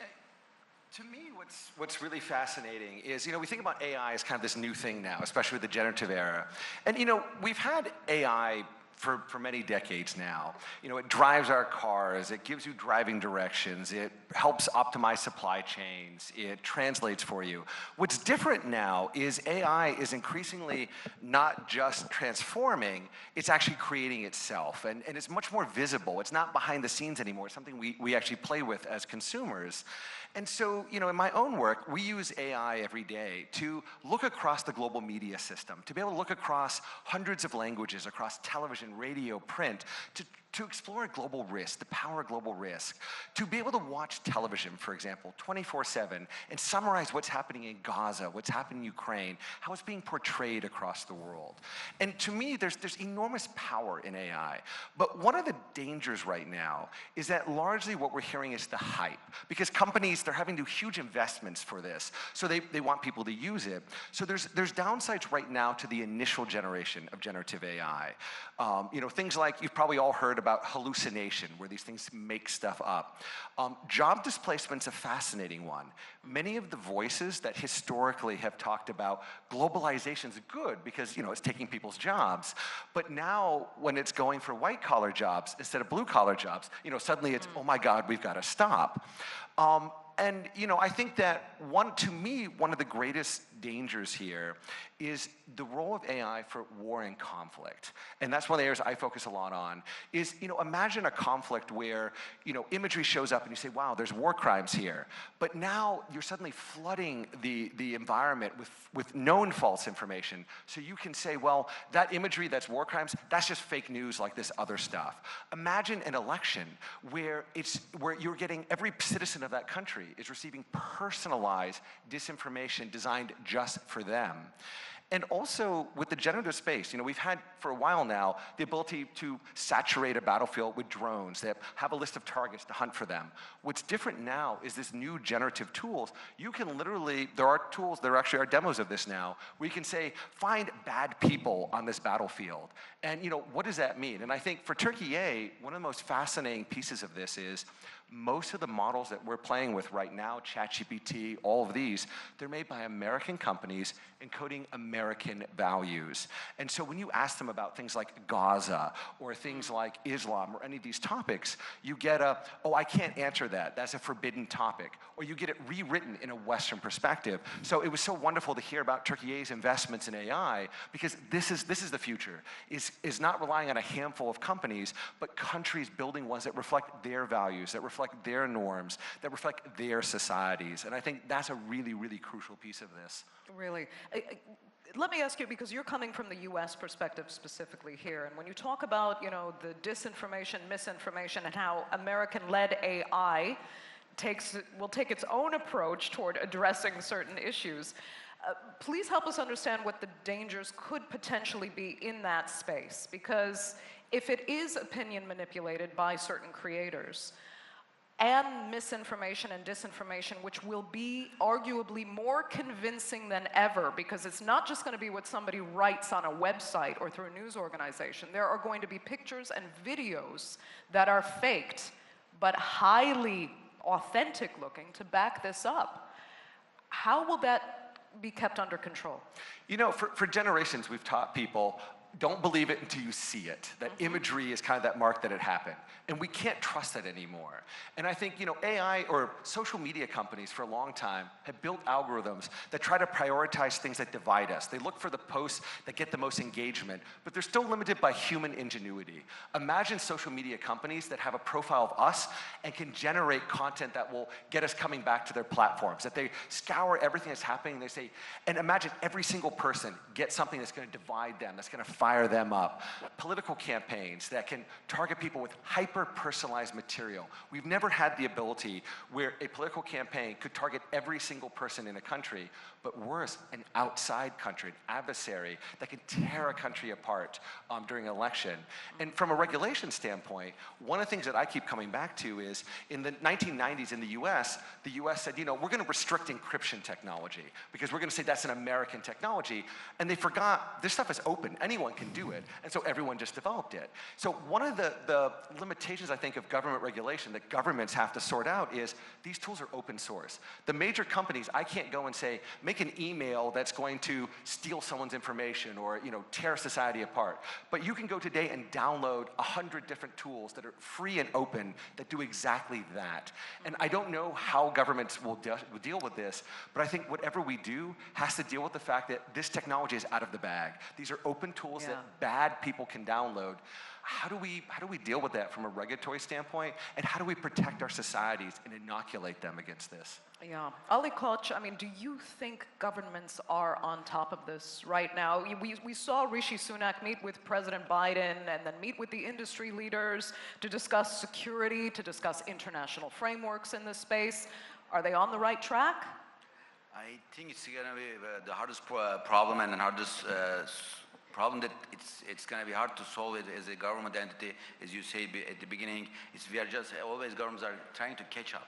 to me, what's really fascinating is, we think about AI as kind of this new thing now, especially with the generative era. And, we've had AI for many decades now. It drives our cars, it gives you driving directions, it helps optimize supply chains, it translates for you. What's different now is AI is increasingly not just transforming, it's actually creating itself. And it's much more visible. It's not behind the scenes anymore. It's something we actually play with as consumers. And so, in my own work, we use AI every day to look across the global media system, to be able to look across hundreds of languages, across television, radio, print, to explore global risk, the power of global risk, to be able to watch television, for example, 24/7, and summarize what's happening in Gaza, what's happening in Ukraine, how it's being portrayed across the world. And to me, there's enormous power in AI. But one of the dangers right now is that largely what we're hearing is the hype, because companies, they're having to do huge investments for this, so they want people to use it. So there's downsides right now to the initial generation of generative AI. Things like, you've probably all heard about hallucination, where these things make stuff up. Job displacement's a fascinating one. Many of the voices that historically have talked about globalization's good because, it's taking people's jobs. But now, when it's going for white-collar jobs instead of blue-collar jobs, suddenly it's, oh my God, we've got to stop. And I think that one of the greatest dangers here is the role of AI for war and conflict. And that's one of the areas I focus a lot on, is, imagine a conflict where, imagery shows up and you say, wow, there's war crimes here. But now you're suddenly flooding the environment with known false information. So you can say, well, that imagery that's war crimes, that's just fake news like this other stuff. Imagine an election where you're getting, every citizen of that country is receiving personalized disinformation designed just for them. And also, with the generative space, we've had for a while now the ability to saturate a battlefield with drones that have a list of targets to hunt for them. What's different now is this new generative tools. You can literally, there are tools, there actually are demos of this now, where you can say, find bad people on this battlefield. And what does that mean? And I think for Türkiye, one of the most fascinating pieces of this is, most of the models that we're playing with right now, ChatGPT, all of these, they're made by American companies encoding American values. And so when you ask them about things like Gaza or things like Islam or any of these topics, you get oh, I can't answer that. That's a forbidden topic. Or you get it rewritten in a Western perspective. So it was so wonderful to hear about Türkiye's investments in AI, because this is the future, is not relying on a handful of companies, but countries building ones that reflect their values, that reflect their norms, that reflect their societies. And I think that's a really, really crucial piece of this. Really. Let me ask you, because you're coming from the US perspective specifically here, and when you talk about, the disinformation, misinformation, and how American-led AI will take its own approach toward addressing certain issues, please help us understand what the dangers could potentially be in that space. Because if it is opinion manipulated by certain creators, and misinformation and disinformation, which will be arguably more convincing than ever, because it's not just going to be what somebody writes on a website or through a news organization. There are going to be pictures and videos that are faked, but highly authentic looking to back this up. How will that be kept under control? For generations, we've taught people, don't believe it until you see it. That imagery is kind of that mark that it happened. And we can't trust that anymore. And I think, AI or social media companies for a long time have built algorithms that try to prioritize things that divide us. They look for the posts that get the most engagement, but they're still limited by human ingenuity. Imagine social media companies that have a profile of us and can generate content that will get us coming back to their platforms, that they scour everything that's happening, and they say, and imagine every single person gets something that's going to divide them, that's going to fire them up. Political campaigns that can target people with hyper-personalized material. We've never had the ability where a political campaign could target every single person in a country, but worse, an outside country, an adversary that can tear a country apart during an election. And from a regulation standpoint, one of the things that I keep coming back to is in the 1990s in the US said, we're going to restrict encryption technology because we're going to say that's an American technology. And they forgot this stuff is open. Anyone can do it. And so everyone just developed it. So one of the limitations, I think, of government regulation that governments have to sort out is these tools are open source. The major companies, I can't go and say, make an email that's going to steal someone's information or tear society apart. But you can go today and download 100 different tools that are free and open that do exactly that. And I don't know how governments will deal with this, but I think whatever we do has to deal with the fact that this technology is out of the bag. These are open tools that bad people can download. How do we deal with that from a regulatory standpoint? And how do we protect our societies and inoculate them against this? Yeah. Ali Koch, do you think governments are on top of this right now? We saw Rishi Sunak meet with President Biden and then meet with the industry leaders to discuss security, to discuss international frameworks in this space. Are they on the right track? I think it's going to be the hardest problem and the hardest problem that it's going to be hard to solve it as a government entity, as you say at the beginning. We are just always governments are trying to catch up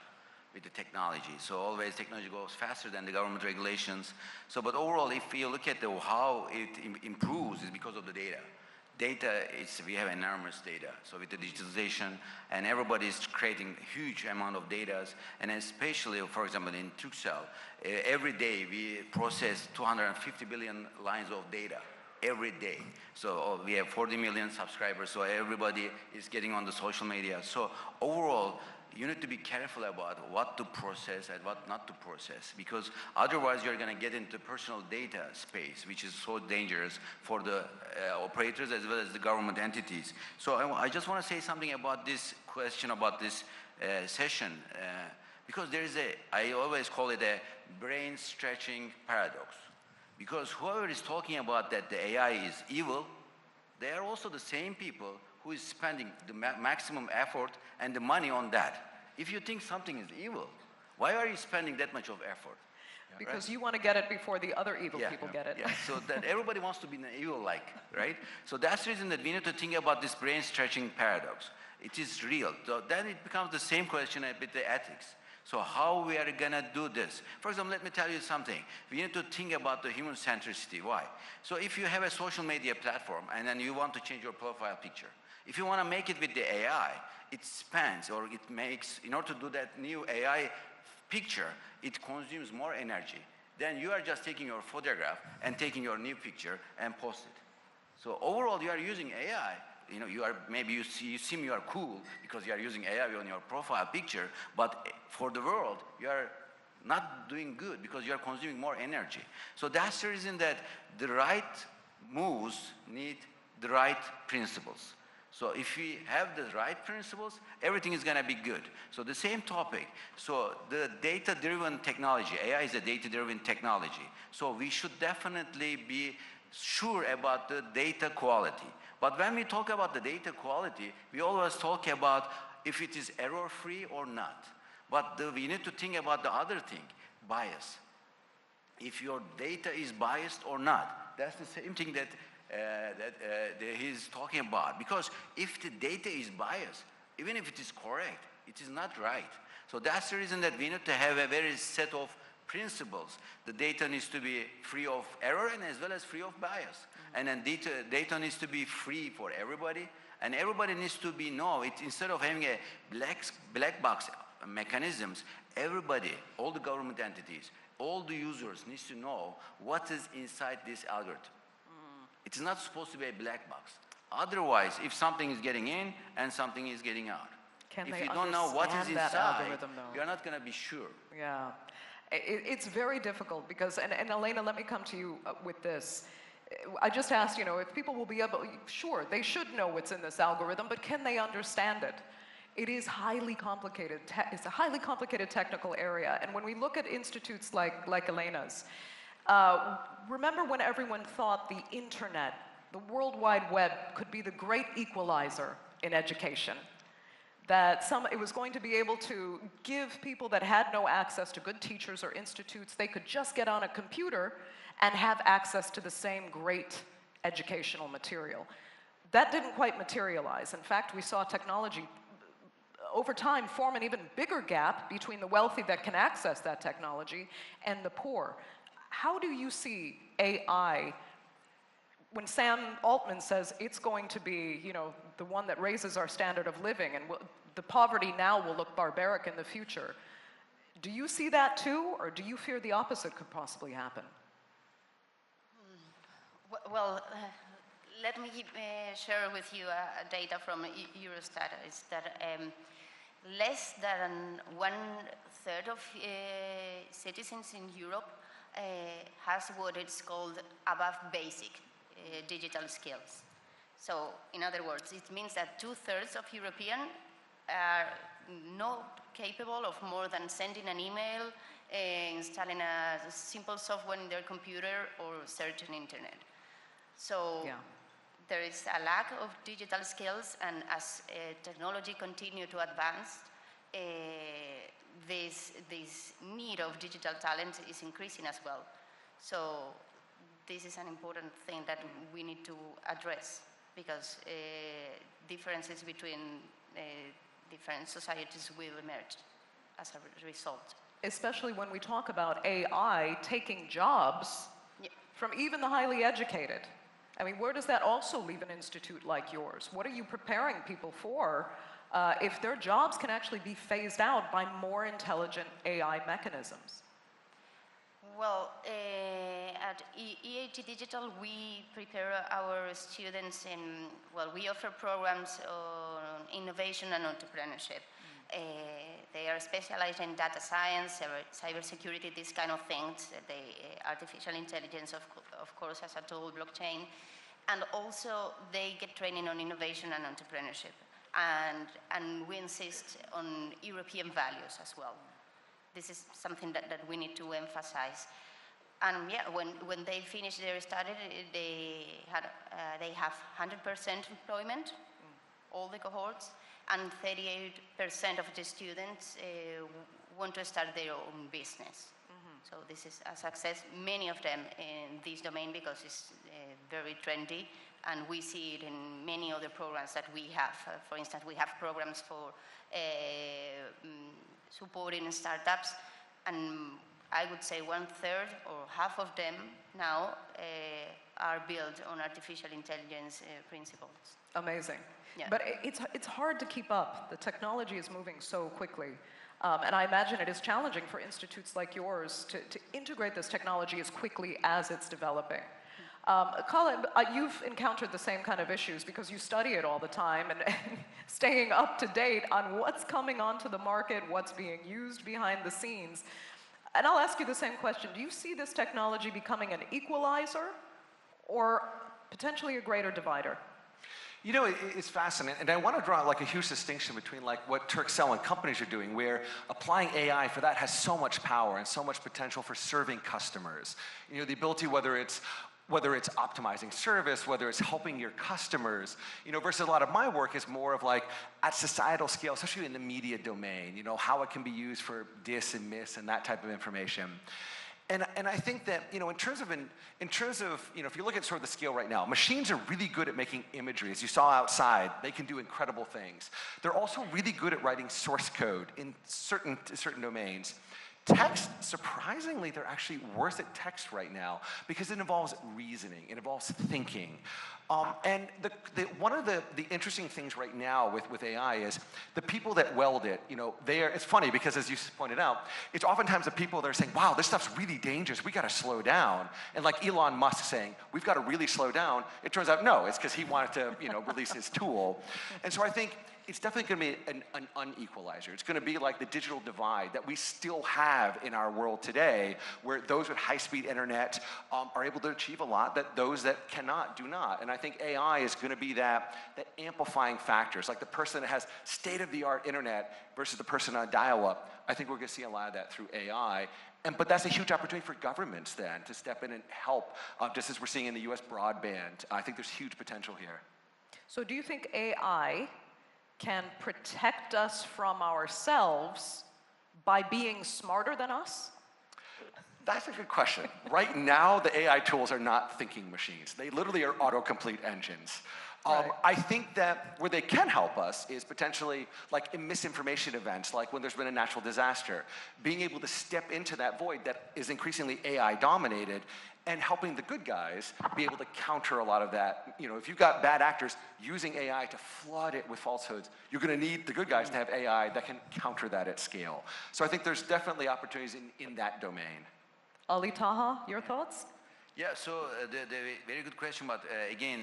with the technology. So always technology goes faster than the government regulations. So, but overall, if you look at how it improves, is because of the data. We have enormous data. So with the digitalization, and everybody is creating a huge amount of data, and especially, for example, in Turkcell, every day we process 250 billion lines of data. Every day. So we have 40 million subscribers, so everybody is getting on the social media. So overall, you need to be careful about what to process and what not to process, because otherwise you're going to get into personal data space, which is so dangerous for the operators as well as the government entities. So I just want to say something about this question, about this session, because there is I always call it a brain-stretching paradox. Because whoever is talking about that the AI is evil, they are also the same people who is spending the maximum effort and the money on that. If you think something is evil, why are you spending that much of effort? Because you want to get it before the other evil people get it. Yeah, so that everybody wants to be evil-like, right? So that's the reason that we need to think about this brain-stretching paradox. It is real. So then it becomes the same question with the ethics. So how we are going to do this? For example, let me tell you something. We need to think about the human centricity. Why? So if you have a social media platform and then you want to change your profile picture, if you want to make it with the AI, it spends or it makes, in order to do that new AI picture, it consumes more energy. Then you are just taking your photograph and taking your new picture and post it. So overall, you are using AI. You seem you are cool because you are using AI on your profile picture, but for the world, you are not doing good because you are consuming more energy. So that's the reason that the right moves need the right principles. So if we have the right principles, everything is going to be good. So the same topic. So the data-driven technology, AI is a data-driven technology. So we should definitely be sure about the data quality. But when we talk about the data quality, we always talk about if it is error-free or not. But we need to think about the other thing, bias. If your data is biased or not, that's the same thing that he's talking about. Because if the data is biased, even if it is correct, it is not right. So that's the reason that we need to have a very set of principles. The data needs to be free of error and as well as free of bias. And then data needs to be free for everybody, and everybody needs to be instead of having a black box mechanisms, everybody, all the government entities, all the users needs to know what is inside this algorithm. It's not supposed to be a black box. Otherwise, if something is getting in and something is getting out, if you don't know what is inside, you're not going to be sure. Yeah. It's very difficult because, and Elena, let me come to you with this. I just asked, you know, if people will be able, sure, they should know what's in this algorithm, but can they understand it? It is highly complicated. It's a highly complicated technical area. And when we look at institutes like Elena's, remember when everyone thought the internet, the World Wide Web, could be the great equalizer in education? That it was going to be able to give people that had no access to good teachers or institutes, they could just get on a computer and have access to the same great educational material. That didn't quite materialize. In fact, we saw technology over time form an even bigger gap between the wealthy that can access that technology and the poor. How do you see AI, when Sam Altman says it's going to be, you know, the one that raises our standard of living and the poverty now will look barbaric in the future, do you see that too, or do you fear the opposite could possibly happen? Well, let me share with you data from Eurostat. Is that less than 1/3 of citizens in Europe has what is called above basic digital skills. So, in other words, it means that 2/3 of Europeans are not capable of more than sending an email, installing a simple software in their computer, or searching internet. So there is a lack of digital skills, and as technology continues to advance, this need of digital talent is increasing as well. So this is an important thing that we need to address, because differences between different societies will emerge as a result. Especially when we talk about AI taking jobs from even the highly educated. I mean, where does that also leave an institute like yours? What are you preparing people for if their jobs can actually be phased out by more intelligent AI mechanisms? Well, at EAT Digital, we prepare our students in, well, we offer programs on innovation and entrepreneurship. They are specialized in data science, cybersecurity, these kind of things. Artificial intelligence, of course, as a tool, blockchain. And also, they get training on innovation and entrepreneurship. And we insist on European values as well. This is something that we need to emphasize. And yeah, when they finish their study, they have 100% employment, all the cohorts, and 38% of the students want to start their own business. So this is a success, many of them in this domain, because it's very trendy, and we see it in many other programs that we have. For instance, we have programs for supporting startups, and I would say 1/3 or half of them now are built on artificial intelligence principles. Amazing. Yeah. But it's hard to keep up. The technology is moving so quickly. And I imagine it is challenging for institutes like yours to integrate this technology as quickly as it's developing. Colin, you've encountered the same kind of issues because you study it all the time, and staying up to date on what's coming onto the market, what's being used behind the scenes. And I'll ask you the same question. Do you see this technology becoming an equalizer or potentially a greater divider? You know, it's fascinating, and I want to draw like a huge distinction between like what Turkcell and companies are doing, where applying AI for that has so much power and so much potential for serving customers. You know, the ability, whether it's optimizing service, whether it's helping your customers, you know, versus a lot of my work is more of like at societal scale, especially in the media domain, you know, how it can be used for dis and miss and that type of information. And I think that, you know, in terms of, you know, if you look at sort of the scale right now, machines are really good at making imagery. As you saw outside, they can do incredible things. They're also really good at writing source code in certain domains. Text, surprisingly, they're actually worse at text right now because it involves reasoning, it involves thinking. And one of the interesting things right now with AI is the people that weld it, it's funny because as you pointed out, it's oftentimes the people that are saying, wow, this stuff's really dangerous, we gotta slow down. And like Elon Musk saying, we've gotta really slow down, it turns out no, it's because he wanted to release his tool. And so I think it's definitely going to be an unequalizer. It's going to be like the digital divide that we still have in our world today, where those with high-speed internet are able to achieve a lot that those that cannot do not. And I think AI is going to be that amplifying factor. It's like the person that has state-of-the-art internet versus the person on dial-up. I think we're going to see a lot of that through AI. But that's a huge opportunity for governments then to step in and help, just as we're seeing in the US broadband. I think there's huge potential here. So do you think AI can protect us from ourselves by being smarter than us? That's a good question. Right now, the AI tools are not thinking machines. They literally are autocomplete engines. Right. I think that where they can help us is potentially like in misinformation events, like when there's been a natural disaster, being able to step into that void that is increasingly AI dominated and helping the good guys be able to counter a lot of that. If you've got bad actors using AI to flood it with falsehoods, you're going to need the good guys to have AI that can counter that at scale. So I think there's definitely opportunities in that domain. Ali Taha, your thoughts? Yeah, so very good question, but again,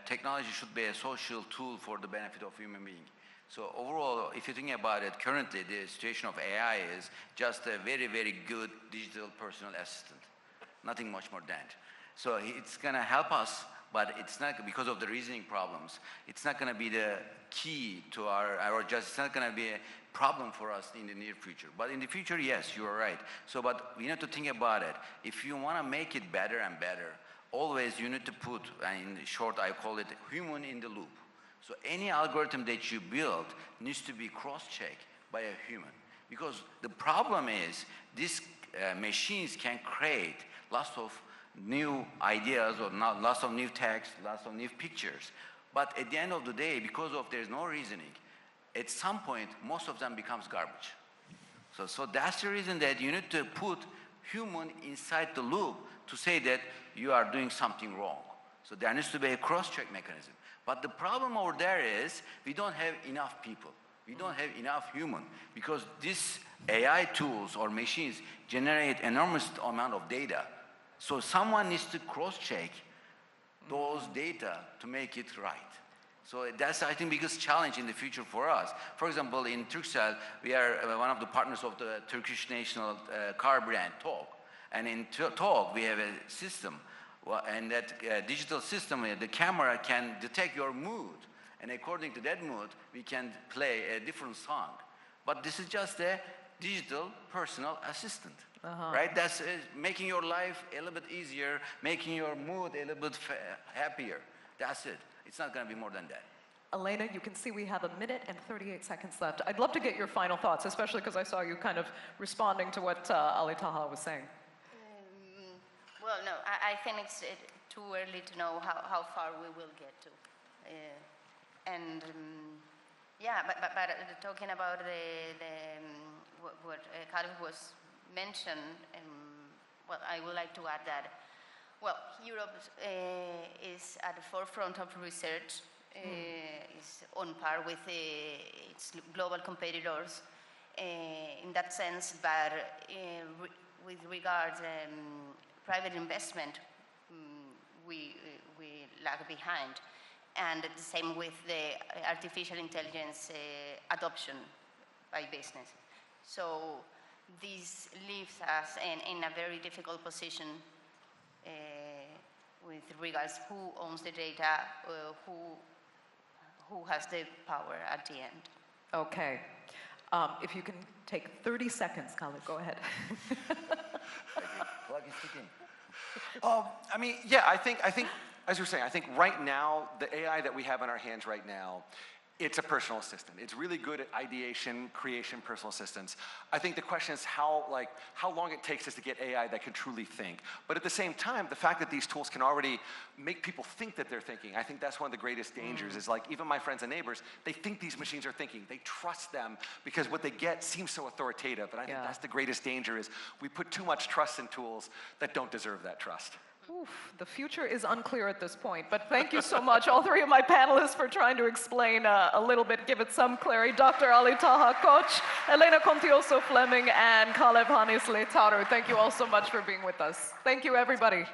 technology should be a social tool for the benefit of human being. So overall, if you think about it, currently the situation of AI is just a very, very good digital personal assistant. Nothing much more than. So it's going to help us, but it's not, because of the reasoning problems, it's not going to be the key to our justice. It's not going to be a problem for us in the near future. But in the future, yes, you are right. So, but we need to think about it. If you want to make it better and better, always you need to put, in short, I call it human in the loop. So any algorithm that you build needs to be cross-checked by a human. Because the problem is, these machines can create lots of new ideas or lots of new text, lots of new pictures. But at the end of the day, because of there's no reasoning, at some point, most of them becomes garbage. So that's the reason that you need to put human inside the loop to say that you are doing something wrong. So there needs to be a cross-check mechanism. But the problem over there is we don't have enough people. We don't have enough human, because these AI tools or machines generate enormous amount of data. So someone needs to cross-check those data to make it right. So that's, I think, biggest challenge in the future for us. For example, in Turkcell, we are one of the partners of the Turkish national car brand, TOG. And in TOG, we have a system, and that digital system, the camera can detect your mood. And according to that mood, we can play a different song. But this is just a digital personal assistant, right? That's making your life a little bit easier, making your mood a little bit happier. That's it. It's not going to be more than that. Elena, you can see we have 1 minute and 38 seconds left. I'd love to get your final thoughts, especially because I saw you kind of responding to what Ali Taha was saying. Well, no, I think it's too early to know how far we will get to. Yeah, but talking about what Khalif was mentioned, well, I would like to add that, well, Europe is at the forefront of research, is on par with its global competitors in that sense, but with regards private investment, we lag behind. And the same with the artificial intelligence adoption by business. So this leaves us in a very difficult position with regards who owns the data, who has the power at the end. Okay. If you can take 30 seconds, Khalid, go ahead. I mean, yeah, I think, as you were saying, I think right now, the AI that we have in our hands right now, it's a personal assistant. It's really good at ideation, creation, personal assistance. I think the question is how long it takes us to get AI that can truly think. But at the same time, the fact that these tools can already make people think that they're thinking, I think that's one of the greatest dangers, is like even my friends and neighbors, they think these machines are thinking. They trust them because what they get seems so authoritative. And I think that's the greatest danger, is we put too much trust in tools that don't deserve that trust. Oof, the future is unclear at this point, but thank you so much, all three of my panelists, for trying to explain a little bit, give it some clarity. Dr. Ali Taha Koç, Elena Contioso Fleming, and Kalev Hanis Letaru. Thank you all so much for being with us. Thank you, everybody.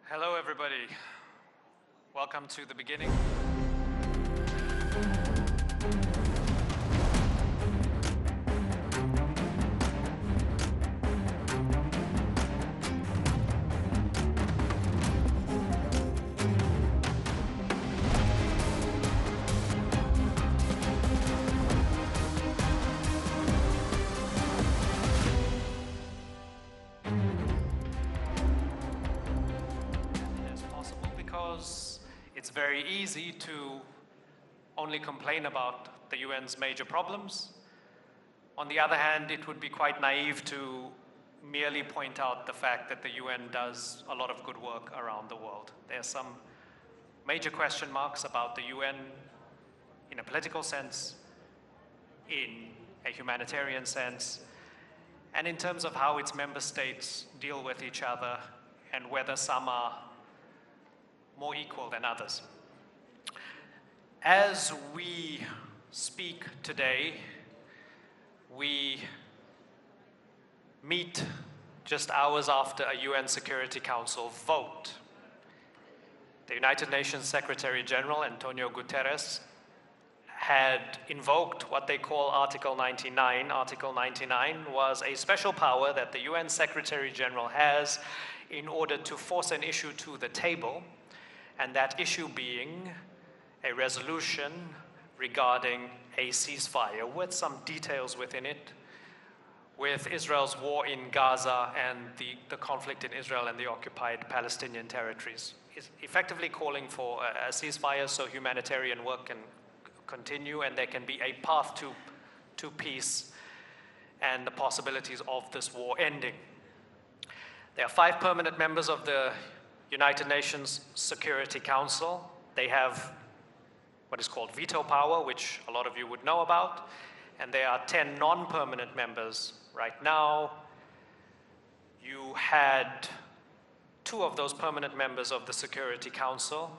Hello, everybody. Welcome to the beginning. It's very easy to only complain about the UN's major problems. On the other hand, it would be quite naive to merely point out the fact that the UN does a lot of good work around the world. There are some major question marks about the UN in a political sense, in a humanitarian sense, and in terms of how its member states deal with each other and whether some are more equal than others. As we speak today, we meet just hours after a UN Security Council vote. The United Nations Secretary General, Antonio Guterres, had invoked what they call Article 99. Article 99 was a special power that the UN Secretary General has in order to force an issue to the table, and that issue being a resolution regarding a ceasefire with some details within it, with Israel's war in Gaza and the conflict in Israel and the occupied Palestinian territories. It's effectively calling for a ceasefire so humanitarian work can continue and there can be a path to peace and the possibilities of this war ending. There are 5 permanent members of the United Nations Security Council. They have what is called veto power, which a lot of you would know about, and there are 10 non-permanent members. Right now, you had 2 of those permanent members of the Security Council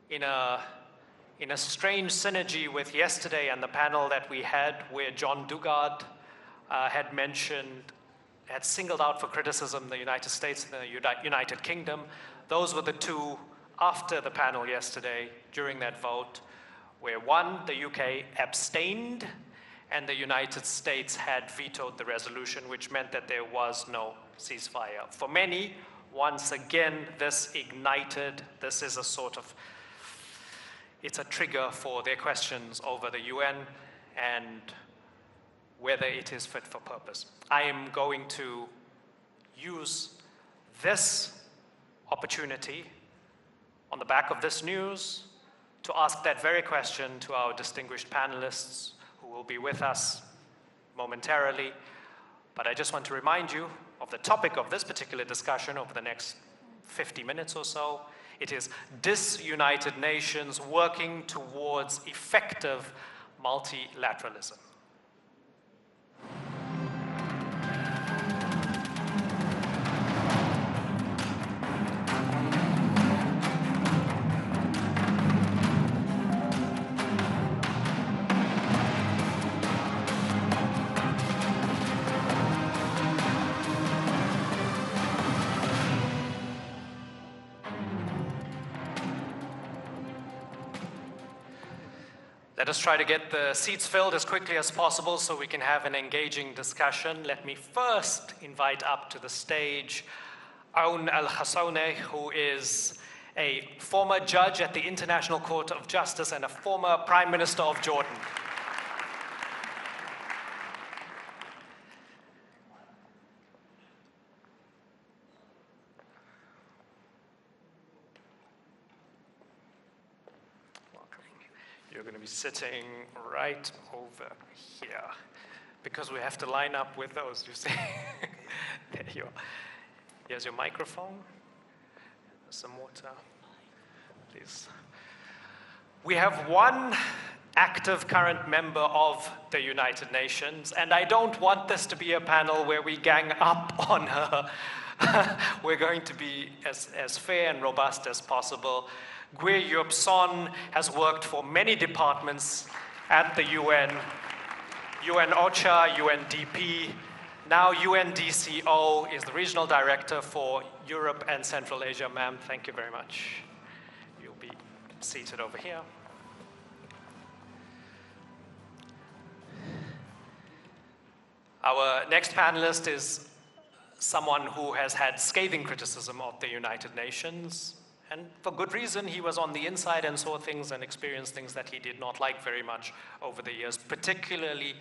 in a strange synergy with yesterday and the panel that we had where John Dugard had singled out for criticism the United States and the United Kingdom. Those were the 2 after the panel yesterday during that vote where the UK abstained and the United States had vetoed the resolution, which meant that there was no ceasefire. For many, once again, this is it's a trigger for their questions over the UN and whether it is fit for purpose. I am going to use this opportunity on the back of this news to ask that very question to our distinguished panelists who will be with us momentarily. But I just want to remind you of the topic of this particular discussion over the next 50 minutes or so. It is disunited nations working towards effective multilateralism. Let us try to get the seats filled as quickly as possible so we can have an engaging discussion. Let me first invite up to the stage Aoun Al-Hassouneh, who is a former judge at the International Court of Justice and a former Prime Minister of Jordan. You're going to be sitting right over here because we have to line up with those, you see. There you are. Here's your microphone. Some water, please. We have one active current member of the United Nations, and I don't want this to be a panel where we gang up on her. We're going to be as fair and robust as possible. Gui Yup Son has worked for many departments at the UN, UN OCHA, UNDP, Now UNDCO is the Regional Director for Europe and Central Asia. Ma'am, thank you very much. You'll be seated over here. Our next panelist is someone who has had scathing criticism of the United Nations, and for good reason. He was on the inside and saw things and experienced things that he did not like very much over the years, particularly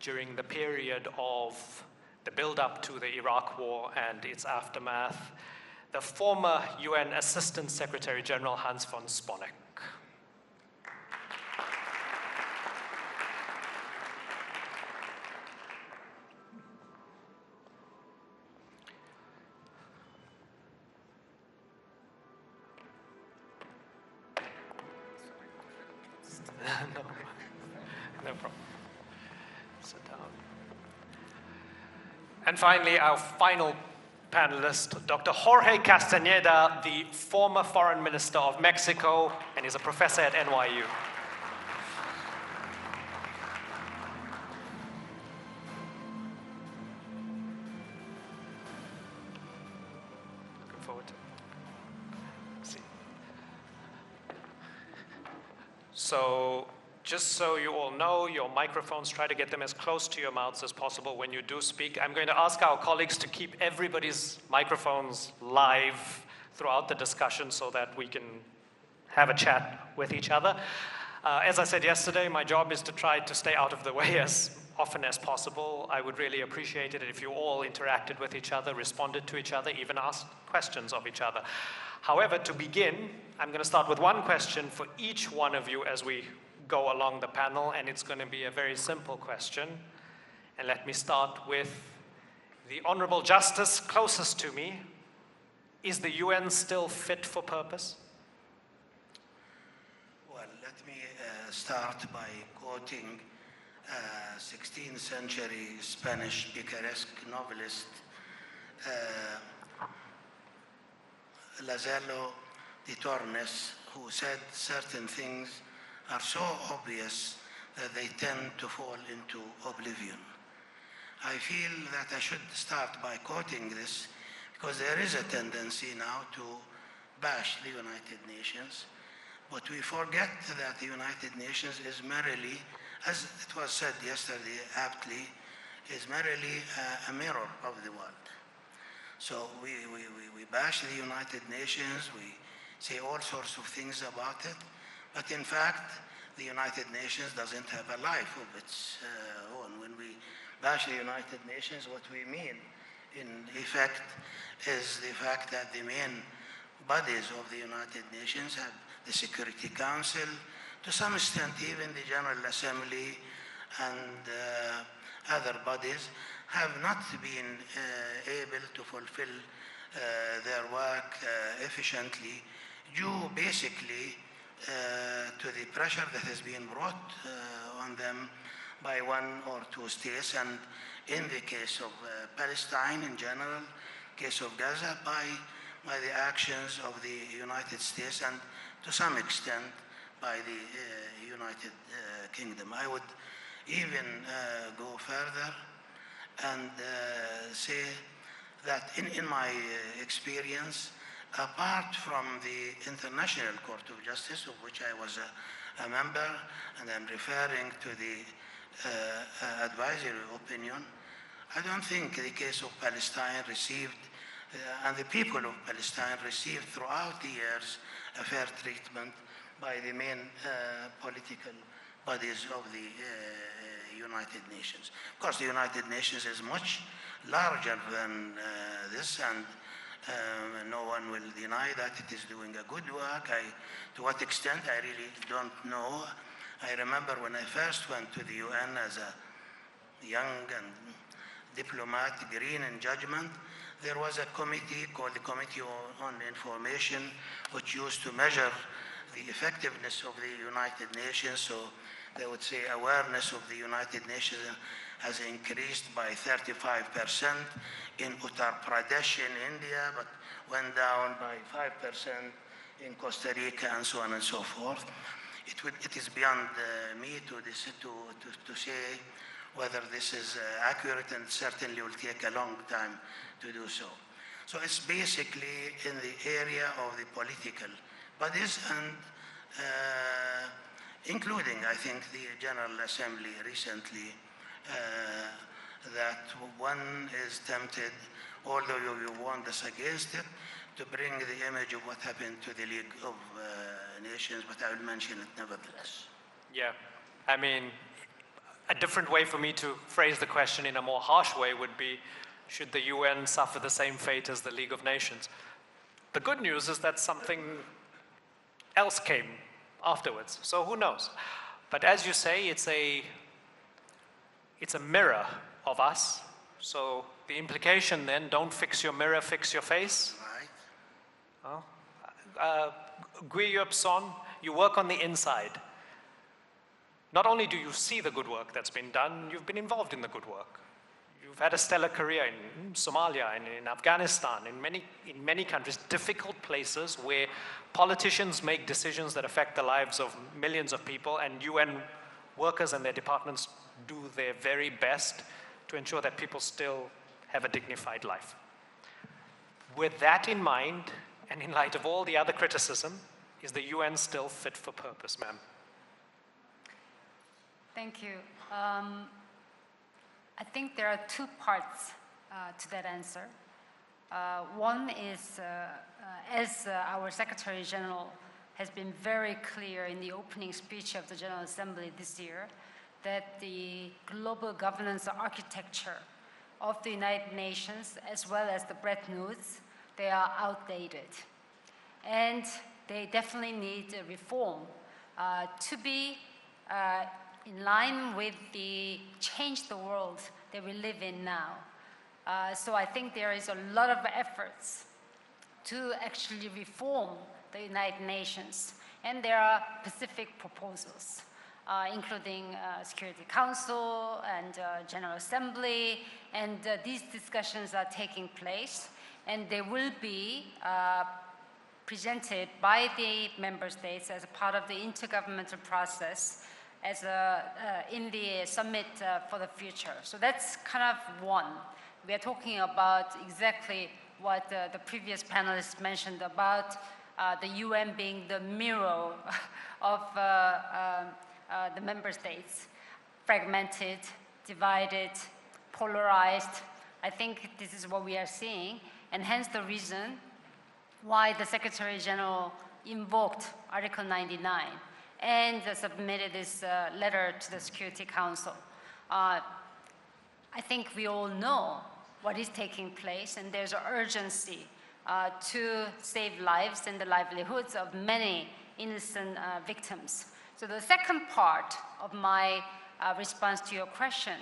during the period of the build-up to the Iraq War and its aftermath, the former UN Assistant Secretary General Hans von Sponeck. No problem. Sit down. And finally, our final panelist, Dr. Jorge Castañeda, the former Foreign Minister of Mexico, and is a professor at NYU. Looking forward to see. So, just so you all know, your microphones, try to get them as close to your mouths as possible when you do speak. I'm going to ask our colleagues to keep everybody's microphones live throughout the discussion so that we can have a chat with each other. As I said yesterday, my job is to try to stay out of the way as often as possible. I would really appreciate it if you all interacted with each other, responded to each other, even asked questions of each other. However, to begin, I'm going to start with one question for each one of you as we go along the panel, and it's going to be a very simple question. And let me start with the Honorable Justice closest to me. Is the UN still fit for purpose? Well, let me start by quoting 16th century Spanish picaresque novelist Lazello de Tormes, who said certain things are so obvious that they tend to fall into oblivion. I feel that I should start by quoting this because there is a tendency now to bash the United Nations, but we forget that the United Nations is merely, as it was said yesterday aptly, is merely a mirror of the world. So we bash the United Nations, we say all sorts of things about it, but in fact, the United Nations doesn't have a life of its own. When we bash the United Nations, what we mean, in effect, is the fact that the main bodies of the United Nations have the Security Council, to some extent even the General Assembly and other bodies have not been able to fulfill their work efficiently due basically to the pressure that has been brought on them by one or two states, and in the case of Palestine in general, case of Gaza, by the actions of the United States and to some extent by the United Kingdom. I would even go further and say that in my experience, apart from the International Court of Justice, of which I was a member, and I'm referring to the advisory opinion, I don't think the case of Palestine received, and the people of Palestine received throughout the years, a fair treatment by the main political bodies of the United Nations. Of course, the United Nations is much larger than this, and no one will deny that it is doing a good work. To what extent, I really don't know. I remember when I first went to the UN as a young and diplomat, green in judgment, there was a committee called the Committee on Information, which used to measure the effectiveness of the United Nations. So they would say awareness of the United Nations has increased by 35% in Uttar Pradesh in India, but went down by 5% in Costa Rica, and so on and so forth. It is beyond me to say whether this is accurate, and certainly will take a long time to do so. So it's basically in the area of the political bodies and including, I think, the General Assembly recently, that one is tempted, although you warned us against it, to bring the image of what happened to the League of Nations, but I will mention it nevertheless. Yeah, I mean, a different way for me to phrase the question in a more harsh way would be, should the UN suffer the same fate as the League of Nations? The good news is that something else came afterwards, so who knows? But as you say, it's a mirror of us. So the implication then, don't fix your mirror, fix your face. Right. Guiyup Son, you work on the inside. Not only do you see the good work that's been done, you've been involved in the good work. You've had a stellar career in Somalia and in Afghanistan, in many countries, difficult places where politicians make decisions that affect the lives of millions of people, and UN workers and their departments do their very best to ensure that people still have a dignified life. With that in mind, and in light of all the other criticism, is the UN still fit for purpose, ma'am? Thank you. I think there are two parts to that answer. One is, as our Secretary General has been very clear in the opening speech of the General Assembly this year, that the global governance architecture of the United Nations, as well as the Bretton Woods, they are outdated. And they definitely need a reform to be in line with the change the world that we live in now. So I think there is a lot of efforts to actually reform the United Nations. And there are specific proposals, including Security Council and General Assembly. And these discussions are taking place. And they will be presented by the member states as a part of the intergovernmental process as in the summit for the future. So that's kind of one. We are talking about exactly what the previous panelists mentioned about the UN being the mirror of the member states, fragmented, divided, polarized. I think this is what we are seeing, and hence the reason why the Secretary General invoked Article 99 and submitted this letter to the Security Council. I think we all know what is taking place, and there's an urgency to save lives and the livelihoods of many innocent victims. So the second part of my response to your question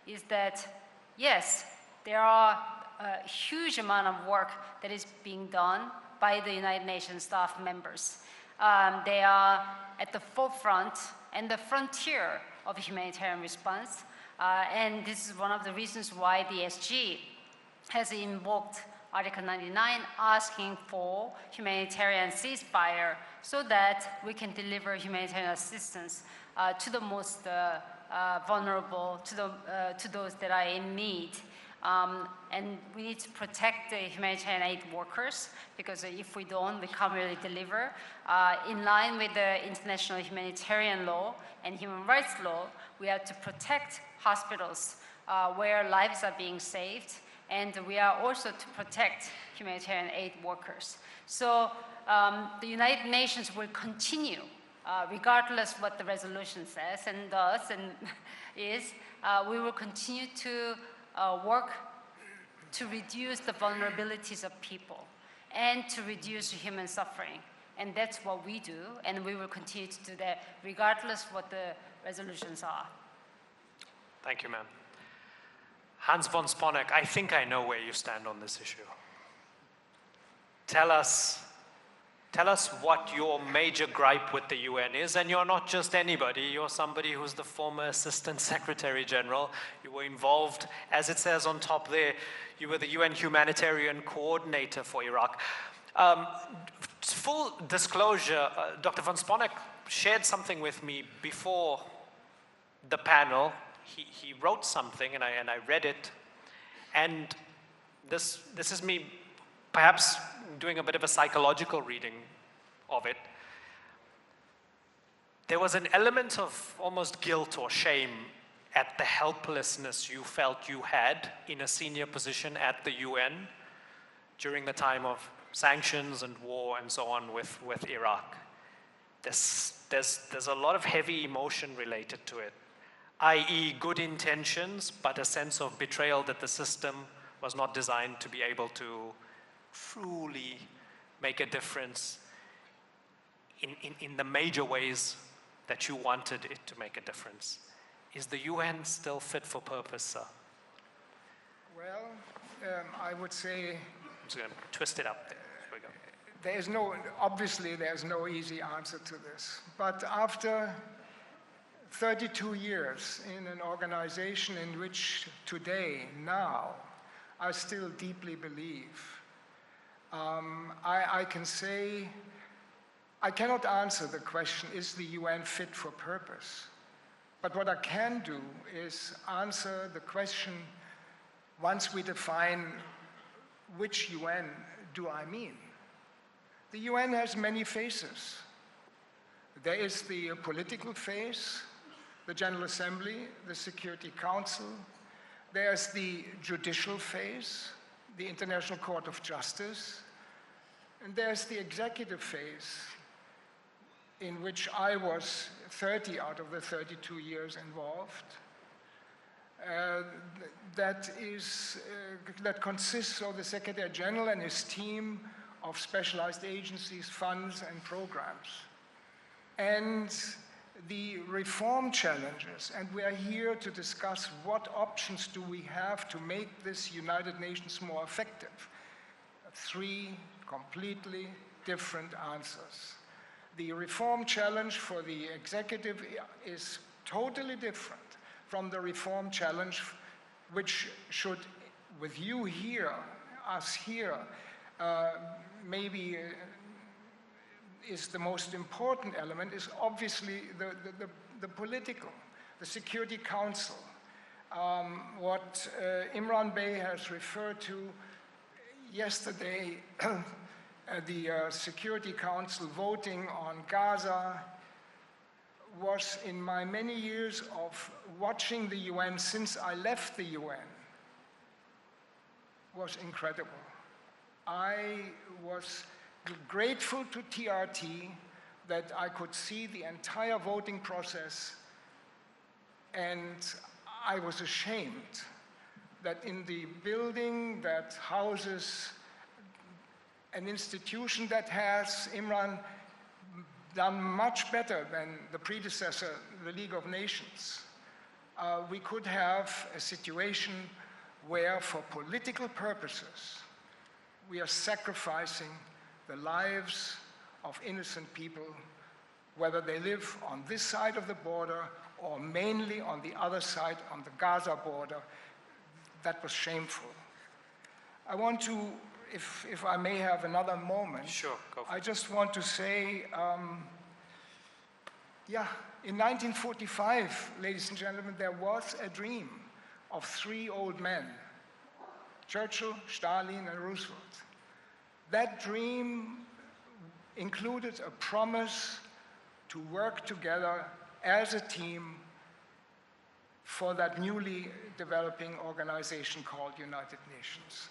is that, yes, there are a huge amount of work that is being done by the United Nations staff members. They are at the forefront and the frontier of humanitarian response. And this is one of the reasons why the SG has invoked Article 99, asking for humanitarian ceasefire so that we can deliver humanitarian assistance to the most vulnerable, to those that are in need. And we need to protect the humanitarian aid workers, because if we don't, we can't really deliver. In line with the international humanitarian law and human rights law, we have to protect hospitals where lives are being saved, and we are also to protect humanitarian aid workers. So the United Nations will continue, regardless what the resolution says and does and is, we will continue to work to reduce the vulnerabilities of people and to reduce human suffering. And that's what we do, and we will continue to do that regardless what the resolutions are. Thank you, ma'am. Hans von Sponeck, I think I know where you stand on this issue. Tell us what your major gripe with the UN is, and you're not just anybody, you're somebody who's the former Assistant Secretary General. You were involved, as it says on top there, you were the UN Humanitarian Coordinator for Iraq. Full disclosure, Dr. von Sponeck shared something with me before the panel he wrote something, and I read it, and this is me perhaps doing a bit of a psychological reading of it. There was an element of almost guilt or shame at the helplessness you felt you had in a senior position at the UN during the time of sanctions and war and so on with Iraq. There's a lot of heavy emotion related to it, i.e. good intentions, but a sense of betrayal that the system was not designed to be able to truly make a difference in the major ways that you wanted it to make a difference. Is the UN still fit for purpose, sir? Well, I would say... I'm just going to twist it up there. Here we go. Obviously there's no easy answer to this. But after 32 years in an organization in which today, now, I still deeply believe, I can say, I cannot answer the question, is the UN fit for purpose? But what I can do is answer the question once we define which UN do I mean. The UN has many faces. There is the political phase, the General Assembly, the Security Council. There's the judicial phase, the International Court of Justice. And there's the executive phase, in which I was 30 out of the 32 years involved. That consists of the Secretary General and his team of specialized agencies, funds, and programs. And the reform challenges, and we are here to discuss what options do we have to make this United Nations more effective. 3 completely different answers. The reform challenge for the executive is totally different from the reform challenge which should, with you here, us here, maybe is the most important element, is obviously the political, the Security Council. What Imran Bey has referred to yesterday, the Security Council voting on Gaza, was in my many years of watching the UN since I left the UN, was incredible. I was grateful to TRT that I could see the entire voting process, and I was ashamed that in the building that houses an institution that has, Imran, done much better than the predecessor, the League of Nations, we could have a situation where, for political purposes, we are sacrificing the lives of innocent people, whether they live on this side of the border or mainly on the other side, on the Gaza border. That was shameful. I want to, if I may have another moment, sure, go for I just want to say, yeah, in 1945, ladies and gentlemen, there was a dream of 3 old men, Churchill, Stalin, and Roosevelt. That dream included a promise to work together as a team for that newly developing organization called United Nations.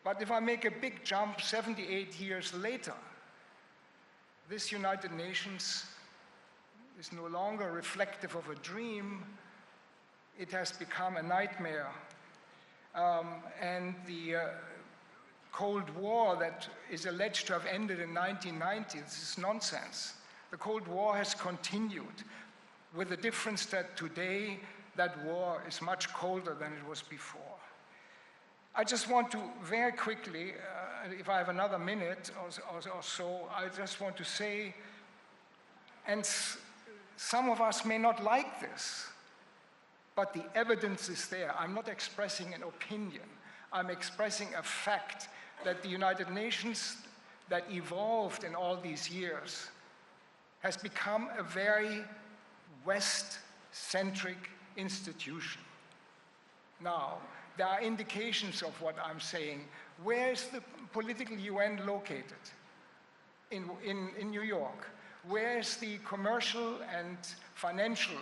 But if I make a big jump 78 years later, this United Nations is no longer reflective of a dream. It has become a nightmare. And the Cold War that is alleged to have ended in 1990, this is nonsense. The Cold War has continued, with the difference that today that war is much colder than it was before. I just want to very quickly, if I have another minute or so, I just want to say, and some of us may not like this, but the evidence is there. I'm not expressing an opinion. I'm expressing a fact that the United Nations that evolved in all these years has become a very West-centric institution. Now, there are indications of what I'm saying. Where is the political UN located? In New York. Where is the commercial and financial,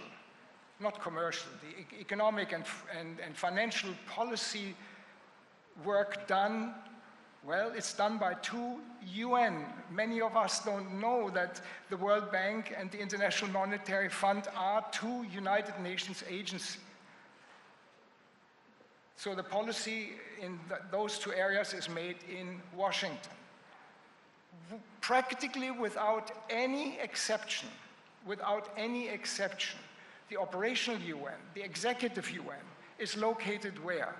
not commercial, the economic and financial policy work done? Well, it's done by 2 UN. Many of us don't know that the World Bank and the International Monetary Fund are 2 United Nations agencies. So the policy in those 2 areas is made in Washington. Practically without any exception, the operational UN, the executive UN, is located where?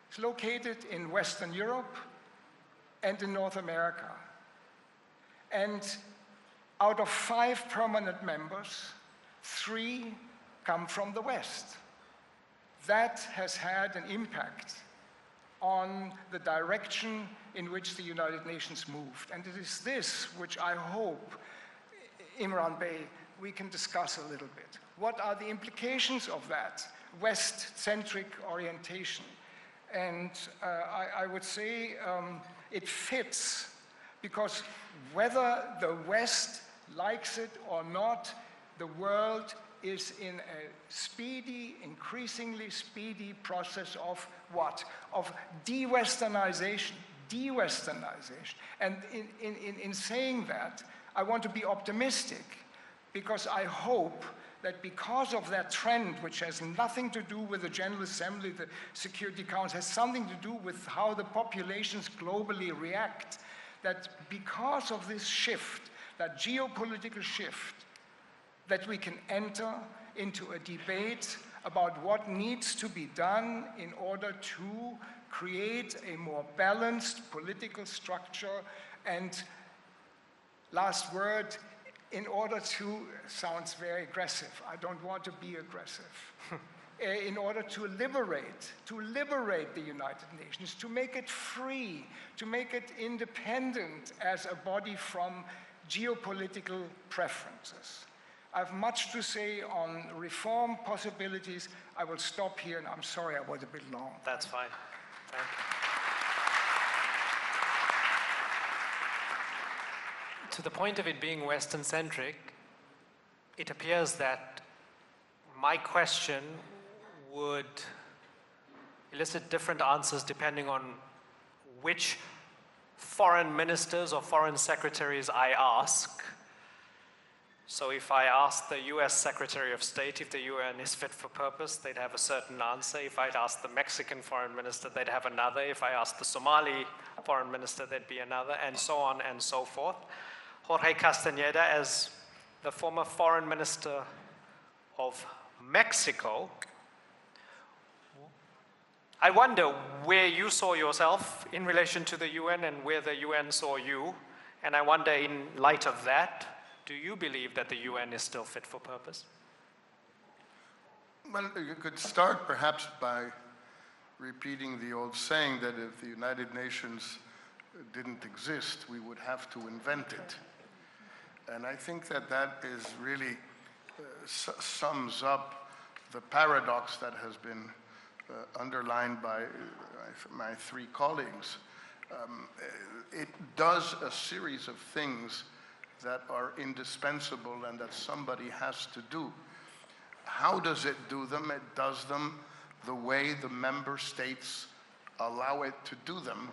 It's located in Western Europe and in North America. And out of 5 permanent members, 3 come from the West. That has had an impact on the direction in which the United Nations moved. And it is this which I hope, Imran Bey, we can discuss a little bit. What are the implications of that West-centric orientation? And I would say it fits, because whether the West likes it or not, the world is in a speedy, increasingly speedy process of what? Of de-Westernization. And in saying that, I want to be optimistic, because I hope that because of that trend, which has nothing to do with the General Assembly, the Security Council, has something to do with how the populations globally react, that because of this shift, that geopolitical shift, that we can enter into a debate about what needs to be done in order to create a more balanced political structure, and last word, in order to, sounds very aggressive, I don't want to be aggressive, in order to liberate the United Nations, to make it free, to make it independent as a body from geopolitical preferences. I have much to say on reform possibilities. I will stop here, and I'm sorry I was a bit long. That's fine. Thank you. To the point of it being Western-centric, it appears that my question would elicit different answers depending on which foreign ministers or foreign secretaries I ask. So if I ask the US Secretary of State if the UN is fit for purpose, they'd have a certain answer. If I'd ask the Mexican foreign minister, they'd have another. If I ask the Somali foreign minister, there'd be another, and so on and so forth. Jorge Castañeda, as the former foreign minister of Mexico, I wonder where you saw yourself in relation to the UN and where the UN saw you. And I wonder, in light of that, do you believe that the UN is still fit for purpose? Well, you could start perhaps by repeating the old saying that if the United Nations didn't exist, we would have to invent it. And I think that that is really sums up the paradox that has been underlined by my 3 colleagues. It does a series of things that are indispensable and that somebody has to do. How does it do them? It does them the way the member states allow it to do them.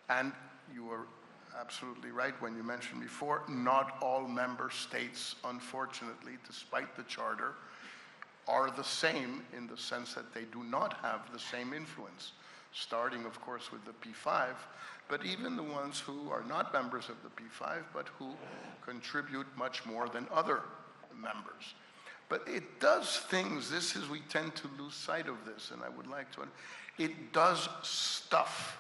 And you were absolutely right when you mentioned before, not all member states, unfortunately, despite the charter, are the same in the sense that they do not have the same influence, starting, of course, with the P5, but even the ones who are not members of the P5, but who contribute much more than other members. But it does things, we tend to lose sight of this, and I would like to, it does stuff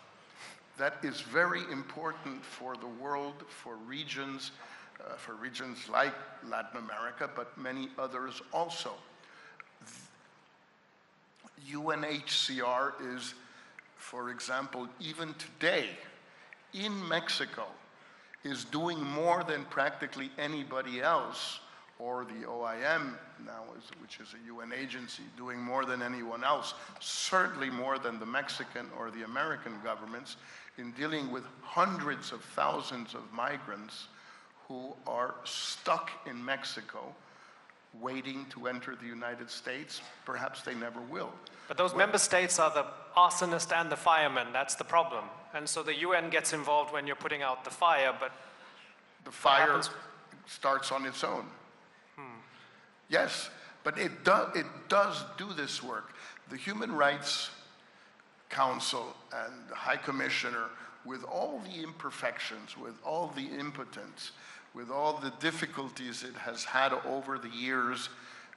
that is very important for the world, for regions like Latin America, but many others also. UNHCR is, for example, even today in Mexico, is doing more than practically anybody else or the OIM now, which is a UN agency, doing more than anyone else, certainly more than the Mexican or the American governments, in dealing with hundreds of thousands of migrants who are stuck in Mexico, waiting to enter the United States. Perhaps they never will. But those member states are the arsonist and the fireman. That's the problem. And so the UN gets involved when you're putting out the fire, but the fire starts on its own. Yes, but it does do this work. The Human Rights Council and the High Commissioner, with all the imperfections, with all the impotence, with all the difficulties it has had over the years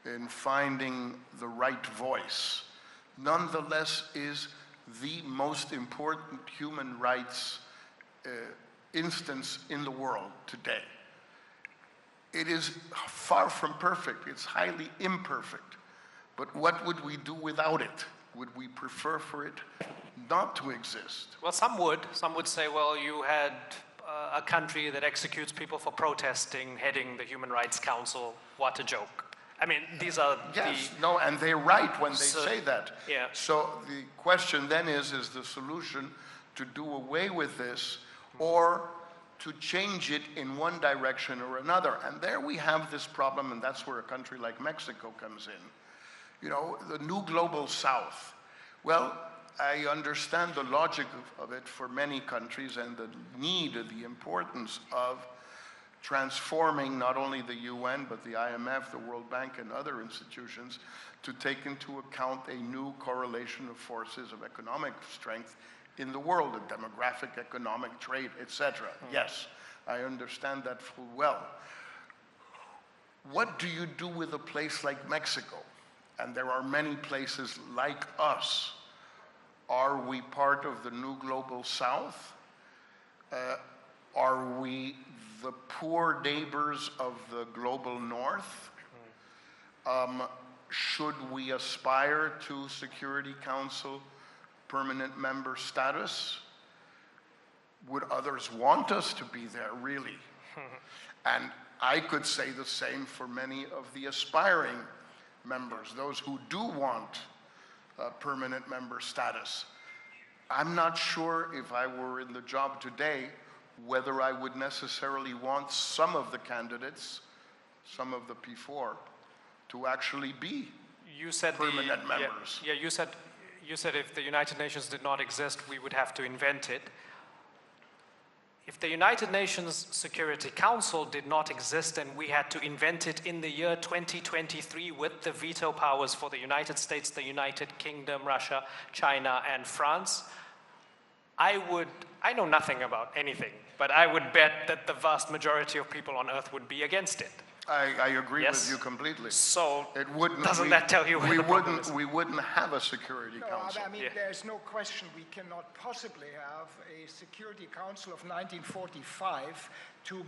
in finding the right voice, nonetheless is the most important human rights instance in the world today. It is far from perfect, it's highly imperfect. But what would we do without it? Would we prefer for it not to exist? well, some would. Some would say, well, you had a country that executes people for protesting, heading the Human Rights Council. What a joke. I mean, these are no, and they're right when they say that. Yeah. So the question then is the solution to do away with this or to change it in one direction or another? And there we have this problem, and that's where a country like Mexico comes in. You know, the new global south. Well, I understand the logic of it for many countries and the need, the importance of transforming not only the UN, but the IMF, the World Bank, and other institutions to take into account a new correlation of forces of economic strength in the world, the demographic, economic, trade, etc. Yes, I understand that full well. What do you do with a place like Mexico? And there are many places like us. Are we part of the new global south? Are we the poor neighbors of the global north? Should we aspire to Security Council permanent member status? Would others want us to be there, really? And I could say the same for many of the aspiring members, those who do want permanent member status. I'm not sure if I were in the job today whether I would necessarily want some of the candidates, some of the P4, to actually be permanent members. Yeah, you said if the United Nations did not exist, we would have to invent it. If the United Nations Security Council did not exist and we had to invent it in the year 2023 with the veto powers for the United States, the United Kingdom, Russia, China, and France, I know nothing about anything, but I would bet that the vast majority of people on Earth would be against it. I agree with you completely. So doesn't that tell you where the problem is? We wouldn't have a Security Council. I mean, there's no question we cannot possibly have a Security Council of 1945 to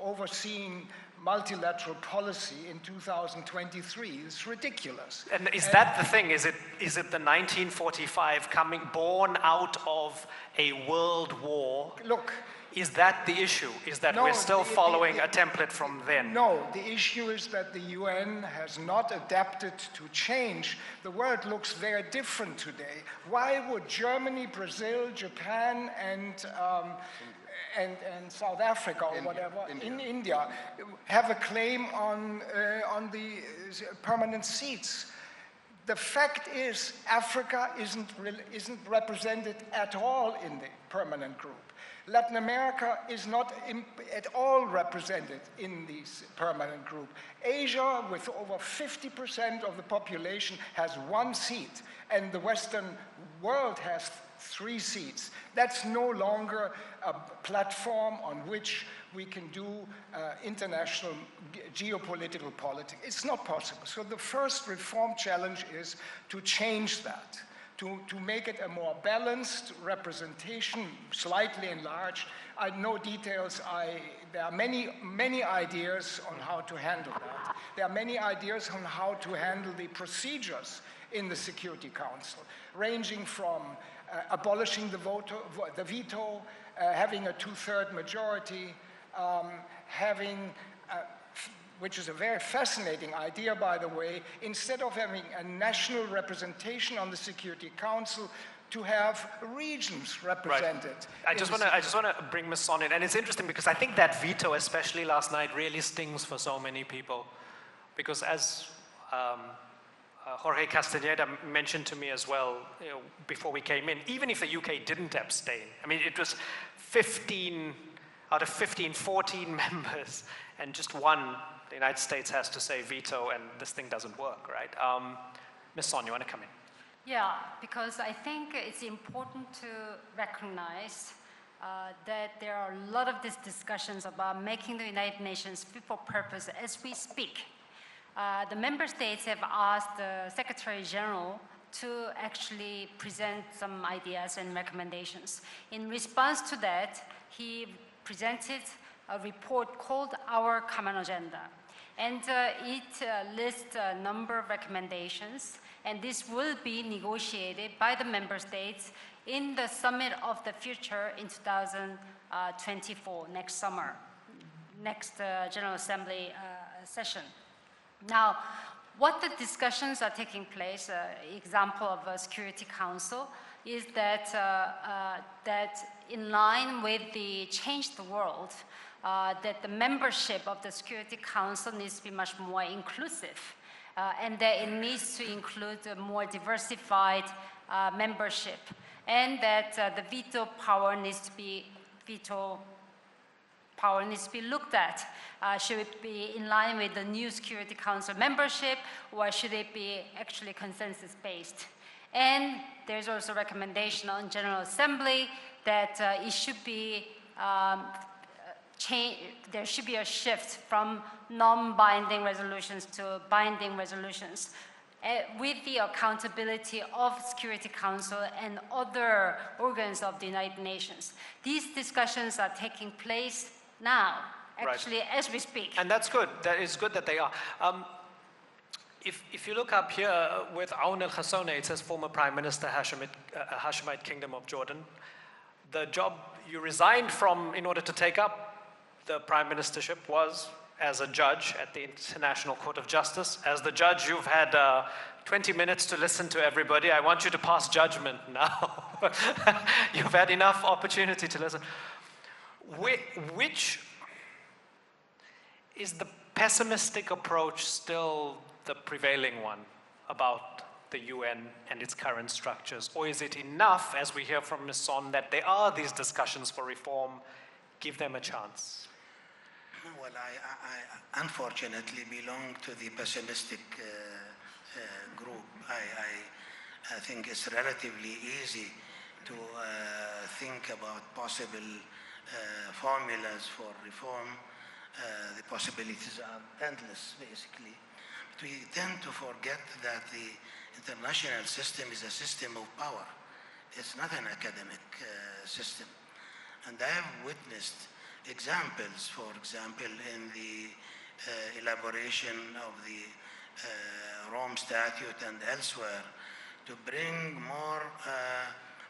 overseeing multilateral policy in 2023. It's ridiculous. And is that the thing? Is it the 1945 born out of a world war? Look. Is that the issue? Is that we're still following a template from then? No, the issue is that the UN has not adapted to change. The world looks very different today. Why would Germany, Brazil, Japan, and South Africa or India have a claim on the permanent seats? The fact is, Africa isn't represented at all in the permanent group. Latin America is not at all represented in this permanent group. Asia, with over 50% of the population, has 1 seat, and the Western world has 3 seats. That's no longer a platform on which we can do international geopolitical politics. It's not possible. So the first reform challenge is to change that. To make it a more balanced representation, slightly enlarged. No details. There are many ideas on how to handle that. There are many ideas on how to handle the procedures in the Security Council, ranging from abolishing the veto, having a 2/3 majority, having which is a very fascinating idea, by the way, instead of having a national representation on the Security Council, to have regions represented. Right. I just want to bring Ms. Son in, and it's interesting because I think that veto, especially last night, really stings for so many people, because as Jorge Castañeda mentioned to me as well, before we came in, even if the UK didn't abstain, I mean, it was 15 out of 15, 14 members, and just one, the United States has to say veto, and this thing doesn't work, right? Ms. Son, you want to come in? Yeah, because I think it's important to recognize that there are a lot of these discussions about making the United Nations fit for purpose as we speak. The member states have asked the Secretary General to actually present some ideas and recommendations. In response to that, he presented a report called Our Common Agenda. And it lists a number of recommendations, and this will be negotiated by the member states in the Summit of the Future in 2024, next summer, next General Assembly session. Now, what the discussions are taking place, example of a Security Council, is that, that in line with the Change the World, that the membership of the Security Council needs to be much more inclusive, and that it needs to include a more diversified membership, and that the veto power needs to be looked at. Should it be in line with the new Security Council membership, or should it be actually consensus-based? And there's also a recommendation on General Assembly that it should be there should be a shift from non-binding resolutions to binding resolutions with the accountability of Security Council and other organs of the United Nations. These discussions are taking place now, actually, right, as we speak. And that's good. That is good that they are. If you look up here with Aoun el-Khassone, it says former Prime Minister Hashemite Kingdom of Jordan. The job you resigned from in order to take up the prime ministership was as a judge at the International Court of Justice. As the judge, you've had 20 minutes to listen to everybody. I want you to pass judgment now. You've had enough opportunity to listen. Which is the pessimistic approach still the prevailing one about the UN and its current structures? Or is it enough, as we hear from Ms. Son, that there are these discussions for reform? Give them a chance. Well, I unfortunately belong to the pessimistic group. I think it's relatively easy to think about possible formulas for reform. The possibilities are endless, basically. But we tend to forget that the international system is a system of power. It's not an academic system. And I have witnessed examples, for example, in the elaboration of the Rome Statute and elsewhere, to bring more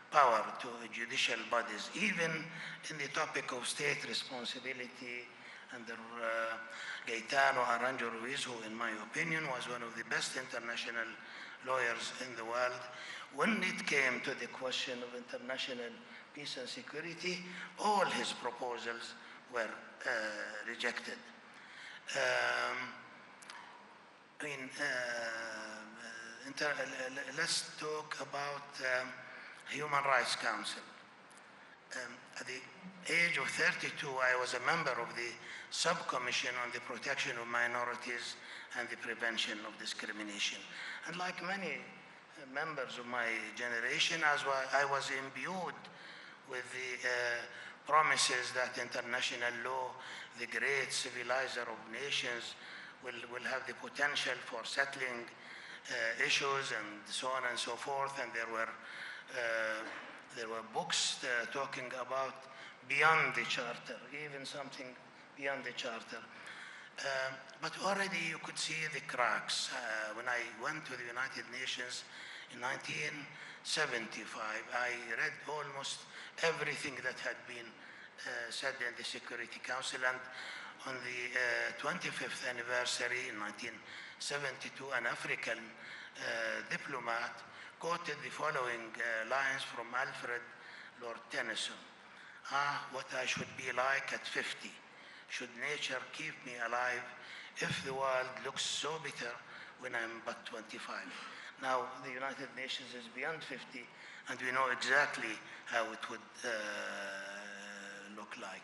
power to judicial bodies, even in the topic of state responsibility under Gaetano Aranjo Ruiz, who in my opinion was one of the best international lawyers in the world. When it came to the question of international peace and security, all his proposals were rejected. Let's talk about Human Rights Council. At the age of 32, I was a member of the subcommission on the protection of minorities and the prevention of discrimination. And like many members of my generation, I was imbued with the promises that international law, the great civilizer of nations, will have the potential for settling issues and so on and so forth. And there were books talking about beyond the Charter, even something beyond the Charter. But already you could see the cracks. When I went to the United Nations in 1975, I read almost everything that had been said in the Security Council. And on the 25th anniversary in 1972, an African diplomat quoted the following lines from Alfred Lord Tennyson. Ah, what I should be like at 50, should nature keep me alive, if the world looks so bitter when I'm but 25. Now, the United Nations is beyond 50, and we know exactly how it would look like.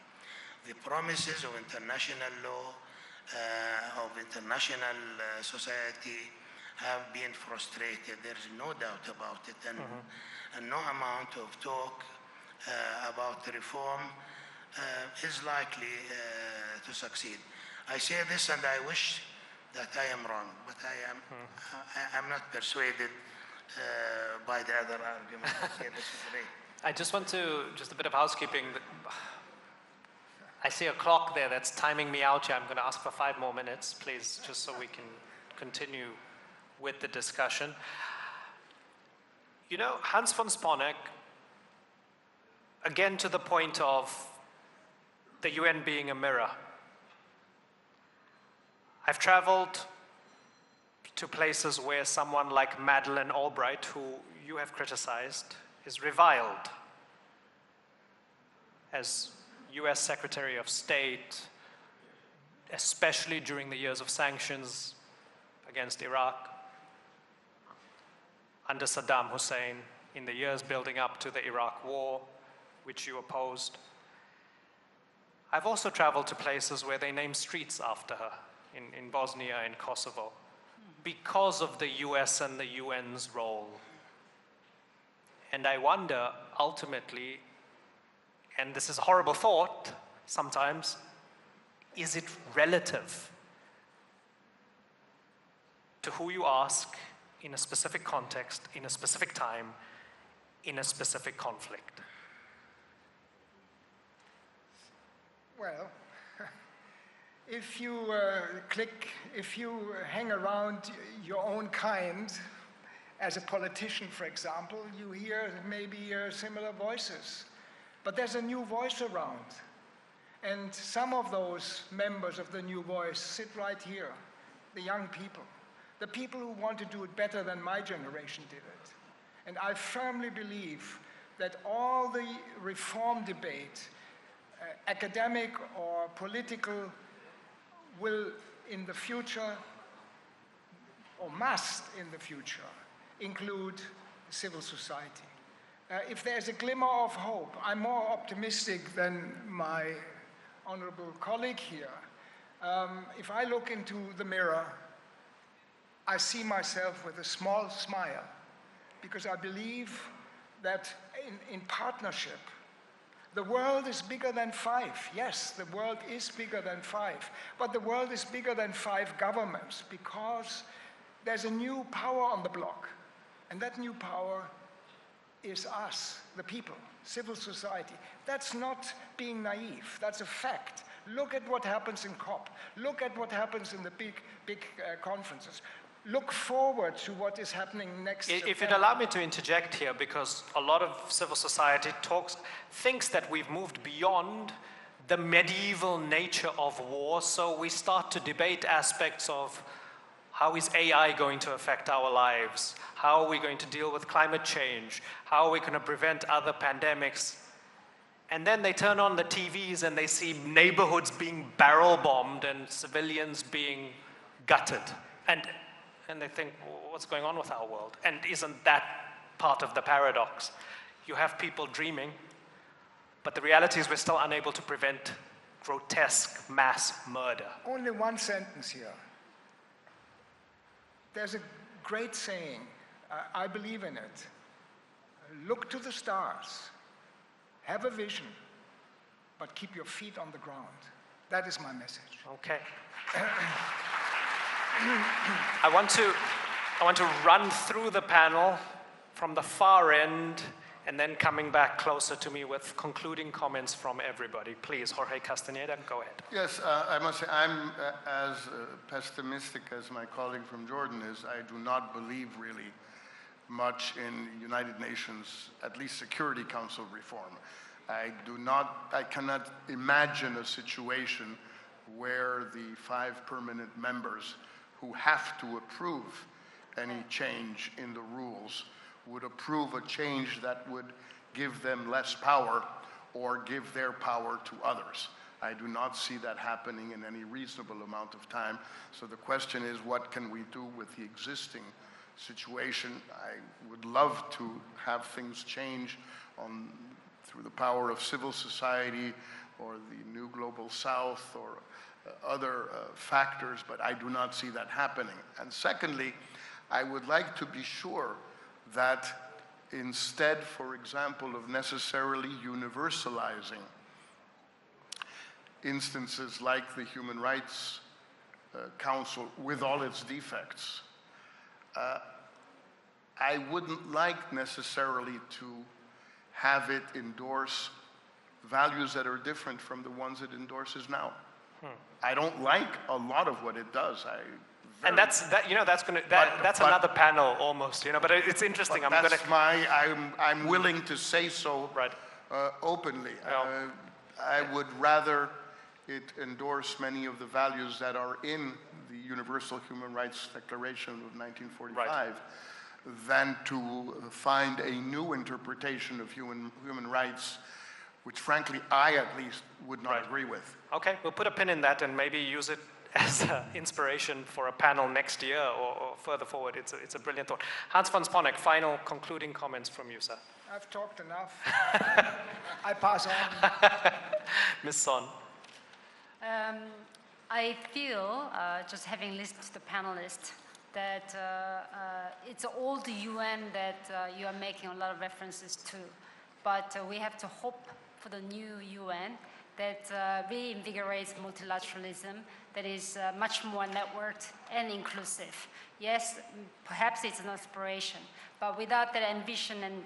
The promises of international law, of international society have been frustrated. There's no doubt about it, and no amount of talk about reform is likely to succeed. I say this and I wish that I am wrong, but I'm not persuaded by the other argument. I say this is great. I just want to, just a bit of housekeeping. I see a clock there that's timing me out here. I'm going to ask for 5 more minutes, please, just so we can continue with the discussion. You know, Hans von Sponeck, again to the point of the UN being a mirror. I've traveled to places where someone like Madeleine Albright, who you have criticized, is reviled as US Secretary of State, especially during the years of sanctions against Iraq, under Saddam Hussein, in the years building up to the Iraq War, which you opposed. I've also traveled to places where they name streets after her, in Bosnia, in Kosovo, because of the US and the UN's role. And I wonder, ultimately, and this is a horrible thought sometimes, is it relative to who you ask in a specific context, in a specific time, in a specific conflict? Well, if you if you hang around your own kind, as a politician, for example, you hear maybe similar voices. But there's a new voice around. And some of those members of the new voice sit right here, the young people, the people who want to do it better than my generation did it. And I firmly believe that all the reform debate, academic or political, will in the future, or must in the future, include civil society. If there's a glimmer of hope, I'm more optimistic than my honorable colleague here. If I look into the mirror, I see myself with a small smile, because I believe that in partnership, the world is bigger than 5. Yes, the world is bigger than 5. But the world is bigger than 5 governments, because there's a new power on the block. And that new power is us, the people, civil society. That's not being naive, that's a fact. Look at what happens in COP. Look at what happens in the big conferences. Look forward to what is happening next September. If you'd allow me to interject here, because a lot of civil society thinks that we've moved beyond the medieval nature of war, so we start to debate aspects of how is AI going to affect our lives? How are we going to deal with climate change? How are we going to prevent other pandemics? And then they turn on the TVs and they see neighborhoods being barrel bombed and civilians being gutted. And they think, what's going on with our world? And isn't that part of the paradox? You have people dreaming, but the reality is we're still unable to prevent grotesque mass murder. Only one sentence here. There's a great saying, I believe in it. Look to the stars, have a vision, but keep your feet on the ground. That is my message. Okay. I want to run through the panel from the far end and then coming back closer to me with concluding comments from everybody. Please, Jorge Castaneda, go ahead. Yes, I must say I'm as pessimistic as my colleague from Jordan is. I do not believe really much in United Nations, at least Security Council reform. I cannot imagine a situation where the 5 permanent members who have to approve any change in the rules would approve a change that would give them less power or give their power to others. I do not see that happening in any reasonable amount of time. So the question is, what can we do with the existing situation? I would love to have things change through the power of civil society or the new global south or other factors, but I do not see that happening. And secondly, I would like to be sure that instead, for example, of necessarily universalizing instances like the Human Rights Council with all its defects, I wouldn't like necessarily to have it endorse values that are different from the ones it endorses now. I don't like a lot of what it does. And that's another panel almost, but it's interesting. I'm willing to say so openly. I would rather it endorse many of the values that are in the Universal Human Rights Declaration of 1945 than to find a new interpretation of human rights, which frankly I at least would not agree with. Okay, we'll put a pin in that and maybe use it as inspiration for a panel next year or further forward. It's a brilliant thought. Hans von Sponeck, final concluding comments from you, sir. I've talked enough. I pass on. Ms. Son. I feel, just having listened to the panelists, that it's all the UN that you are making a lot of references to. But we have to hope for the new UN that reinvigorates multilateralism, that is much more networked and inclusive. Yes, perhaps it's an aspiration, but without that ambition and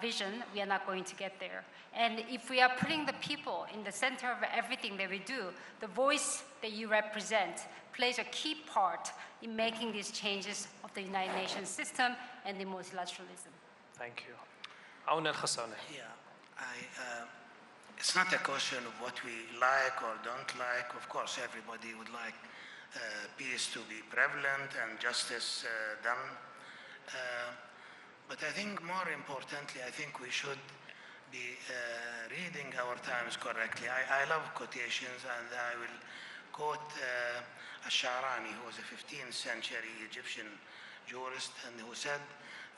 vision, we are not going to get there. And if we are putting the people in the center of everything that we do, the voice that you represent plays a key part in making these changes of the United Nations system and the multilateralism. Thank you. Aoun El-Khassani. Yeah, it's not a question of what we like or don't like. Of course, everybody would like peace to be prevalent and justice done. But I think more importantly, I think we should be reading our times correctly. I love quotations, and I will quote Ash-Sha'rani, who was a 15th century Egyptian jurist, and who said,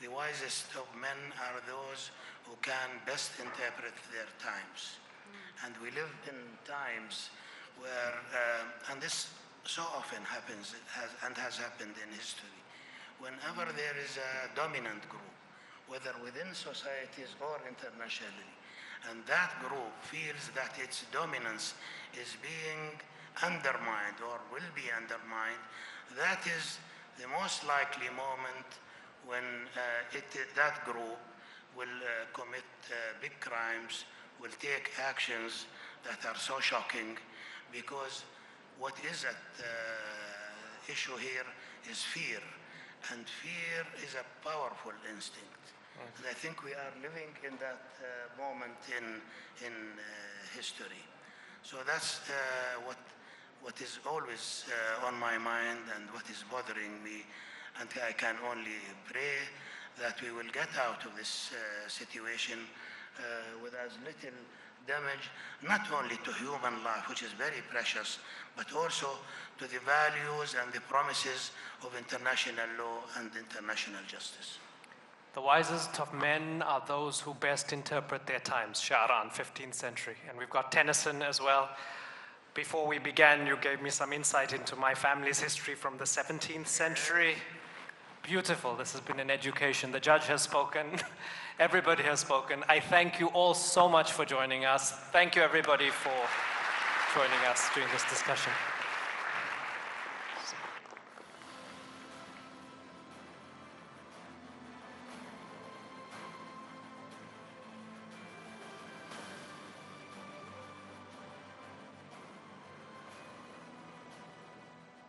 "The wisest of men are those who can best interpret their times." And we live in times where, and this so often happens and has happened in history, whenever there is a dominant group, whether within societies or internationally, and that group feels that its dominance is being undermined or will be undermined, that is the most likely moment when that group will commit big crimes, will take actions that are so shocking, because what is at issue here is fear, and fear is a powerful instinct. And I think we are living in that moment in history. So that's what is always on my mind and what is bothering me, and I can only pray that we will get out of this situation with as little damage, not only to human life, which is very precious, but also to the values and the promises of international law and international justice. The wisest of men are those who best interpret their times. Sha'ran, 15th century. And we've got Tennyson as well. Before we began, you gave me some insight into my family's history from the 17th century. Beautiful. This has been an education. The judge has spoken. Everybody has spoken. I thank you all so much for joining us. Thank you, everybody, for joining us during this discussion.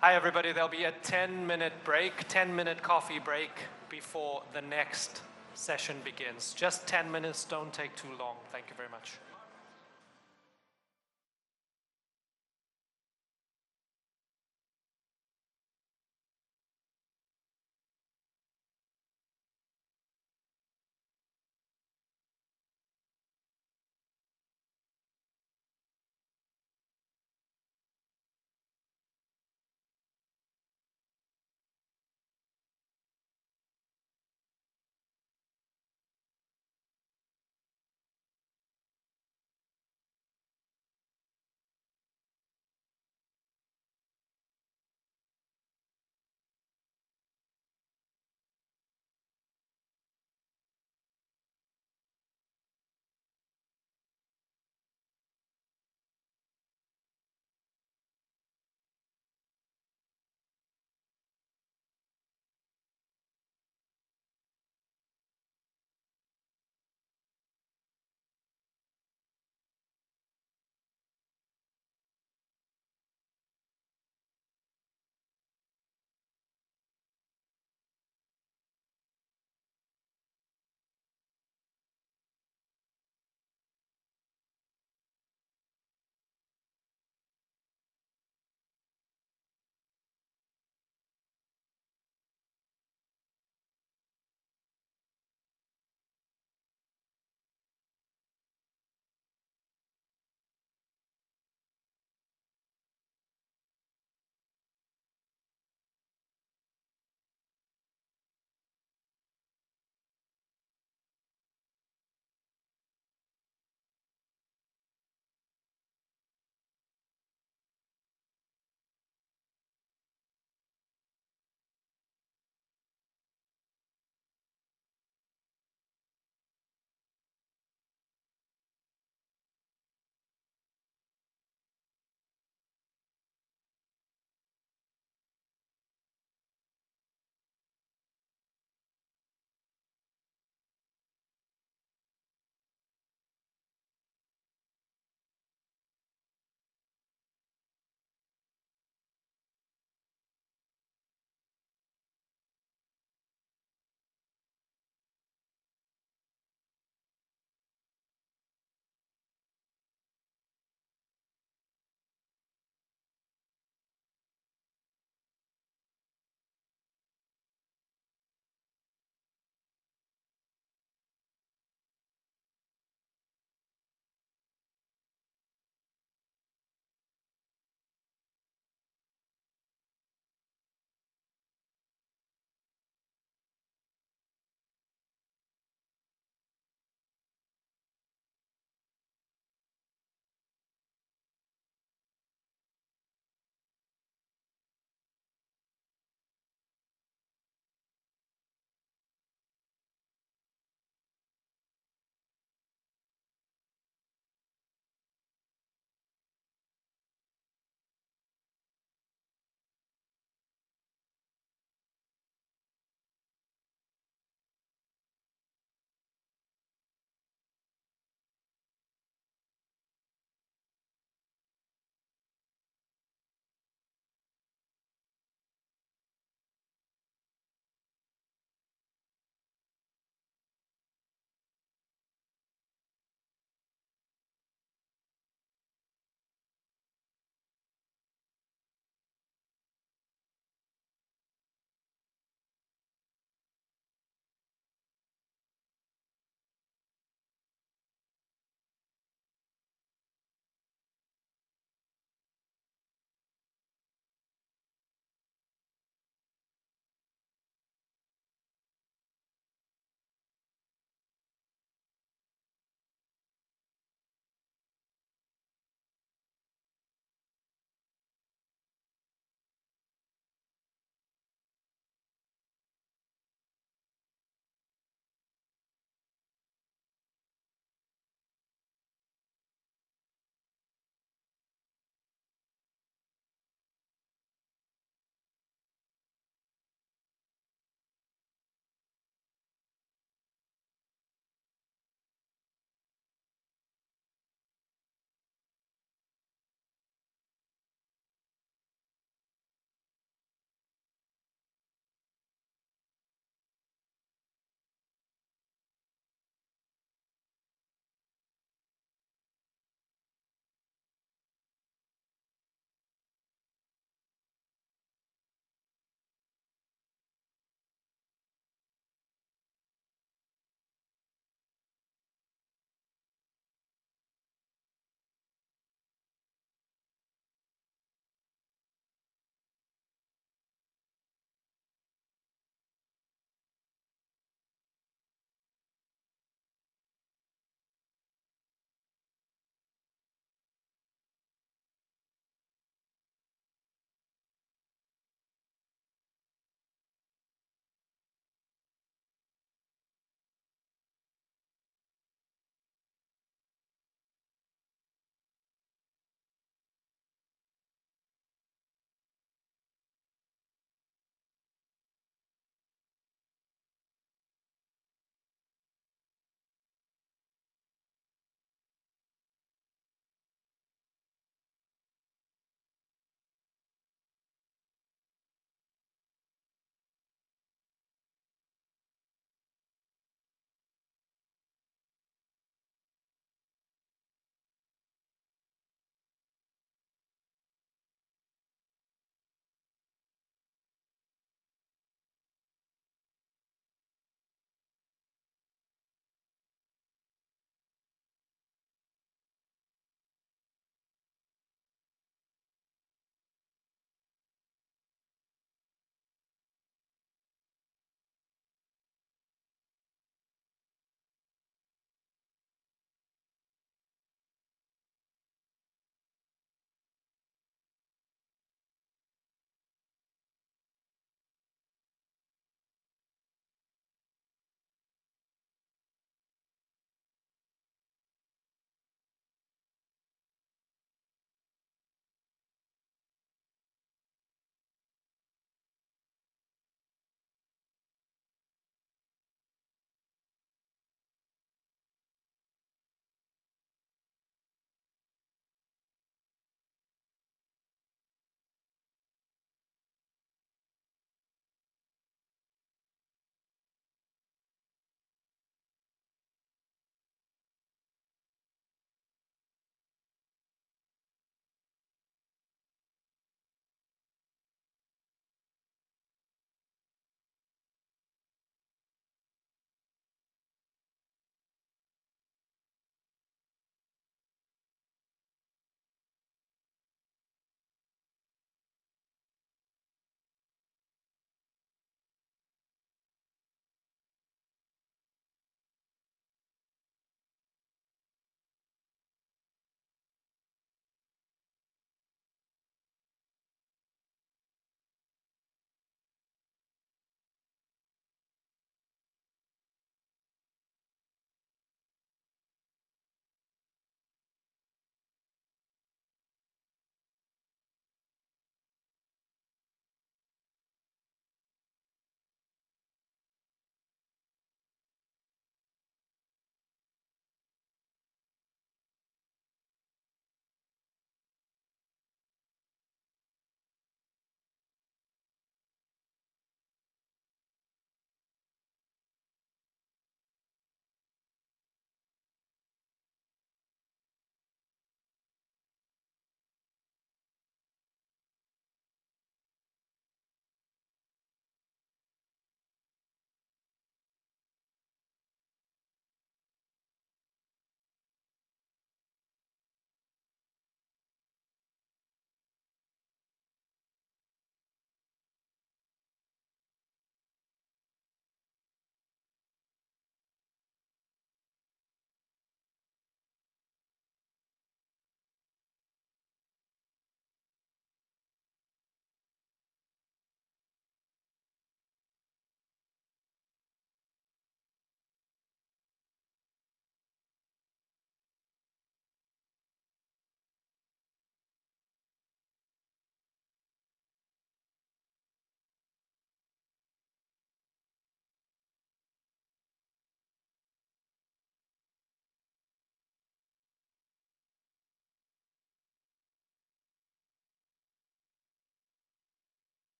Hi, everybody. There'll be a 10-minute break, 10-minute coffee break before the next session begins. Just 10 minutes. Don't take too long. Thank you very much.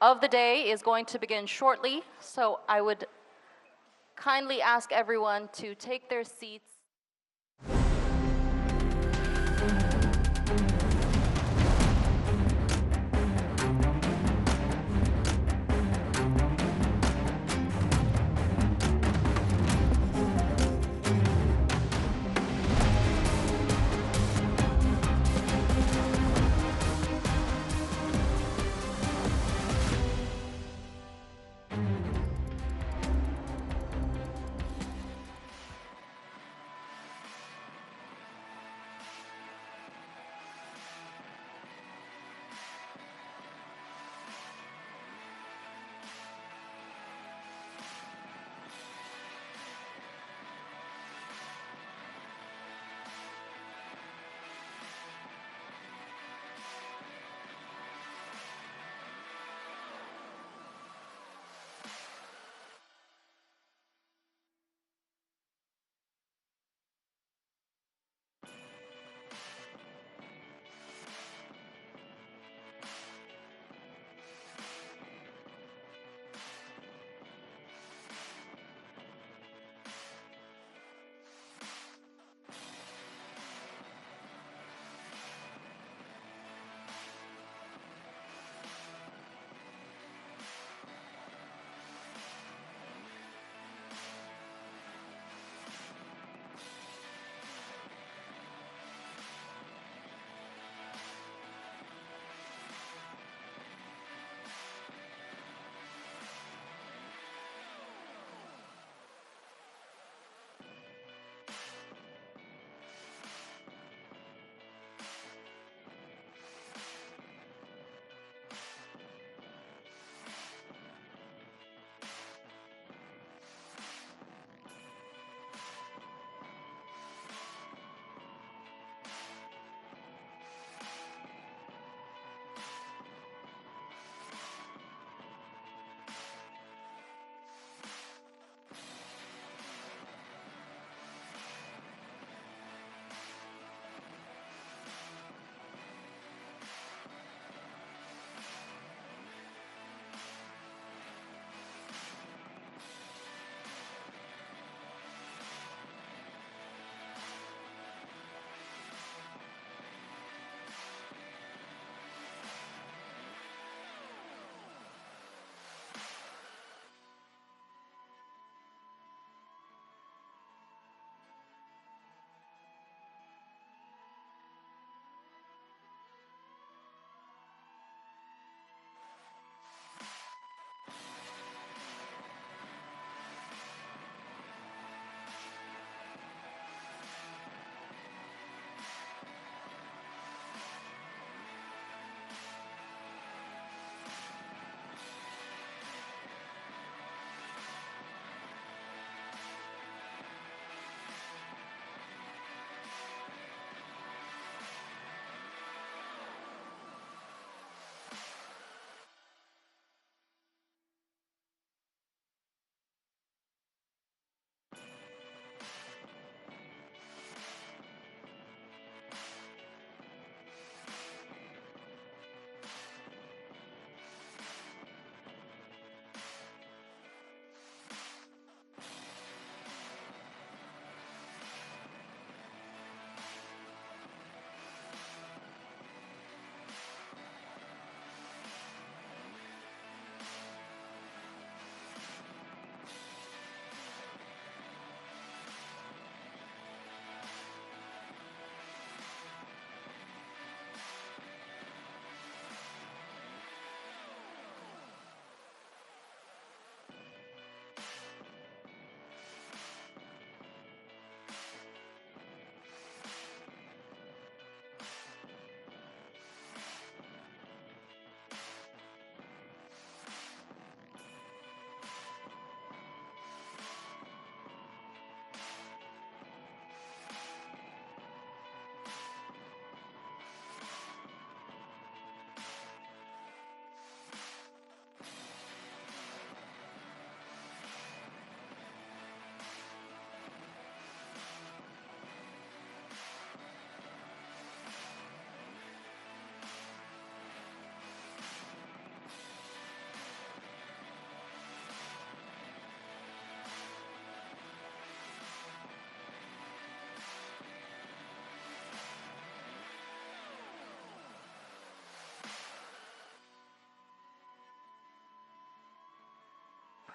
of the day is going to begin shortly, so I would kindly ask everyone to take their seats.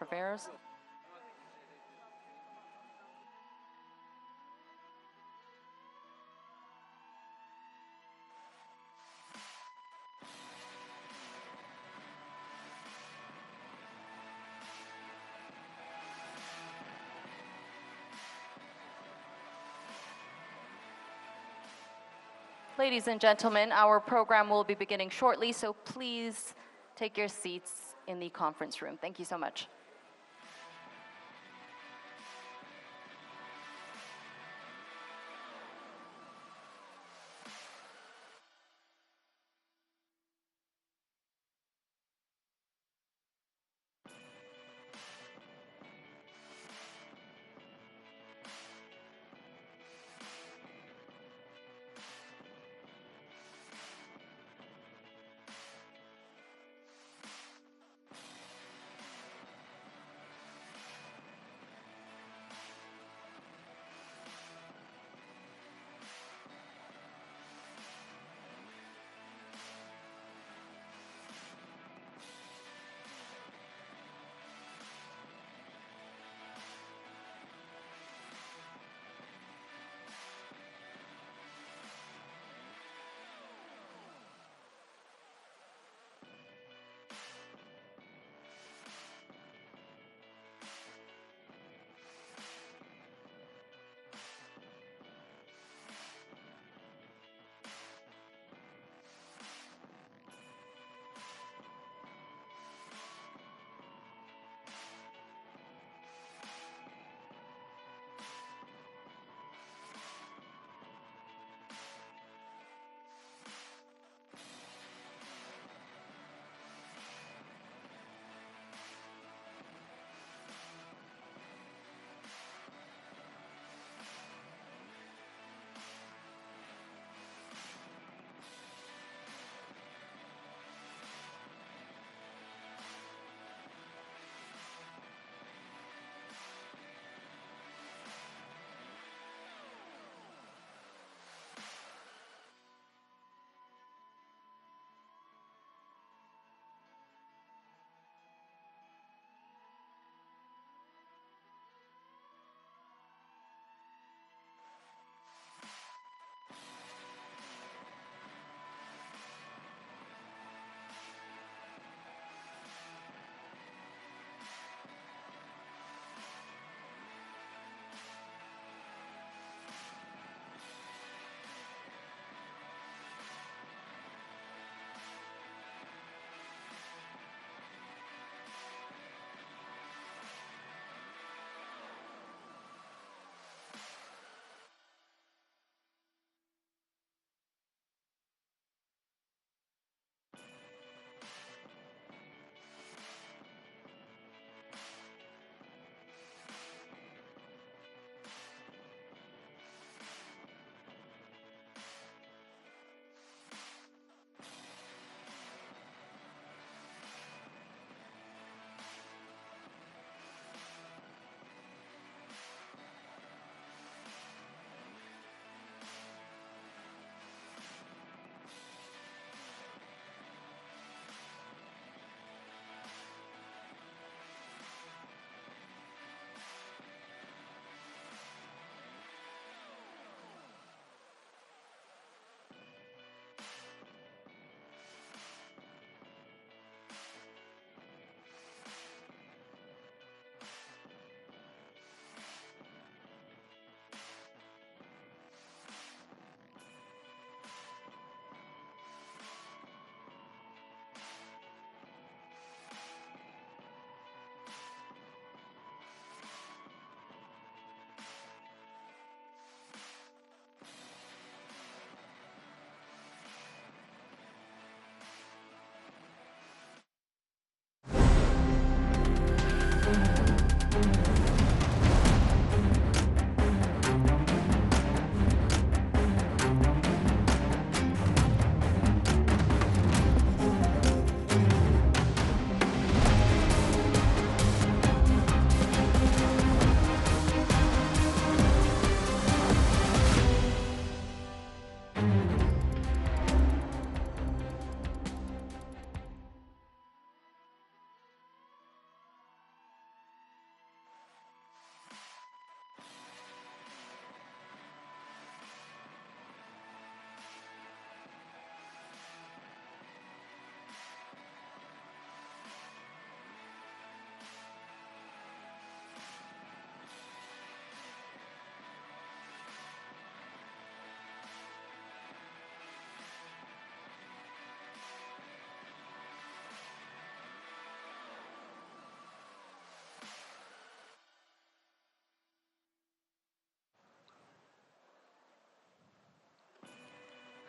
Affairs. Ladies and gentlemen, our program will be beginning shortly, so please take your seats in the conference room. Thank you so much.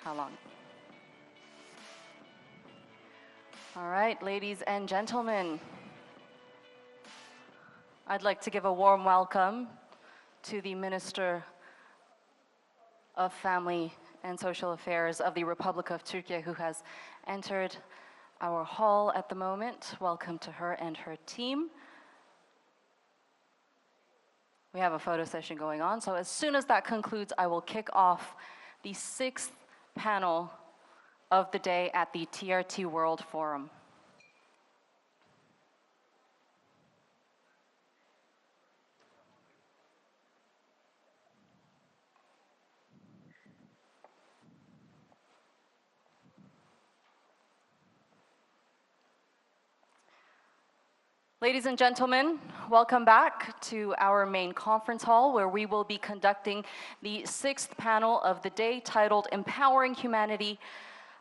How long? All right, ladies and gentlemen, I'd like to give a warm welcome to the Minister of Family and Social Affairs of the Republic of Türkiye, who has entered our hall at the moment. Welcome to her and her team. We have a photo session going on, so as soon as that concludes, I will kick off the 6th panel of the day at the TRT World Forum. Ladies and gentlemen, welcome back to our main conference hall, where we will be conducting the 6th panel of the day, titled Empowering Humanity,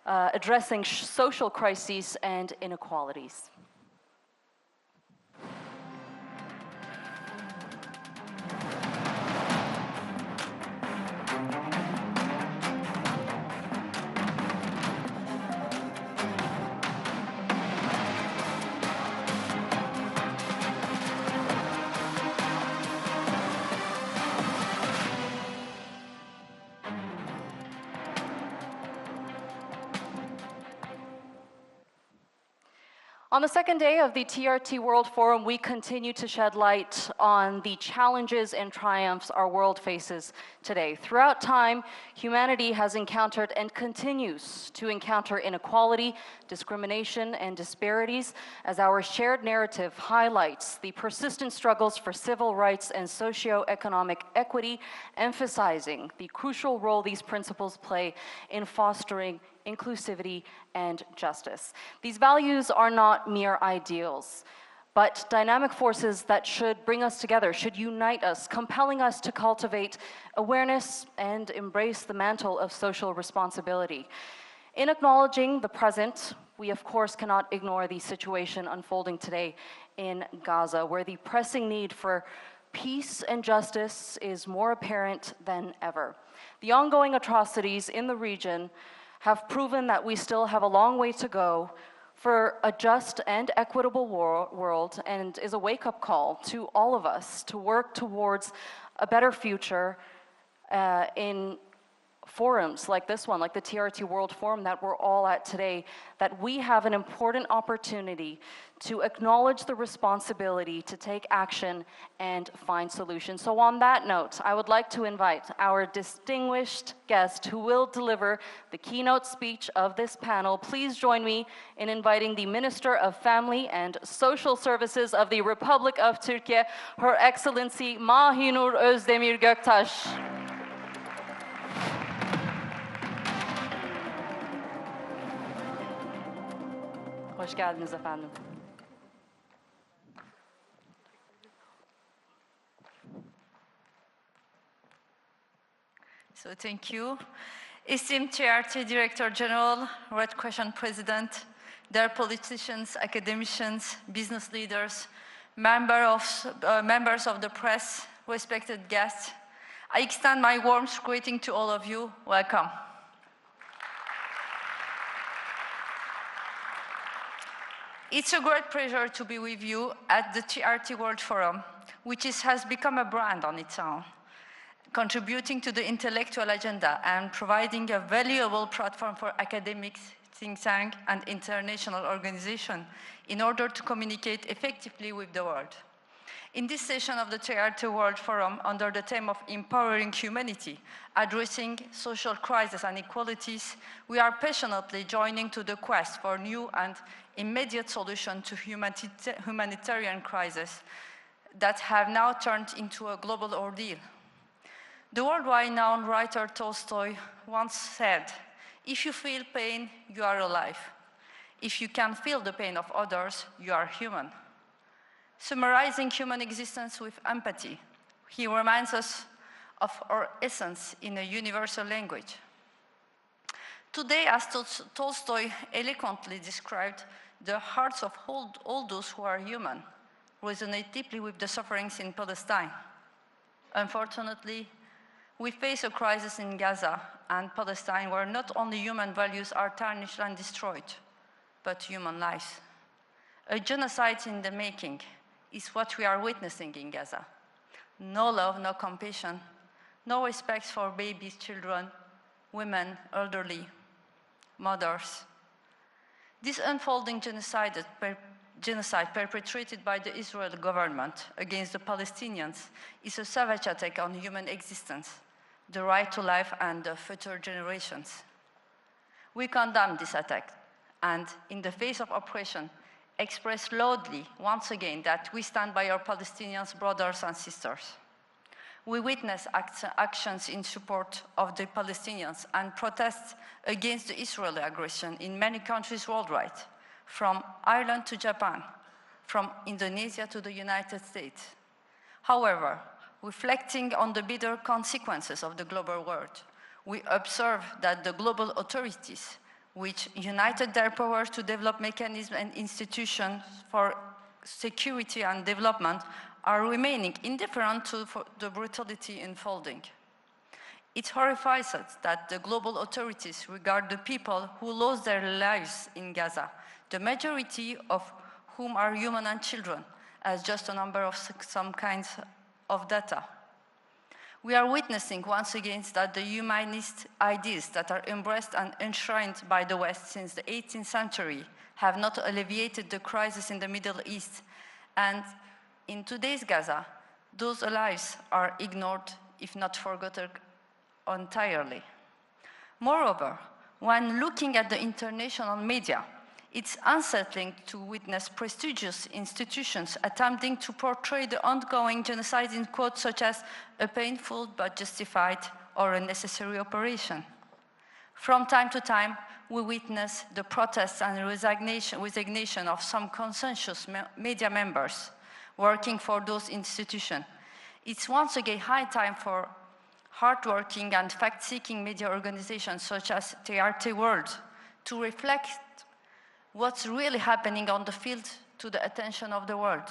Addressing Social Crises and Inequalities. On the second day of the TRT World Forum, we continue to shed light on the challenges and triumphs our world faces today. Throughout time, humanity has encountered and continues to encounter inequality, discrimination, and disparities, as our shared narrative highlights the persistent struggles for civil rights and socio-economic equity, emphasizing the crucial role these principles play in fostering inclusivity, and justice. These values are not mere ideals, but dynamic forces that should bring us together, should unite us, compelling us to cultivate awareness and embrace the mantle of social responsibility. In acknowledging the present, we of course cannot ignore the situation unfolding today in Gaza, where the pressing need for peace and justice is more apparent than ever. The ongoing atrocities in the region have proven that we still have a long way to go for a just and equitable world, and is a wake-up call to all of us to work towards a better future in forums like this one, like the TRT World Forum that we're all at today, that we have an important opportunity to acknowledge the responsibility to take action and find solutions. So on that note, I would like to invite our distinguished guest who will deliver the keynote speech of this panel. Please join me in inviting the Minister of Family and Social Services of the Republic of Türkiye, Her Excellency Mahinur Özdemir Göktaş. Hoş geldiniz efendim. So thank you. Esteemed TRT Director General, Red Crescent President, dear politicians, academicians, business leaders, members of the press, respected guests, I extend my warm greeting to all of you. Welcome. It's a great pleasure to be with you at the TRT World Forum, which has become a brand on its own, contributing to the intellectual agenda and providing a valuable platform for academics, think tanks, and international organizations in order to communicate effectively with the world. In this session of the TRT World Forum, under the theme of Empowering Humanity, Addressing Social Crises and Inequalities, we are passionately joining to the quest for new and immediate solutions to humanitarian crises that have now turned into a global ordeal. The worldwide known writer Tolstoy once said, "If you feel pain, you are alive. If you can feel the pain of others, you are human." Summarizing human existence with empathy, he reminds us of our essence in a universal language. Today, as Tolstoy eloquently described, the hearts of all those who are human resonate deeply with the sufferings in Palestine. Unfortunately, we face a crisis in Gaza and Palestine, where not only human values are tarnished and destroyed, but human lives. A genocide in the making is what we are witnessing in Gaza. No love, no compassion, no respect for babies, children, women, elderly, mothers. This unfolding genocide perpetrated by the Israeli government against the Palestinians is a savage attack on human existence, the right to life and the future generations. We condemn this attack and, in the face of oppression, express loudly once again that we stand by our Palestinian brothers and sisters. We witness actions in support of the Palestinians and protests against the Israeli aggression in many countries worldwide, from Ireland to Japan, from Indonesia to the United States. However, reflecting on the bitter consequences of the global world, we observe that the global authorities, which united their powers to develop mechanisms and institutions for security and development, are remaining indifferent to the brutality unfolding. It horrifies us that the global authorities regard the people who lost their lives in Gaza, the majority of whom are women and children, as just a number of some kinds of data. We are witnessing once again that the humanist ideas that are embraced and enshrined by the West since the 18th century have not alleviated the crisis in the Middle East, and in today's Gaza, those lives are ignored, if not forgotten entirely. Moreover, when looking at the international media, it's unsettling to witness prestigious institutions attempting to portray the ongoing genocide in quotes such as a painful but justified or a necessary operation. From time to time, we witness the protests and resignation of some conscientious media members working for those institutions. It's once again high time for hardworking and fact-seeking media organizations such as TRT World to reflect what's really happening on the field to the attention of the world.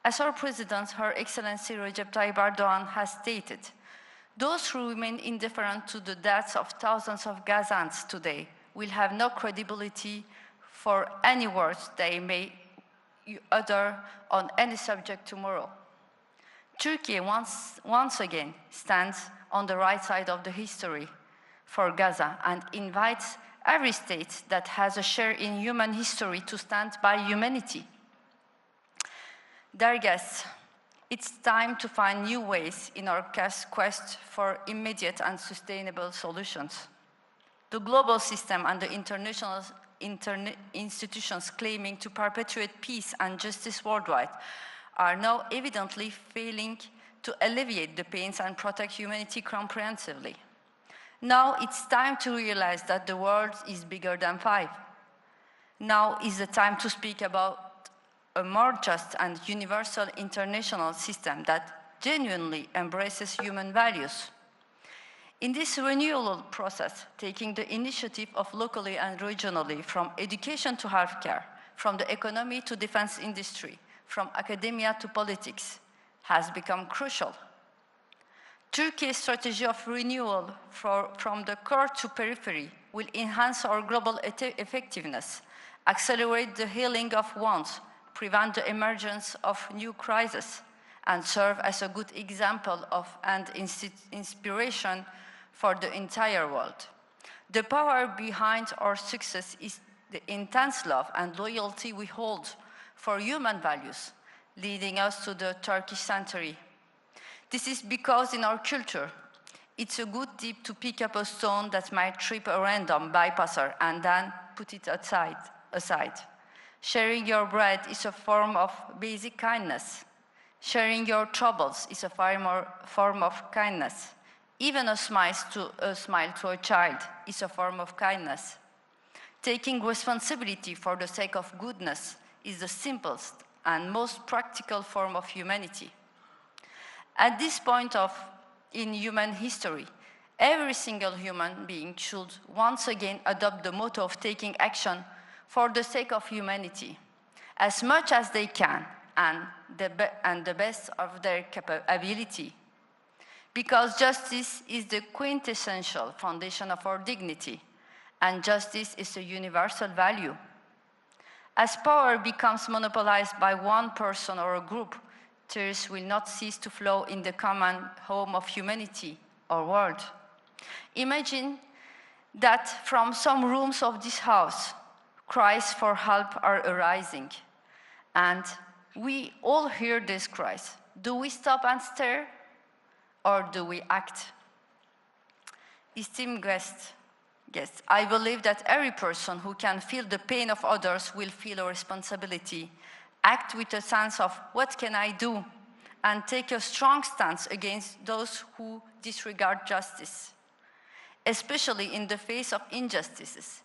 As our President, Her Excellency Recep Tayyip Erdogan, has stated, those who remain indifferent to the deaths of thousands of Gazans today will have no credibility for any words they may utter on any subject tomorrow. Turkey once again stands on the right side of the history for Gaza and invites every state that has a share in human history to stand by humanity. Dear guests, it's time to find new ways in our quest for immediate and sustainable solutions. The global system and the international institutions claiming to perpetuate peace and justice worldwide are now evidently failing to alleviate the pains and protect humanity comprehensively. Now it's time to realize that the world is bigger than five. Now is the time to speak about a more just and universal international system that genuinely embraces human values. In this renewal process, taking the initiative of locally and regionally, from education to healthcare, from the economy to defense industry, from academia to politics, has become crucial. Turkey's strategy of renewal from the core to periphery will enhance our global effectiveness, accelerate the healing of wounds, prevent the emergence of new crises, and serve as a good example of and inspiration for the entire world. The power behind our success is the intense love and loyalty we hold for human values, leading us to the Turkish century. This is because in our culture, it's a good tip to pick up a stone that might trip a random bypasser and then put it aside. Sharing your bread is a form of basic kindness. Sharing your troubles is a form of kindness. Even a smile to a child is a form of kindness. Taking responsibility for the sake of goodness is the simplest and most practical form of humanity. At this point in human history, every single human being should once again adopt the motto of taking action for the sake of humanity, as much as they can and the best of their ability. because justice is the quintessential foundation of our dignity, and justice is a universal value. As power becomes monopolized by one person or a group, tears will not cease to flow in the common home of humanity, our world. Imagine that from some rooms of this house, cries for help are arising, and we all hear these cries. Do we stop and stare, or do we act? Esteemed guests, I believe that every person who can feel the pain of others will feel a responsibility, act with a sense of what can I do, and take a strong stance against those who disregard justice, especially in the face of injustices.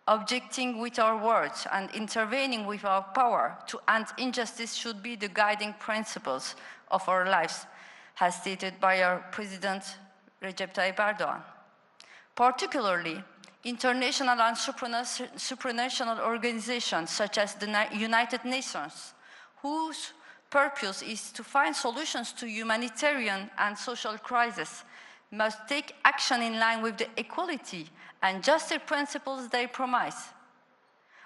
Objecting with our words and intervening with our power to end injustice should be the guiding principles of our lives, as stated by our President Recep Tayyip Erdogan. Particularly, international and supranational organizations such as the United Nations, whose purpose is to find solutions to humanitarian and social crises, must take action in line with the equality and justice principles they promise.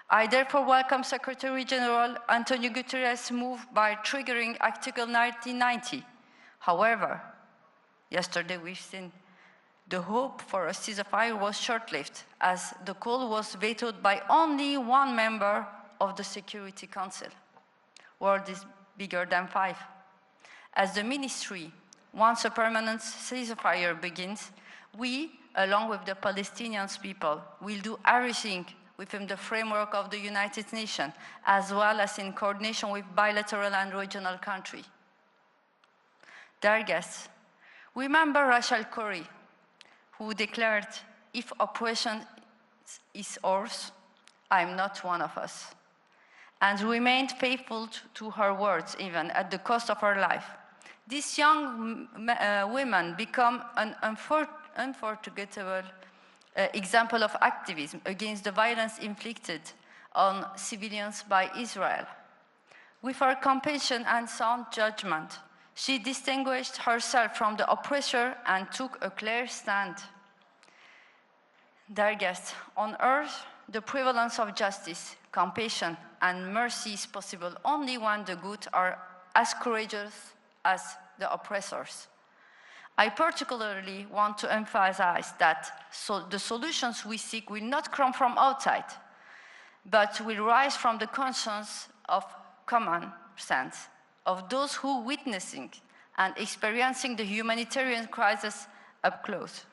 I therefore welcome Secretary General Antonio Guterres' move by triggering Article 1990. However, yesterday we've seen the hope for a ceasefire was short-lived, as the call was vetoed by only one member of the Security Council. World is bigger than 5. As the ministry, once a permanent ceasefire begins, we, along with the Palestinian people, will do everything within the framework of the United Nations, as well as in coordination with bilateral and regional countries. Dear guests, remember Rachel Corrie, who declared, "If oppression is ours, I'm not one of us," and remained faithful to her words, even at the cost of her life. These young women become an unforgettable example of activism against the violence inflicted on civilians by Israel. With her compassion and sound judgment, she distinguished herself from the oppressor and took a clear stand. Dear guests, on earth, the prevalence of justice, compassion, and mercy is possible only when the good are as courageous as the oppressors. I particularly want to emphasize that the solutions we seek will not come from outside, but will rise from the conscience of common sense, of those who are witnessing and experiencing the humanitarian crisis up close.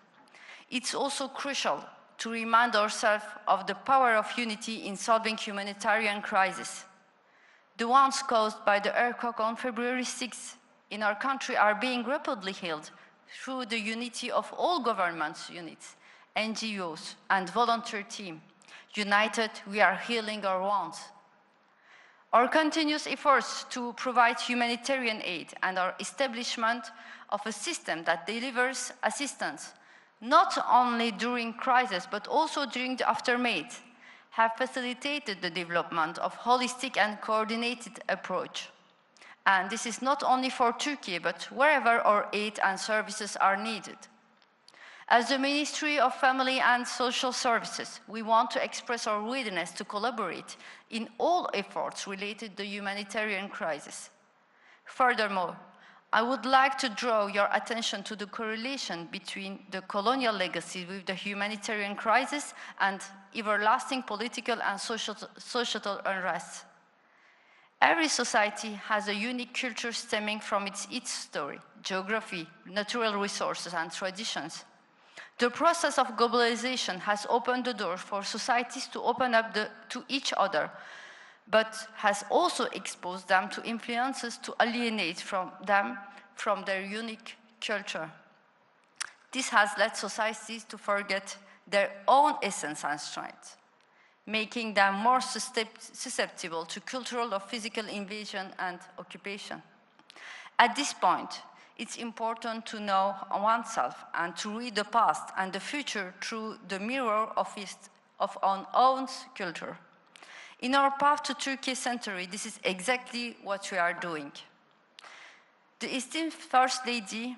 It's also crucial to remind ourselves of the power of unity in solving humanitarian crises. The ones caused by the earthquake on February 6 in our country are being rapidly healed through the unity of all government units, NGOs, and volunteer teams. United, we are healing our wounds. Our continuous efforts to provide humanitarian aid and our establishment of a system that delivers assistance not only during crisis but also during the aftermath have facilitated the development of holistic and coordinated approach. And this is not only for Turkey, but wherever our aid and services are needed. As the Ministry of Family and Social Services, we want to express our willingness to collaborate in all efforts related to the humanitarian crisis. Furthermore, I would like to draw your attention to the correlation between the colonial legacy with the humanitarian crisis and everlasting political and societal unrest. Every society has a unique culture stemming from its story, geography, natural resources, and traditions. The process of globalization has opened the door for societies to open up to each other, but has also exposed them to influences to alienate them from their unique culture. This has led societies to forget their own essence and strength, making them more susceptible to cultural or physical invasion and occupation. At this point, it's important to know oneself and to read the past and the future through the mirror of our own culture. In our path to Turkey century, this is exactly what we are doing. The esteemed First Lady,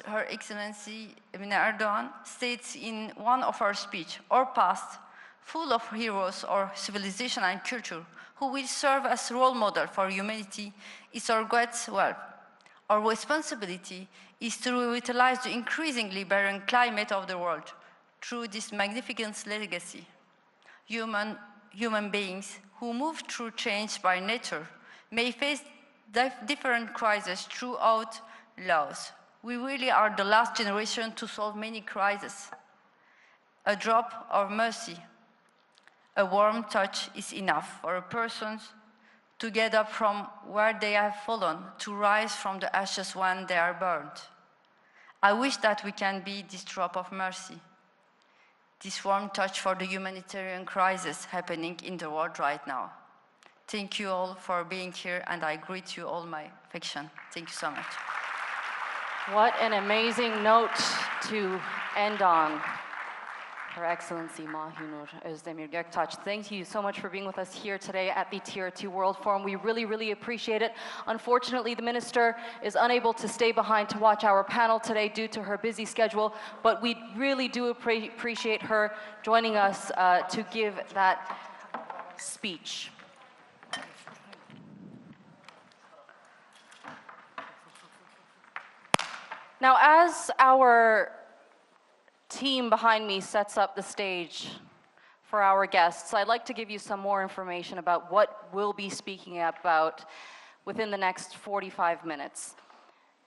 Her Excellency Emine Erdogan states in one of her speeches, our past, full of heroes or civilization and culture, who will serve as role model for humanity, is our great wealth. Our responsibility is to revitalize the increasingly barren climate of the world through this magnificent legacy. Human beings who move through change by nature may face different crises throughout lives. We really are the last generation to solve many crises. A drop of mercy, a warm touch is enough for a person to get up from where they have fallen, to rise from the ashes when they are burned. I wish that we can be this drop of mercy, this warm touch for the humanitarian crisis happening in the world right now. Thank you all for being here, and I greet you all my affection. Thank you so much. What an amazing note to end on. Her Excellency Mahinur Özdemir Göktaş, thank you so much for being with us here today at the TRT World Forum. We really, really appreciate it. Unfortunately, the Minister is unable to stay behind to watch our panel today due to her busy schedule, but we really do appreciate her joining us to give that speech. Now, as our team behind me sets up the stage for our guests, I'd like to give you some more information about what we'll be speaking about within the next 45 minutes.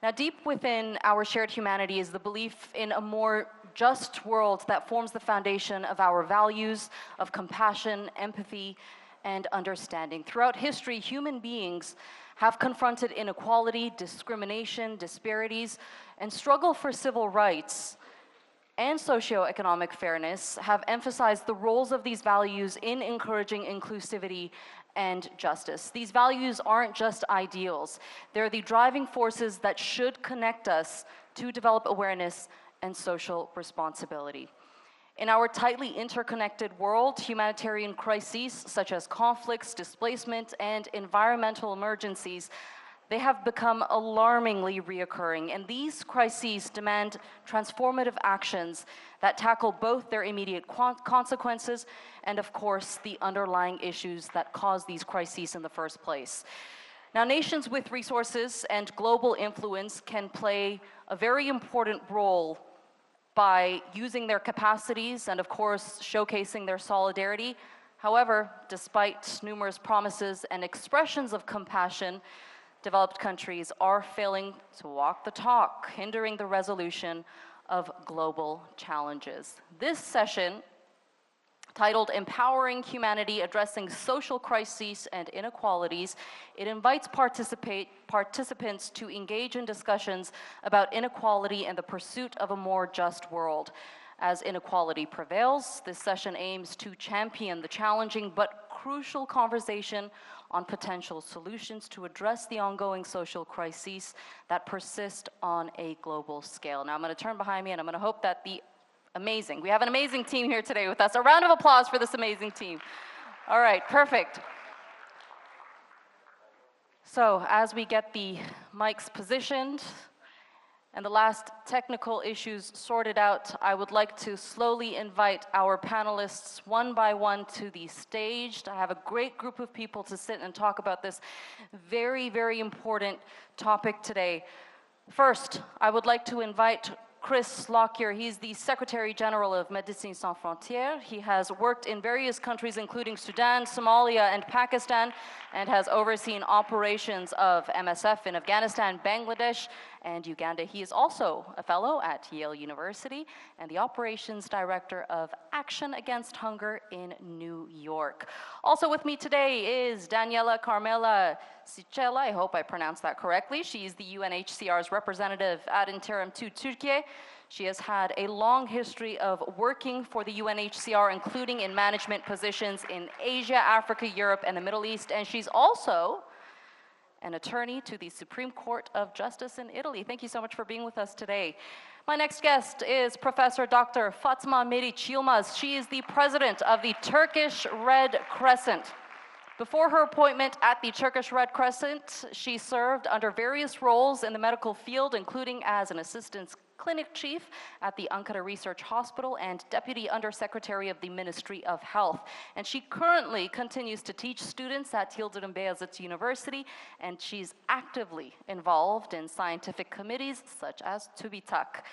Now, deep within our shared humanity is the belief in a more just world that forms the foundation of our values of compassion, empathy, and understanding. Throughout history, human beings have confronted inequality, discrimination, disparities, and struggle for civil rights and socioeconomic fairness, have emphasized the roles of these values in encouraging inclusivity and justice. These values aren't just ideals. They're the driving forces that should connect us to develop awareness and social responsibility. In our tightly interconnected world, humanitarian crises such as conflicts, displacement, and environmental emergencies, they have become alarmingly reoccurring, and these crises demand transformative actions that tackle both their immediate consequences and, of course, the underlying issues that cause these crises in the first place. Now, nations with resources and global influence can play a very important role by using their capacities and, of course, showcasing their solidarity. However, despite numerous promises and expressions of compassion, developed countries are failing to walk the talk, hindering the resolution of global challenges. This session, titled Empowering Humanity, Addressing Social Crises and Inequalities, it invites participants to engage in discussions about inequality and the pursuit of a more just world. As inequality prevails, this session aims to champion the challenging but crucial conversation on potential solutions to address the ongoing social crises that persist on a global scale. Now I'm going to turn behind me and I'm going to hope that we have an amazing team here today with us. A round of applause for this amazing team. All right, perfect. So as we get the mics positioned and the last technical issues sorted out, I would like to slowly invite our panelists one by one to the stage. I have a great group of people to sit and talk about this very, very important topic today. First, I would like to invite Chris Lockyer. He's the Secretary General of Médecins Sans Frontières. He has worked in various countries, including Sudan, Somalia, and Pakistan, and has overseen operations of MSF in Afghanistan, Bangladesh, and Uganda. He is also a fellow at Yale University and the Operations Director of Action Against Hunger in New York. Also with me today is Daniela Carmela Sicela. I hope I pronounced that correctly. She is the UNHCR's representative ad interim to Türkiye. She has had a long history of working for the UNHCR, including in management positions in Asia, Africa, Europe, and the Middle East. And she's also an attorney to the Supreme Court of Justice in Italy. Thank you so much for being with us today. My next guest is Professor Dr. Fatma Meriç Yılmaz. She is the president of the Turkish Red Crescent. Before her appointment at the Turkish Red Crescent, she served under various roles in the medical field, including as an assistant clinic chief at the Ankara Research Hospital and deputy undersecretary of the Ministry of Health. And she currently continues to teach students at Yıldırım Beyazıt University, and she's actively involved in scientific committees such as TÜBİTAK.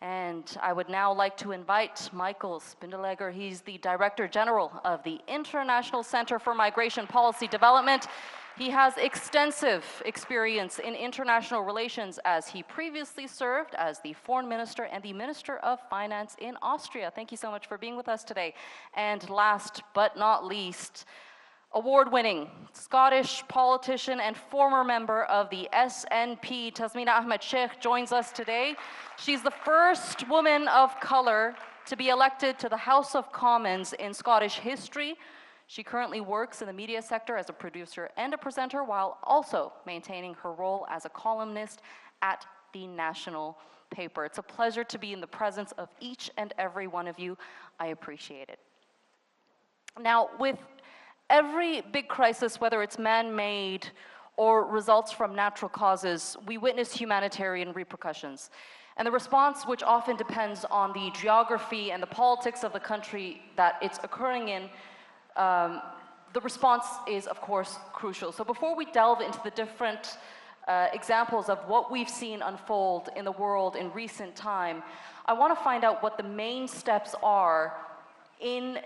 And I would now like to invite Michael Spindelegger. He's the Director General of the International Center for Migration Policy Development. He has extensive experience in international relations, as he previously served as the Foreign Minister and the Minister of Finance in Austria. Thank you so much for being with us today. And last but not least, award-winning Scottish politician and former member of the SNP, Tasmina Ahmed Sheikh, joins us today. She's the first woman of color to be elected to the House of Commons in Scottish history. She currently works in the media sector as a producer and a presenter, while also maintaining her role as a columnist at the national paper. It's a pleasure to be in the presence of each and every one of you. I appreciate it. Now, with every big crisis, whether it's man-made or results from natural causes, we witness humanitarian repercussions. And the response, which often depends on the geography and the politics of the country that it's occurring in, the response is, of course, crucial. So before we delve into the different examples of what we've seen unfold in the world in recent time, I want to find out what the main steps are in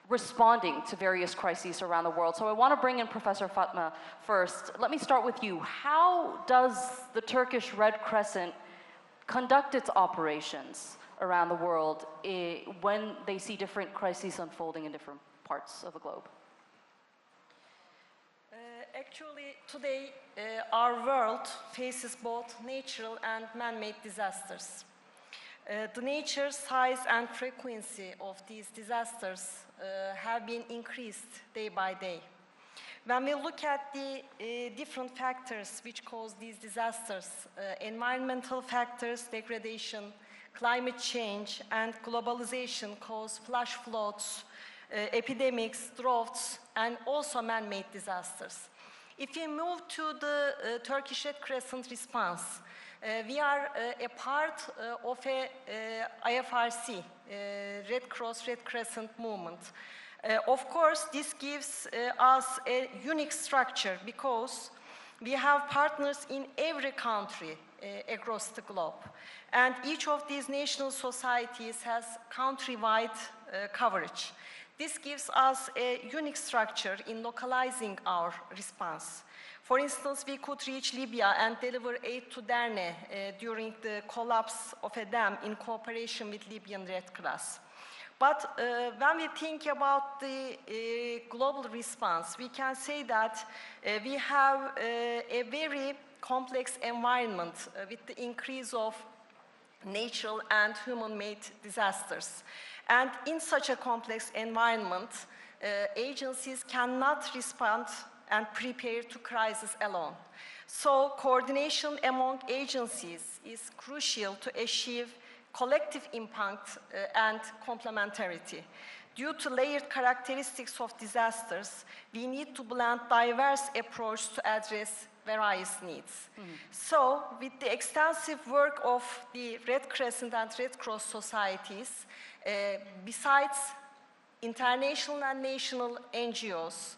responding to various crises around the world. So I want to bring in Professor Fatma first. Let me start with you. How does the Turkish Red Crescent conduct its operations around the world when they see different crises unfolding in different parts of the globe? Actually, today, our world faces both natural and man-made disasters. The nature, size, and frequency of these disasters have been increased day by day. When we look at the different factors which cause these disasters, environmental factors, degradation, climate change, and globalization cause flash floods, epidemics, droughts, and also man-made disasters. If we move to the Turkish Red Crescent response, we are a part of a IFRC, Red Cross, Red Crescent movement. Of course, this gives us a unique structure because we have partners in every country across the globe. And each of these national societies has country-wide coverage. This gives us a unique structure in localizing our response. For instance, we could reach Libya and deliver aid to Derna during the collapse of a dam in cooperation with Libyan Red Cross. But when we think about the global response, we can say that we have a very complex environment with the increase of natural and human-made disasters. And in such a complex environment, agencies cannot respond and prepare to crisis alone. So coordination among agencies is crucial to achieve collective impact and complementarity. Due to layered characteristics of disasters, we need to blend diverse approach to address various needs. So, with the extensive work of the Red Crescent and Red Cross societies, besides international and national NGOs,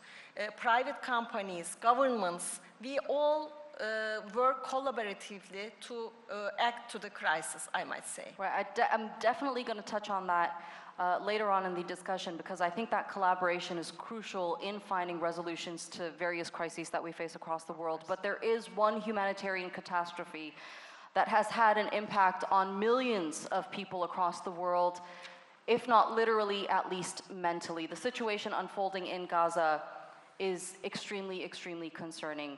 private companies, governments, we all work collaboratively to act to the crisis, I might say. Right, I'm definitely going to touch on that later on in the discussion, because I think that collaboration is crucial in finding resolutions to various crises that we face across the world. But there is one humanitarian catastrophe that has had an impact on millions of people across the world, if not literally, at least mentally. The situation unfolding in Gaza is extremely, extremely concerning.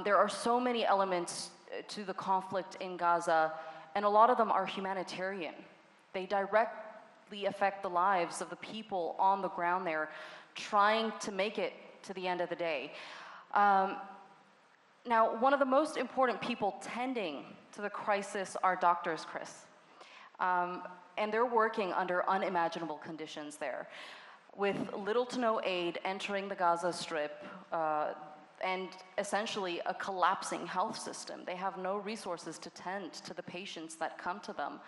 There are so many elements to the conflict in Gaza, and a lot of them are humanitarian. They directly affect the lives of the people on the ground there, trying to make it to the end of the day. Now, one of the most important people tending to the crisis are doctors, Chris. And they're working under unimaginable conditions there. with little to no aid entering the Gaza Strip, and essentially a collapsing health system. They have no resources to tend to the patients that come to them,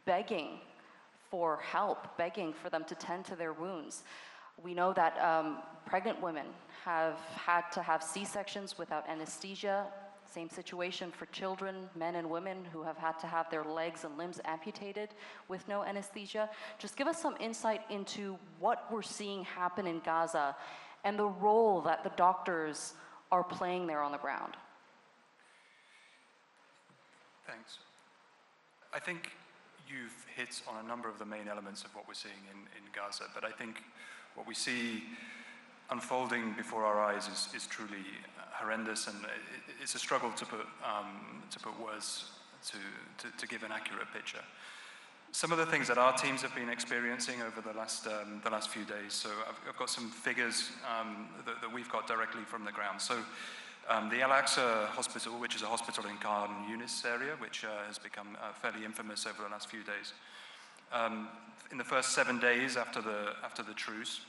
begging for help, begging for them to tend to their wounds. We know that pregnant women have had to have C-sections without anesthesia. Same situation for children, men and women who have had to have their legs and limbs amputated with no anesthesia. Just give us some insight into what we're seeing happen in Gaza and the role that the doctors are playing there on the ground. Thanks. I think you've hit on a number of the main elements of what we're seeing in Gaza, but I think what we see unfolding before our eyes is truly horrendous, and it's a struggle to put words to give an accurate picture. Some of the things that our teams have been experiencing over the last few days. So I've got some figures that we've got directly from the ground. So the Al-Aqsa Hospital, which is a hospital in Khan Yunis area, which has become fairly infamous over the last few days. In the first 7 days after the truce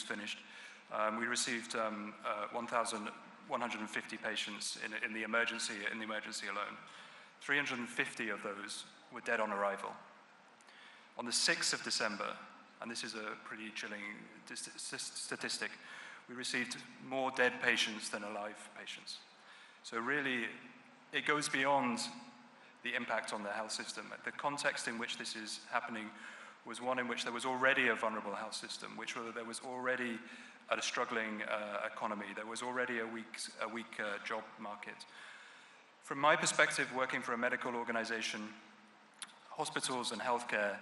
finished, we received 1,150 patients in the emergency alone. 350 of those were dead on arrival. On the 6th of December, and this is a pretty chilling statistic, we received more dead patients than alive patients. So really, it goes beyond the impact on the health system. The context in which this is happening was one in which there was already a vulnerable health system, there was already a struggling economy, there was already a weak job market. From my perspective, working for a medical organization, hospitals and healthcare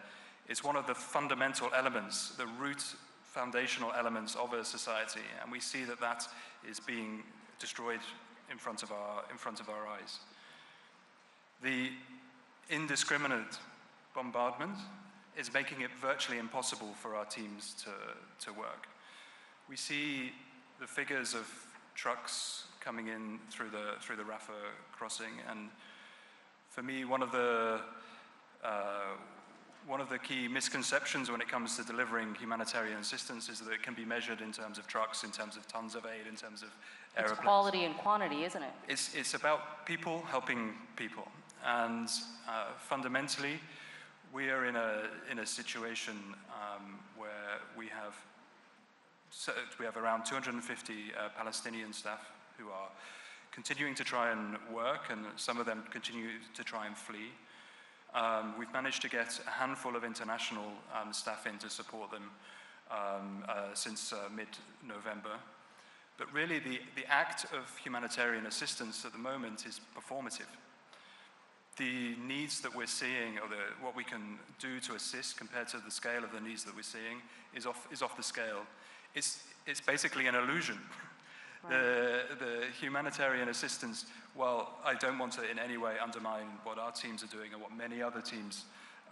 is one of the fundamental elements, the root foundational elements of a society, and we see that is being destroyed in front of our eyes. The indiscriminate bombardment is making it virtually impossible for our teams to work. We see the figures of trucks coming in through the Rafah crossing, and for me, one of the key misconceptions when it comes to delivering humanitarian assistance is that it can be measured in terms of trucks, in terms of tons of aid, in terms of aeroplanes. It's quality and quantity, isn't it? It's about people helping people, and fundamentally, we are in a situation where we have around 250 Palestinian staff who are continuing to try and work, and some of them continue to try and flee. We've managed to get a handful of international staff in to support them since mid-November. But really, the act of humanitarian assistance at the moment is performative. The needs that we're seeing, or what we can do to assist compared to the scale of the needs that we're seeing, is off the scale. It's basically an illusion. Right. The humanitarian assistance, while I don't want to in any way undermine what our teams are doing and what many other teams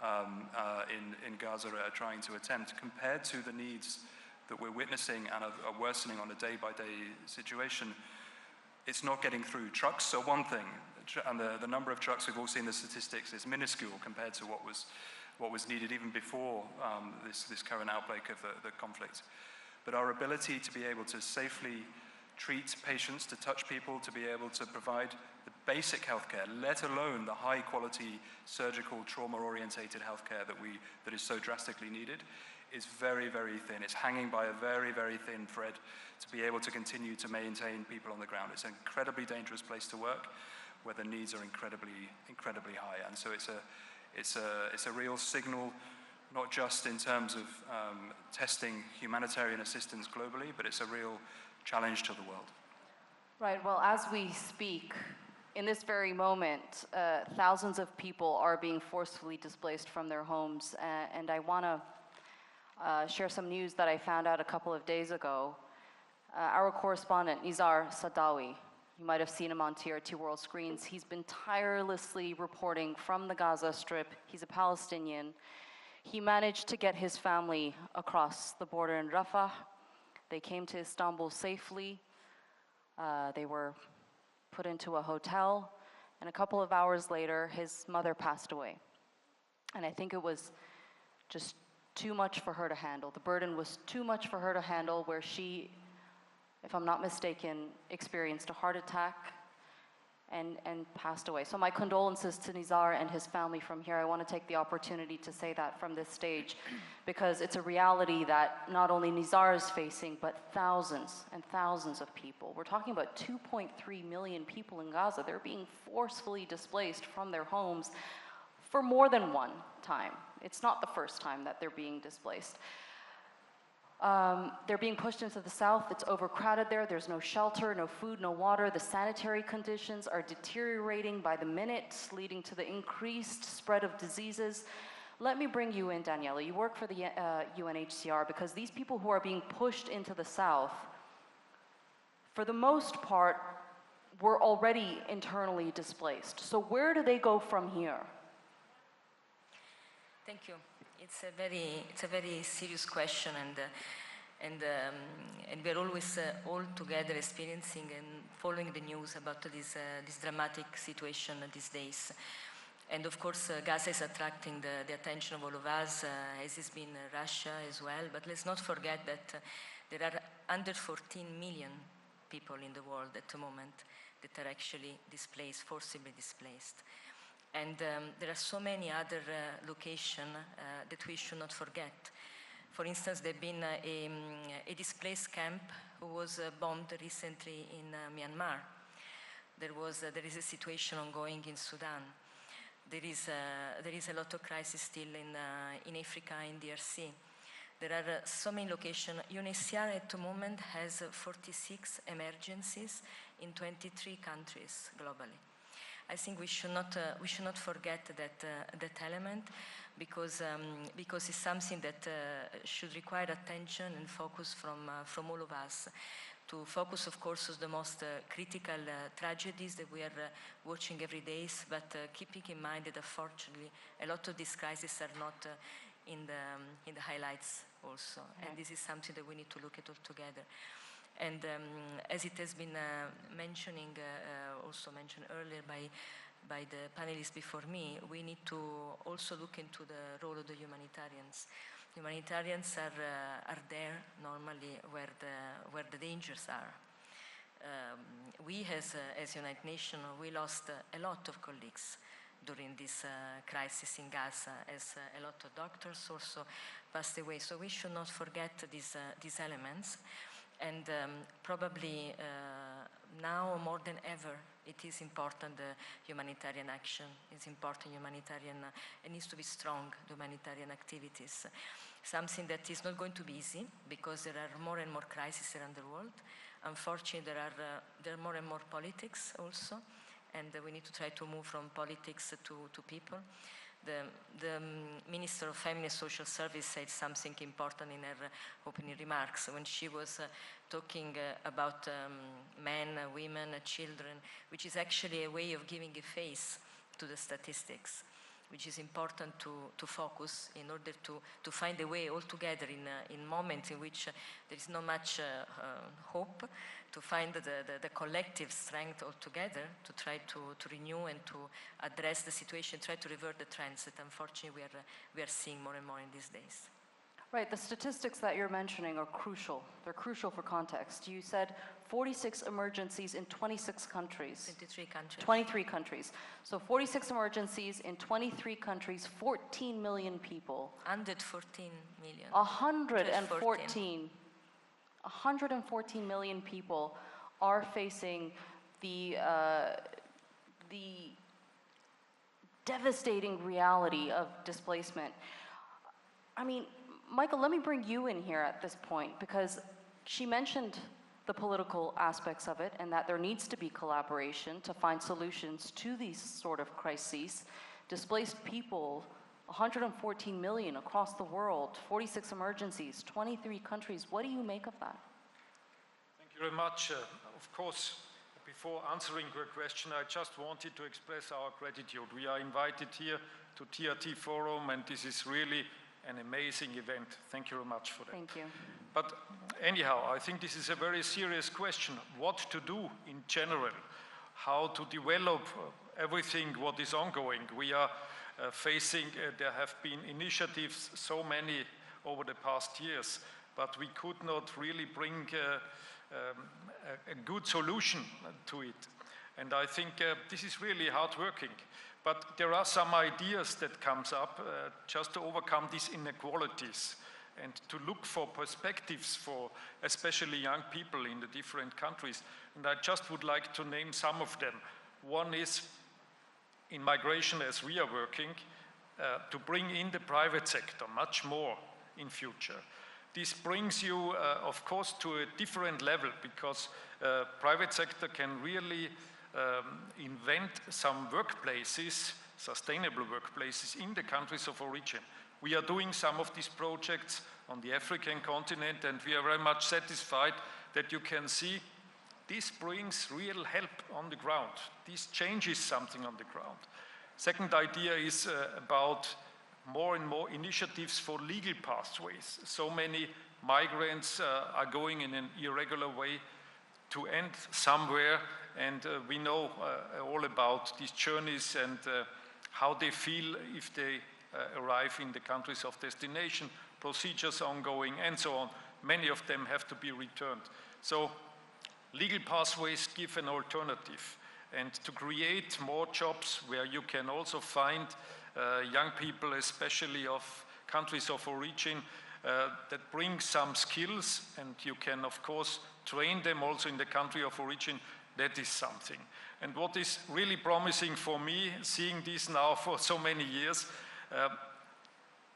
in Gaza are trying to attempt, compared to the needs that we're witnessing and are worsening on a day-by-day situation, it's not getting through. Trucks are one thing, and the number of trucks, we've all seen the statistics, is minuscule compared to what was needed even before this current outbreak of the conflict. But our ability to be able to safely treat patients, to touch people, to be able to provide the basic healthcare, let alone the high-quality surgical trauma-orientated healthcare that is so drastically needed, is very, very thin. It's hanging by a very, very thin thread to be able to continue to maintain people on the ground. It's an incredibly dangerous place to work, where the needs are incredibly, incredibly high. And so it's a real signal, not just in terms of testing humanitarian assistance globally, but it's a real challenge to the world. Right, well, as we speak, in this very moment, thousands of people are being forcefully displaced from their homes, and I want to share some news that I found out a couple of days ago. Our correspondent, Nizar Sadawi, you might have seen him on TRT World screens. He's been tirelessly reporting from the Gaza Strip. He's a Palestinian. He managed to get his family across the border in Rafah. They came to Istanbul safely. They were put into a hotel, and a couple of hours later, his mother passed away. And I think it was just too much for her to handle. The burden was too much for her to handle, where she, if I'm not mistaken, experienced a heart attack and passed away. So my condolences to Nizar and his family from here. I want to take the opportunity to say that from this stage, because it's a reality that not only Nizar is facing, but thousands and thousands of people. We're talking about 2.3 million people in Gaza. They're being forcefully displaced from their homes for more than one time. It's not the first time that they're being displaced. They're being pushed into the south. It's overcrowded there. There's no shelter, no food, no water. The sanitary conditions are deteriorating by the minute, leading to the increased spread of diseases. Let me bring you in, Daniela. You work for the UNHCR, because these people who are being pushed into the south, for the most part, were already internally displaced. So where do they go from here? Thank you. It's a very serious question, and we're always all together experiencing and following the news about this dramatic situation these days. And of course, Gaza is attracting the attention of all of us, as it's been Russia as well. But let's not forget that there are under 14 million people in the world at the moment that are actually displaced, forcibly displaced. And there are so many other locations that we should not forget. For instance, there has been a displaced camp who was bombed recently in Myanmar. There is a situation ongoing in Sudan. There is a lot of crisis still in Africa, in DRC. There are so many locations. UNHCR at the moment has 46 emergencies in 23 countries globally. I think we should not forget that element, because it's something that should require attention and focus from all of us. To focus, of course, on the most critical tragedies that we are watching every day, but keeping in mind that unfortunately a lot of these crises are not in the highlights also, and this is something that we need to look at all together. And as it has been also mentioned earlier by the panelists before me, we need to also look into the role of the humanitarians. Humanitarians are there normally where the dangers are. We as United Nations, we lost a lot of colleagues during this crisis in Gaza, as a lot of doctors also passed away. So we should not forget these elements. And probably now more than ever, it is important humanitarian action. It's important it needs to be strong, humanitarian activities. Something that is not going to be easy, because there are more and more crises around the world. Unfortunately, there are more and more politics also, and we need to try to move from politics to people. The Minister of Family and Social Service said something important in her opening remarks when she was talking about men, women, children, which is actually a way of giving a face to the statistics, which is important to focus in order to find a way altogether in moments in which there is not much hope, to find the collective strength altogether to try to renew and to address the situation, try to revert the trends that unfortunately we are seeing more and more in these days. Right, the statistics that you're mentioning are crucial. They're crucial for context. You said 46 emergencies in 26 countries. 23 countries. 23 countries. So 46 emergencies in 23 countries, 14 million people. 114 million. 114 million people are facing the devastating reality of displacement. I mean, Michael, let me bring you in here at this point, because she mentioned the political aspects of it and that there needs to be collaboration to find solutions to these sort of crises. Displaced people, 114 million across the world, 46 emergencies, 23 countries. What do you make of that? Thank you very much. Of course, before answering your question, I just wanted to express our gratitude. We are invited here to TRT Forum, and this is really an amazing event. Thank you very much for that. Thank you. But anyhow, I think this is a very serious question. What to do in general? How to develop everything what is ongoing? We are facing, there have been initiatives, so many over the past years, but we could not really bring a good solution to it. And I think this is really hard working. But there are some ideas that comes up just to overcome these inequalities and to look for perspectives for especially young people in the different countries. And I just would like to name some of them. One is in migration, as we are working, to bring in the private sector much more in future. This brings you, of course, to a different level because private sector can really invent some workplaces, sustainable workplaces in the countries of origin. We are doing some of these projects on the African continent, and we are very much satisfied that you can see this brings real help on the ground. This changes something on the ground. Second idea is about more and more initiatives for legal pathways. So many migrants are going in an irregular way to end somewhere, and we know all about these journeys and how they feel if they arrive in the countries of destination, procedures ongoing, and so on. Many of them have to be returned. So legal pathways give an alternative, and to create more jobs where you can also find young people, especially of countries of origin, that bring some skills, and you can, of course, train them also in the country of origin. That is something. And what is really promising for me, seeing this now for so many years,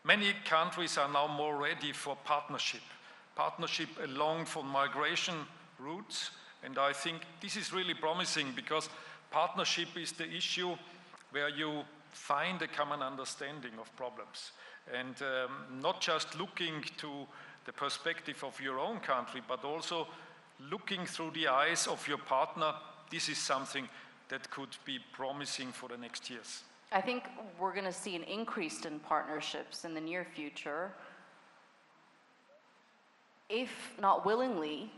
many countries are now more ready for partnership along for migration routes. And I think this is really promising because partnership is the issue where you find a common understanding of problems. And not just looking to the perspective of your own country, but also looking through the eyes of your partner. This is something that could be promising for the next years. I think we're going to see an increase in partnerships in the near future. If not willingly,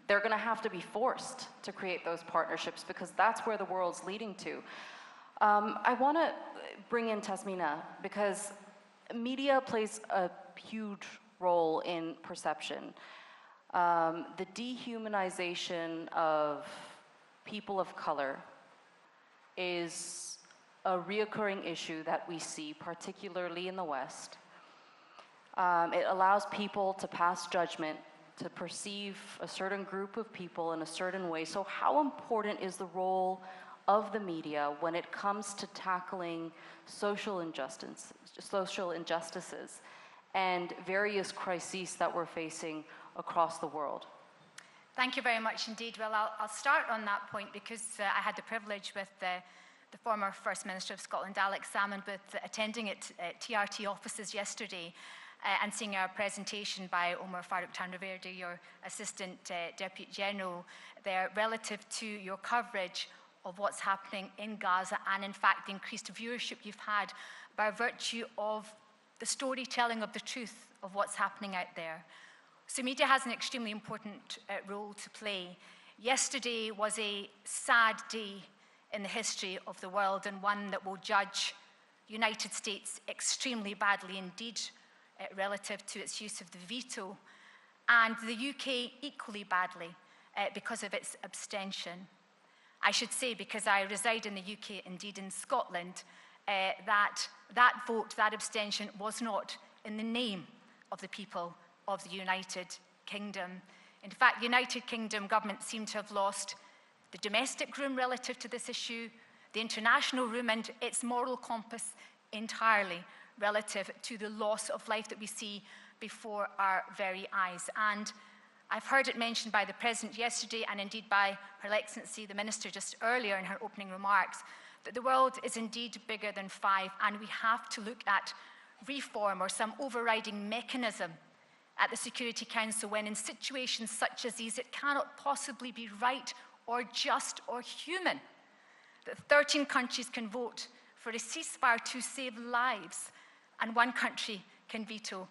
they're going to have to be forced to create those partnerships because that's where the world's leading to. I want to bring in Tasmina because media plays a huge role in perception. The dehumanization of people of color is a reoccurring issue that we see, particularly in the West. It allows people to pass judgment, to perceive a certain group of people in a certain way. So how important is the role of the media when it comes to tackling social injustices and various crises that we're facing across the world? Thank you very much indeed. Well, I'll start on that point because I had the privilege with the former First Minister of Scotland, Alex Salmon-Booth, attending at TRT offices yesterday and seeing a presentation by Omar Farooq Tanraverde, your Assistant Deputy General there, relative to your coverage of what's happening in Gaza and, in fact, the increased viewership you've had by virtue of the storytelling of the truth of what's happening out there. So media has an extremely important role to play. Yesterday was a sad day in the history of the world and one that will judge the United States extremely badly indeed relative to its use of the veto, and the UK equally badly because of its abstention. I should say, because I reside in the UK, indeed in Scotland, that vote, that abstention, was not in the name of the people of the United Kingdom. In fact, the United Kingdom government seemed to have lost the domestic room relative to this issue, the international room, and its moral compass entirely relative to the loss of life that we see before our very eyes. And I've heard it mentioned by the President yesterday and indeed by Her Excellency the Minister just earlier in her opening remarks that the world is indeed bigger than five, and we have to look at reform or some overriding mechanism at the Security Council when in situations such as these it cannot possibly be right or just or human that 13 countries can vote for a ceasefire to save lives and one country can veto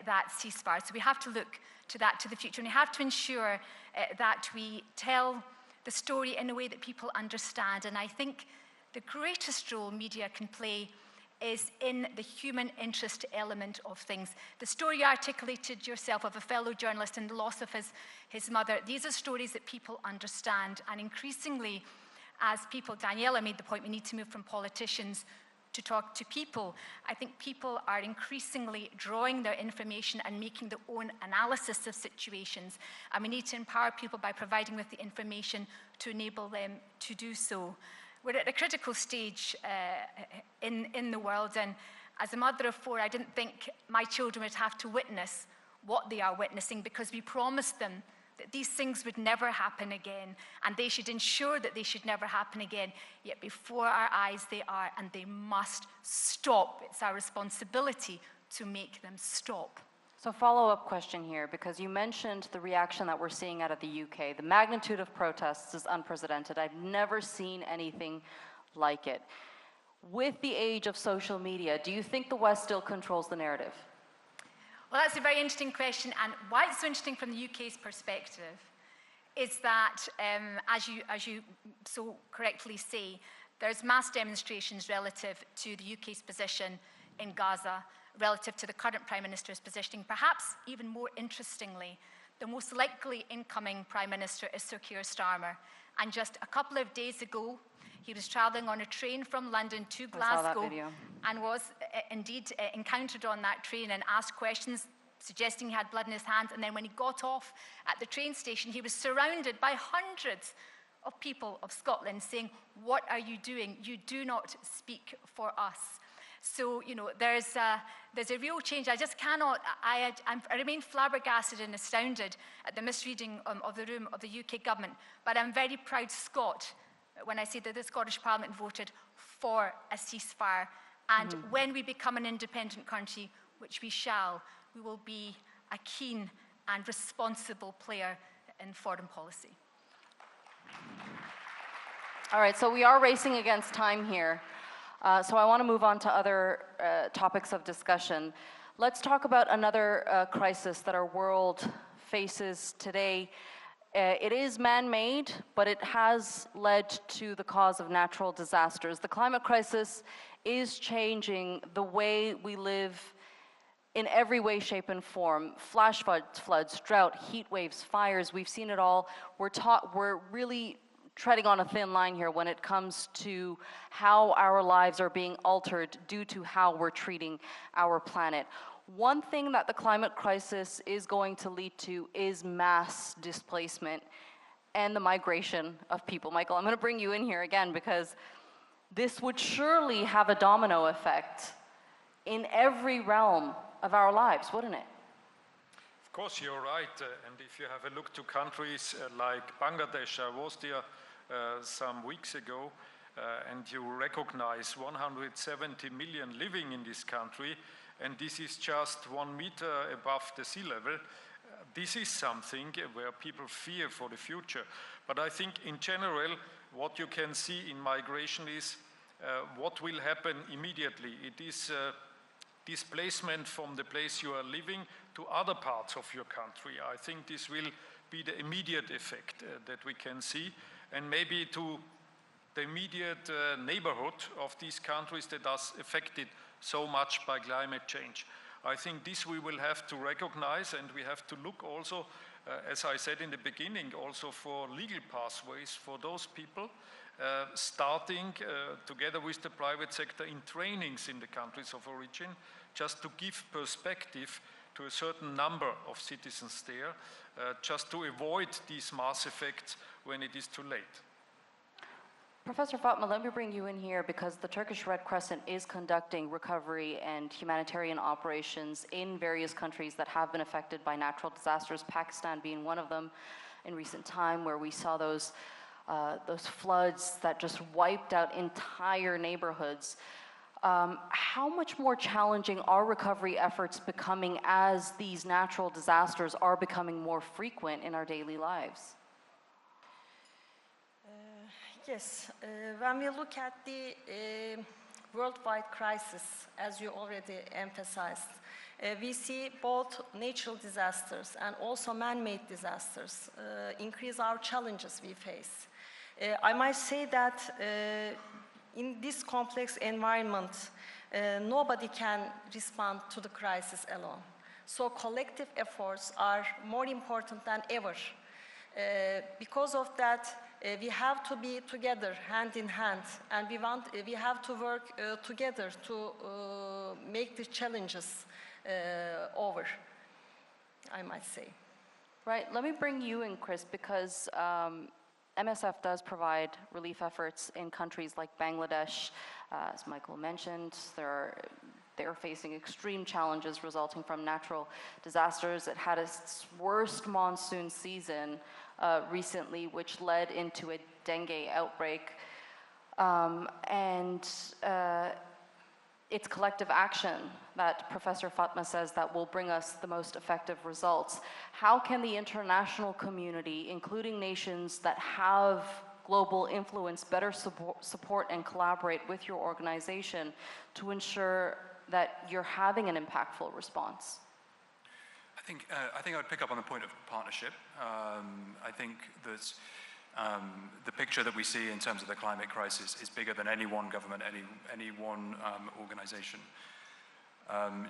that ceasefire. So we have to look to that, to the future, and we have to ensure that we tell the story in a way that people understand. And I think the greatest role media can play is in the human interest element of things. The story you articulated yourself of a fellow journalist and the loss of his mother, these are stories that people understand, and increasingly, as people, Daniela made the point, we need to move from politicians to talk to people. I think people are increasingly drawing their information and making their own analysis of situations, and we need to empower people by providing with the information to enable them to do so. We're at a critical stage in the world, and as a mother of 4, I didn't think my children would have to witness what they are witnessing, because we promised them that these things would never happen again, and they should ensure that they should never happen again. Yet before our eyes they are, and they must stop. It's our responsibility to make them stop. So follow-up question here, because you mentioned the reaction that we're seeing out of the UK. The magnitude of protests is unprecedented. I've never seen anything like it. With the age of social media, do you think the West still controls the narrative? Well, that's a very interesting question, and why it's so interesting from the UK's perspective is that, as you so correctly say, there's mass demonstrations relative to the UK's position in Gaza, relative to the current Prime Minister's positioning. Perhaps even more interestingly, the most likely incoming Prime Minister is Sir Keir Starmer, and just a couple of days ago, he was travelling on a train from London to Glasgow and was indeed encountered on that train and asked questions suggesting he had blood in his hands. And then when he got off at the train station, he was surrounded by hundreds of people of Scotland saying, "What are you doing? You do not speak for us." So, you know, there's a real change. I just cannot, I remain flabbergasted and astounded at the misreading of the room of the UK government, but I'm very proud Scot when I say that the Scottish Parliament voted for a ceasefire. And when we become an independent country, which we shall, we will be a keen and responsible player in foreign policy. All right, so we are racing against time here. So I want to move on to other topics of discussion. Let's talk about another crisis that our world faces today. It is man-made, but it has led to the cause of natural disasters. The climate crisis is changing the way we live in every way, shape, and form. Flash floods, drought, heat waves, fires, we've seen it all. We're really treading on a thin line here when it comes to how our lives are being altered due to how we're treating our planet. One thing that the climate crisis is going to lead to is mass displacement and the migration of people. Michael, I'm going to bring you in here again, because this would surely have a domino effect in every realm of our lives, wouldn't it? Of course, you're right. And if you have a look to countries like Bangladesh, I was there some weeks ago, and you recognize 170 million living in this country, and this is just 1 meter above the sea level. This is something where people fear for the future. But I think in general, what you can see in migration is what will happen immediately. It is displacement from the place you are living to other parts of your country. I think this will be the immediate effect that we can see, and maybe to the immediate neighborhood of these countries that are affected so much by climate change. I think this we will have to recognize, and we have to look also, as I said in the beginning, also for legal pathways for those people, starting together with the private sector in trainings in the countries of origin, just to give perspective to a certain number of citizens there, just to avoid these mass effects when it is too late. Professor Fatma, let me bring you in here, because the Turkish Red Crescent is conducting recovery and humanitarian operations in various countries that have been affected by natural disasters, Pakistan being one of them in recent time, where we saw those floods that just wiped out entire neighborhoods. How much more challenging are recovery efforts becoming as these natural disasters are becoming more frequent in our daily lives? Yes, when we look at the worldwide crisis, as you already emphasized, we see both natural disasters and also man-made disasters increase our challenges we face. I might say that in this complex environment, nobody can respond to the crisis alone. So collective efforts are more important than ever. Because of that, we have to be together, hand in hand, and we have to work together to make the challenges over, I might say. Right, let me bring you in, Chris, because MSF does provide relief efforts in countries like Bangladesh. As Michael mentioned, they're facing extreme challenges resulting from natural disasters. It had its worst monsoon season recently, which led into a dengue outbreak. It's collective action that Professor Fatma says that will bring us the most effective results. How can the international community, including nations that have global influence, better support and collaborate with your organization to ensure that you're having an impactful response? I think I would pick up on the point of partnership. I think that the picture that we see in terms of the climate crisis is bigger than any one government, any one organization.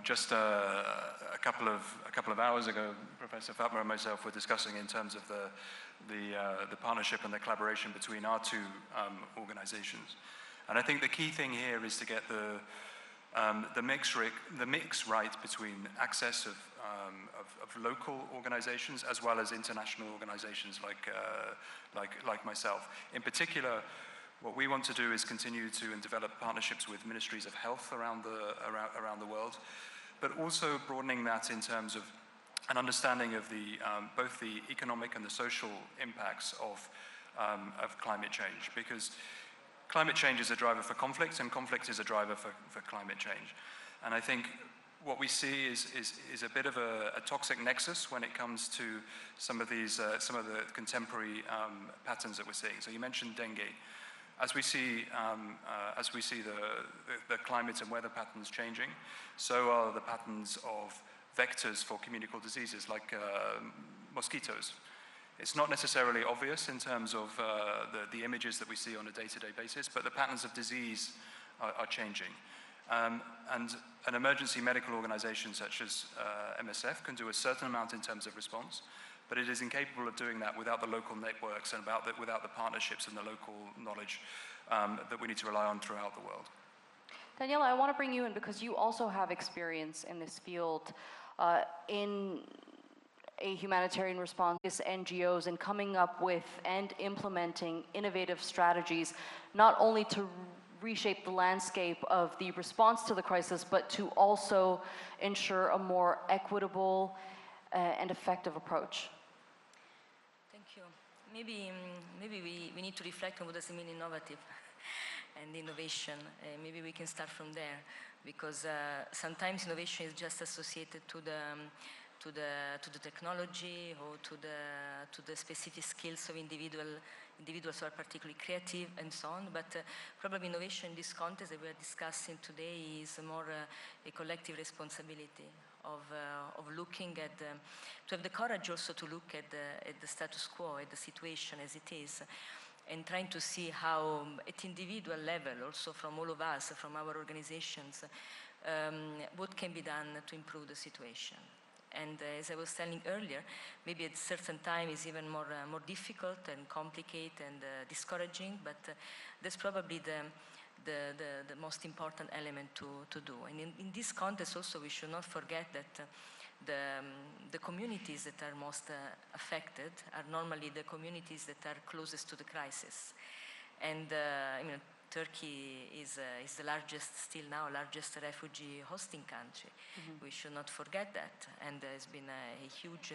Just a couple of hours ago, Professor Fatma and myself were discussing in terms of the partnership and the collaboration between our two organizations. And I think the key thing here is to get the mix right between access of local organizations as well as international organizations like myself. In particular, what we want to do is continue to develop partnerships with ministries of health around the world, but also broadening that in terms of an understanding of both the economic and the social impacts of climate change, because climate change is a driver for conflict, and conflict is a driver for climate change. And I think what we see is a bit of a toxic nexus when it comes to some of the contemporary patterns that we're seeing. So you mentioned dengue. As we see the climate and weather patterns changing, so are the patterns of vectors for communicable diseases like mosquitoes. It's not necessarily obvious in terms of the images that we see on a day-to-day basis, but the patterns of disease are changing. And an emergency medical organization such as MSF can do a certain amount in terms of response, but it is incapable of doing that without the local networks and without the partnerships and the local knowledge that we need to rely on throughout the world. Daniela, I want to bring you in because you also have experience in this field in a humanitarian response, NGOs, and coming up with and implementing innovative strategies, not only to reshape the landscape of the response to the crisis, but to also ensure a more equitable and effective approach. Thank you. Maybe we need to reflect on what does it mean innovative and innovation. Maybe we can start from there, because sometimes innovation is just associated to the technology or to the specific skills of individuals who are particularly creative and so on. But probably innovation in this context that we are discussing today is more a collective responsibility of looking at to have the courage also to look at the status quo, at the situation as it is, and trying to see how at individual level, also from all of us, from our organizations, what can be done to improve the situation. And as I was telling earlier, maybe at a certain time is even more difficult and complicated and discouraging, but that's probably the most important element to do. And in this context also, we should not forget that the communities that are most affected are normally the communities that are closest to the crisis. And Turkey is the largest refugee hosting country. Mm-hmm. We should not forget that, and there's been a huge,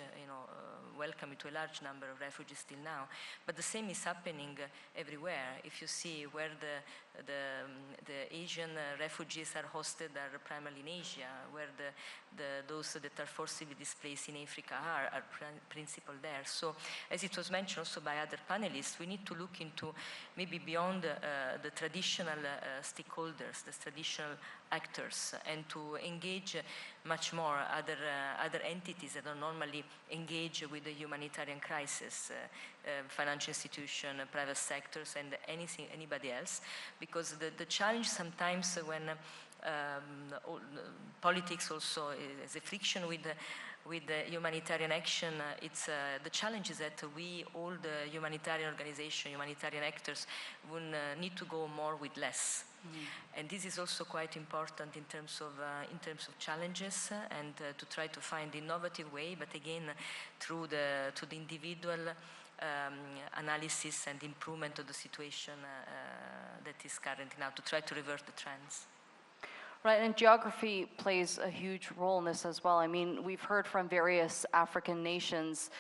welcome to a large number of refugees till now. But the same is happening everywhere. If you see where the Asian refugees are hosted, are primarily in Asia, where those that are forcibly displaced in Africa are principal there. So, as it was mentioned also by other panelists, we need to look into maybe beyond the traditional stakeholders, the traditional actors, and to engage much more other entities that are normally engaged with the humanitarian crisis, financial institutions, private sectors, and anybody else. Because the challenge sometimes when politics also is a friction with the humanitarian action, it's the challenge is that we, all the humanitarian organizations, humanitarian actors, will need to go more with less. And this is also quite important in terms of challenges, and to try to find innovative way, but again through the individual analysis and improvement of the situation that is currently now, to try to reverse the trends. Right, and geography plays a huge role in this as well. I mean, we've heard from various African nations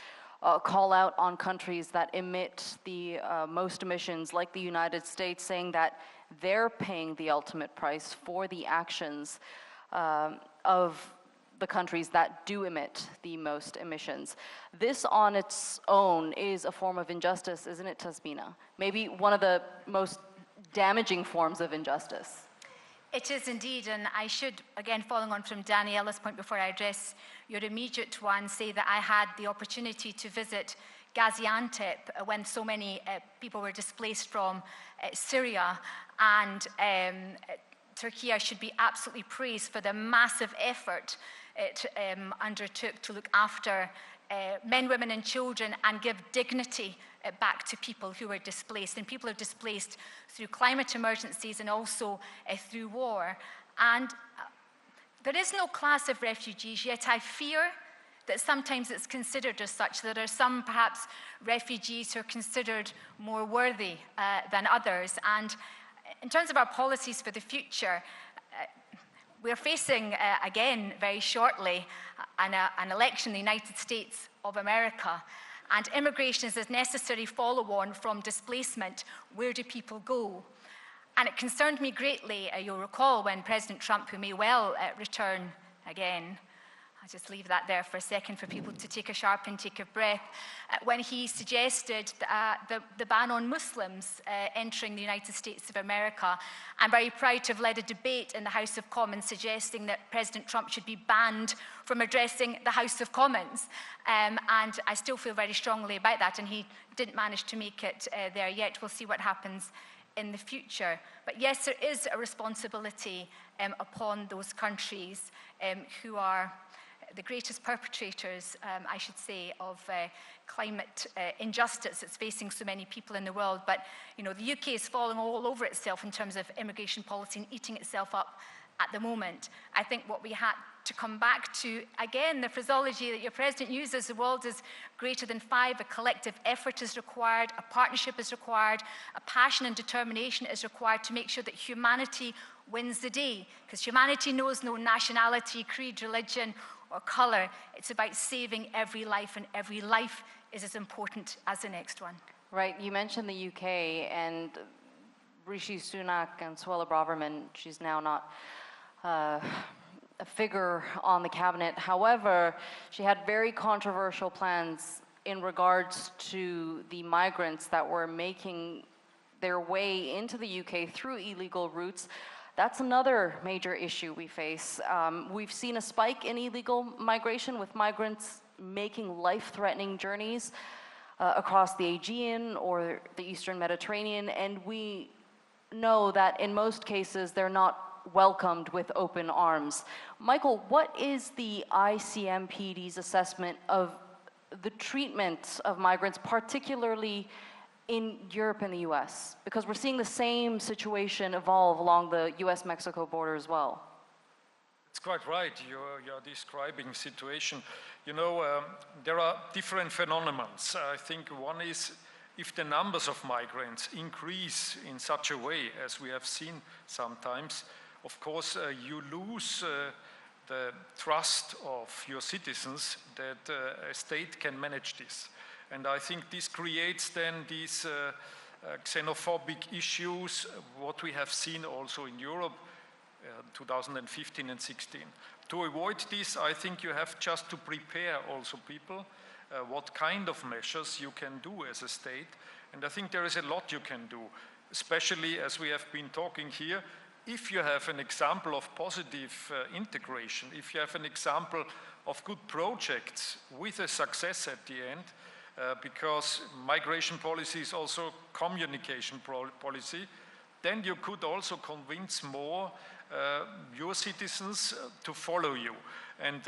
call out on countries that emit the most emissions, like the United States, saying that they're paying the ultimate price for the actions of the countries that do emit the most emissions. This on its own is a form of injustice, isn't it, Tasmina? Maybe one of the most damaging forms of injustice. It is indeed, and I should, again, following on from Daniela's point before I address your immediate one, say that I had the opportunity to visit Gaziantep when so many people were displaced from Syria, and Türkiye should be absolutely praised for the massive effort it undertook to look after men, women and children and give dignity back to people who were displaced. And people are displaced through climate emergencies and also through war. And there is no class of refugees, yet I fear that sometimes it's considered as such. There are some, perhaps, refugees who are considered more worthy than others. And in terms of our policies for the future, we're facing, again, very shortly, an election in the United States of America. And immigration is a necessary follow-on from displacement. Where do people go? And it concerned me greatly, you'll recall, when President Trump, who may well return again, I'll just leave that there for a second for people to take a sharp intake of breath, when he suggested the ban on Muslims entering the United States of America. I'm very proud to have led a debate in the House of Commons suggesting that President Trump should be banned from addressing the House of Commons. And I still feel very strongly about that, and he didn't manage to make it there yet. We'll see what happens in the future. But yes, there is a responsibility upon those countries who are the greatest perpetrators, I should say, of climate injustice that's facing so many people in the world. But, you know, the UK is falling all over itself in terms of immigration policy and eating itself up at the moment. I think what we had to come back to, again, the phraseology that your president uses, the world is greater than five, a collective effort is required, a partnership is required, a passion and determination is required to make sure that humanity wins the day. Because humanity knows no nationality, creed, religion, or color. It's about saving every life, and every life is as important as the next one. Right, you mentioned the UK, and Rishi Sunak and Suella Braverman, she's now not a figure on the cabinet. However, she had very controversial plans in regards to the migrants that were making their way into the UK through illegal routes. That's another major issue we face. We've seen a spike in illegal migration, with migrants making life-threatening journeys across the Aegean or the Eastern Mediterranean, and we know that in most cases they're not welcomed with open arms. Michael, what is the ICMPD's assessment of the treatment of migrants, particularly in Europe and the US? Because we're seeing the same situation evolve along the US-Mexico border as well. It's quite right. You're describing situation. You know, there are different phenomena. I think one is if the numbers of migrants increase in such a way as we have seen sometimes, of course, you lose the trust of your citizens that a state can manage this. And I think this creates then these xenophobic issues, what we have seen also in Europe 2015 and 16. To avoid this, I think you have just to prepare also people what kind of measures you can do as a state. And I think there is a lot you can do. especially as we have been talking here, if you have an example of positive integration, if you have an example of good projects with a success at the end, because migration policy is also communication policy, then you could also convince more your citizens to follow you. And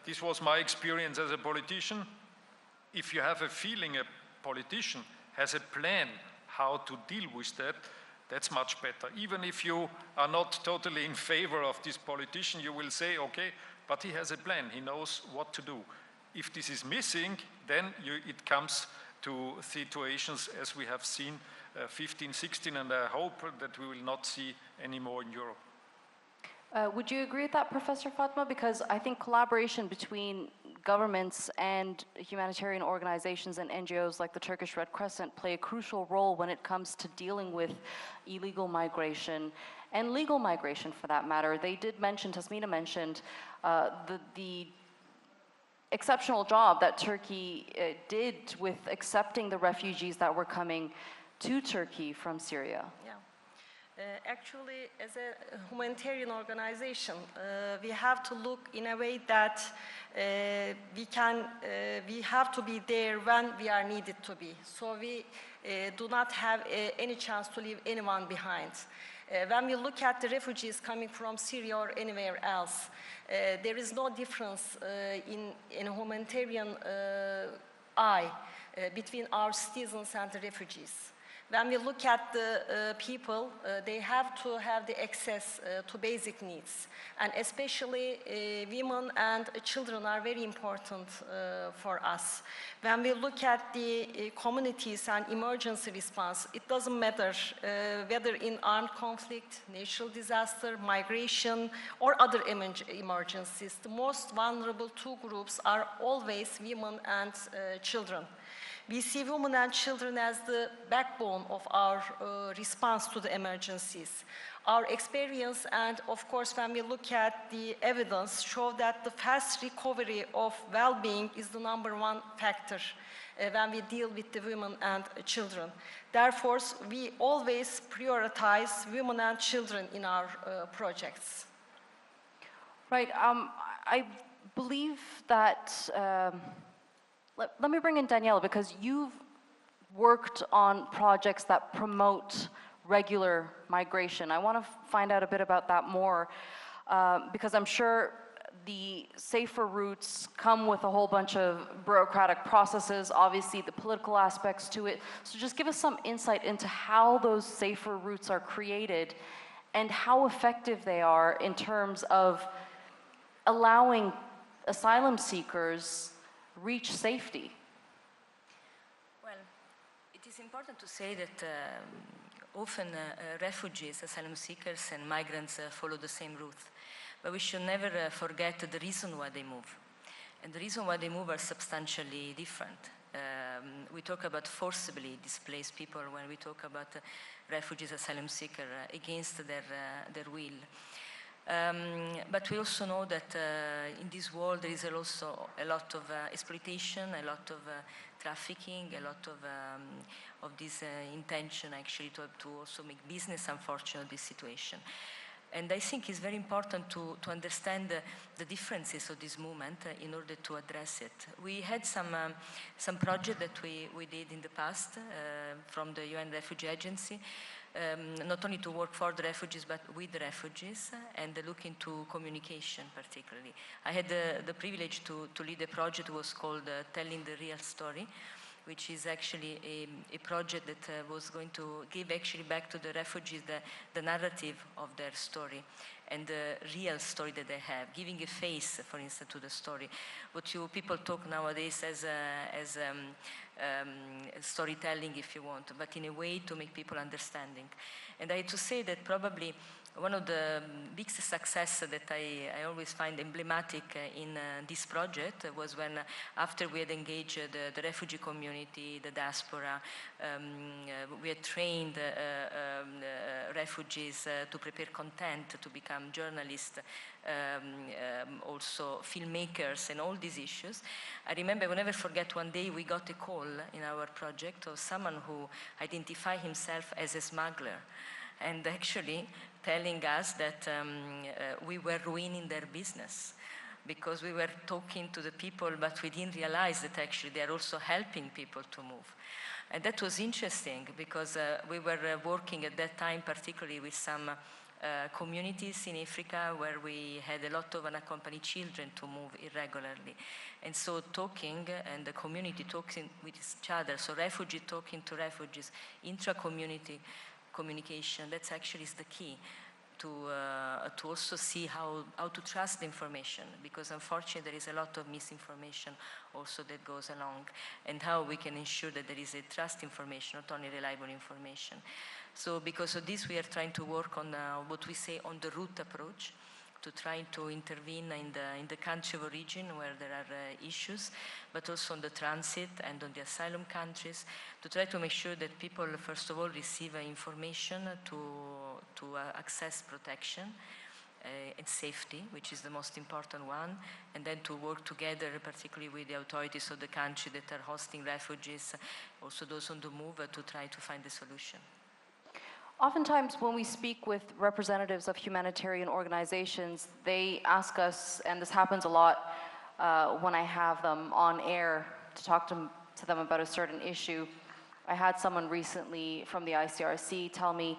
this was my experience as a politician. If you have a feeling a politician has a plan how to deal with that, that's much better. Even if you are not totally in favor of this politician, you will say, okay, but he has a plan, he knows what to do. If this is missing, then it comes to situations as we have seen 15, 16, and I hope that we will not see any more in Europe. Would you agree with that, Professor Fatma? Because I think collaboration between governments and humanitarian organizations and NGOs like the Turkish Red Crescent play a crucial role when it comes to dealing with illegal migration and legal migration for that matter. They did mention, Tasmina mentioned, the exceptional job that Turkey did with accepting the refugees that were coming to Turkey from Syria. Yeah. Actually, as a humanitarian organization, we have to look in a way that we have to be there when we are needed to be. So we do not have any chance to leave anyone behind. When we look at the refugees coming from Syria or anywhere else, there is no difference in humanitarian eye between our citizens and the refugees. When we look at the people, they have to have the access to basic needs. And especially women and children are very important for us. When we look at the communities and emergency response, it doesn't matter whether in armed conflict, natural disaster, migration, or other emergencies. The most vulnerable two groups are always women and children. We see women and children as the backbone of our response to the emergencies. Our experience and, of course, when we look at the evidence, show that the fast recovery of well-being is the #1 factor when we deal with the women and children. Therefore, we always prioritize women and children in our projects. Right. I believe that... Let me bring in Daniela, because you've worked on projects that promote regular migration. I want to find out a bit about that more, because I'm sure the safer routes come with a whole bunch of bureaucratic processes, obviously the political aspects to it. So just give us some insight into how those safer routes are created and how effective they are in terms of allowing asylum seekers reach safety. Well, it is important to say that often refugees, asylum seekers and migrants follow the same route. But we should never forget the reason why they move. And the reason why they move are substantially different. We talk about forcibly displaced people when we talk about refugees, asylum seekers against their will. But we also know that in this world there is also a lot of exploitation, a lot of trafficking, a lot of this intention actually to also make business, unfortunately, of this situation. And I think it's very important to understand the differences of this movement in order to address it. We had some project that we did in the past from the UN Refugee Agency, not only to work for the refugees, but with the refugees, and look into communication particularly. I had the privilege to lead a project that was called Telling the Real Story, which is actually a project that was going to give actually back to the refugees the narrative of their story and the real story that they have, giving a face, for instance, to the story. What people talk nowadays as storytelling, if you want, but in a way to make people understanding. And I have to say that probably one of the biggest success that I always find emblematic in this project was when, after we had engaged the refugee community, the diaspora, we had trained refugees, to prepare content, to become journalists, also filmmakers, and all these issues. I remember, I will never forget, one day we got a call in our project of someone who identified himself as a smuggler, and actually telling us that we were ruining their business, because we were talking to the people, but we didn't realize that actually they are also helping people to move. And that was interesting, because we were working at that time particularly with some communities in Africa where we had a lot of unaccompanied children to move irregularly. And so talking, and the community talking with each other, so refugee talking to refugees, intra-community communication, that's actually is the key to also see how to trust the information, because unfortunately there is a lot of misinformation also that goes along, and how we can ensure that there is a trust information, not only reliable information. So because of this, we are trying to work on what we say on the root approach, to try to intervene in the country of origin where there are issues, but also on the transit and on the asylum countries, to try to make sure that people, first of all, receive information to access protection and safety, which is the most important one, and then to work together, particularly with the authorities of the country that are hosting refugees, also those on the move, to try to find a solution. Oftentimes when we speak with representatives of humanitarian organizations, they ask us, and this happens a lot when I have them on air to talk to them about a certain issue. I had someone recently from the ICRC tell me,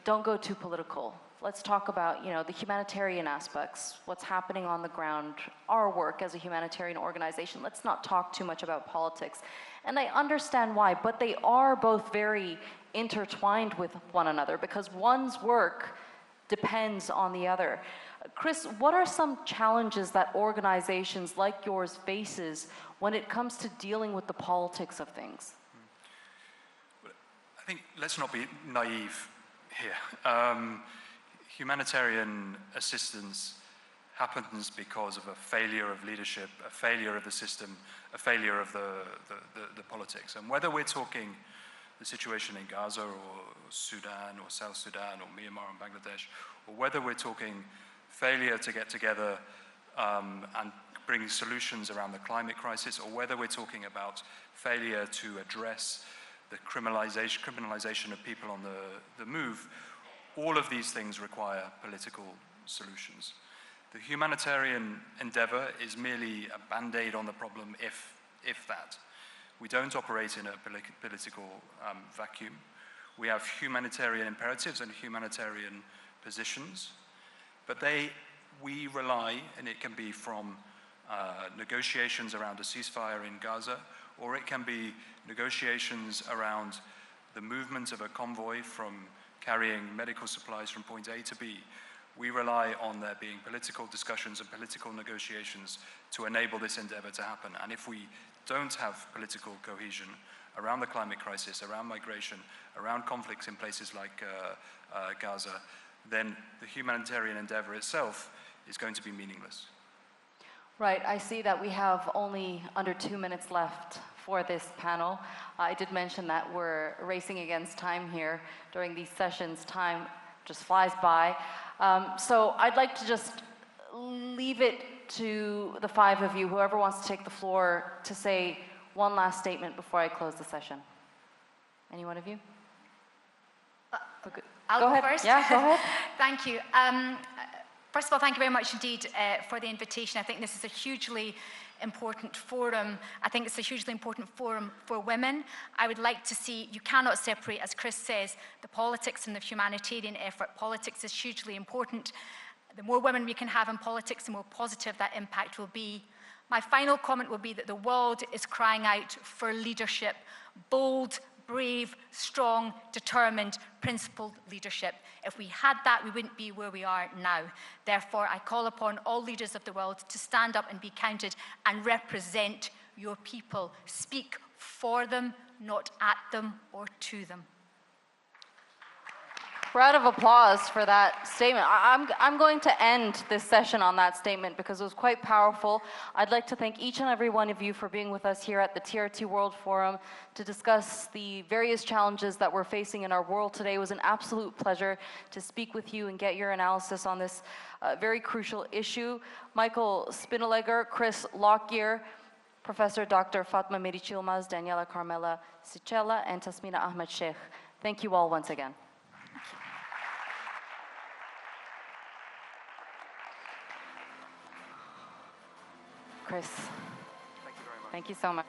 don't go too political. Let's talk about, the humanitarian aspects, what's happening on the ground, our work as a humanitarian organization. Let's not talk too much about politics. And I understand why, but they are both very intertwined with one another, because one's work depends on the other. Chris, what are some challenges that organizations like yours faces when it comes to dealing with the politics of things? I think let's not be naive here. Humanitarian assistance happens because of a failure of leadership, a failure of the system, a failure of the politics. And whether we're talking the situation in Gaza or Sudan or South Sudan or Myanmar and Bangladesh, or whether we're talking failure to get together and bring solutions around the climate crisis, or whether we're talking about failure to address the criminalization of people on the move, all of these things require political solutions. The humanitarian endeavor is merely a band-aid on the problem, if that. We don't operate in a political vacuum. We have humanitarian imperatives and humanitarian positions, but we rely, and it can be from negotiations around a ceasefire in Gaza, or it can be negotiations around the movement of a convoy from carrying medical supplies from point A to B. We rely on there being political discussions and political negotiations to enable this endeavor to happen. And if we don't have political cohesion around the climate crisis, around migration, around conflicts in places like Gaza, then the humanitarian endeavor itself is going to be meaningless. Right, I see that we have only under 2 minutes left for this panel. I did mention that we're racing against time here during these sessions. Time just flies by. So I'd like to just leave it to the five of you, whoever wants to take the floor, to say one last statement before I close the session. Any one of you? I'll go go ahead. first. Yeah, go ahead. Thank you. First of all, thank you very much indeed for the invitation. I think this is a hugely important forum. I think it's a hugely important forum for women. I would like to see, you cannot separate, as Chris says, the politics and the humanitarian effort. Politics is hugely important. The more women we can have in politics, the more positive that impact will be. My final comment will be that the world is crying out for leadership, bold, brave, strong, determined, principled leadership. If we had that, we wouldn't be where we are now. Therefore, I call upon all leaders of the world to stand up and be counted and represent your people. Speak for them, not at them or to them. Round of applause for that statement. I'm going to end this session on that statement because it was quite powerful. I'd like to thank each and every one of you for being with us here at the TRT World Forum to discuss the various challenges that we're facing in our world today. It was an absolute pleasure to speak with you and get your analysis on this very crucial issue. Michael Spinnelegger, Chris Lockyer, Professor Dr. Fatma Meriç-Yılmaz, Daniela Carmela Sicella, and Tasmina Ahmed Sheikh. Thank you all once again. Chris. Thank you very much. Thank you so much.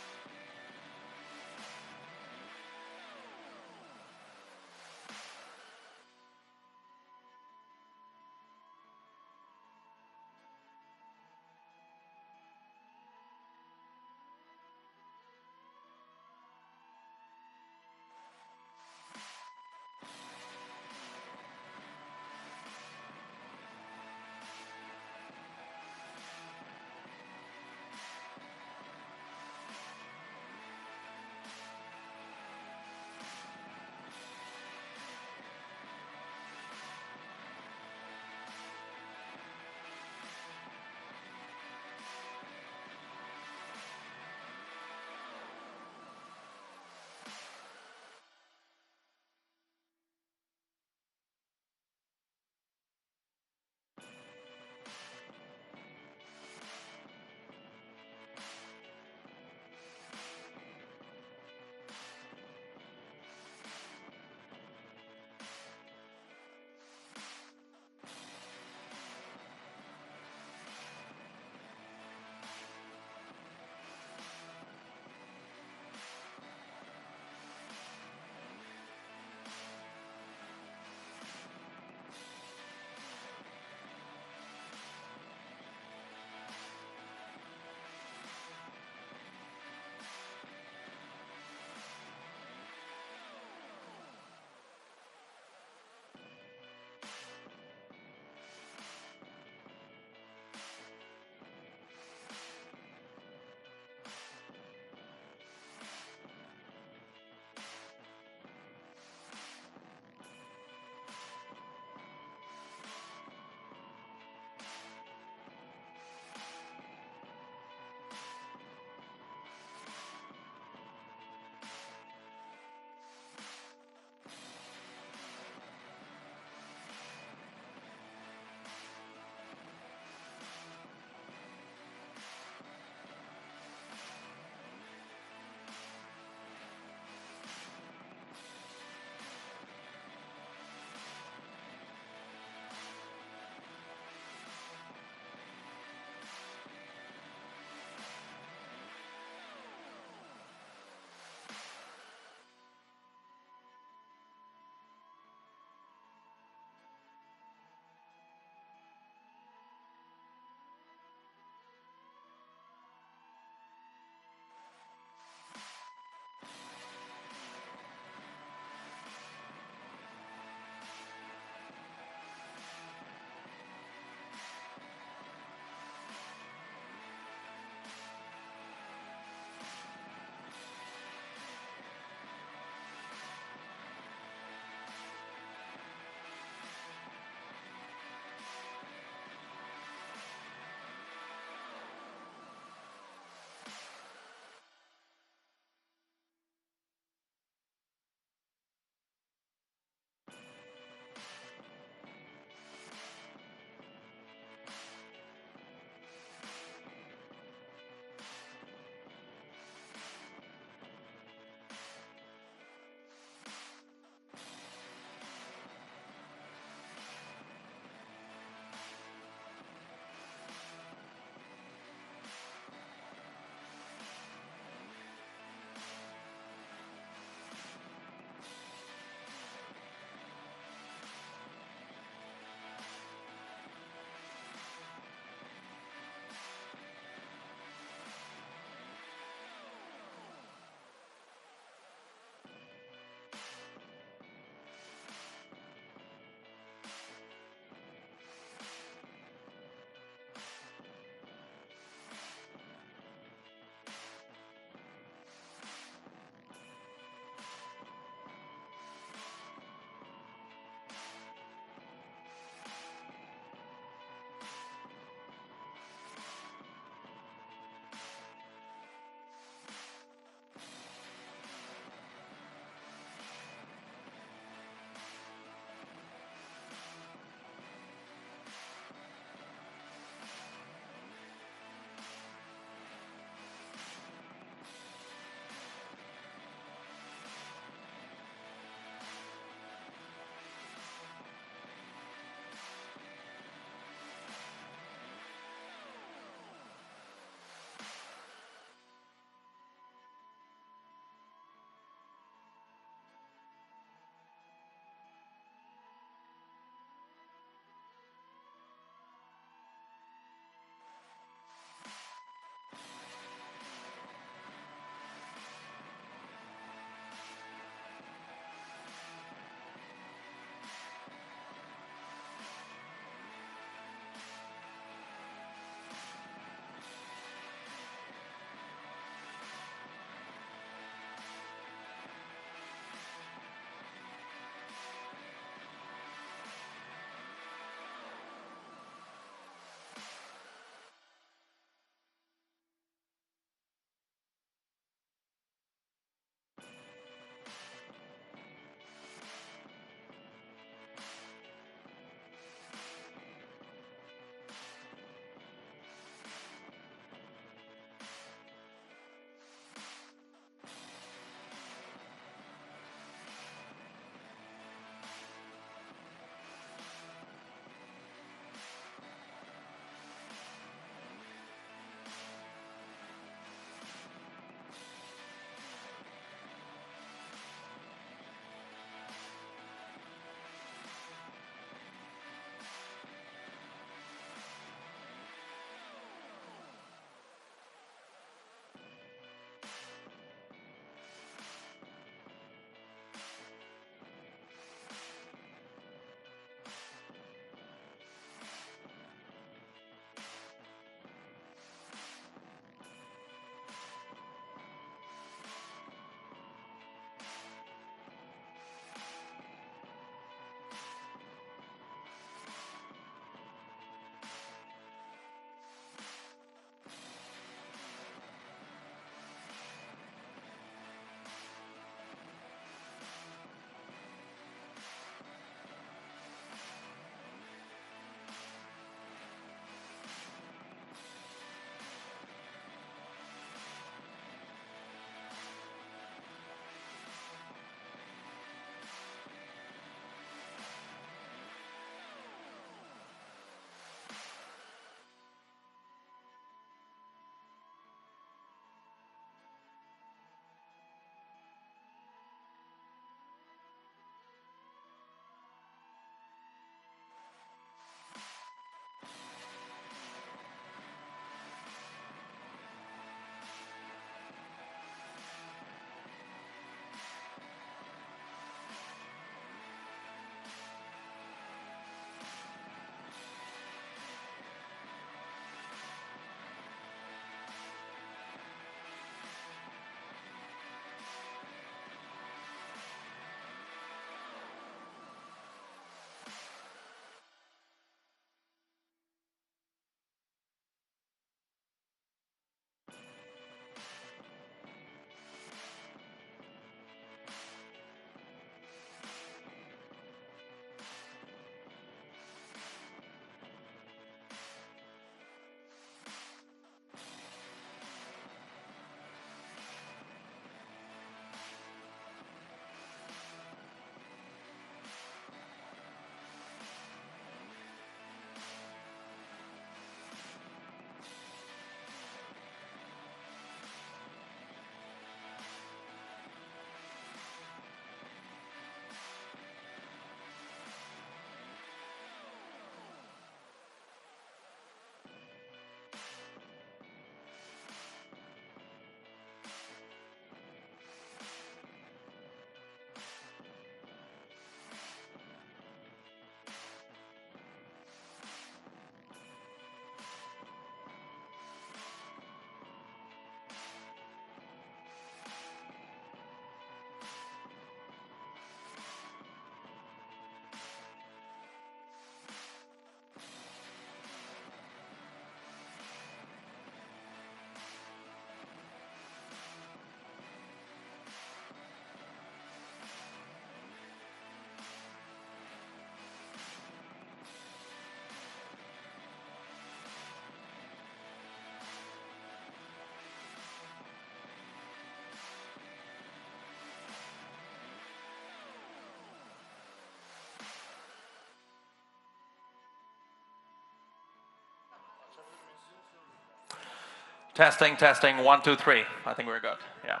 Testing, testing, 1, 2, 3. I think we're good, yeah.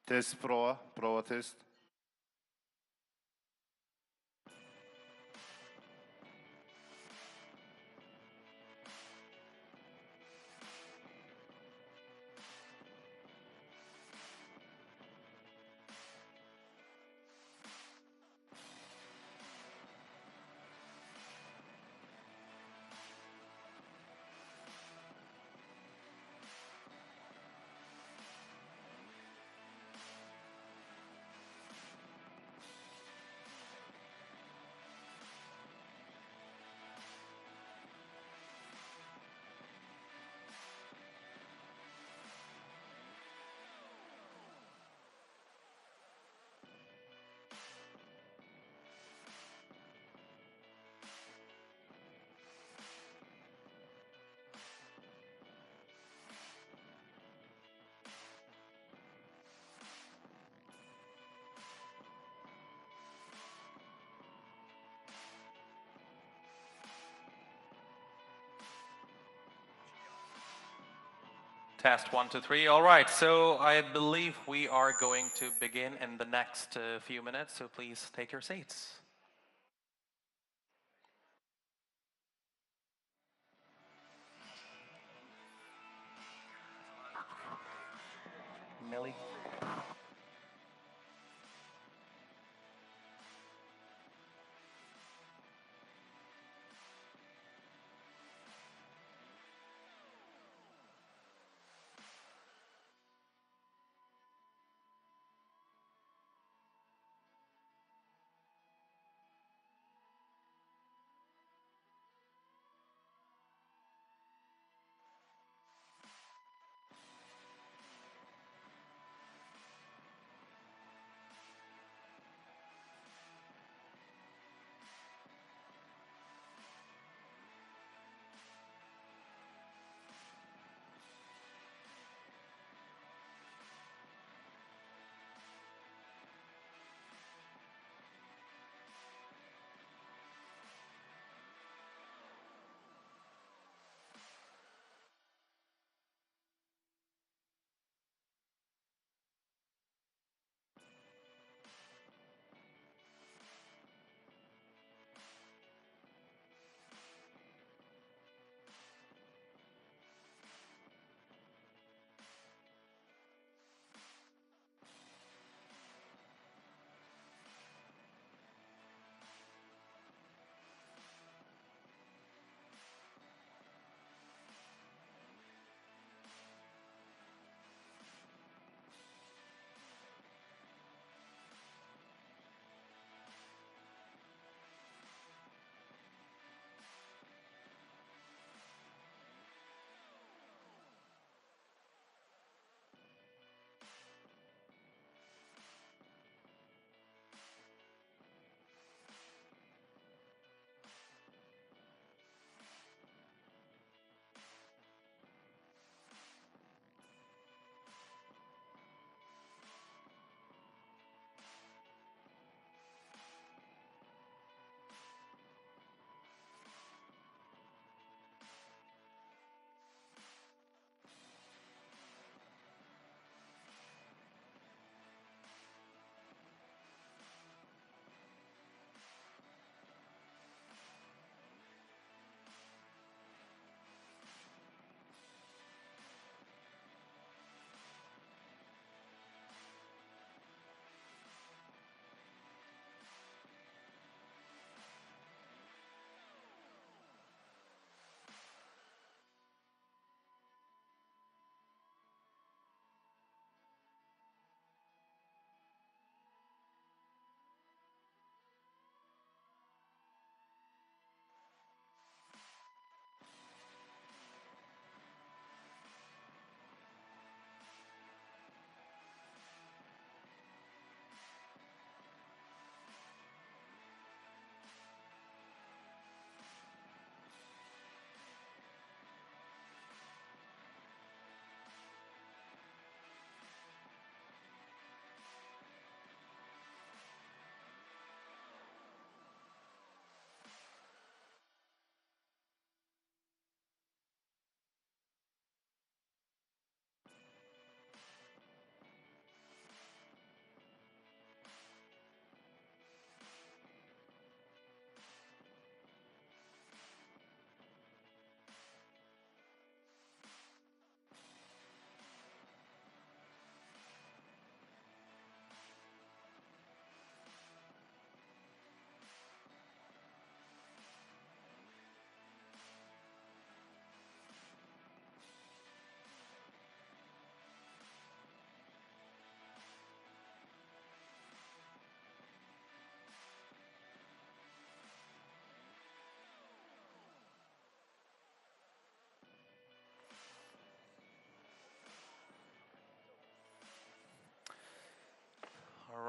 Test prova, prova test. Test 1, 2, 3. All right, so I believe we are going to begin in the next few minutes, so please take your seats. Millie.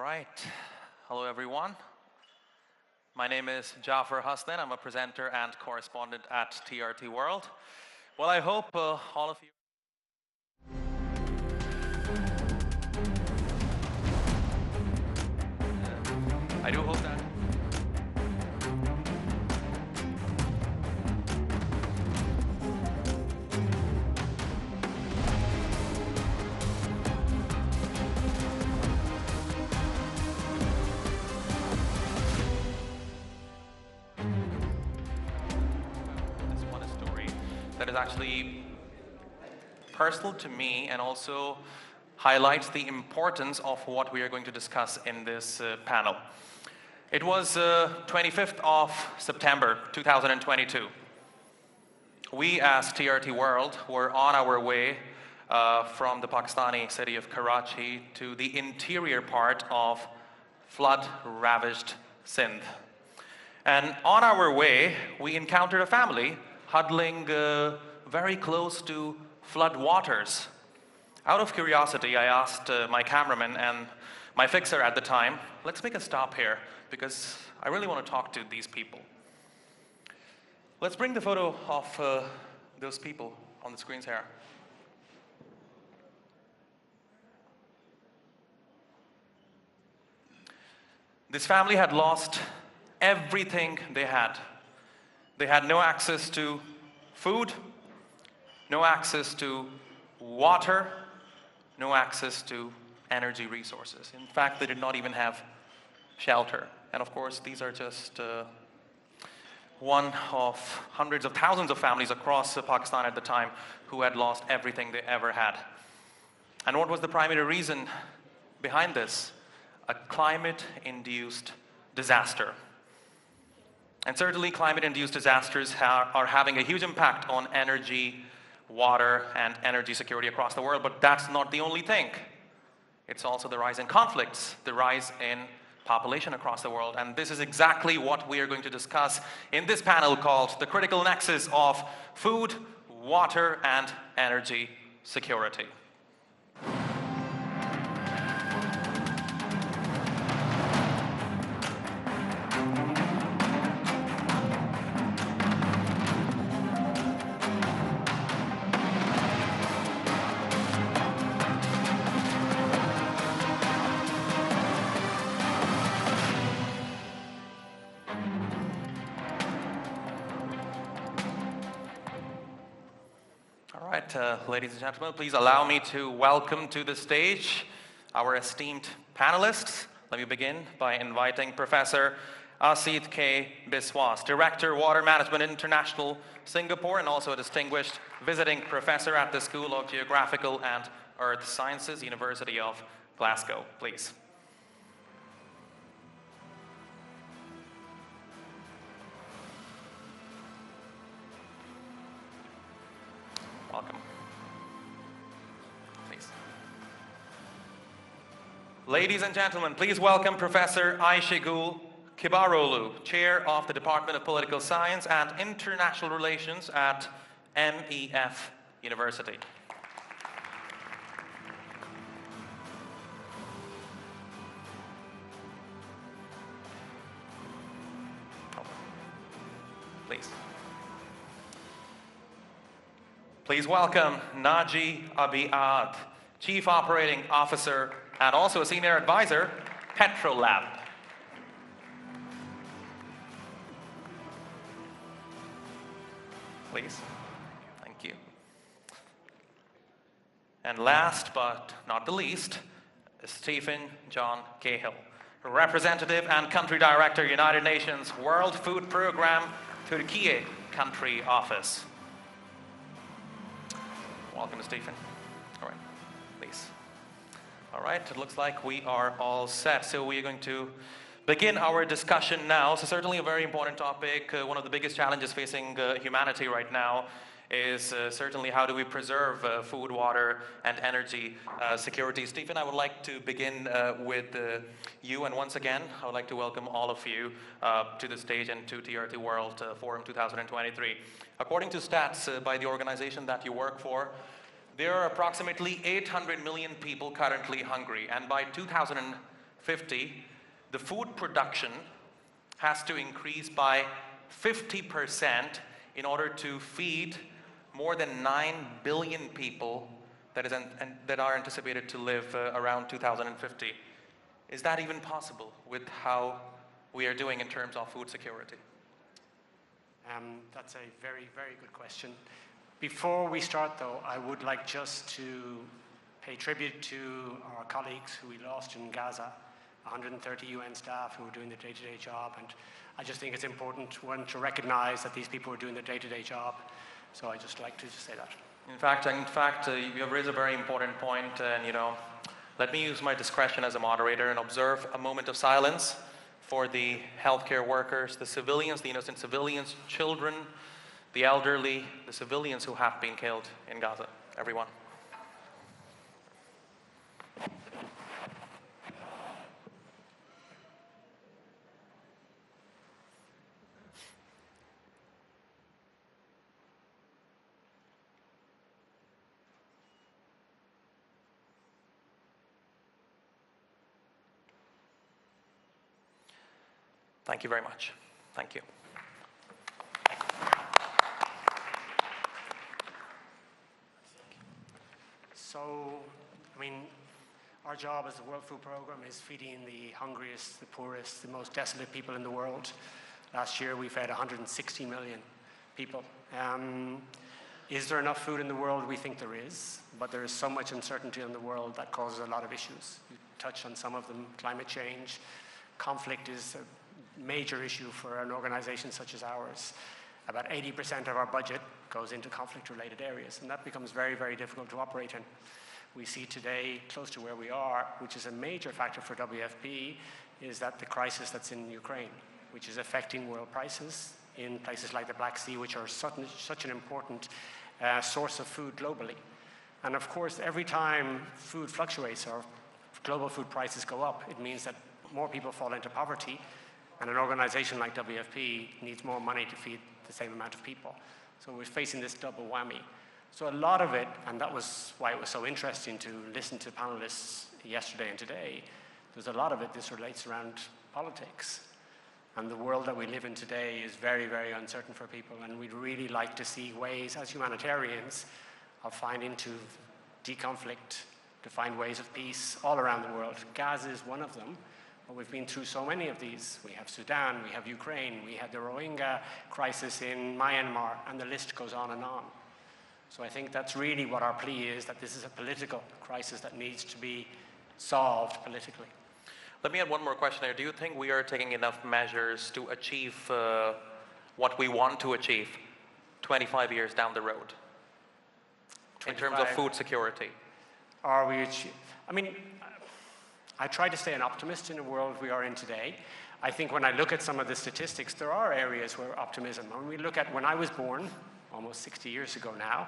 right. Hello, everyone. My name is Jafar Hasnan. I'm a presenter and correspondent at TRT World. Well, I hope all of you... I do hope that... that is actually personal to me and also highlights the importance of what we are going to discuss in this panel. It was 25th of September 2022. We as TRT World were on our way from the Pakistani city of Karachi to the interior part of flood-ravaged Sindh. And on our way, we encountered a family huddling very close to flood waters. Out of curiosity, I asked my cameraman and my fixer at the time, let's make a stop here because I really want to talk to these people. Let's bring the photo of those people on the screens here. This family had lost everything they had. They had no access to food, no access to water, no access to energy resources. In fact, they did not even have shelter. And of course, these are just one of hundreds of thousands of families across Pakistan at the time who had lost everything they ever had. And what was the primary reason behind this? A climate-induced disaster. And certainly climate-induced disasters are having a huge impact on energy, water, and energy security across the world, but that's not the only thing. It's also the rise in conflicts, the rise in population across the world, and this is exactly what we are going to discuss in this panel called The Critical Nexus of Food, Water, and Energy Security. Ladies and gentlemen, please allow me to welcome to the stage our esteemed panelists. Let me begin by inviting Professor Asit K. Biswas, Director, Water Management International, Singapore, and also a distinguished visiting professor at the School of Geographical and Earth Sciences, University of Glasgow. Please. Welcome. Please. Ladies and gentlemen, please welcome Professor Ayşegül Kibaroğlu, Chair of the Department of Political Science and International Relations at MEF University. Please. Please welcome Naji Abiad, Chief Operating Officer and also a Senior Advisor, Petrolab. Please. Thank you. And last but not the least, Stephen John Cahill, Representative and Country Director, United Nations World Food Programme, Türkiye Country Office. Welcome, Stephen. All right, please. All right, it looks like we are all set. So we are going to begin our discussion now. So certainly a very important topic. One of the biggest challenges facing humanity right now is certainly how do we preserve food, water, and energy security. Stephen, I would like to begin with you. And once again, I would like to welcome all of you to the stage and to TRT World Forum 2023. According to stats by the organization that you work for, there are approximately 800 million people currently hungry. And by 2050, the food production has to increase by 50% in order to feed more than 9 billion people that are anticipated to live around 2050. Is that even possible with how we are doing in terms of food security? That's a very, very good question. Before we start, though, I would like just to pay tribute to our colleagues who we lost in Gaza, 130 UN staff who were doing the day-to-day job, and I just think it's important, one, to recognize that these people are doing the day-to-day job. So I just like to just say that. In fact, you have raised a very important point, and let me use my discretion as a moderator and observe a moment of silence for the healthcare workers, the civilians, the innocent civilians, children, the elderly, the civilians who have been killed in Gaza. Everyone. Thank you very much. Thank you. So, I mean, our job as the World Food Program is feeding the hungriest, the poorest, the most desolate people in the world. Last year, we fed 160 million people. Is there enough food in the world? We think there is, but there is so much uncertainty in the world that causes a lot of issues. You touched on some of them: climate change, conflict is a major issue for an organization such as ours. About 80% of our budget goes into conflict-related areas, and that becomes very, very difficult to operate in. We see today, close to where we are, which is a major factor for WFP, is that the crisis that's in Ukraine, which is affecting world prices in places like the Black Sea, which are such an important source of food globally. And of course, every time food fluctuates or global food prices go up, it means that more people fall into poverty, and an organization like WFP needs more money to feed the same amount of people. So we're facing this double whammy. So a lot of it, and that was why it was so interesting to listen to panelists yesterday and today, there's a lot of it, this relates around politics. And the world that we live in today is very, very uncertain for people, and we'd really like to see ways, as humanitarians, of finding to deconflict, to find ways of peace all around the world. Gaza is one of them. But we've been through so many of these. We have Sudan, we have Ukraine, we had the Rohingya crisis in Myanmar, and the list goes on and on. So I think that's really what our plea is, that this is a political crisis that needs to be solved politically. Let me add one more question here. Do you think we are taking enough measures to achieve what we want to achieve 25 years down the road in terms of food security? Are we I mean, I try to stay an optimist in the world we are in today. I think when I look at some of the statistics, there are areas where optimism. When we look at when I was born, almost 60 years ago now,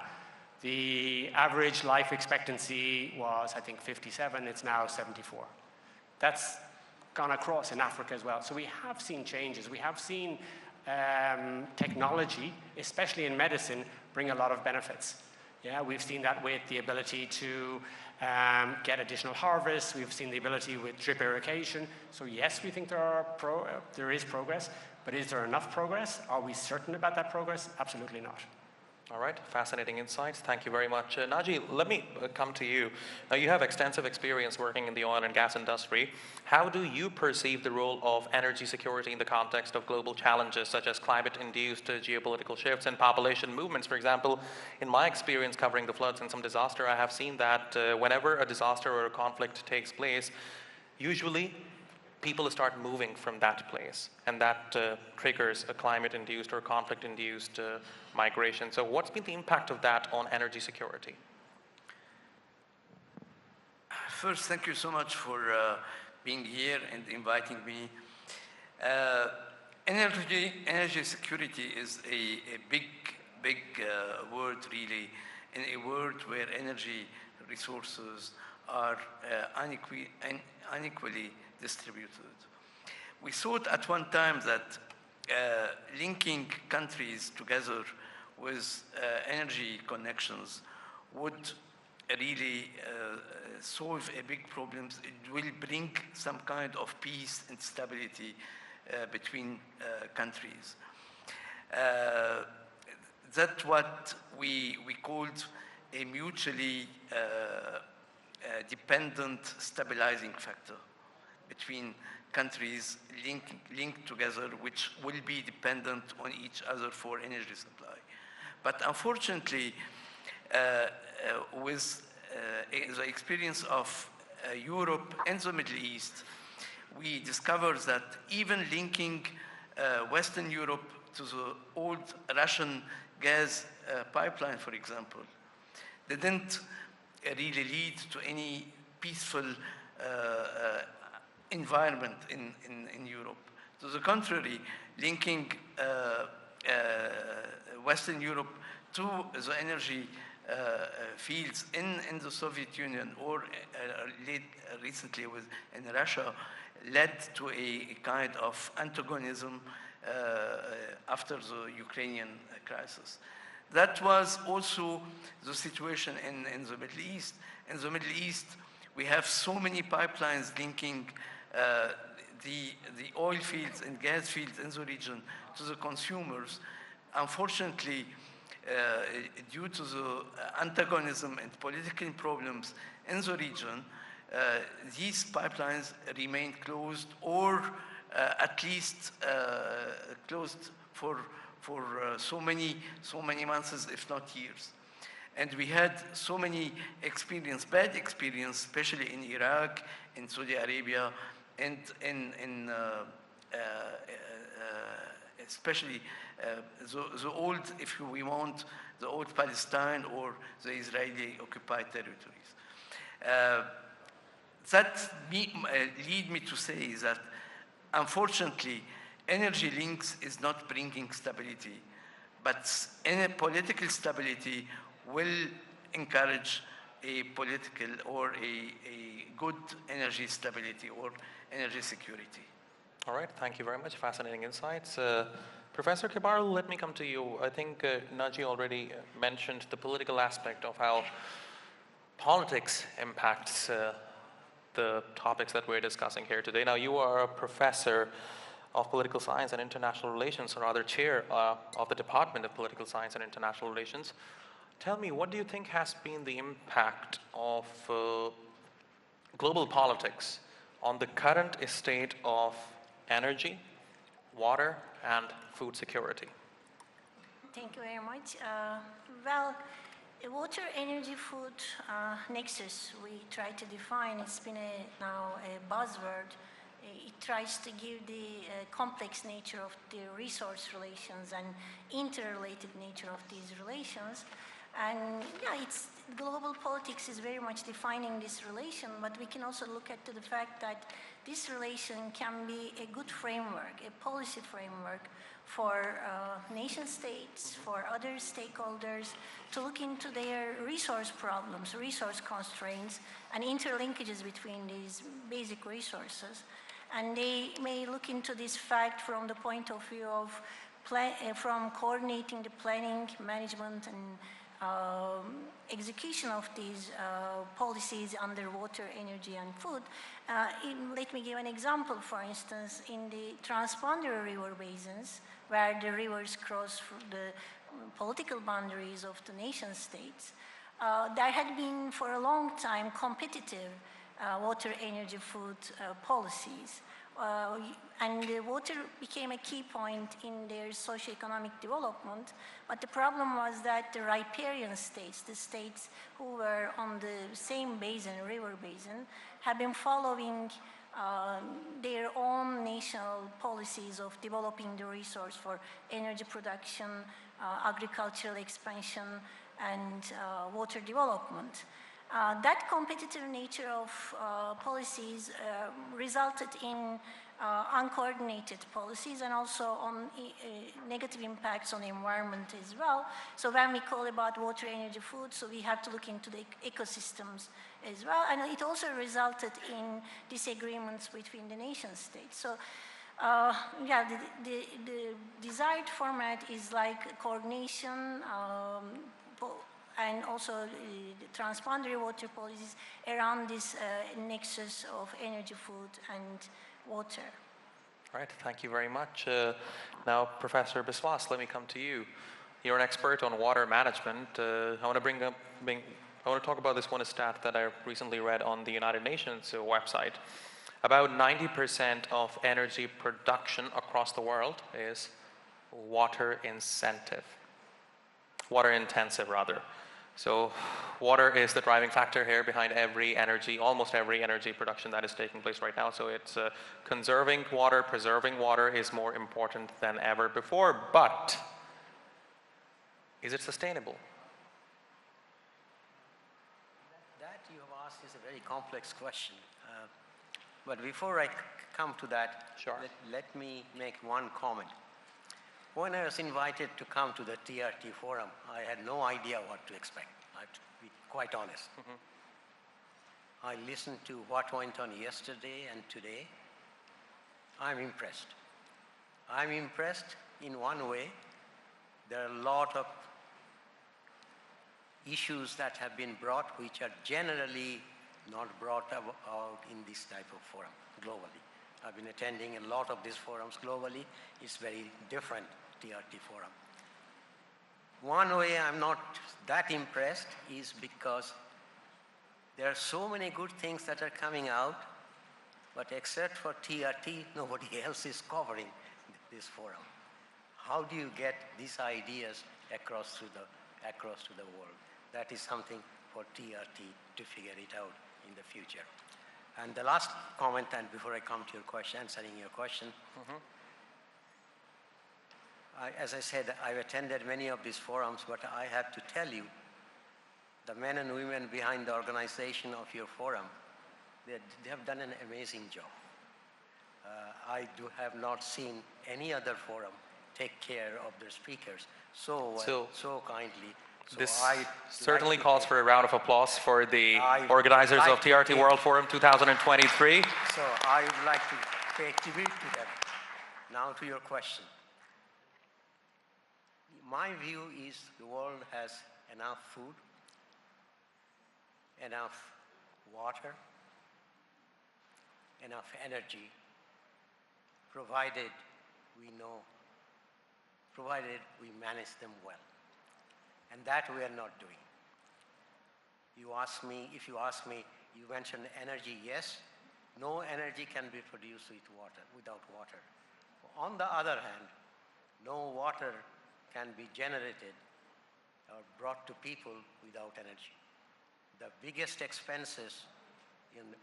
the average life expectancy was, I think, 57. It's now 74. That's gone across in Africa as well. So we have seen changes. We have seen technology, especially in medicine, bring a lot of benefits. Yeah, we've seen that with the ability to get additional harvests. We've seen the ability with drip irrigation. So yes, we think there is progress, but is there enough progress? Are we certain about that progress? Absolutely not. All right, fascinating insights. Thank you very much. Naji, let me come to you. Now, you have extensive experience working in the oil and gas industry. How do you perceive the role of energy security in the context of global challenges such as climate-induced geopolitical shifts and population movements? For example, in my experience covering the floods and some disaster, I have seen that whenever a disaster or a conflict takes place, usually people start moving from that place, and that triggers a climate-induced or conflict-induced migration. So what's been the impact of that on energy security? First, thank you so much for being here and inviting me. Energy security is a big word, really, in a world where energy resources are unequally distributed. We thought at one time that linking countries together with energy connections would really solve a big problems. It will bring some kind of peace and stability between countries. That's what we called a mutually dependent stabilizing factor between countries linked together, which will be dependent on each other for energy supply. But unfortunately, with the experience of Europe and the Middle East, we discovered that even linking Western Europe to the old Russian gas pipeline, for example, didn't really lead to any peaceful environment in Europe. To the contrary, linking Western Europe to the energy fields in the Soviet Union or recently in Russia led to a kind of antagonism after the Ukrainian crisis. That was also the situation in the Middle East. In the Middle East, we have so many pipelines linking the oil fields and gas fields in the region to the consumers. Unfortunately, due to the antagonism and political problems in the region, these pipelines remain closed or at least closed for so many months, if not years. And we had so many bad experience, especially in Iraq, in Saudi Arabia, and especially the old, if we want, the old Palestine or the Israeli occupied territories. That lead me to say that, unfortunately, energy links is not bringing stability, but any political stability will encourage a political or a good energy stability or energy security. All right, thank you very much. Fascinating insights. Professor Kibar, let me come to you. I think Naji already mentioned the political aspect of how politics impacts the topics that we're discussing here today. Now, you are a professor of Political Science and International Relations, or rather chair of the Department of Political Science and International Relations. Tell me, what do you think has been the impact of global politics on the current state of energy, water, and food security? Thank you very much. Well, water, energy, food nexus we try to define. It's been now a buzzword. It tries to give the complex nature of the resource relations and interrelated nature of these relations. And yeah, global politics is very much defining this relation, but we can also look at the fact that this relation can be a good framework, a policy framework for nation states, for other stakeholders to look into their resource problems, resource constraints, and interlinkages between these basic resources. And they may look into this fact from the point of view of from coordinating the planning, management, and execution of these policies under water, energy, and food. Let me give an example. For instance, in the transboundary river basins, where the rivers cross the political boundaries of the nation states, there had been for a long time competitive water, energy, food policies. And the water became a key point in their socioeconomic development. But the problem was that the riparian states, the states who were on the same basin, river basin, have been following their own national policies of developing the resource for energy production, agricultural expansion, and water development. That competitive nature of policies resulted in uncoordinated policies and also on negative impacts on the environment as well. So when we call about water, energy, food, so we have to look into the ecosystems as well. And it also resulted in disagreements between the nation states. So yeah, the desired format is like coordination and also the transboundary water policies around this nexus of energy, food, and water. All right, thank you very much. Now, Professor Biswas, let me come to you. You're an expert on water management. I want to talk about this one stat that I recently read on the United Nations website. About 90% of energy production across the world is water intensive rather. So water is the driving factor here behind almost every energy production that is taking place right now. So it's conserving water, preserving water is more important than ever before, but is it sustainable? That you have asked is a very complex question. But before I come to that, let me make one comment. When I was invited to come to the TRT Forum, I had no idea what to expect. I have to be quite honest. I listened to what went on yesterday and today. I'm impressed. I'm impressed in one way. There are a lot of issues that have been brought which are generally not brought out in this type of forum globally. I've been attending a lot of these forums globally. It's very different TRT forum. One way I'm not that impressed is because there are so many good things that are coming out, but except for TRT, nobody else is covering this forum. How do you get these ideas across to the world? That is something for TRT to figure it out in the future. And the last comment, and before I come to your question, answering your question, as I said, I've attended many of these forums, but I have to tell you, the men and women behind the organization of your forum, they have done an amazing job. I have not seen any other forum take care of their speakers so well, so kindly. So this certainly calls for a round of applause for the organizers of TRT World Forum 2023. So I would like to pay tribute to them. Now to your question. My view is the world has enough food, enough water, enough energy, provided we manage them well. And that we are not doing. If you ask me, you mentioned energy, yes. No energy can be produced without water. On the other hand, no water can be generated or brought to people without energy. The biggest expenses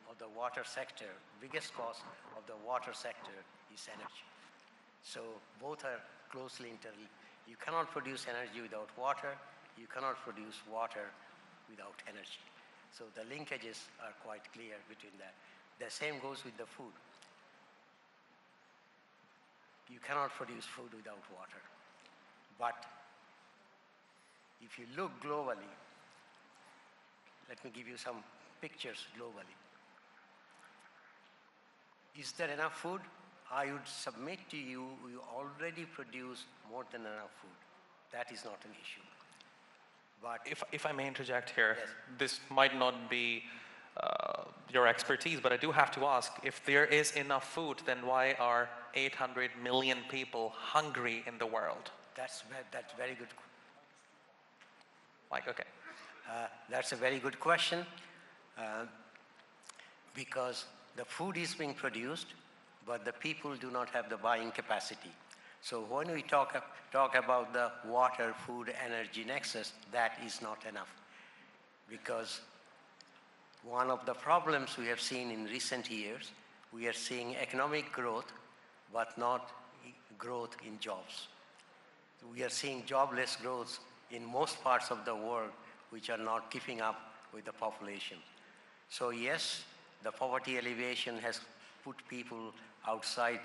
of the water sector, biggest cost of the water sector is energy. So both are closely interlinked. You cannot produce energy without water. You cannot produce water without energy. So the linkages are quite clear between that. The same goes with the food. You cannot produce food without water. But if you look globally, let me give you some pictures globally. Is there enough food? I would submit to you, we already produce more than enough food. That is not an issue. But if I may interject here, yes. This might not be your expertise, but I do have to ask, if there is enough food, then why are 800 million people hungry in the world? That's very good. Mike, okay. That's a very good question, because the food is being produced, but the people do not have the buying capacity. So when we talk about the water, food, energy nexus, that is not enough. Because one of the problems we have seen in recent years, we are seeing economic growth, but not growth in jobs. We are seeing jobless growth in most parts of the world, which are not keeping up with the population. So yes, the poverty alleviation has put people outside,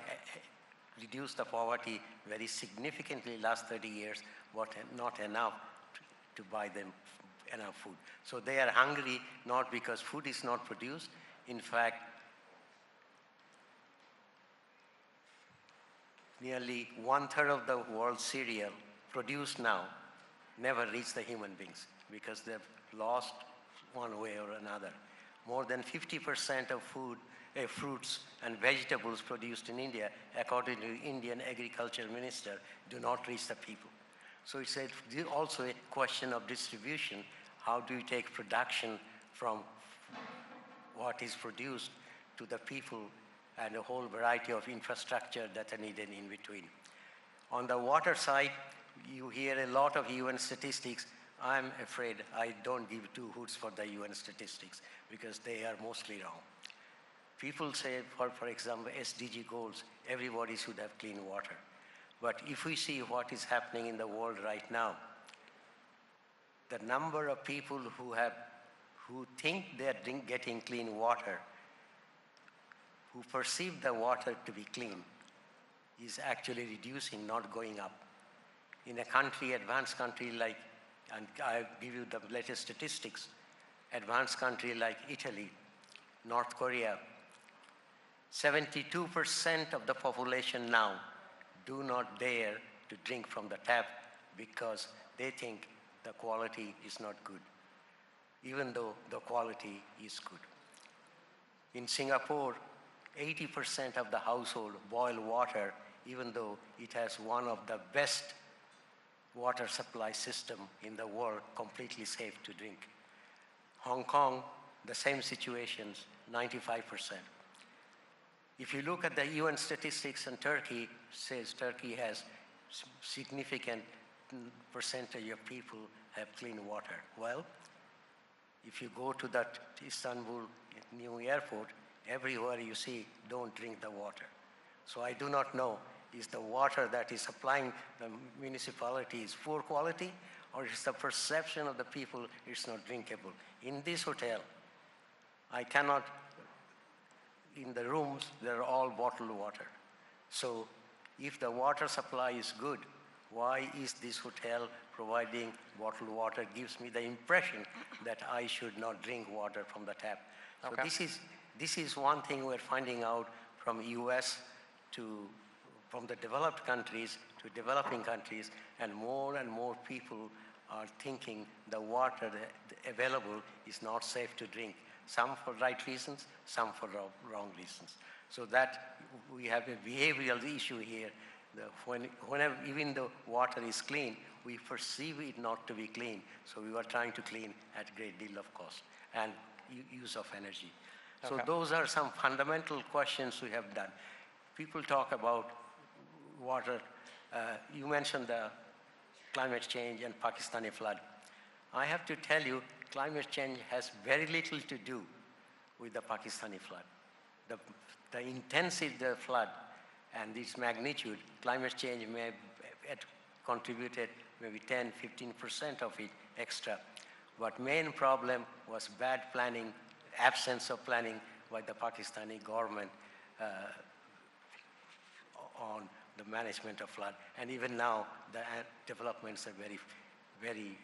reduced the poverty very significantly last 30 years, but not enough to buy them enough food. So they are hungry not because food is not produced. In fact, nearly 1/3 of the world's cereal produced now never reached the human beings. because they've lost one way or another. More than 50% of food, fruits and vegetables produced in India, according to Indian Agriculture Minister, do not reach the people. So it's also a question of distribution. How do you take production from what is produced to the people, and a whole variety of infrastructure that are needed in between. On the water side, you hear a lot of UN statistics. I'm afraid I don't give two hoots for the UN statistics because they are mostly wrong. People say, for example, SDG goals, everybody should have clean water. But if we see what is happening in the world right now, the number of people who think they're getting clean water, who perceive the water to be clean, is actually reducing, not going up. In a country, advanced country like, and I'll give you the latest statistics, advanced country like Italy, North Korea, 72% of the population now do not dare to drink from the tap because they think the quality is not good, even though the quality is good. In Singapore, 80% of the household boil water, even though it has one of the best water supply system in the world, completely safe to drink. Hong Kong, the same situations, 95%. If you look at the UN statistics in Turkey, says Turkey has significant percentage of people have clean water. Well, if you go to that Istanbul new airport, everywhere you see, don't drink the water. So I do not know, is the water that is supplying the municipality is poor quality, or is the perception of the people it's not drinkable? In this hotel, I cannot, in the rooms, they're all bottled water. So if the water supply is good, why is this hotel providing bottled water? Gives me the impression that I should not drink water from the tap. So Okay. This is one thing we're finding out from US from the developed countries to developing countries, and more people are thinking the water available is not safe to drink. Some for right reasons, some for wrong reasons. So that we have a behavioral issue here. Whenever, even though water is clean, we perceive it not to be clean. So we are trying to clean at a great deal of cost and use of energy. So those are some fundamental questions we have done. People talk about water. You mentioned the climate change and Pakistani flood. I have to tell you, climate change has very little to do with the Pakistani flood. The intensity of the flood and its magnitude, climate change may have contributed maybe 10–15% of it extra. But main problem was bad planning, absence of planning by the Pakistani government on the management of flood. And even now, the developments are very.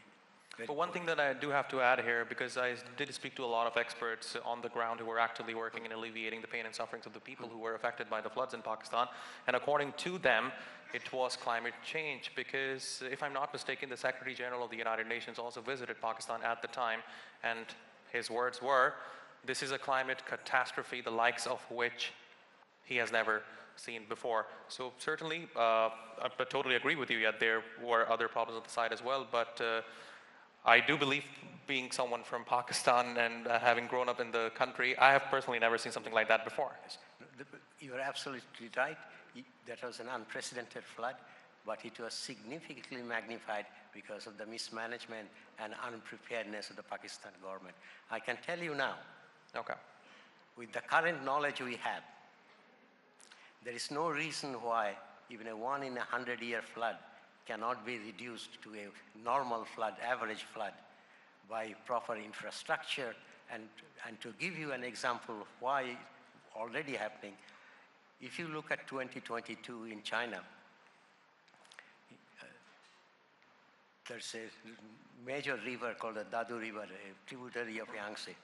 But one thing that I do have to add here, because I did speak to a lot of experts on the ground who were actively working in alleviating the pain and sufferings of the people who were affected by the floods in Pakistan, and according to them, it was climate change, because if I'm not mistaken, the Secretary General of the United Nations also visited Pakistan at the time, and his words were, this is a climate catastrophe, the likes of which he has never seen before. So certainly, I totally agree with you, yet there were other problems on the side as well, but I do believe, being someone from Pakistan and having grown up in the country, I have personally never seen something like that before. You're absolutely right. That was an unprecedented flood, but it was significantly magnified because of the mismanagement and unpreparedness of the Pakistan government. I can tell you now, with the current knowledge we have, there is no reason why even a 1 in 100-year flood cannot be reduced to a normal flood, average flood, by proper infrastructure. And to give you an example of why it's already happening, if you look at 2022 in China, there's a major river called the Dadu River, a tributary of Yangtze.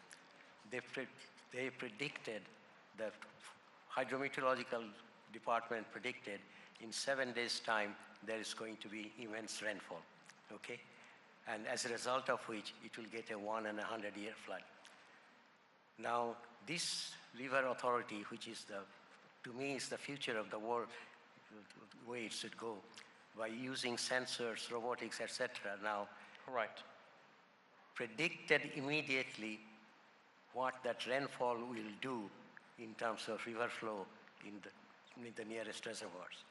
They predicted, the hydrometeorological department predicted, in 7 days' time, there is going to be immense rainfall, okay? and as a result of which it will get a 1 in a 100-year flood. Now, this river authority, which is to me is the future of the world, the way it should go, by using sensors, robotics, etc. now, predicted immediately what that rainfall will do in terms of river flow in the nearest reservoirs.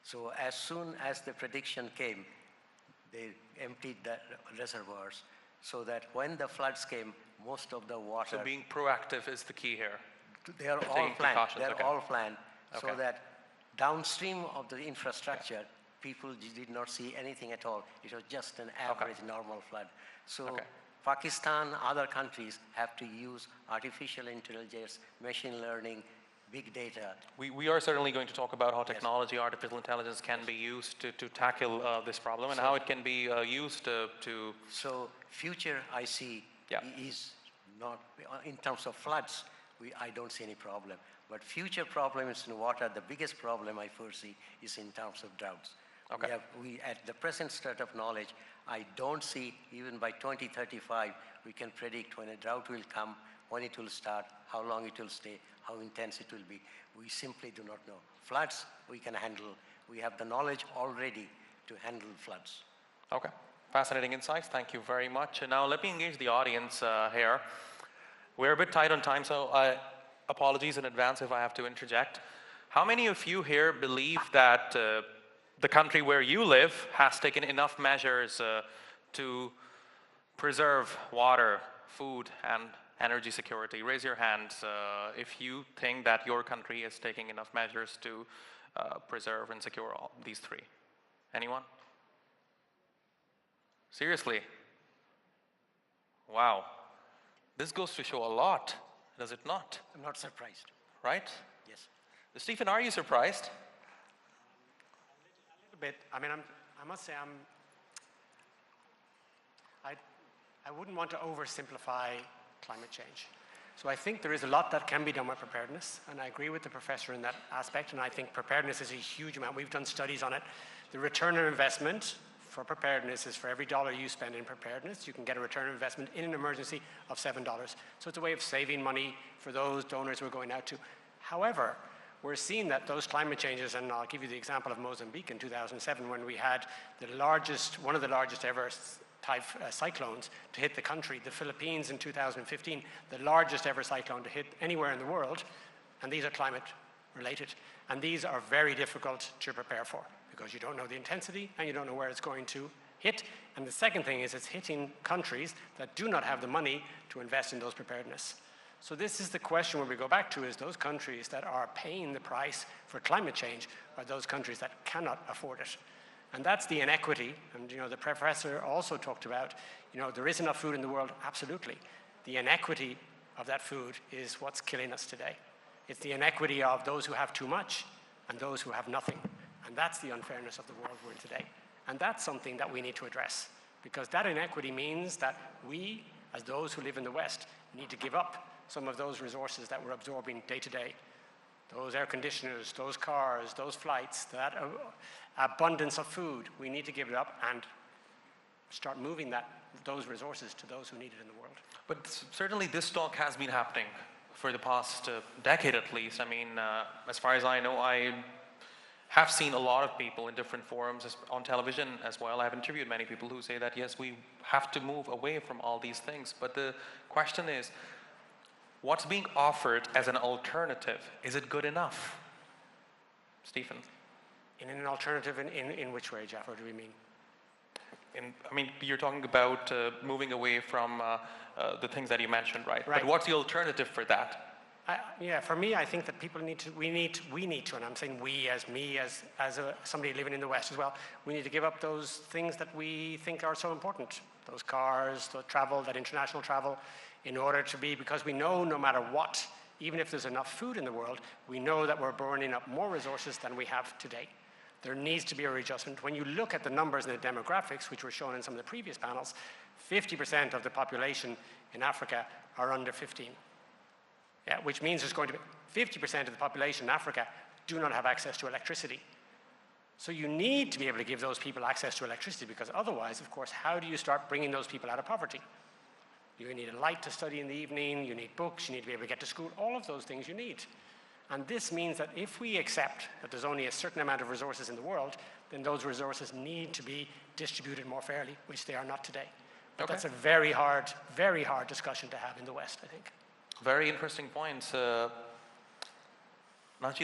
So as soon as the prediction came, they emptied the reservoirs so that when the floods came, most of the water... So being proactive is the key here. They are all planned. They're all planned so Okay. that downstream of the infrastructure, people did not see anything at all. It was just an average normal flood. So Pakistan, other countries have to use artificial intelligence, machine learning, big data. We are certainly going to talk about how technology, artificial intelligence can be used to tackle this problem and how it can be used to... So future I see is not, in terms of floods, I don't see any problem. But future problems in water, the biggest problem I foresee is in terms of droughts. We at the present state of knowledge, I don't see, even by 2035, we can predict when a drought will come, when it will start, how long it will stay, how intense it will be. We simply do not know. Floods, we can handle. We have the knowledge already to handle floods. Okay, fascinating insights. Thank you very much. And now let me engage the audience here. We're a bit tight on time, so apologies in advance if I have to interject. How many of you here believe that the country where you live has taken enough measures to preserve water, food, and energy security? Raise your hands if you think that your country is taking enough measures to preserve and secure all these three. Anyone? Seriously? Wow. This goes to show a lot, does it not? I'm not surprised. Right? Yes. Stephen, are you surprised? Bit. I mean, I must say, I wouldn't want to oversimplify climate change. So I think there is a lot that can be done with preparedness, and I agree with the professor in that aspect, and I think preparedness is a huge amount. We've done studies on it. The return on investment for preparedness is for every dollar you spend in preparedness, you can get a return on investment in an emergency of $7. So it's a way of saving money for those donors we're going out to. However, we're seeing that those climate changes, and I'll give you the example of Mozambique in 2007 when we had one of the largest ever type cyclones to hit the country. The Philippines in 2015, the largest ever cyclone to hit anywhere in the world, and these are climate related. And these are very difficult to prepare for because you don't know the intensity and you don't know where it's going to hit. And the second thing is it's hitting countries that do not have the money to invest in those preparedness. So this is the question where we go back to, is those countries that are paying the price for climate change are those countries that cannot afford it. And that's the inequity. And the professor also talked about, there is enough food in the world, absolutely. The inequity of that food is what's killing us today. It's the inequity of those who have too much and those who have nothing. And that's the unfairness of the world we're in today. And that's something that we need to address, because that inequity means that we, as those who live in the West, need to give up some of those resources that we're absorbing day to day. Those air conditioners, those cars, those flights, that abundance of food, we need to give it up and start moving those resources to those who need it in the world. But certainly this talk has been happening for the past decade at least. I mean, as far as I know, I have seen a lot of people in different forums on television as well. I've interviewed many people who say that, yes, we have to move away from all these things. But the question is, what's being offered as an alternative? Is it good enough? Stephen? In an alternative, in which way, Jafar, do we mean? I mean, you're talking about moving away from the things that you mentioned, right? But what's the alternative for that? For me, I think that people we need to, and I'm saying we as me, as somebody living in the West as well, we need to give up those things that we think are so important. Those cars, the travel, that international travel, in order to be, because we know no matter what, even if there's enough food in the world, we know that we're burning up more resources than we have today. There needs to be a readjustment. When you look at the numbers and the demographics, which were shown in some of the previous panels, 50% of the population in Africa are under 15. Which means there's going to be 50% of the population in Africa do not have access to electricity. So you need to be able to give those people access to electricity, because otherwise, of course, how do you start bringing those people out of poverty? You need a light to study in the evening, you need books, you need to be able to get to school, all of those things you need. And this means that if we accept that there's only a certain amount of resources in the world, then those resources need to be distributed more fairly, which they are not today. But that's a very hard discussion to have in the West, I think. Very interesting points. Nachi,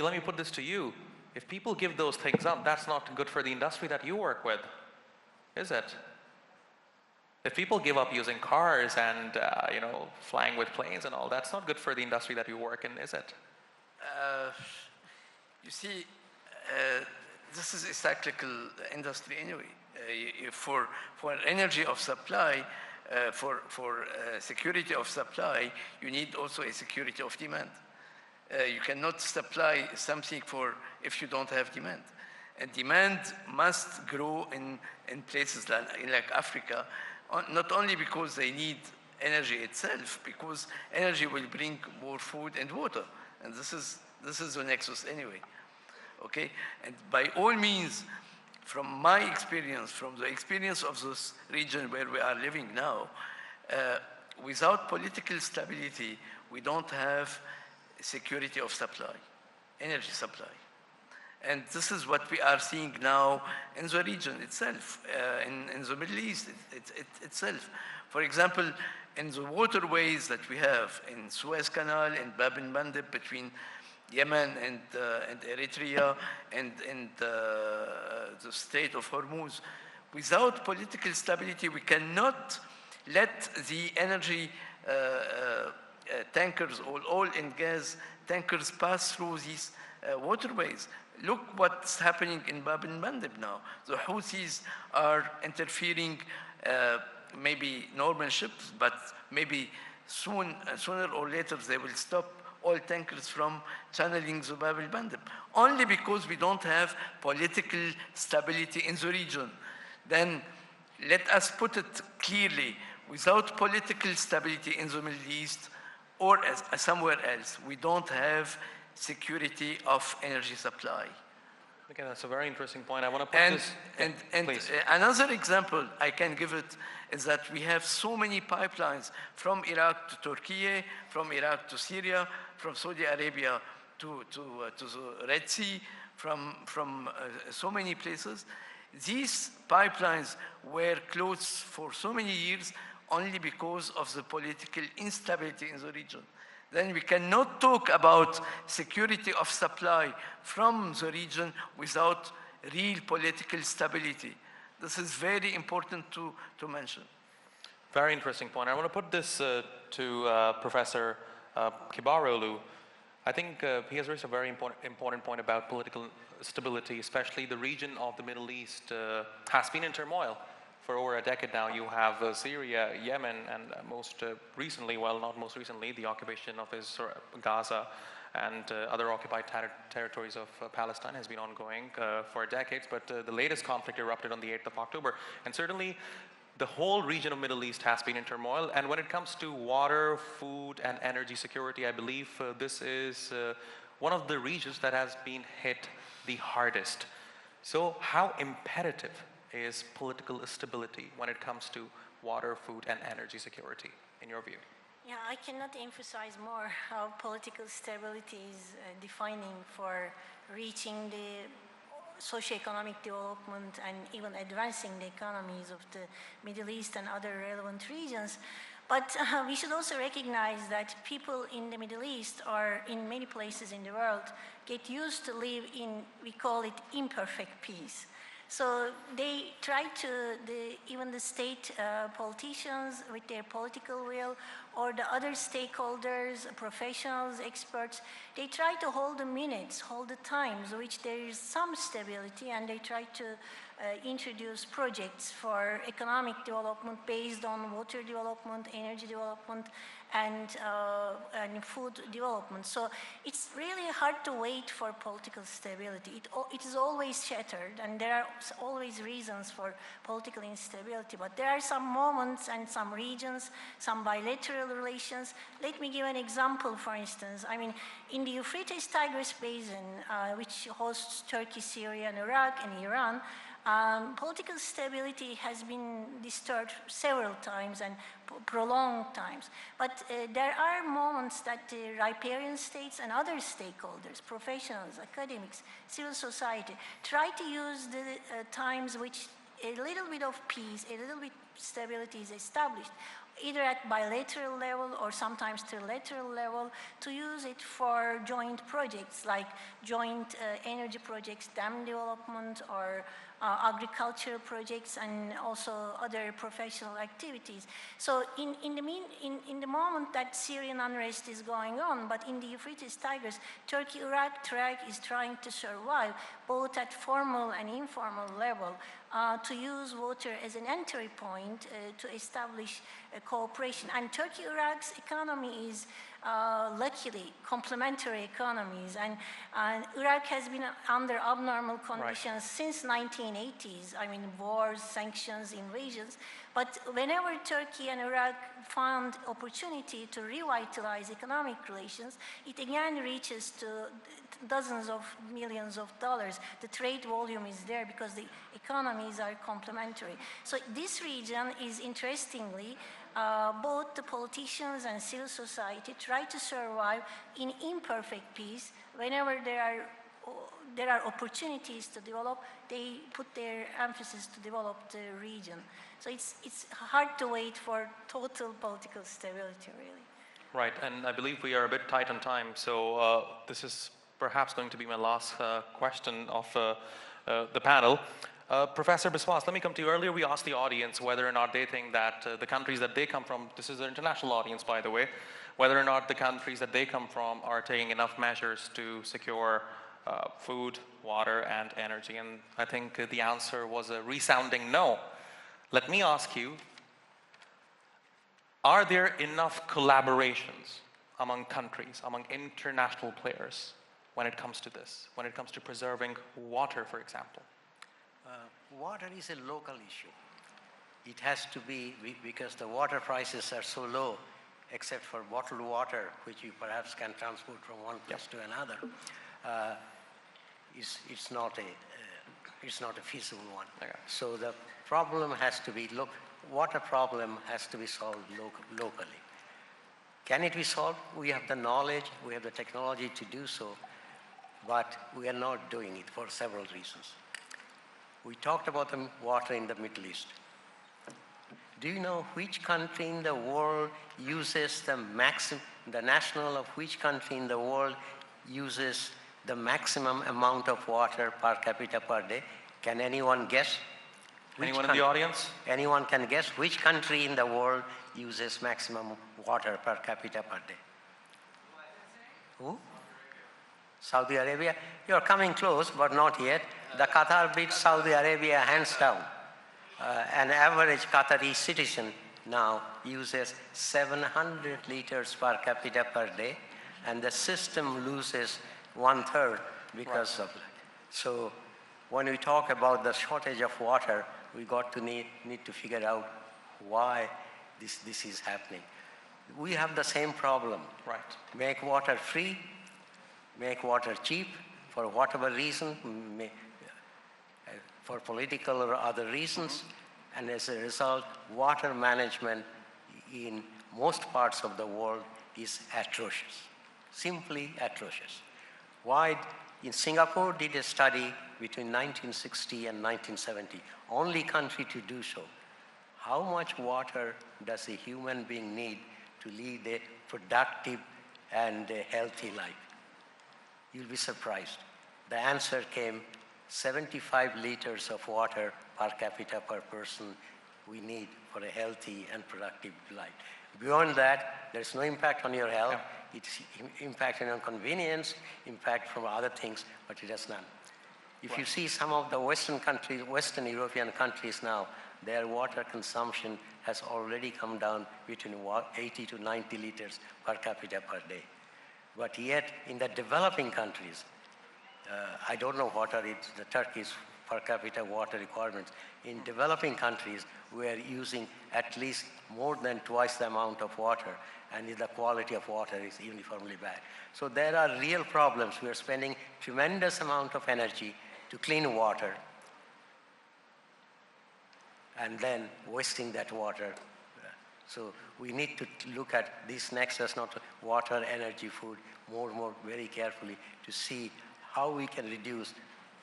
let me put this to you. If people give those things up, that's not good for the industry that you work with, is it? If people give up using cars and flying with planes and all, that's not good for the industry that you work in, is it? You see, this is a cyclical industry anyway. For energy of supply, for security of supply, you need also a security of demand. You cannot supply something if you don't have demand. And demand must grow in places like Africa, not only because they need energy itself, because energy will bring more food and water. And this is the nexus anyway. Okay? And by all means, from my experience, from the experience of this region where we are living now, without political stability, we don't have security of supply, energy supply. And this is what we are seeing now in the region itself, in the Middle East itself. For example, in the waterways that we have in Suez Canal and Bab el-Mandeb between Yemen and Eritrea and the Strait of Hormuz, without political stability, we cannot let the energy tankers or oil and gas tankers pass through these waterways. Look what's happening in Bab el-Mandeb now. The Houthis are interfering, maybe normal ships, but maybe sooner or later they will stop oil tankers from channeling the Bab el-Mandeb, only because we don't have political stability in the region. Then let us put it clearly, without political stability in the Middle East or somewhere else, we don't have security of energy supply. Okay, that's a very interesting point. I want to put this... And another example I can give it is that we have so many pipelines from Iraq to Türkiye, from Iraq to Syria, from Saudi Arabia to the Red Sea, from so many places. These pipelines were closed for so many years only because of the political instability in the region. Then we cannot talk about security of supply from the region without real political stability. This is very important to mention. Very interesting point. I want to put this to Professor Kibarolu. I think he has raised a very important point about political stability, especially the region of the Middle East has been in turmoil for over a decade now. You have Syria, Yemen, and most recently, well, not most recently, the occupation of Gaza and other occupied territories of Palestine has been ongoing for decades, but the latest conflict erupted on the 8th of October. And certainly, the whole region of Middle East has been in turmoil. And when it comes to water, food, and energy security, I believe this is one of the regions that has been hit the hardest. So how imperative is political stability when it comes to water, food, and energy security, in your view? Yeah, I cannot emphasize more how political stability is defining for reaching the socioeconomic development and even advancing the economies of the Middle East and other relevant regions. But we should also recognize that people in the Middle East or in many places in the world get used to live in, we call it imperfect peace. So they try to, even the state politicians with their political will or the other stakeholders, professionals, experts, they try to hold the minutes, hold the times, which there is some stability, and they try to introduce projects for economic development based on water development, energy development, and food development. So it's really hard to wait for political stability. It is always shattered, and there are always reasons for political instability. But there are some moments and some regions, some bilateral relations. Let me give an example, for instance. I mean, in the Euphrates-Tigris Basin, which hosts Turkey, Syria, and Iraq, and Iran, political stability has been disturbed several times and prolonged times. But there are moments that the riparian states and other stakeholders, professionals, academics, civil society, try to use the times which a little bit of peace, a little bit stability is established, either at bilateral level or sometimes trilateral level, to use it for joint projects like joint energy projects, dam development, or agricultural projects, and also other professional activities. So in the moment that Syrian unrest is going on, but in the Euphrates-Tigris, Turkey-Iraq track is trying to survive, both at formal and informal level, to use water as an entry point to establish cooperation. And Turkey-Iraq's economy is luckily complementary economies, and Iraq has been under abnormal conditions since 1980s. I mean, wars, sanctions, invasions. But whenever Turkey and Iraq found opportunity to revitalize economic relations, it again reaches to dozens of millions of dollars. The trade volume is there because the economies are complementary. So this region is, interestingly, both the politicians and civil society try to survive in imperfect peace. Whenever there are opportunities to develop, they put their emphasis to develop the region. So it's hard to wait for total political stability, really. Right, and I believe we are a bit tight on time, so this is perhaps going to be my last question of the panel. Professor Biswas, let me come to you. Earlier we asked the audience whether or not they think that the countries that they come from, this is an international audience by the way, whether or not the countries that they come from are taking enough measures to secure food, water, and energy. And I think the answer was a resounding no. Let me ask you, are there enough collaborations among countries, among international players when it comes to this, when it comes to preserving water, for example? Water is a local issue. It has to be, because the water prices are so low, except for bottled water, which you perhaps can transport from one place to another, it's not a feasible one. Okay. So the problem has to be, water problem has to be solved locally. Can it be solved? We have the knowledge, we have the technology to do so, but we are not doing it for several reasons. We talked about the water in the Middle East. Do you know which country in the world uses the national of which country in the world uses the maximum amount of water per capita per day? Can anyone guess? Anyone in the audience? Anyone can guess which country in the world uses maximum water per capita per day? Who? Saudi Arabia? You're coming close, but not yet. The Qatar beats Saudi Arabia hands down. An average Qatari citizen now uses 700 liters per capita per day, and the system loses 1/3 because of that. So when we talk about the shortage of water, we got to need to figure out why this is happening. We have the same problem. Right. Make water free, make water cheap, for whatever reason, for political or other reasons, and as a result, water management in most parts of the world is atrocious, simply atrocious. Why? In Singapore did a study between 1960 and 1970, only country to do so. How much water does a human being need to lead a productive and a healthy life? You'll be surprised. The answer came 75 liters of water per capita per person we need for a healthy and productive life. Beyond that, there's no impact on your health. It's impact on your convenience, impact from other things, but it has none. If you see some of the Western countries, Western European countries now, their water consumption has already come down between 80 to 90 liters per capita per day. But yet, in the developing countries, I don't know what are the Turkey's per capita water requirements. In developing countries, we are using at least more than twice the amount of water, and the quality of water is uniformly bad. So there are real problems. We are spending tremendous amount of energy to clean water, and then wasting that water. So we need to look at this nexus, not water, energy, food, more very carefully to see how we can reduce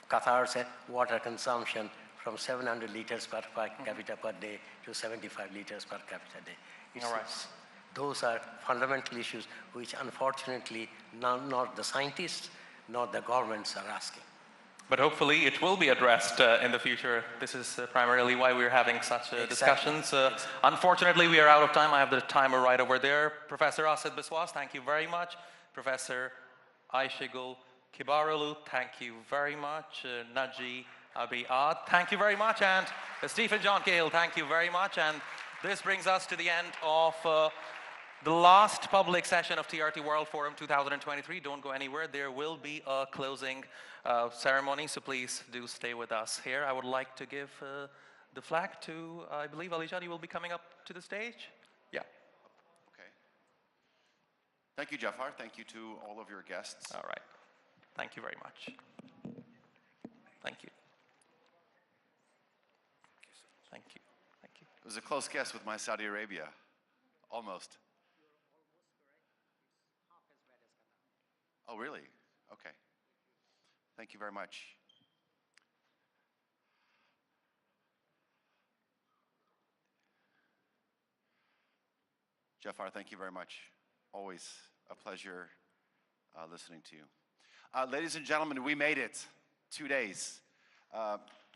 Qatar's water consumption from 700 liters per capita per day to 75 liters per capita a day. All right. Those are fundamental issues which unfortunately not the scientists nor the governments are asking. But hopefully it will be addressed in the future. This is primarily why we're having such discussions. Unfortunately, we are out of time. I have the timer right over there. Professor Asad Biswas, thank you very much. Professor Ayşegül Kibaroglu, thank you very much. Naji Abiad, thank you very much. And Stephen John Cahill, thank you very much. And this brings us to the end of the last public session of TRT World Forum 2023. Don't go anywhere. There will be a closing ceremony, so please do stay with us here. I would like to give the flag to, I believe, Alijani will be coming up to the stage. Yeah. Okay. Thank you, Jafar. Thank you to all of your guests. All right. Thank you very much. Thank you. Thank you. Thank you. It was a close guess with my Saudi Arabia. Almost. Oh, really? Okay. Thank you very much. Jafar, thank you very much. Always a pleasure listening to you. Ladies and gentlemen, we made it. 2 days.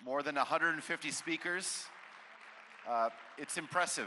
More than 150 speakers. It's impressive.